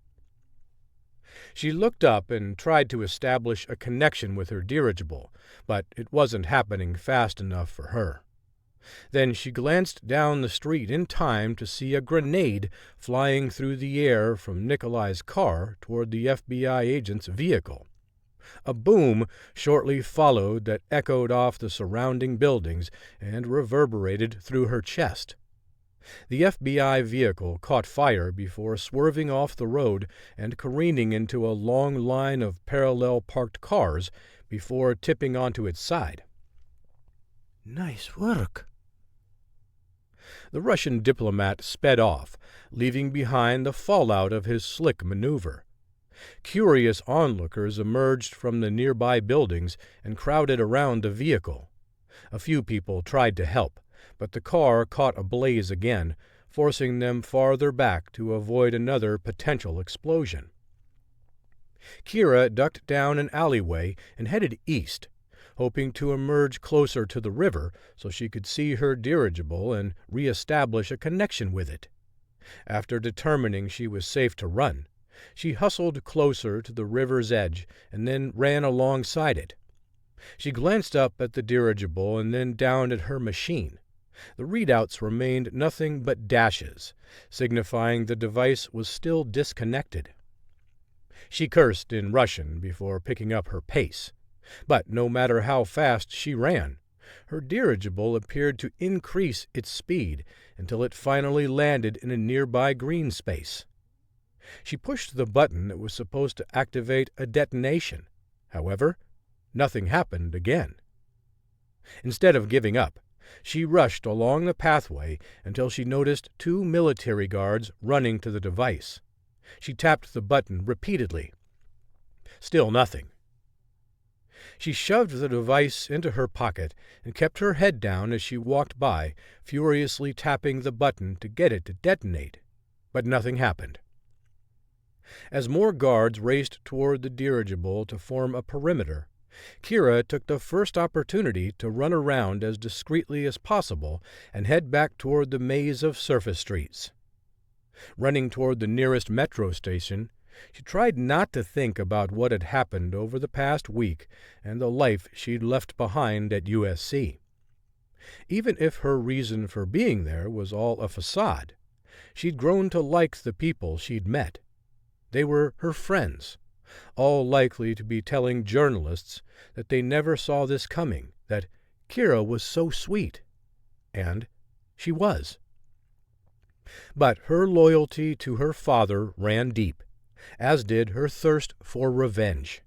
She looked up and tried to establish a connection with her dirigible, but it wasn't happening fast enough for her. Then she glanced down the street in time to see a grenade flying through the air from Nikolai's car toward the FBI agent's vehicle. A boom shortly followed that echoed off the surrounding buildings and reverberated through her chest. The FBI vehicle caught fire before swerving off the road and careening into a long line of parallel parked cars before tipping onto its side. "Nice work." The Russian diplomat sped off, leaving behind the fallout of his slick maneuver. Curious onlookers emerged from the nearby buildings and crowded around the vehicle. A few people tried to help, but the car caught ablaze again, forcing them farther back to avoid another potential explosion. Kira ducked down an alleyway and headed east, hoping to emerge closer to the river so she could see her dirigible and re-establish a connection with it. After determining she was safe to run, she hustled closer to the river's edge and then ran alongside it. She glanced up at the dirigible and then down at her machine. The readouts remained nothing but dashes, signifying the device was still disconnected. She cursed in Russian before picking up her pace. But no matter how fast she ran, her dirigible appeared to increase its speed until it finally landed in a nearby green space. She pushed the button that was supposed to activate a detonation. However, nothing happened again. Instead of giving up, she rushed along the pathway until she noticed 2 military guards running to the device. She tapped the button repeatedly. Still nothing. She shoved the device into her pocket and kept her head down as she walked by, furiously tapping the button to get it to detonate. But nothing happened. As more guards raced toward the dirigible to form a perimeter, Kira took the first opportunity to run around as discreetly as possible and head back toward the maze of surface streets. Running toward the nearest metro station, she tried not to think about what had happened over the past week and the life she'd left behind at USC. Even if her reason for being there was all a facade, she'd grown to like the people she'd met. They were her friends, all likely to be telling journalists that they never saw this coming, that Kira was so sweet. And she was. But her loyalty to her father ran deep, as did her thirst for revenge.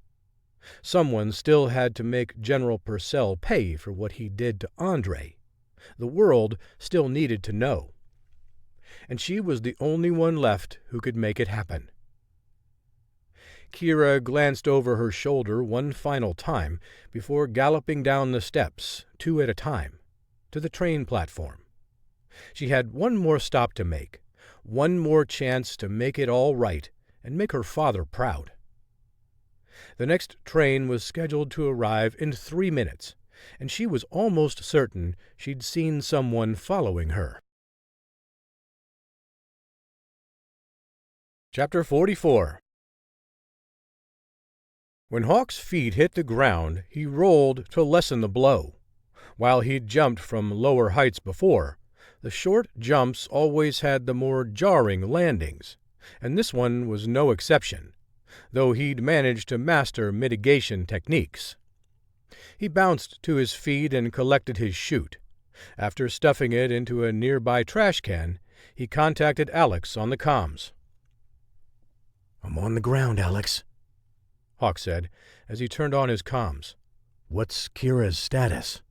Someone still had to make General Purcell pay for what he did to Andre. The world still needed to know. And she was the only one left who could make it happen. Kira glanced over her shoulder one final time before galloping down the steps, 2 at a time, to the train platform. She had one more stop to make, one more chance to make it all right and make her father proud. The next train was scheduled to arrive in 3 minutes, and she was almost certain she'd seen someone following her. Chapter 44. When Hawk's feet hit the ground, he rolled to lessen the blow. While he'd jumped from lower heights before, the short jumps always had the more jarring landings, and this one was no exception, though he'd managed to master mitigation techniques. He bounced to his feet and collected his chute. After stuffing it into a nearby trash can, he contacted Alex on the comms. "I'm on the ground, Alex," Hawk said as he turned on his comms. "What's Kira's status?"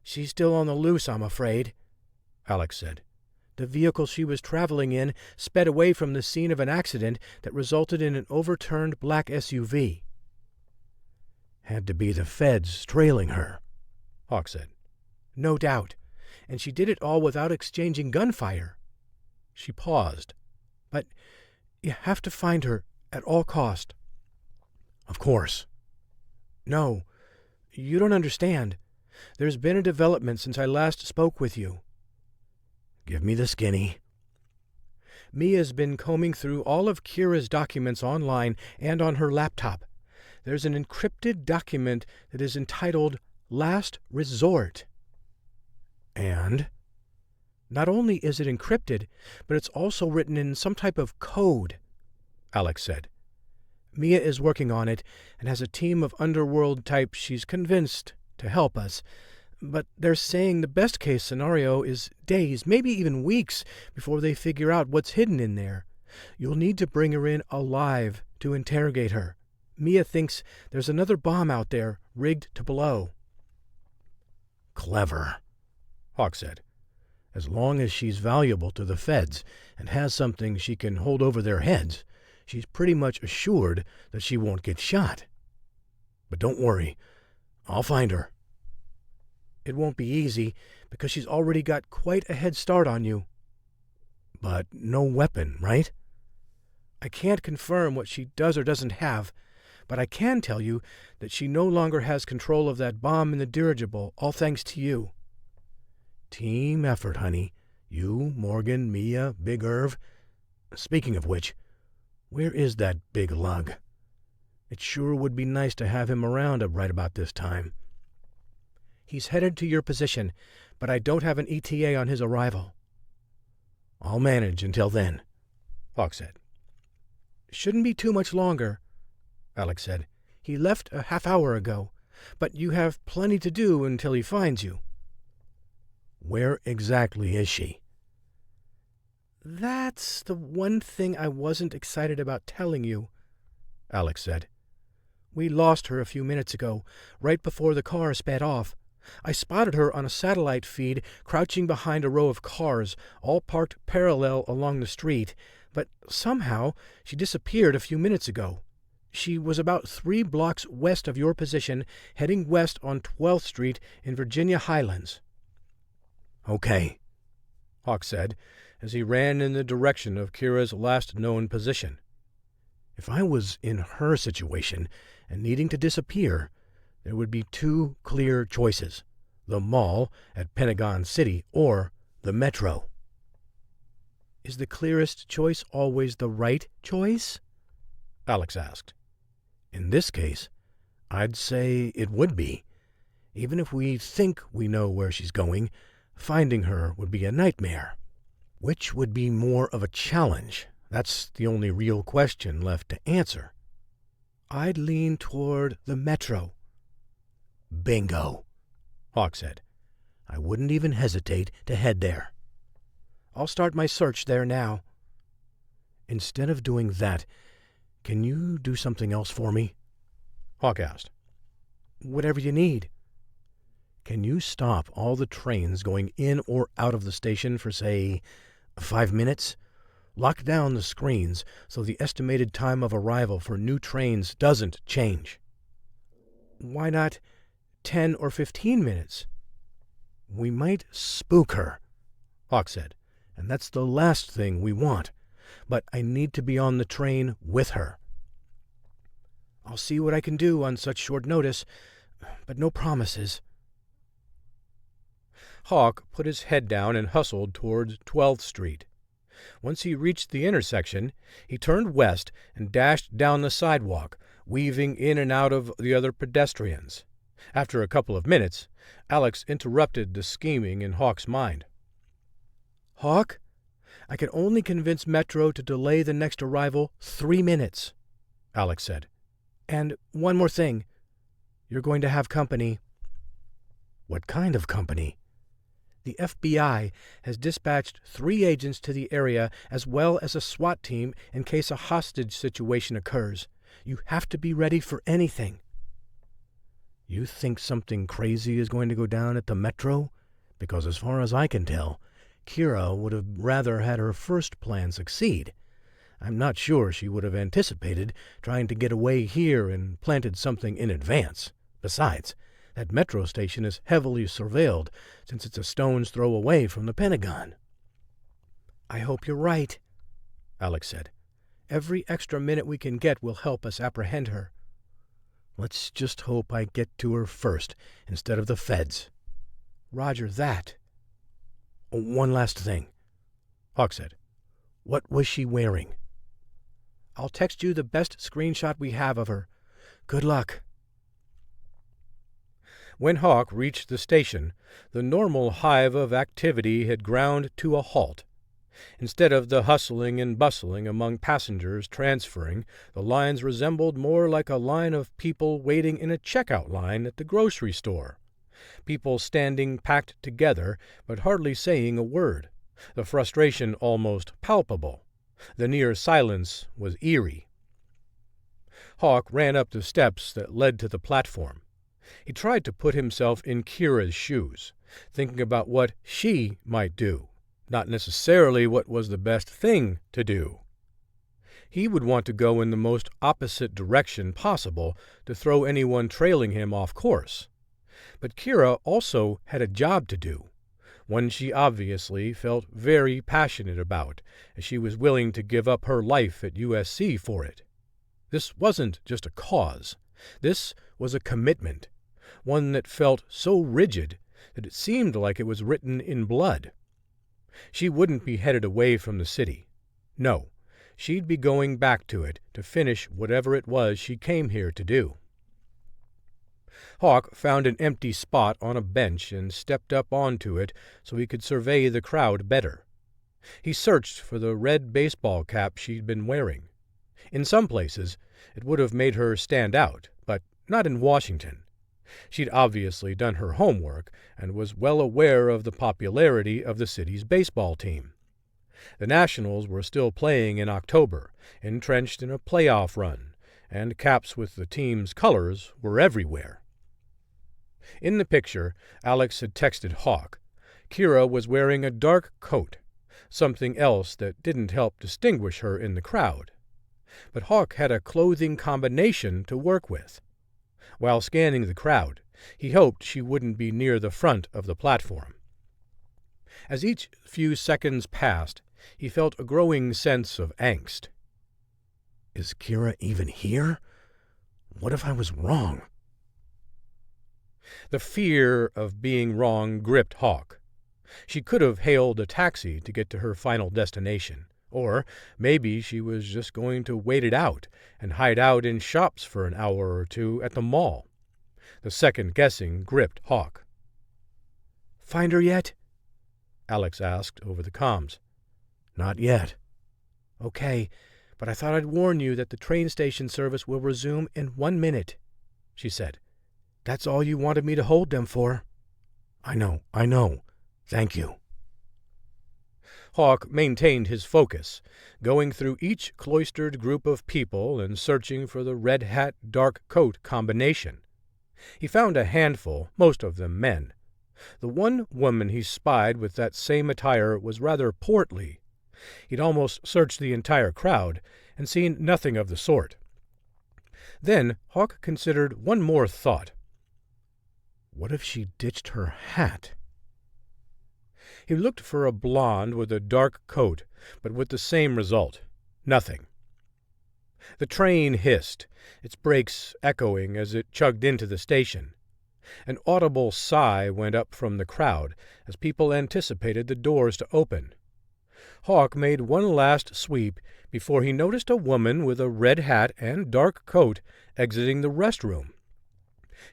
"She's still on the loose, I'm afraid," Alex said. "The vehicle she was traveling in sped away from the scene of an accident that resulted in an overturned black SUV. "Had to be the feds trailing her," Hawk said. "No doubt. And she did it all without exchanging gunfire." She paused. "But you have to find her at all cost." "Of course." "No, you don't understand. There's been a development since I last spoke with you." "Give me the skinny." "Mia's been combing through all of Kira's documents online and on her laptop. There's an encrypted document that is entitled Last Resort." "And?" "Not only is it encrypted, but it's also written in some type of code," Alex said. "Mia is working on it and has a team of underworld types she's convinced to help us. But they're saying the best-case scenario is days, maybe even weeks, before they figure out what's hidden in there. You'll need to bring her in alive to interrogate her. Mia thinks there's another bomb out there rigged to blow." "Clever," Hawk said. "As long as she's valuable to the feds and has something she can hold over their heads, she's pretty much assured that she won't get shot. But don't worry, I'll find her." "It won't be easy, because she's already got quite a head start on you." "But no weapon, right?" "I can't confirm what she does or doesn't have, but I can tell you that she no longer has control of that bomb in the dirigible, all thanks to you." "Team effort, honey. You, Morgan, Mia, Big Irv. Speaking of which, where is that big lug? It sure would be nice to have him around right about this time." "He's headed to your position, but I don't have an ETA on his arrival." "I'll manage until then," Hawk said. "Shouldn't be too much longer," Alex said. "He left a half hour ago, but you have plenty to do until he finds you." "Where exactly is she?" "That's the one thing I wasn't excited about telling you," Alex said. "We lost her a few minutes ago, right before the car sped off. I spotted her on a satellite feed crouching behind a row of cars, all parked parallel along the street, but somehow she disappeared a few minutes ago. She was about 3 blocks west of your position, heading west on 12th Street in Virginia Highlands." "Okay," Hawk said, as he ran in the direction of Kira's last known position. If I was in her situation and needing to disappear, there would be 2 clear choices: the mall at Pentagon City or the Metro. "Is the clearest choice always the right choice?" Alex asked. In this case, I'd say it would be. Even if we think we know where she's going, finding her would be a nightmare. Which would be more of a challenge? That's the only real question left to answer. "I'd lean toward the Metro." "Bingo," Hawk said. "I wouldn't even hesitate to head there." "I'll start my search there now." "Instead of doing that, can you do something else for me?" Hawk asked. "Whatever you need." "Can you stop all the trains going in or out of the station for, say, 5 minutes? Lock down the screens so the estimated time of arrival for new trains doesn't change." "Why not 10 or 15 minutes?" "We might spook her," Hawk said, "and that's the last thing we want. But I need to be on the train with her." "I'll see what I can do on such short notice, but no promises." Hawk put his head down and hustled toward 12th Street. Once he reached the intersection, he turned west and dashed down the sidewalk, weaving in and out of the other pedestrians. After a couple of minutes, Alex interrupted the scheming in Hawk's mind. "Hawk, I can only convince Metro to delay the next arrival 3 minutes," Alex said. "And one more thing. You're going to have company." "What kind of company?" "The FBI has dispatched 3 agents to the area as well as a SWAT team in case a hostage situation occurs. You have to be ready for anything." "You think something crazy is going to go down at the Metro? Because as far as I can tell, Kira would have rather had her first plan succeed. I'm not sure she would have anticipated trying to get away here and planted something in advance. Besides, that Metro station is heavily surveilled, since it's a stone's throw away from the Pentagon." "I hope you're right," Alex said. "Every extra minute we can get will help us apprehend her." "Let's just hope I get to her first, instead of the feds." "Roger that." "One last thing," Hawk said. "What was she wearing?" "I'll text you the best screenshot we have of her. Good luck." When Hawk reached the station, the normal hive of activity had ground to a halt. Instead of the hustling and bustling among passengers transferring, the lines resembled more like a line of people waiting in a checkout line at the grocery store. People standing packed together, but hardly saying a word, the frustration almost palpable. The near silence was eerie. Hawk ran up the steps that led to the platform. He tried to put himself in Kira's shoes, thinking about what she might do, not necessarily what was the best thing to do. He would want to go in the most opposite direction possible to throw anyone trailing him off course. But Kira also had a job to do, one she obviously felt very passionate about, as she was willing to give up her life at USC for it. This wasn't just a cause. This was a commitment, one that felt so rigid that it seemed like it was written in blood. She wouldn't be headed away from the city. No, she'd be going back to it to finish whatever it was she came here to do. Hawk found an empty spot on a bench and stepped up onto it so he could survey the crowd better. He searched for the red baseball cap she'd been wearing. In some places, it would have made her stand out, but not in Washington. She'd obviously done her homework and was well aware of the popularity of the city's baseball team. The Nationals were still playing in October, entrenched in a playoff run, and caps with the team's colors were everywhere. In the picture Alex had texted Hawk, Kira was wearing a dark coat, something else that didn't help distinguish her in the crowd. But Hawk had a clothing combination to work with. While scanning the crowd, he hoped she wouldn't be near the front of the platform. As each few seconds passed, he felt a growing sense of angst. Is Kira even here? What if I was wrong? The fear of being wrong gripped Hawk. She could have hailed a taxi to get to her final destination, or maybe she was just going to wait it out and hide out in shops for an hour or two at the mall. The second-guessing gripped Hawk. "Find her yet?" Alex asked over the comms. Not yet. "Okay, but I thought I'd warn you that the train station service will resume in 1 minute," she said. "That's all you wanted me to hold them for." I know. Thank you." Hawk maintained his focus, going through each cloistered group of people and searching for the red hat, dark coat combination. He found a handful, most of them men. The one woman he spied with that same attire was rather portly. He'd almost searched the entire crowd and seen nothing of the sort. Then Hawk considered one more thought. What if she ditched her hat? He looked for a blonde with a dark coat, but with the same result. Nothing. The train hissed, its brakes echoing as it chugged into the station. An audible sigh went up from the crowd as people anticipated the doors to open. Hawk made one last sweep before he noticed a woman with a red hat and dark coat exiting the restroom.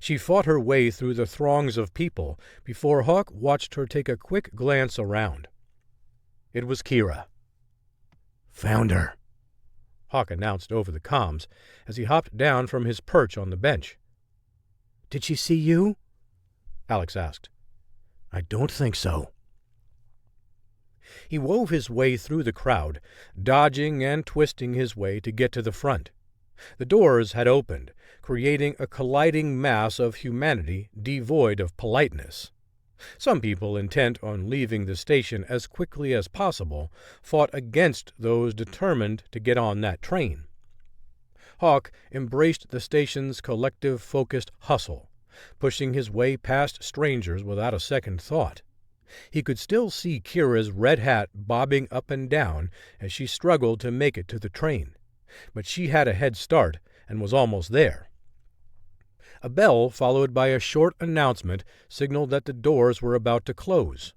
She fought her way through the throngs of people before Hawk watched her take a quick glance around. It was Kira. Found her, Hawk announced over the comms as he hopped down from his perch on the bench. "Did she see you?" Alex asked. I don't think so. He wove his way through the crowd, dodging and twisting his way to get to the front. The doors had opened, creating a colliding mass of humanity devoid of politeness. Some people, intent on leaving the station as quickly as possible, fought against those determined to get on that train. Hawk embraced the station's collective focused hustle, pushing his way past strangers without a second thought. He could still see Kira's red hat bobbing up and down as she struggled to make it to the train, but she had a head start and was almost there. A bell followed by a short announcement signaled that the doors were about to close.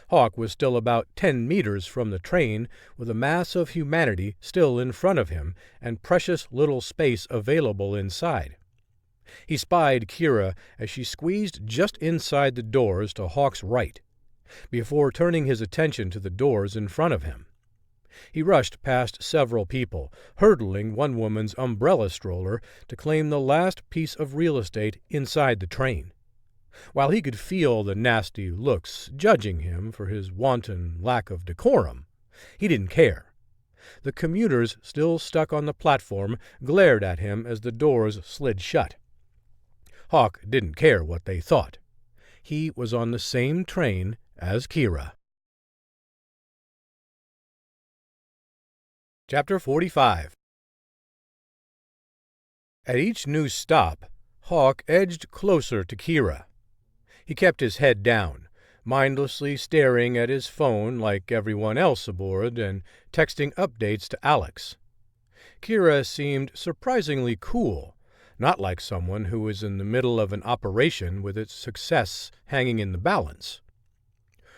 Hawk was still about 10 meters from the train, with a mass of humanity still in front of him and precious little space available inside. He spied Kira as she squeezed just inside the doors to Hawk's right, before turning his attention to the doors in front of him. He rushed past several people, hurdling one woman's umbrella stroller to claim the last piece of real estate inside the train. While he could feel the nasty looks judging him for his wanton lack of decorum, he didn't care. The commuters still stuck on the platform glared at him as the doors slid shut. Hawk didn't care what they thought. He was on the same train as Kira. Chapter 45. At each new stop, Hawk edged closer to Kira. He kept his head down, mindlessly staring at his phone like everyone else aboard and texting updates to Alex. Kira seemed surprisingly cool, not like someone who was in the middle of an operation with its success hanging in the balance.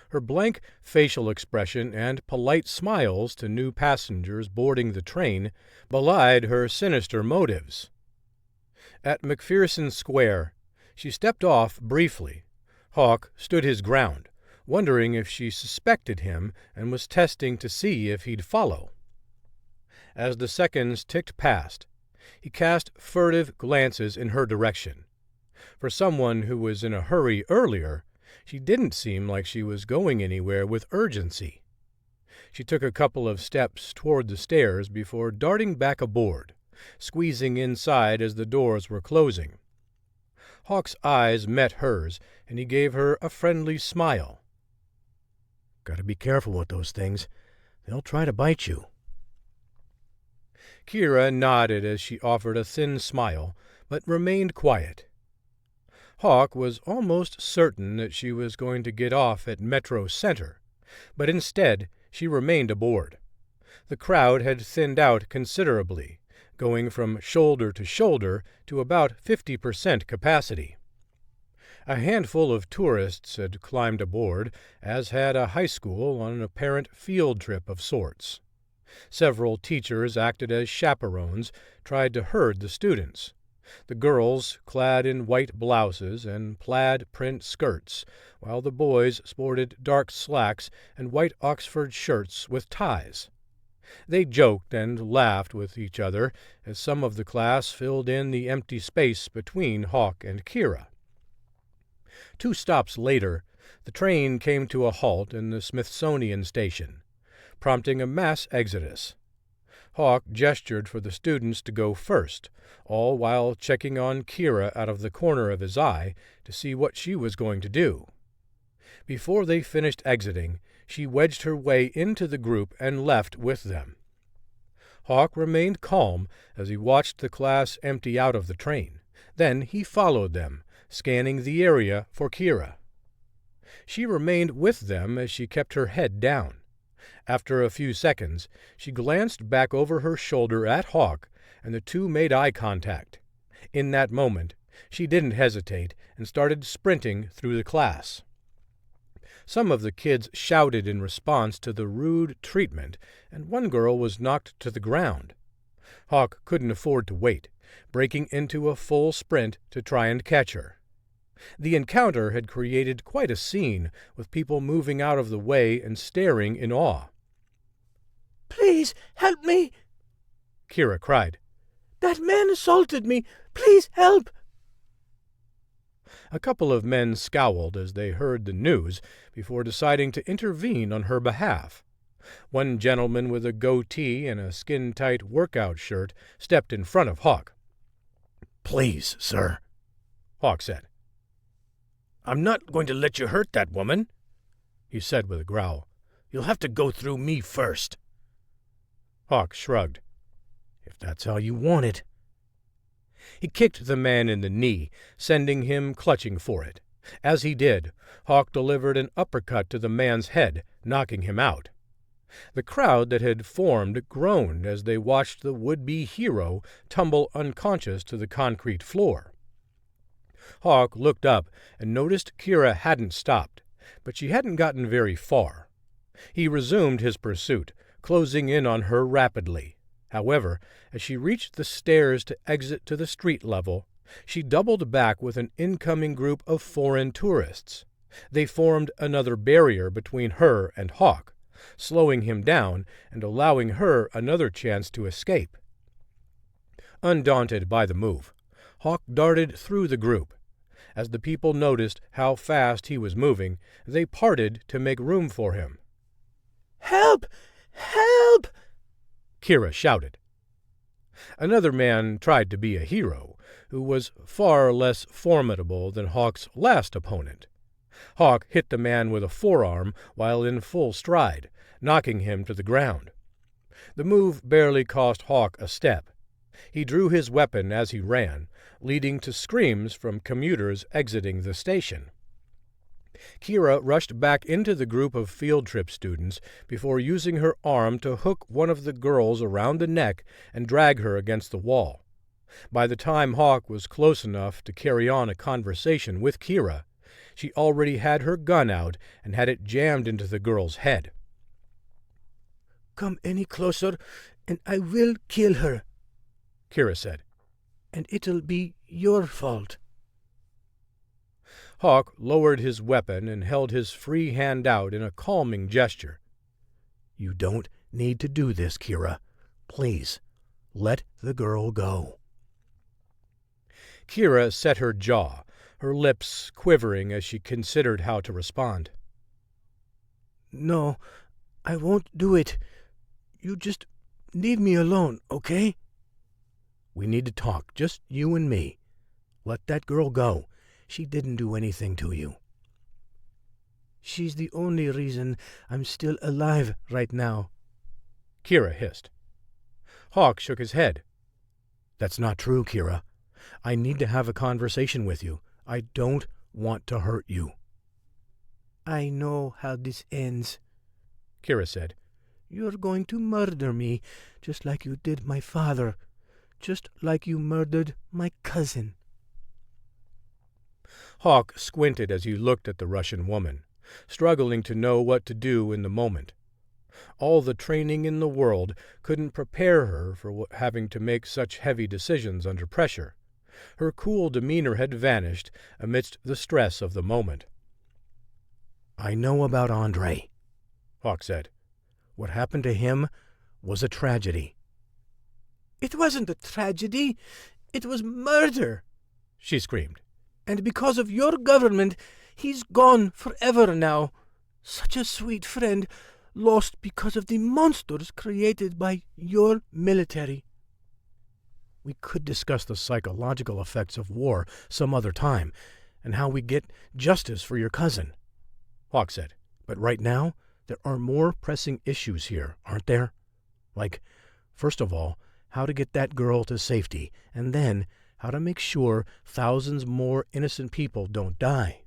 Her blank facial expression and polite smiles to new passengers boarding the train belied her sinister motives. At McPherson Square, she stepped off briefly. Hawk stood his ground, wondering if she suspected him and was testing to see if he'd follow. As the seconds ticked past, he cast furtive glances in her direction. For someone who was in a hurry earlier, she didn't seem like she was going anywhere with urgency. She took a couple of steps toward the stairs before darting back aboard, squeezing inside as the doors were closing. Hawk's eyes met hers, and he gave her a friendly smile. Gotta be careful with those things. They'll try to bite you. Kira nodded as she offered a thin smile, but remained quiet. Hawk was almost certain that she was going to get off at Metro Center, but instead she remained aboard. The crowd had thinned out considerably, going from shoulder to about 50% capacity. A handful of tourists had climbed aboard, as had a high school on an apparent field trip of sorts. Several teachers acted as chaperones, tried to herd the students. The girls clad in white blouses and plaid print skirts, while the boys sported dark slacks and white Oxford shirts with ties. They joked and laughed with each other as some of the class filled in the empty space between Hawk and Kira. 2 stops later, the train came to a halt in the Smithsonian station, prompting a mass exodus. Hawk gestured for the students to go first, all while checking on Kira out of the corner of his eye to see what she was going to do. Before they finished exiting, she wedged her way into the group and left with them. Hawk remained calm as he watched the class empty out of the train. Then he followed them, scanning the area for Kira. She remained with them as she kept her head down. After a few seconds, she glanced back over her shoulder at Hawk, and the two made eye contact. In that moment, she didn't hesitate and started sprinting through the class. Some of the kids shouted in response to the rude treatment, and one girl was knocked to the ground. Hawk couldn't afford to wait, breaking into a full sprint to try and catch her. The encounter had created quite a scene, with people moving out of the way and staring in awe. "Please help me!" Kira cried. "That man assaulted me! Please help!" A couple of men scowled as they heard the news before deciding to intervene on her behalf. One gentleman with a goatee and a skin-tight workout shirt stepped in front of Hawk. "Please, sir," Hawk said. "I'm not going to let you hurt that woman," he said with a growl. "You'll have to go through me first." Hawk shrugged. "If that's how you want it." He kicked the man in the knee, sending him clutching for it. As he did, Hawk delivered an uppercut to the man's head, knocking him out. The crowd that had formed groaned as they watched the would-be hero tumble unconscious to the concrete floor. Hawk looked up and noticed Kira hadn't stopped, but she hadn't gotten very far. He resumed his pursuit, closing in on her rapidly. However, as she reached the stairs to exit to the street level, she doubled back with an incoming group of foreign tourists. They formed another barrier between her and Hawk, slowing him down and allowing her another chance to escape. Undaunted by the move, Hawk darted through the group. As the people noticed how fast he was moving, they parted to make room for him. "Help! Help!" Kira shouted. Another man tried to be a hero, who was far less formidable than Hawk's last opponent. Hawk hit the man with a forearm while in full stride, knocking him to the ground. The move barely cost Hawk a step. He drew his weapon as he ran, leading to screams from commuters exiting the station. Kira rushed back into the group of field trip students before using her arm to hook one of the girls around the neck and drag her against the wall. By the time Hawk was close enough to carry on a conversation with Kira, she already had her gun out and had it jammed into the girl's head. "Come any closer, and I will kill her," Kira said. "and it'll be your fault." Hawk lowered his weapon and held his free hand out in a calming gesture. "You don't need to do this, Kira. Please, let the girl go." Kira set her jaw, her lips quivering as she considered how to respond. "No, I won't do it. You just leave me alone, okay?" "We need to talk, just you and me. Let that girl go. She didn't do anything to you." "She's the only reason I'm still alive right now," Kira hissed. Hawk shook his head. That's not true, Kira. I need to have a conversation with you. I don't want to hurt you. I know how this ends, Kira said. You're going to murder me, just like you did my father, just like you murdered my cousin. Hawk squinted as he looked at the Russian woman, struggling to know what to do in the moment. All the training in the world couldn't prepare her for having to make such heavy decisions under pressure. Her cool demeanor had vanished amidst the stress of the moment. I know about Andre, Hawk said. What happened to him was a tragedy. It wasn't a tragedy. It was murder, she screamed. And because of your government, he's gone forever now. Such a sweet friend, lost because of the monsters created by your military. We could discuss the psychological effects of war some other time, and how we get justice for your cousin, Hawk said. But right now, there are more pressing issues here, aren't there? Like, first of all, how to get that girl to safety, and then how to make sure thousands more innocent people don't die.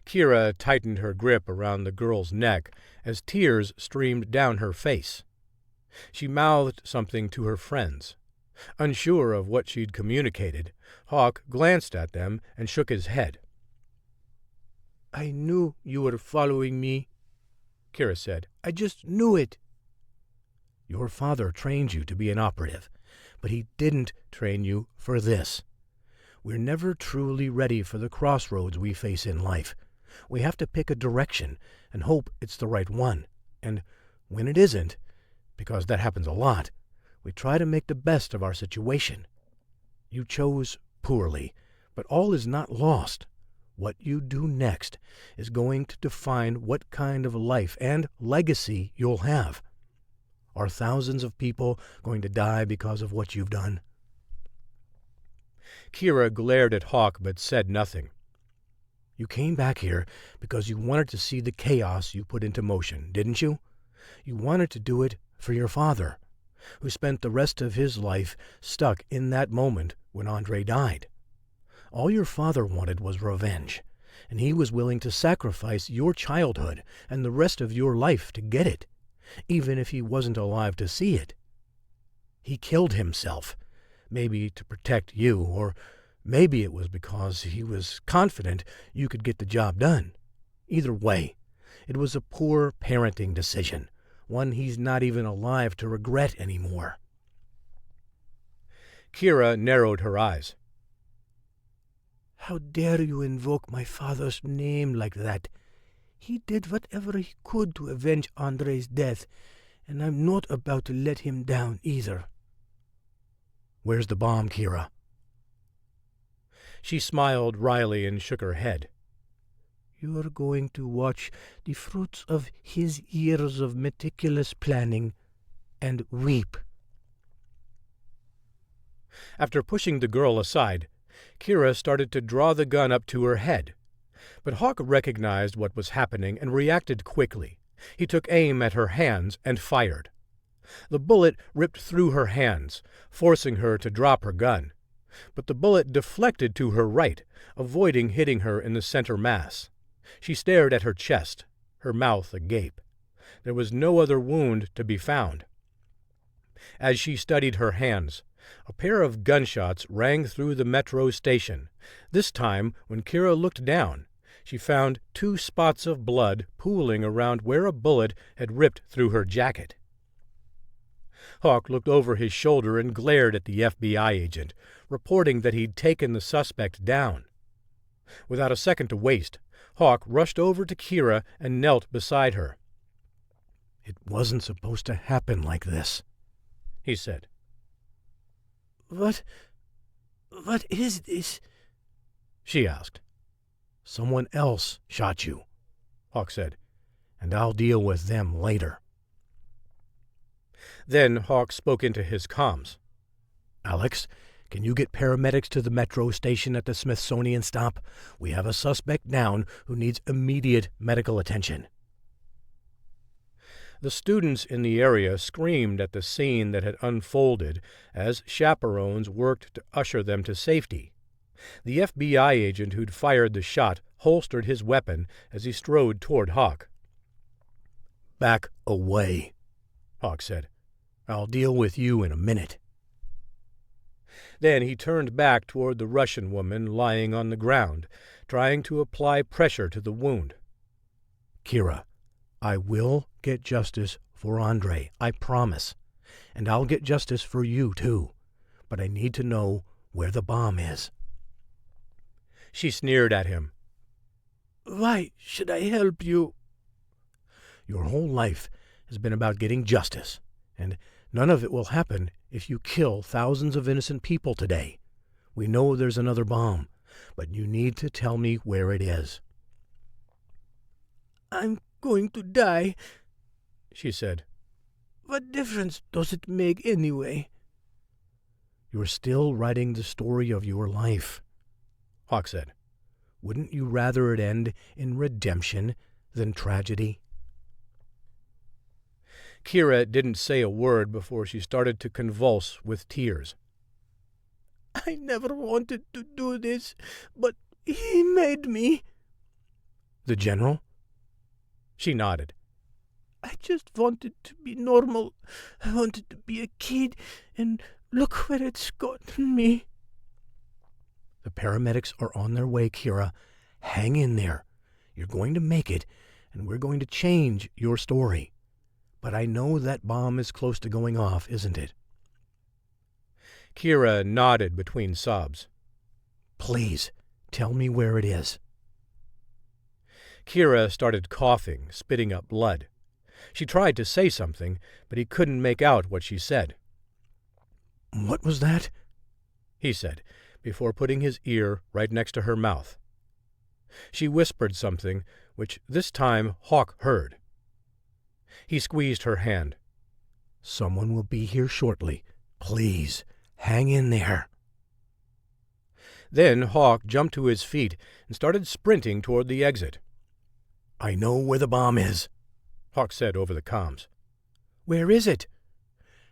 Kira tightened her grip around the girl's neck as tears streamed down her face. She mouthed something to her friends. Unsure of what she'd communicated, Hawk glanced at them and shook his head. I knew you were following me, Kira said. I just knew it. Your father trained you to be an operative, but he didn't train you for this. We're never truly ready for the crossroads we face in life. We have to pick a direction and hope it's the right one. And when it isn't, because that happens a lot, we try to make the best of our situation. You chose poorly, but all is not lost. What you do next is going to define what kind of life and legacy you'll have. Are thousands of people going to die because of what you've done? Kira glared at Hawk but said nothing. You came back here because you wanted to see the chaos you put into motion, didn't you? You wanted to do it for your father, who spent the rest of his life stuck in that moment when Andre died. All your father wanted was revenge, and he was willing to sacrifice your childhood and the rest of your life to get it, even if he wasn't alive to see it. He killed himself, maybe to protect you, or maybe it was because he was confident you could get the job done. Either way, it was a poor parenting decision, one he's not even alive to regret anymore. Kira narrowed her eyes. How dare you invoke my father's name like that? He did whatever he could to avenge Andre's death, and I'm not about to let him down either. Where's the bomb, Kira? She smiled wryly and shook her head. You're going to watch the fruits of his years of meticulous planning and weep. After pushing the girl aside, Kira started to draw the gun up to her head. But Hawk recognized what was happening and reacted quickly. He took aim at her hands and fired. The bullet ripped through her hands, forcing her to drop her gun. But the bullet deflected to her right, avoiding hitting her in the center mass. She stared at her chest, her mouth agape. There was no other wound to be found. As she studied her hands, a pair of gunshots rang through the metro station. This time, when Kira looked down, she found 2 spots of blood pooling around where a bullet had ripped through her jacket. Hawk looked over his shoulder and glared at the FBI agent, reporting that he'd taken the suspect down. Without a second to waste, Hawk rushed over to Kira and knelt beside her. It wasn't supposed to happen like this, he said. What is this? She asked. Someone else shot you, Hawk said. And I'll deal with them later. Then Hawk spoke into his comms. Alex, can you get paramedics to the metro station at the Smithsonian stop? We have a suspect down who needs immediate medical attention. The students in the area screamed at the scene that had unfolded as chaperones worked to usher them to safety. The FBI agent who'd fired the shot holstered his weapon as he strode toward Hawk. "Back away," Hawk said. "I'll deal with you in a minute." Then he turned back toward the Russian woman lying on the ground, trying to apply pressure to the wound. "Kira, I will get justice for Andre, I promise. And I'll get justice for you, too. But I need to know where the bomb is." She sneered at him. "Why should I help you?" "Your whole life has been about getting justice, and none of it will happen if you kill thousands of innocent people today. We know there's another bomb, but you need to tell me where it is." "I'm going to die," she said. "What difference does it make anyway?" "You're still writing the story of your life," Hawk said. "Wouldn't you rather it end in redemption than tragedy?" Kira didn't say a word before she started to convulse with tears. "I never wanted to do this, but he made me." "The general?" She nodded. "I just wanted to be normal. I wanted to be a kid, and look where it's gotten me." "The paramedics are on their way, Kira. Hang in there. You're going to make it, and we're going to change your story. But I know that bomb is close to going off, isn't it?" Kira nodded between sobs. "Please, tell me where it is." Kira started coughing, spitting up blood. She tried to say something, but he couldn't make out what she said. "What was that?" he said, before putting his ear right next to her mouth. She whispered something, which this time Hawk heard. He squeezed her hand. "Someone will be here shortly. Please, hang in there." Then Hawk jumped to his feet and started sprinting toward the exit. "I know where the bomb is," Hawk said over the comms. "Where is it?"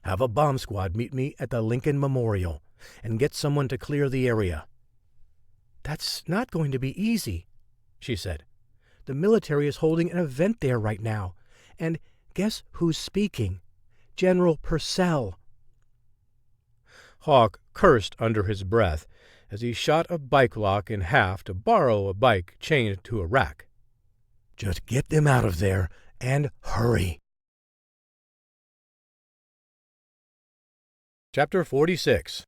"Have a bomb squad meet me at the Lincoln Memorial and get someone to clear the area." "That's not going to be easy," she said. "The military is holding an event there right now, and guess who's speaking? General Purcell." Hawk cursed under his breath as he shot a bike lock in half to borrow a bike chained to a rack. "Just get them out of there, and hurry." Chapter 46.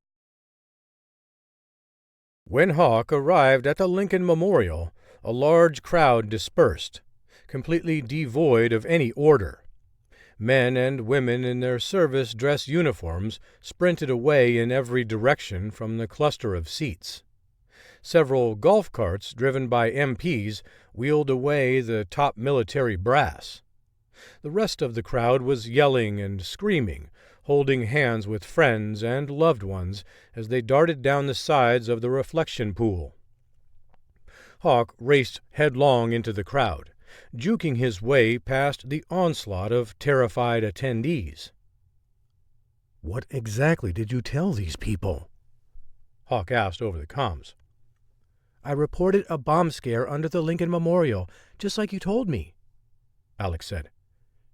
When Hawk arrived at the Lincoln Memorial, a large crowd dispersed, completely devoid of any order. Men and women in their service dress uniforms sprinted away in every direction from the cluster of seats. Several golf carts driven by MPs wheeled away the top military brass. The rest of the crowd was yelling and screaming, holding hands with friends and loved ones as they darted down the sides of the reflection pool. Hawk raced headlong into the crowd, juking his way past the onslaught of terrified attendees. "What exactly did you tell these people?" Hawk asked over the comms. "I reported a bomb scare under the Lincoln Memorial, just like you told me," Alex said.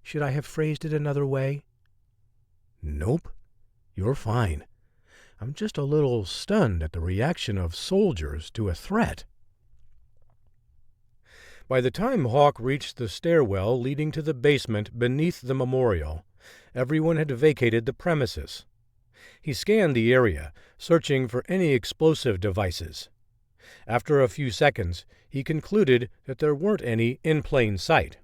"Should I have phrased it another way?" "Nope. You're fine. I'm just a little stunned at the reaction of soldiers to a threat." By the time Hawk reached the stairwell leading to the basement beneath the memorial, everyone had vacated the premises. He scanned the area, searching for any explosive devices. After a few seconds, he concluded that there weren't any in plain sight.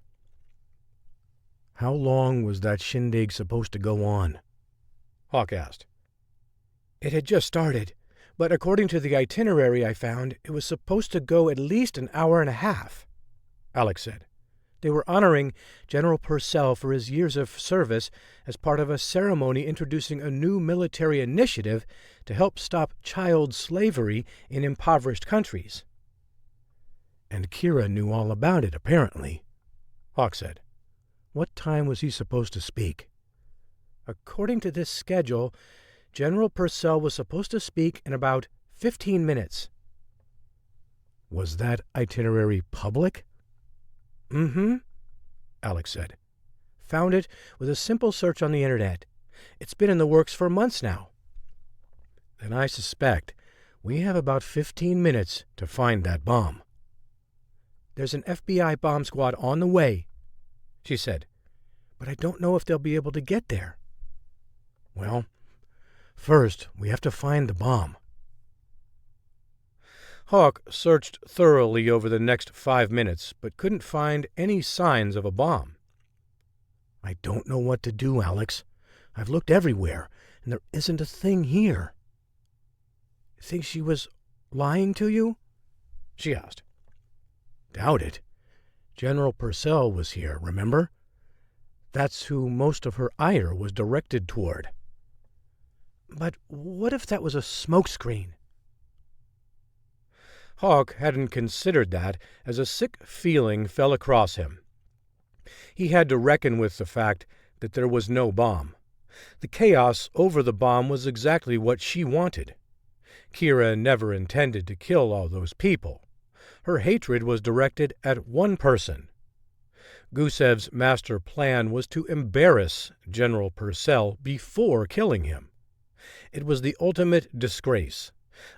"How long was that shindig supposed to go on?" Hawk asked. "It had just started, but according to the itinerary I found, it was supposed to go at least an hour and a half," Alex said. "They were honoring General Purcell for his years of service as part of a ceremony introducing a new military initiative to help stop child slavery in impoverished countries." "And Kira knew all about it, apparently," Hawk said. What time was he supposed to speak? According to this schedule, General Purcell was supposed to speak in about 15 minutes. Was that itinerary public? Mm-hmm, Alex said. Found it with a simple search on the internet. It's been in the works for months now. Then I suspect we have about 15 minutes to find that bomb. There's an FBI bomb squad on the way, she said, but I don't know if they'll be able to get there. Well, first we have to find the bomb. Hawk searched thoroughly over the next 5 minutes, but couldn't find any signs of a bomb. I don't know what to do, Alex. I've looked everywhere, and there isn't a thing here. Think she was lying to you? She asked. Doubt it. General Purcell was here, remember? That's who most of her ire was directed toward. But what if that was a smokescreen? Hawk hadn't considered that as a sick feeling fell across him. He had to reckon with the fact that there was no bomb. The chaos over the bomb was exactly what she wanted. Kira never intended to kill all those people. Her hatred was directed at one person. Gusev's master plan was to embarrass General Purcell before killing him. It was the ultimate disgrace.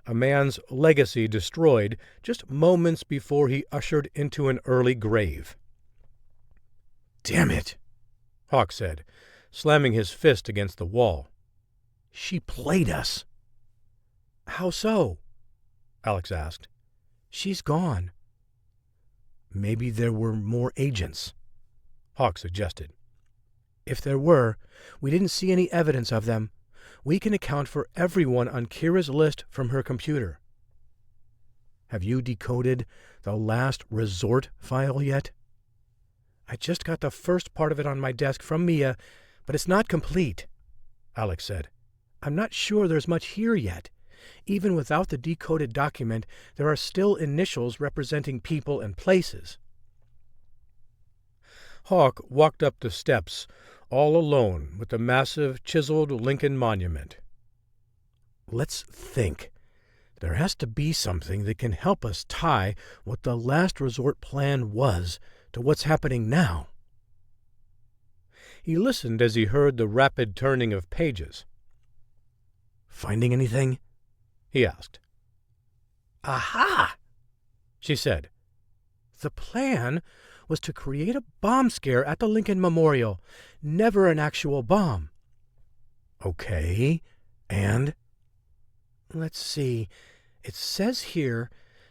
A man's legacy destroyed just moments before he ushered into an early grave. "Damn it," Hawk said, slamming his fist against the wall. "She played us." "How so?" Alex asked. "She's gone." "Maybe there were more agents," Hawk suggested. "If there were, we didn't see any evidence of them. We can account for everyone on Kira's list from her computer." "Have you decoded the last resort file yet?" "I just got the first part of it on my desk from Mia, but it's not complete," Alex said. "I'm not sure there's much here yet. Even without the decoded document, there are still initials representing people and places." Hawk walked up the steps, all alone with the massive, chiseled Lincoln monument. "Let's think. There has to be something that can help us tie what the last resort plan was to what's happening now." He listened as he heard the rapid turning of pages. "Finding anything?" he asked. "Aha!" she said. "The plan was to create a bomb scare at the Lincoln Memorial, never an actual bomb." "Okay, and?" "Let's see. It says here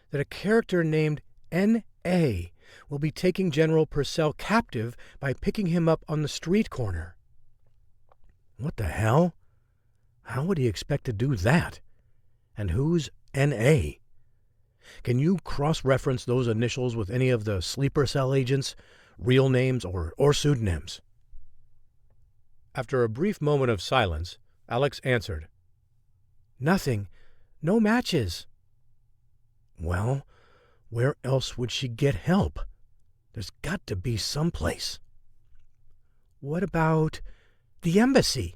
that a character named N.A. will be taking General Purcell captive by picking him up on the street corner." "What the hell? How would he expect to do that? And who's N.A.? Can you cross-reference those initials with any of the sleeper cell agents, real names or pseudonyms?" After a brief moment of silence, Alex answered. "Nothing. No matches." "Well, where else would she get help? There's got to be someplace." "What about the embassy?"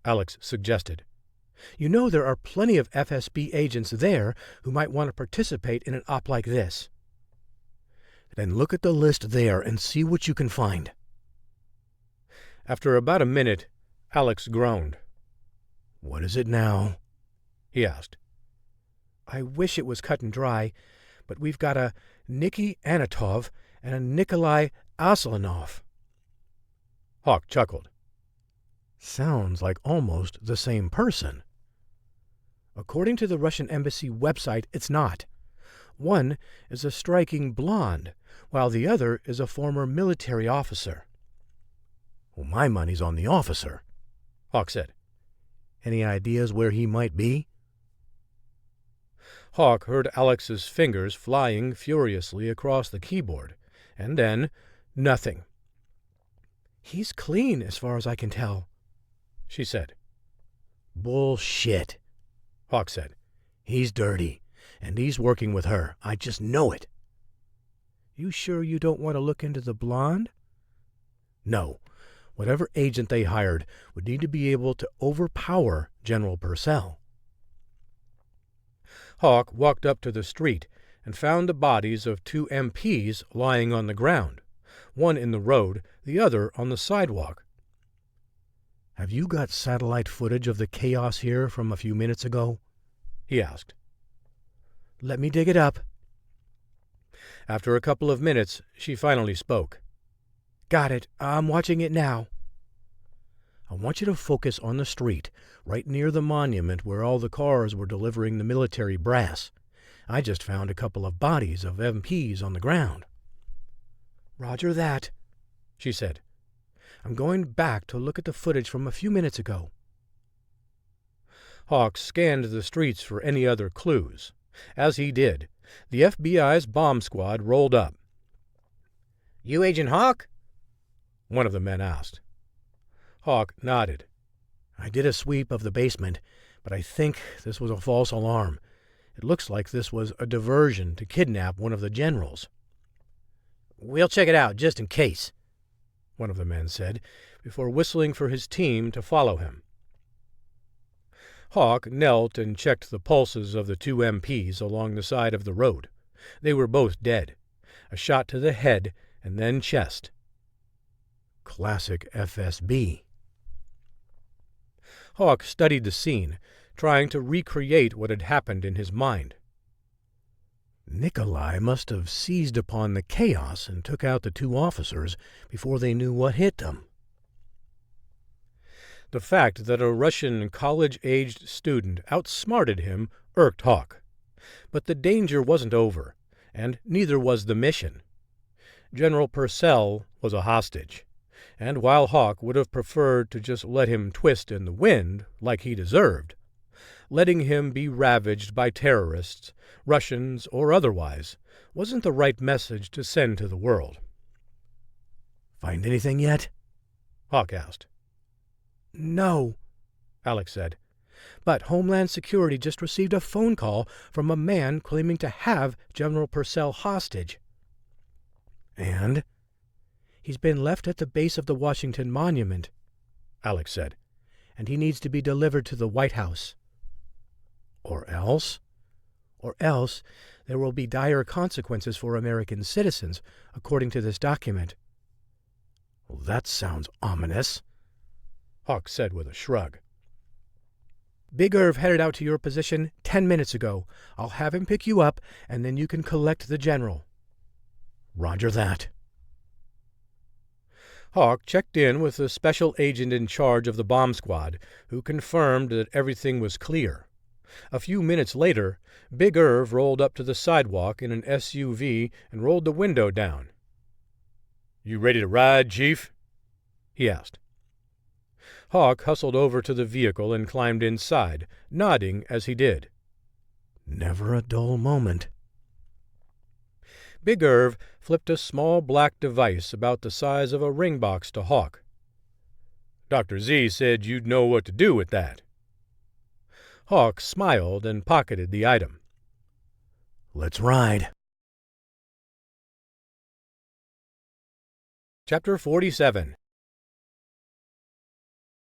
Alex suggested. "You know there are plenty of FSB agents there who might want to participate in an op like this." "Then look at the list there and see what you can find." After about a minute, Alex groaned. "What is it now?" he asked. "I wish it was cut and dry, but we've got a Nikki Anatov and a Nikolai Aslanov." Hawk chuckled. "Sounds like almost the same person." "According to the Russian embassy website, it's not. One is a striking blonde, while the other is a former military officer." "Well, my money's on the officer," Hawk said. "Any ideas where he might be?" Hawk heard Alex's fingers flying furiously across the keyboard, and then nothing. "He's clean, as far as I can tell," she said. "Bullshit," Hawk said. "He's dirty, and he's working with her. I just know it." "You sure you don't want to look into the blonde?" No, whatever agent they hired would need to be able to overpower General Purcell. Hawk walked up to the street and found the bodies of 2 MPs lying on the ground, one in the road, the other on the sidewalk. "Have you got satellite footage of the chaos here from a few minutes ago?" he asked. "Let me dig it up." After a couple of minutes, she finally spoke. "Got it. I'm watching it now." "I want you to focus on the street, right near the monument where all the cars were delivering the military brass. I just found a couple of bodies of MPs on the ground." "Roger that," she said. "I'm going back to look at the footage from a few minutes ago." Hawk scanned the streets for any other clues. As he did, the FBI's bomb squad rolled up. "You Agent Hawk?" one of the men asked. Hawk nodded. "I did a sweep of the basement, but I think this was a false alarm. It looks like this was a diversion to kidnap one of the generals." "We'll check it out, just in case," one of the men said, before whistling for his team to follow him. Hawk knelt and checked the pulses of the 2 MPs along the side of the road. They were both dead. A shot to the head and then chest. Classic FSB. Hawk studied the scene, trying to recreate what had happened in his mind. Nikolai must have seized upon the chaos and took out the 2 officers before they knew what hit them. The fact that a Russian college-aged student outsmarted him irked Hawk. But the danger wasn't over, and neither was the mission. General Purcell was a hostage, and while Hawk would have preferred to just let him twist in the wind, like he deserved, letting him be ravaged by terrorists, Russians or otherwise, wasn't the right message to send to the world. "Find anything yet?" Hawk asked. "No," Alex said. "but Homeland Security just received a phone call from a man claiming to have General Purcell hostage." "And?" "He's been left at the base of the Washington Monument," Alex said. "and he needs to be delivered to the White House." "Or else?" "Or else there will be dire consequences for American citizens, according to this document." "Well, that sounds ominous," Hawk said with a shrug. "Big Irv headed out to your position 10 minutes ago. I'll have him pick you up, and then you can collect the general." "Roger that." Hawk checked in with the special agent in charge of the bomb squad, who confirmed that everything was clear. A few minutes later, Big Irv rolled up to the sidewalk in an SUV and rolled the window down. "You ready to ride, Chief?" he asked. Hawk hustled over to the vehicle and climbed inside, nodding as he did. "Never a dull moment." Big Irv flipped a small black device about the size of a ring box to Hawk. "Dr. Z said you'd know what to do with that." Hawk smiled and pocketed the item. "Let's ride." Chapter 47.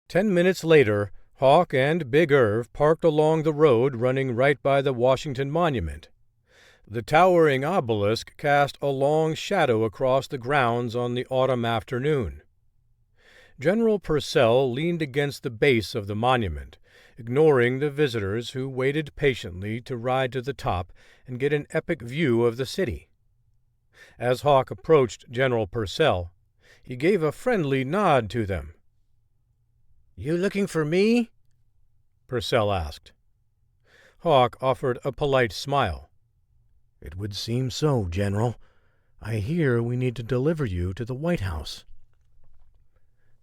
10 minutes later, Hawk and Big Irv parked along the road running right by the Washington Monument. The towering obelisk cast a long shadow across the grounds on the autumn afternoon. General Purcell leaned against the base of the monument, ignoring the visitors who waited patiently to ride to the top and get an epic view of the city. As Hawk approached General Purcell, he gave a friendly nod to them. "You looking for me?" Purcell asked. Hawk offered a polite smile. "It would seem so, General. I hear we need to deliver you to the White House."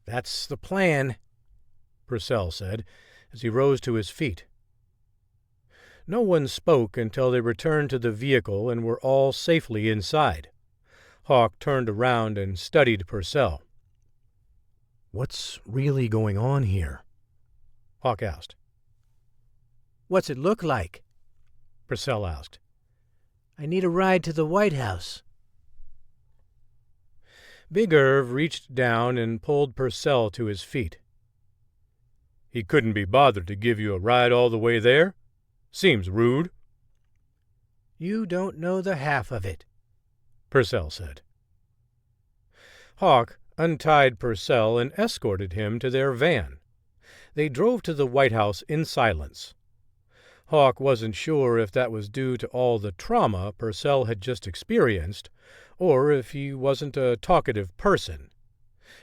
"That's the plan," Purcell said, as he rose to his feet. No one spoke until they returned to the vehicle and were all safely inside. Hawk turned around and studied Purcell. "What's really going on here?" Hawk asked. "What's it look like?" Purcell asked. "I need a ride to the White House." Big Irv reached down and pulled Purcell to his feet. "He couldn't be bothered to give you a ride all the way there? Seems rude." "You don't know the half of it," Purcell said. Hawk untied Purcell and escorted him to their van. They drove to the White House in silence. Hawk wasn't sure if that was due to all the trauma Purcell had just experienced, or if he wasn't a talkative person.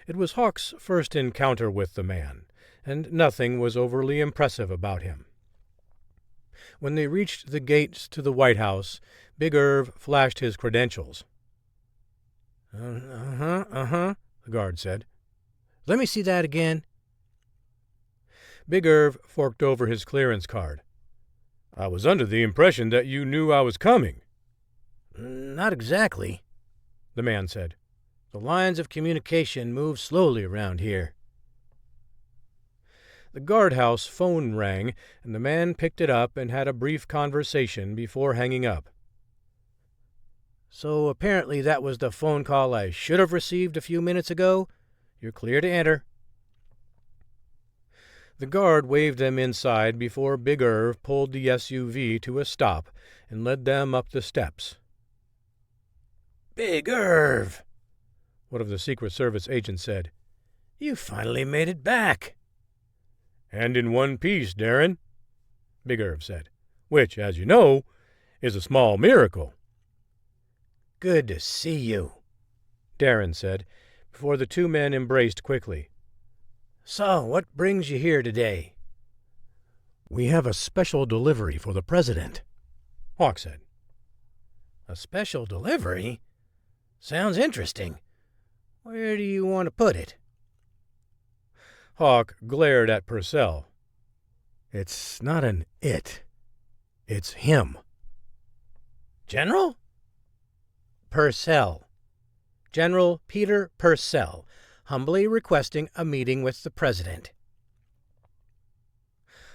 It was Hawk's first encounter with the man, and nothing was overly impressive about him. When they reached the gates to the White House, Big Irv flashed his credentials. The guard said. "Let me see that again." Big Irv forked over his clearance card. "I was under the impression that you knew I was coming." "Not exactly," the man said. "The lines of communication move slowly around here." The guardhouse phone rang, and the man picked it up and had a brief conversation before hanging up. "So apparently that was the phone call I should have received a few minutes ago. You're clear to enter." The guard waved them inside before Big Irv pulled the SUV to a stop and led them up the steps. "Big Irv," one of the Secret Service agents said. "You finally made it back." "And in one piece, Darren," Big Irv said, "which, as you know, is a small miracle." "Good to see you," Darren said, before the two men embraced quickly. "So, what brings you here today?" "We have a special delivery for the president," Hawk said. "A special delivery? Sounds interesting. Where do you want to put it?" Hawk glared at Purcell. "It's not an it. It's him." "General?" "Purcell. General Peter Purcell, humbly requesting a meeting with the president."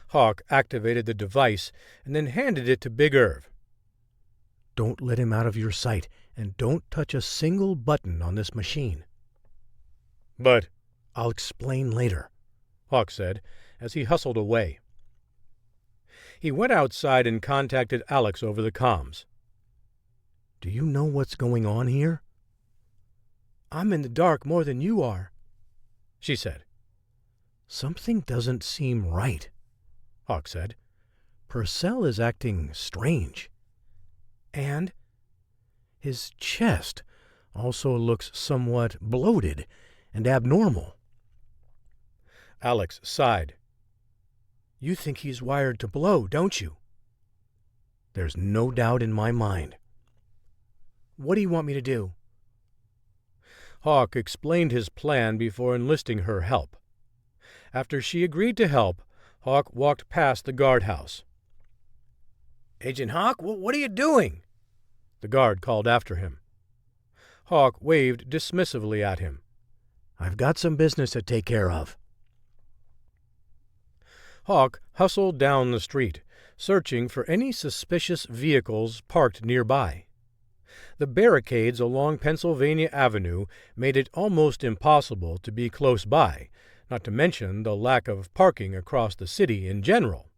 Hawk activated the device and then handed it to Big Irv. "Don't let him out of your sight, and don't touch a single button on this machine." "But—" "I'll explain later," Hawk said, as he hustled away. He went outside and contacted Alex over the comms. "Do you know what's going on here?" "I'm in the dark more than you are," she said. "Something doesn't seem right," Hawk said. "Purcell is acting strange. "And?" His chest also looks somewhat bloated and abnormal." Alex sighed. "You think he's wired to blow, don't you?" "There's no doubt in my mind." "What do you want me to do?" Hawk explained his plan before enlisting her help. After she agreed to help, Hawk walked past the guardhouse. "Agent Hawk, what are you doing?" The guard called after him. Hawk waved dismissively at him. "I've got some business to take care of." Hawk hustled down the street, searching for any suspicious vehicles parked nearby. The barricades along Pennsylvania Avenue made it almost impossible to be close by, not to mention the lack of parking across the city in general.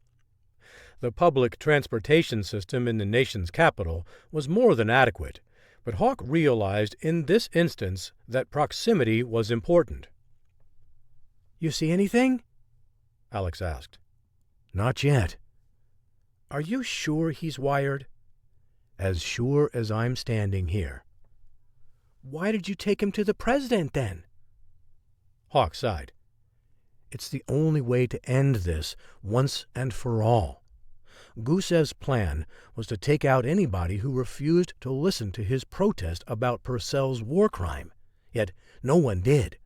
The public transportation system in the nation's capital was more than adequate, but Hawk realized in this instance that proximity was important. "You see anything?" Alex asked. "Not yet." "Are you sure he's wired?" "As sure as I'm standing here." "Why did you take him to the president, then?" Hawk sighed. "It's the only way to end this once and for all. Gusev's plan was to take out anybody who refused to listen to his protest about Purcell's war crime, yet no one did.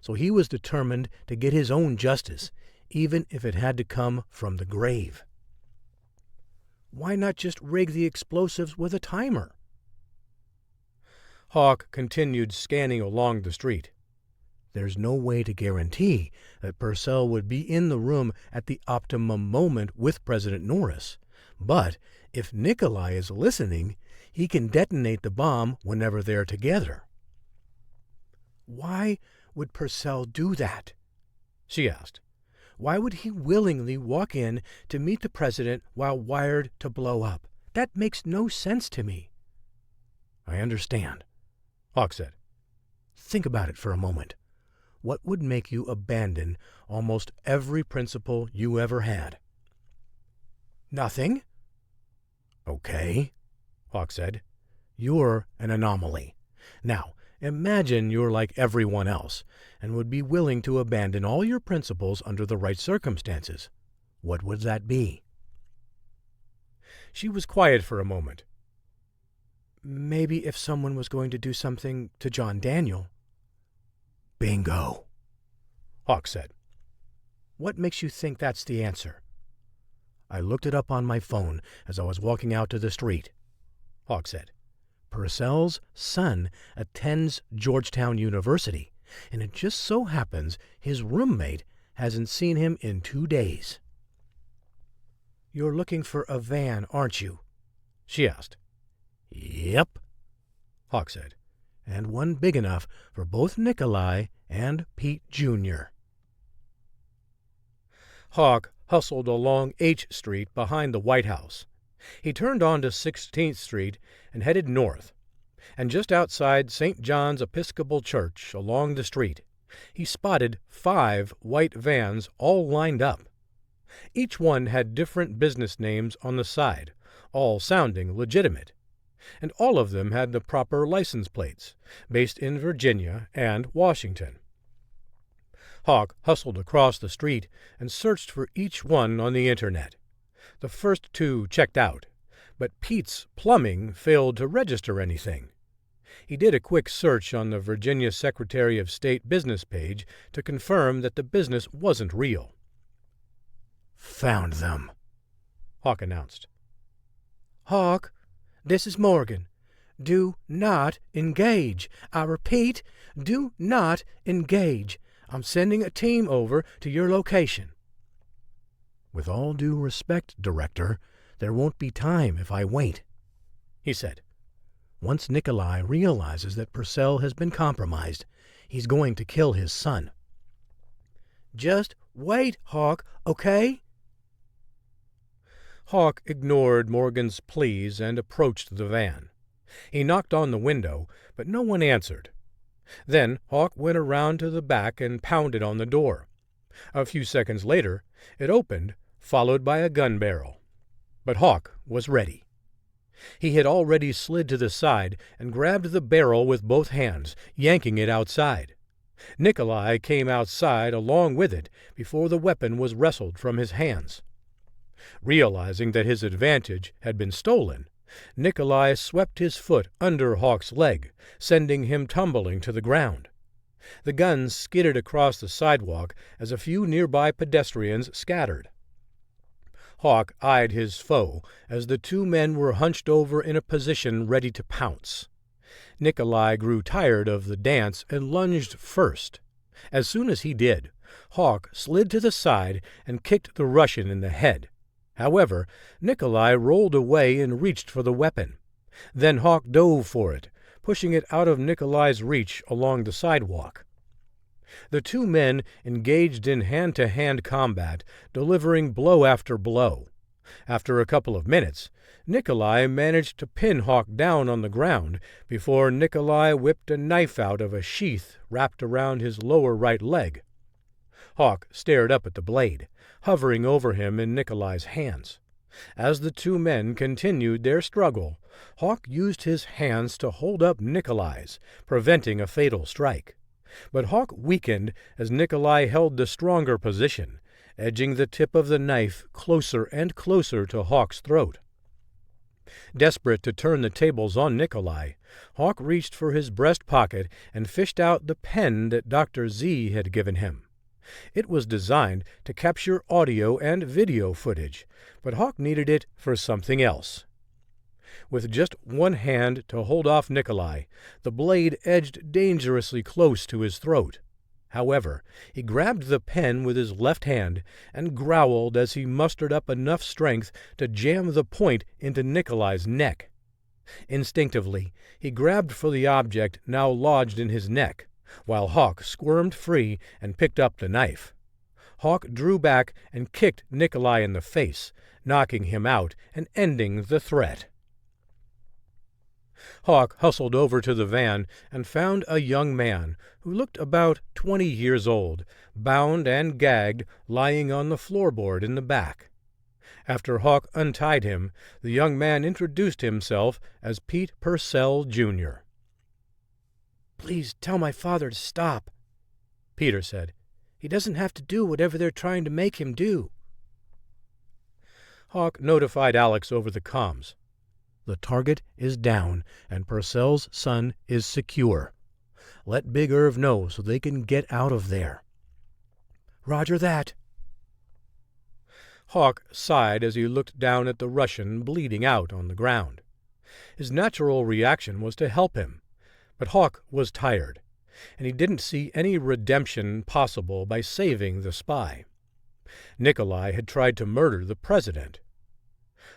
So he was determined to get his own justice, even if it had to come from the grave." "Why not just rig the explosives with a timer?" Hawk continued scanning along the street. "There's no way to guarantee that Purcell would be in the room at the optimum moment with President Norris. But if Nikolai is listening, he can detonate the bomb whenever they're together." Why would Purcell do that? She asked. Why would he willingly walk in to meet the president while wired to blow up? That makes no sense to me. I understand, Hawk said. Think about it for a moment. What would make you abandon almost every principle you ever had? Nothing. Okay, Hawk said. You're an anomaly. Now, imagine you're like everyone else and would be willing to abandon all your principles under the right circumstances. What would that be? She was quiet for a moment. Maybe if someone was going to do something to John Daniel. Bingo, Hawk said. What makes you think that's the answer? I looked it up on my phone as I was walking out to the street, Hawk said. Purcell's son attends Georgetown University, and it just so happens his roommate hasn't seen him in 2 days. You're looking for a van, aren't you? She asked. Yep, Hawk said, and one big enough for both Nikolai and Pete Jr. Hawk hustled along H Street behind the White House. He turned onto 16th Street and headed north. And just outside St. John's Episcopal Church, along the street, he spotted 5 white vans all lined up. Each one had different business names on the side, all sounding legitimate. And all of them had the proper license plates, based in Virginia and Washington. Hawk hustled across the street and searched for each one on the Internet. The first 2 checked out, but Pete's plumbing failed to register anything. He did a quick search on the Virginia Secretary of State business page to confirm that the business wasn't real. Found them, Hawk announced. Hawk, this is Morgan. Do not engage. I repeat, do not engage. I'm sending a team over to your location. With all due respect, Director, there won't be time if I wait, he said. Once Nikolai realizes that Purcell has been compromised, he's going to kill his son. Just wait, Hawk, okay? Hawk ignored Morgan's pleas and approached the van. He knocked on the window, but no one answered. Then Hawk went around to the back and pounded on the door. A few seconds later, it opened, followed by a gun barrel. But Hawk was ready. He had already slid to the side and grabbed the barrel with both hands, yanking it outside. Nikolai came outside along with it before the weapon was wrestled from his hands. Realizing that his advantage had been stolen, Nikolai swept his foot under Hawk's leg, sending him tumbling to the ground. The gun skidded across the sidewalk as a few nearby pedestrians scattered. Hawk eyed his foe as the 2 men were hunched over in a position ready to pounce. Nikolai grew tired of the dance and lunged first. As soon as he did, Hawk slid to the side and kicked the Russian in the head. However, Nikolai rolled away and reached for the weapon. Then Hawk dove for it, pushing it out of Nikolai's reach along the sidewalk. The 2 men engaged in hand-to-hand combat, delivering blow after blow. After a couple of minutes, Nikolai managed to pin Hawk down on the ground before Nikolai whipped a knife out of a sheath wrapped around his lower right leg. Hawk stared up at the blade, hovering over him in Nikolai's hands. As the 2 men continued their struggle, Hawk used his hands to hold up Nikolai's, preventing a fatal strike. But Hawk weakened as Nikolai held the stronger position, edging the tip of the knife closer and closer to Hawk's throat. Desperate to turn the tables on Nikolai, Hawk reached for his breast pocket and fished out the pen that Dr. Z had given him. It was designed to capture audio and video footage, but Hawk needed it for something else. With just one hand to hold off Nikolai, the blade edged dangerously close to his throat. However, he grabbed the pen with his left hand and growled as he mustered up enough strength to jam the point into Nikolai's neck. Instinctively, he grabbed for the object now lodged in his neck, while Hawk squirmed free and picked up the knife. Hawk drew back and kicked Nikolai in the face, knocking him out and ending the threat. Hawk hustled over to the van and found a young man who looked about 20 years old, bound and gagged, lying on the floorboard in the back. After Hawk untied him, the young man introduced himself as Pete Purcell, Jr. "Please tell my father to stop," Peter said. "He doesn't have to do whatever they're trying to make him do." Hawk notified Alex over the comms. "The target is down, and Purcell's son is secure. Let Big Irv know so they can get out of there." "Roger that." Hawk sighed as he looked down at the Russian bleeding out on the ground. His natural reaction was to help him, but Hawk was tired, and he didn't see any redemption possible by saving the spy. Nikolai had tried to murder the president.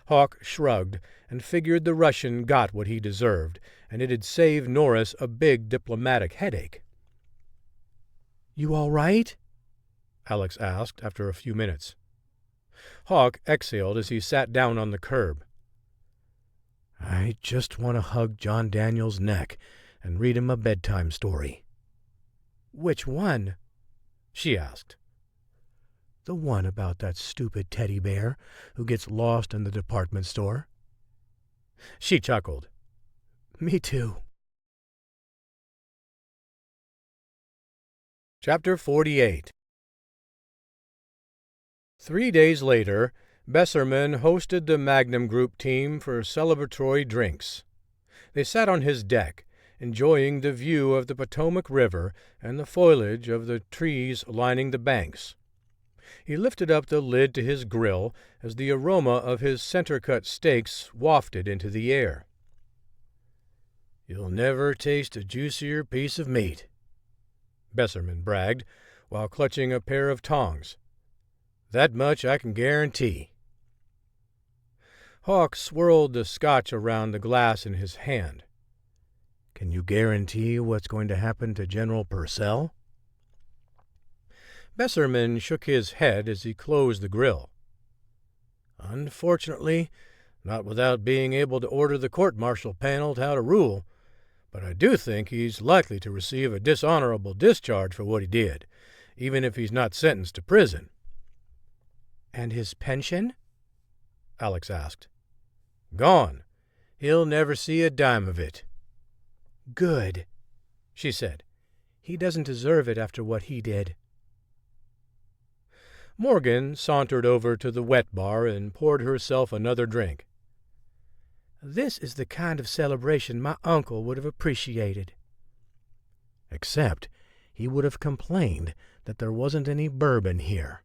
Hawk shrugged and figured the Russian got what he deserved, and it'd save Norris a big diplomatic headache. "You all right?" Alex asked after a few minutes. Hawk exhaled as he sat down on the curb. "I just want to hug John Daniel's neck and read him a bedtime story." "Which one?" she asked. "The one about that stupid teddy bear who gets lost in the department store." She chuckled. "Me too." Chapter 48. 3 days later, Besserman hosted the Magnum Group team for celebratory drinks. They sat on his deck, enjoying the view of the Potomac River and the foliage of the trees lining the banks. He lifted up the lid to his grill as the aroma of his center-cut steaks wafted into the air. "You'll never taste a juicier piece of meat," Besserman bragged, while clutching a pair of tongs. "That much I can guarantee." Hawk swirled the scotch around the glass in his hand. "Can you guarantee what's going to happen to General Purcell?" Besserman shook his head as he closed the grill. "Unfortunately, not without being able to order the court-martial panel how to rule, but I do think he's likely to receive a dishonorable discharge for what he did, even if he's not sentenced to prison." "And his pension?" Alex asked. "Gone. He'll never see a dime of it." "Good," she said. "He doesn't deserve it after what he did." Morgan sauntered over to the wet bar and poured herself another drink. "This is the kind of celebration my uncle would have appreciated." "Except he would have complained that there wasn't any bourbon here,"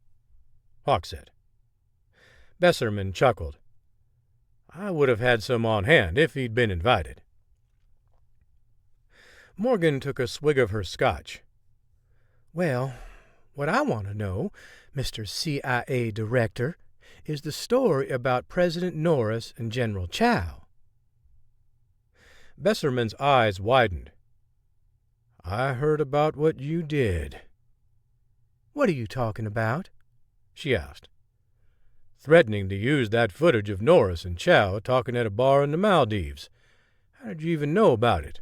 Hawk said. Besserman chuckled. "I would have had some on hand if he'd been invited." Morgan took a swig of her scotch. "Well, what I want to know, Mr. CIA Director, is the story about President Norris and General Chow." Besserman's eyes widened. "I heard about what you did." "What are you talking about?" she asked. "Threatening to use that footage of Norris and Chow talking at a bar in the Maldives. How did you even know about it?"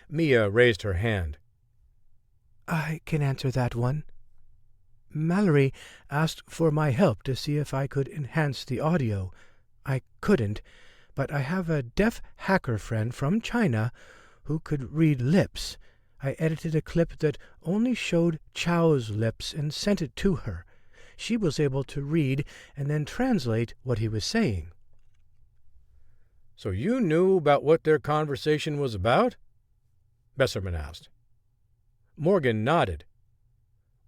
Mia raised her hand. "I can answer that one. Mallory asked for my help to see if I could enhance the audio. I couldn't, but I have a deaf hacker friend from China who could read lips. I edited a clip that only showed Chow's lips and sent it to her. She was able to read and then translate what he was saying." "So you knew about what their conversation was about?" Besserman asked. Morgan nodded.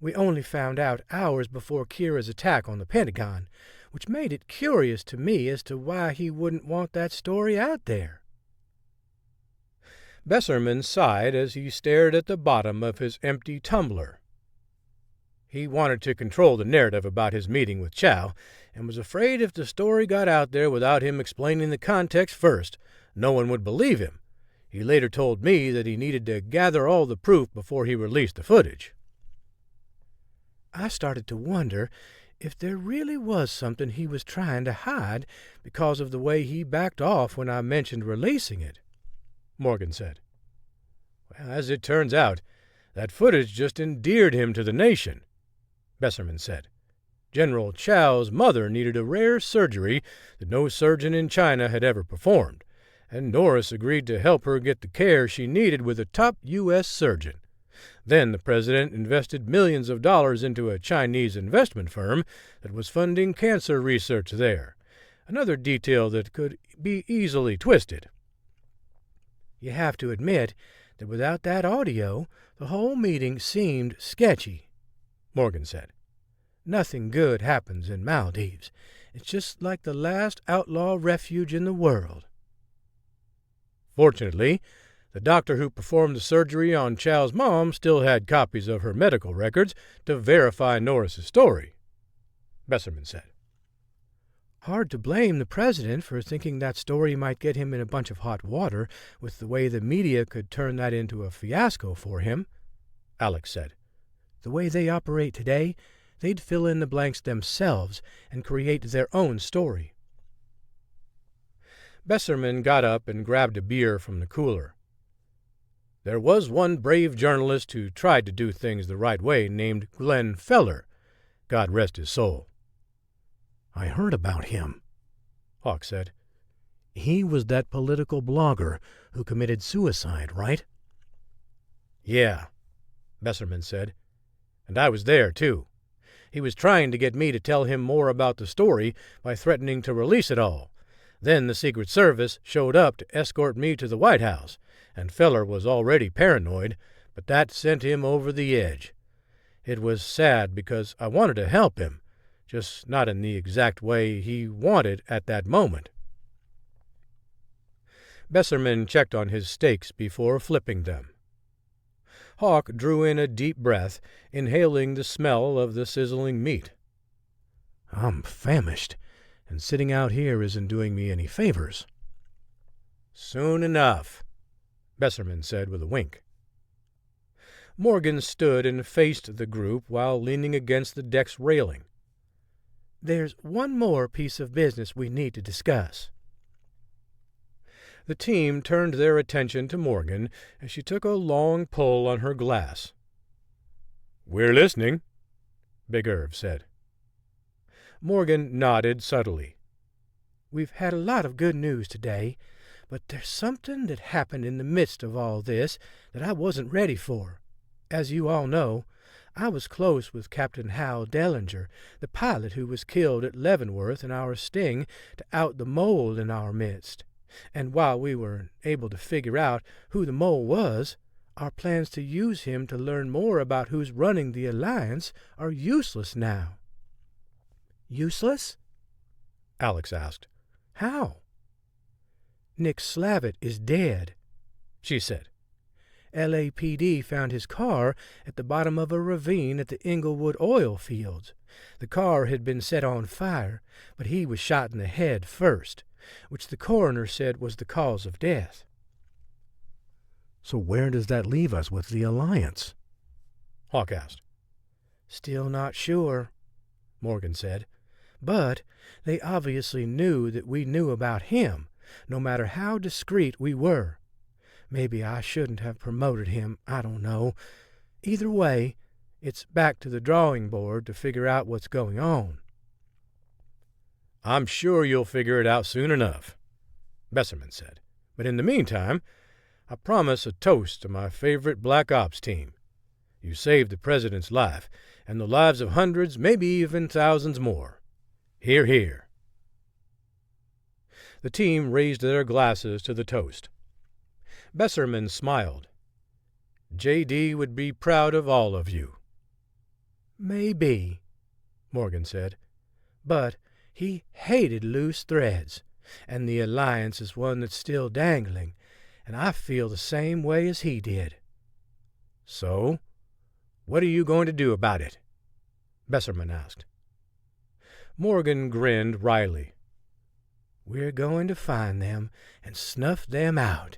"We only found out hours before Kira's attack on the Pentagon, which made it curious to me as to why he wouldn't want that story out there." Besserman sighed as he stared at the bottom of his empty tumbler. He wanted to control the narrative about his meeting with Chow, and was afraid if the story got out there without him explaining the context first, no one would believe him, He later told me that he needed to gather all the proof before he released the footage. I started to wonder if there really was something he was trying to hide because of the way he backed off when I mentioned releasing it, Morgan said. Well, as it turns out, that footage just endeared him to the nation, Besserman said. General Chow's mother needed a rare surgery that no surgeon in China had ever performed, and Norris agreed to help her get the care she needed with a top U.S. surgeon. Then the president invested millions of dollars into a Chinese investment firm that was funding cancer research there, another detail that could be easily twisted. You have to admit that without that audio, the whole meeting seemed sketchy, Morgan said. Nothing good happens in Maldives. It's just like the last outlaw refuge in the world. Fortunately, the doctor who performed the surgery on Chow's mom still had copies of her medical records to verify Norris's story, Besserman said. Hard to blame the president for thinking that story might get him in a bunch of hot water with the way the media could turn that into a fiasco for him, Alex said. The way they operate today, they'd fill in the blanks themselves and create their own story. Besserman got up and grabbed a beer from the cooler. There was one brave journalist who tried to do things the right way named Glenn Feller, God rest his soul. I heard about him, Hawk said. He was that political blogger who committed suicide, right? Yeah, Besserman said. And I was there, too. He was trying to get me to tell him more about the story by threatening to release it all. Then the Secret Service showed up to escort me to the White House, and Feller was already paranoid, but that sent him over the edge. It was sad because I wanted to help him, just not in the exact way he wanted at that moment. Besserman checked on his steaks before flipping them. Hawk drew in a deep breath, inhaling the smell of the sizzling meat. I'm famished, and sitting out here isn't doing me any favors. Soon enough, Besserman said with a wink. Morgan stood and faced the group while leaning against the deck's railing. There's one more piece of business we need to discuss. The team turned their attention to Morgan as she took a long pull on her glass. We're listening, Big Irv said. Morgan nodded subtly. We've had a lot of good news today, but there's something that happened in the midst of all this that I wasn't ready for. As you all know, I was close with Captain Hal Dellinger, the pilot who was killed at Leavenworth in our sting to out the mole in our midst. And while we were able to figure out who the mole was, our plans to use him to learn more about who's running the Alliance are useless now. Useless? Alex asked. How? Nick Slavitt is dead, she said. LAPD found his car at the bottom of a ravine at the Inglewood oil fields. The car had been set on fire, but he was shot in the head first, which the coroner said was the cause of death. So where does that leave us with the Alliance? Hawk asked. Still not sure, Morgan said. But they obviously knew that we knew about him, no matter how discreet we were. Maybe I shouldn't have promoted him, I don't know. Either way, it's back to the drawing board to figure out what's going on. I'm sure you'll figure it out soon enough, Besserman said. But in the meantime, I promise a toast to my favorite Black Ops team. You saved the president's life, and the lives of hundreds, maybe even thousands more. Hear, hear. The team raised their glasses to the toast. Besserman smiled. J.D. would be proud of all of you. Maybe, Morgan said, but he hated loose threads, and the Alliance is one that's still dangling, and I feel the same way as he did. So, what are you going to do about it? Besserman asked. Morgan grinned wryly. We're going to find them and snuff them out.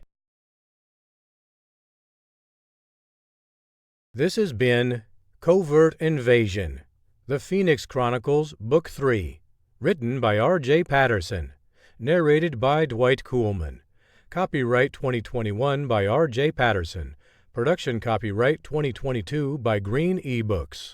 This has been Covert Invasion, The Phoenix Chronicles, Book 3, written by R.J. Patterson, narrated by Dwight Kuhlman. Copyright 2021 by R.J. Patterson. Production copyright 2022 by Green eBooks.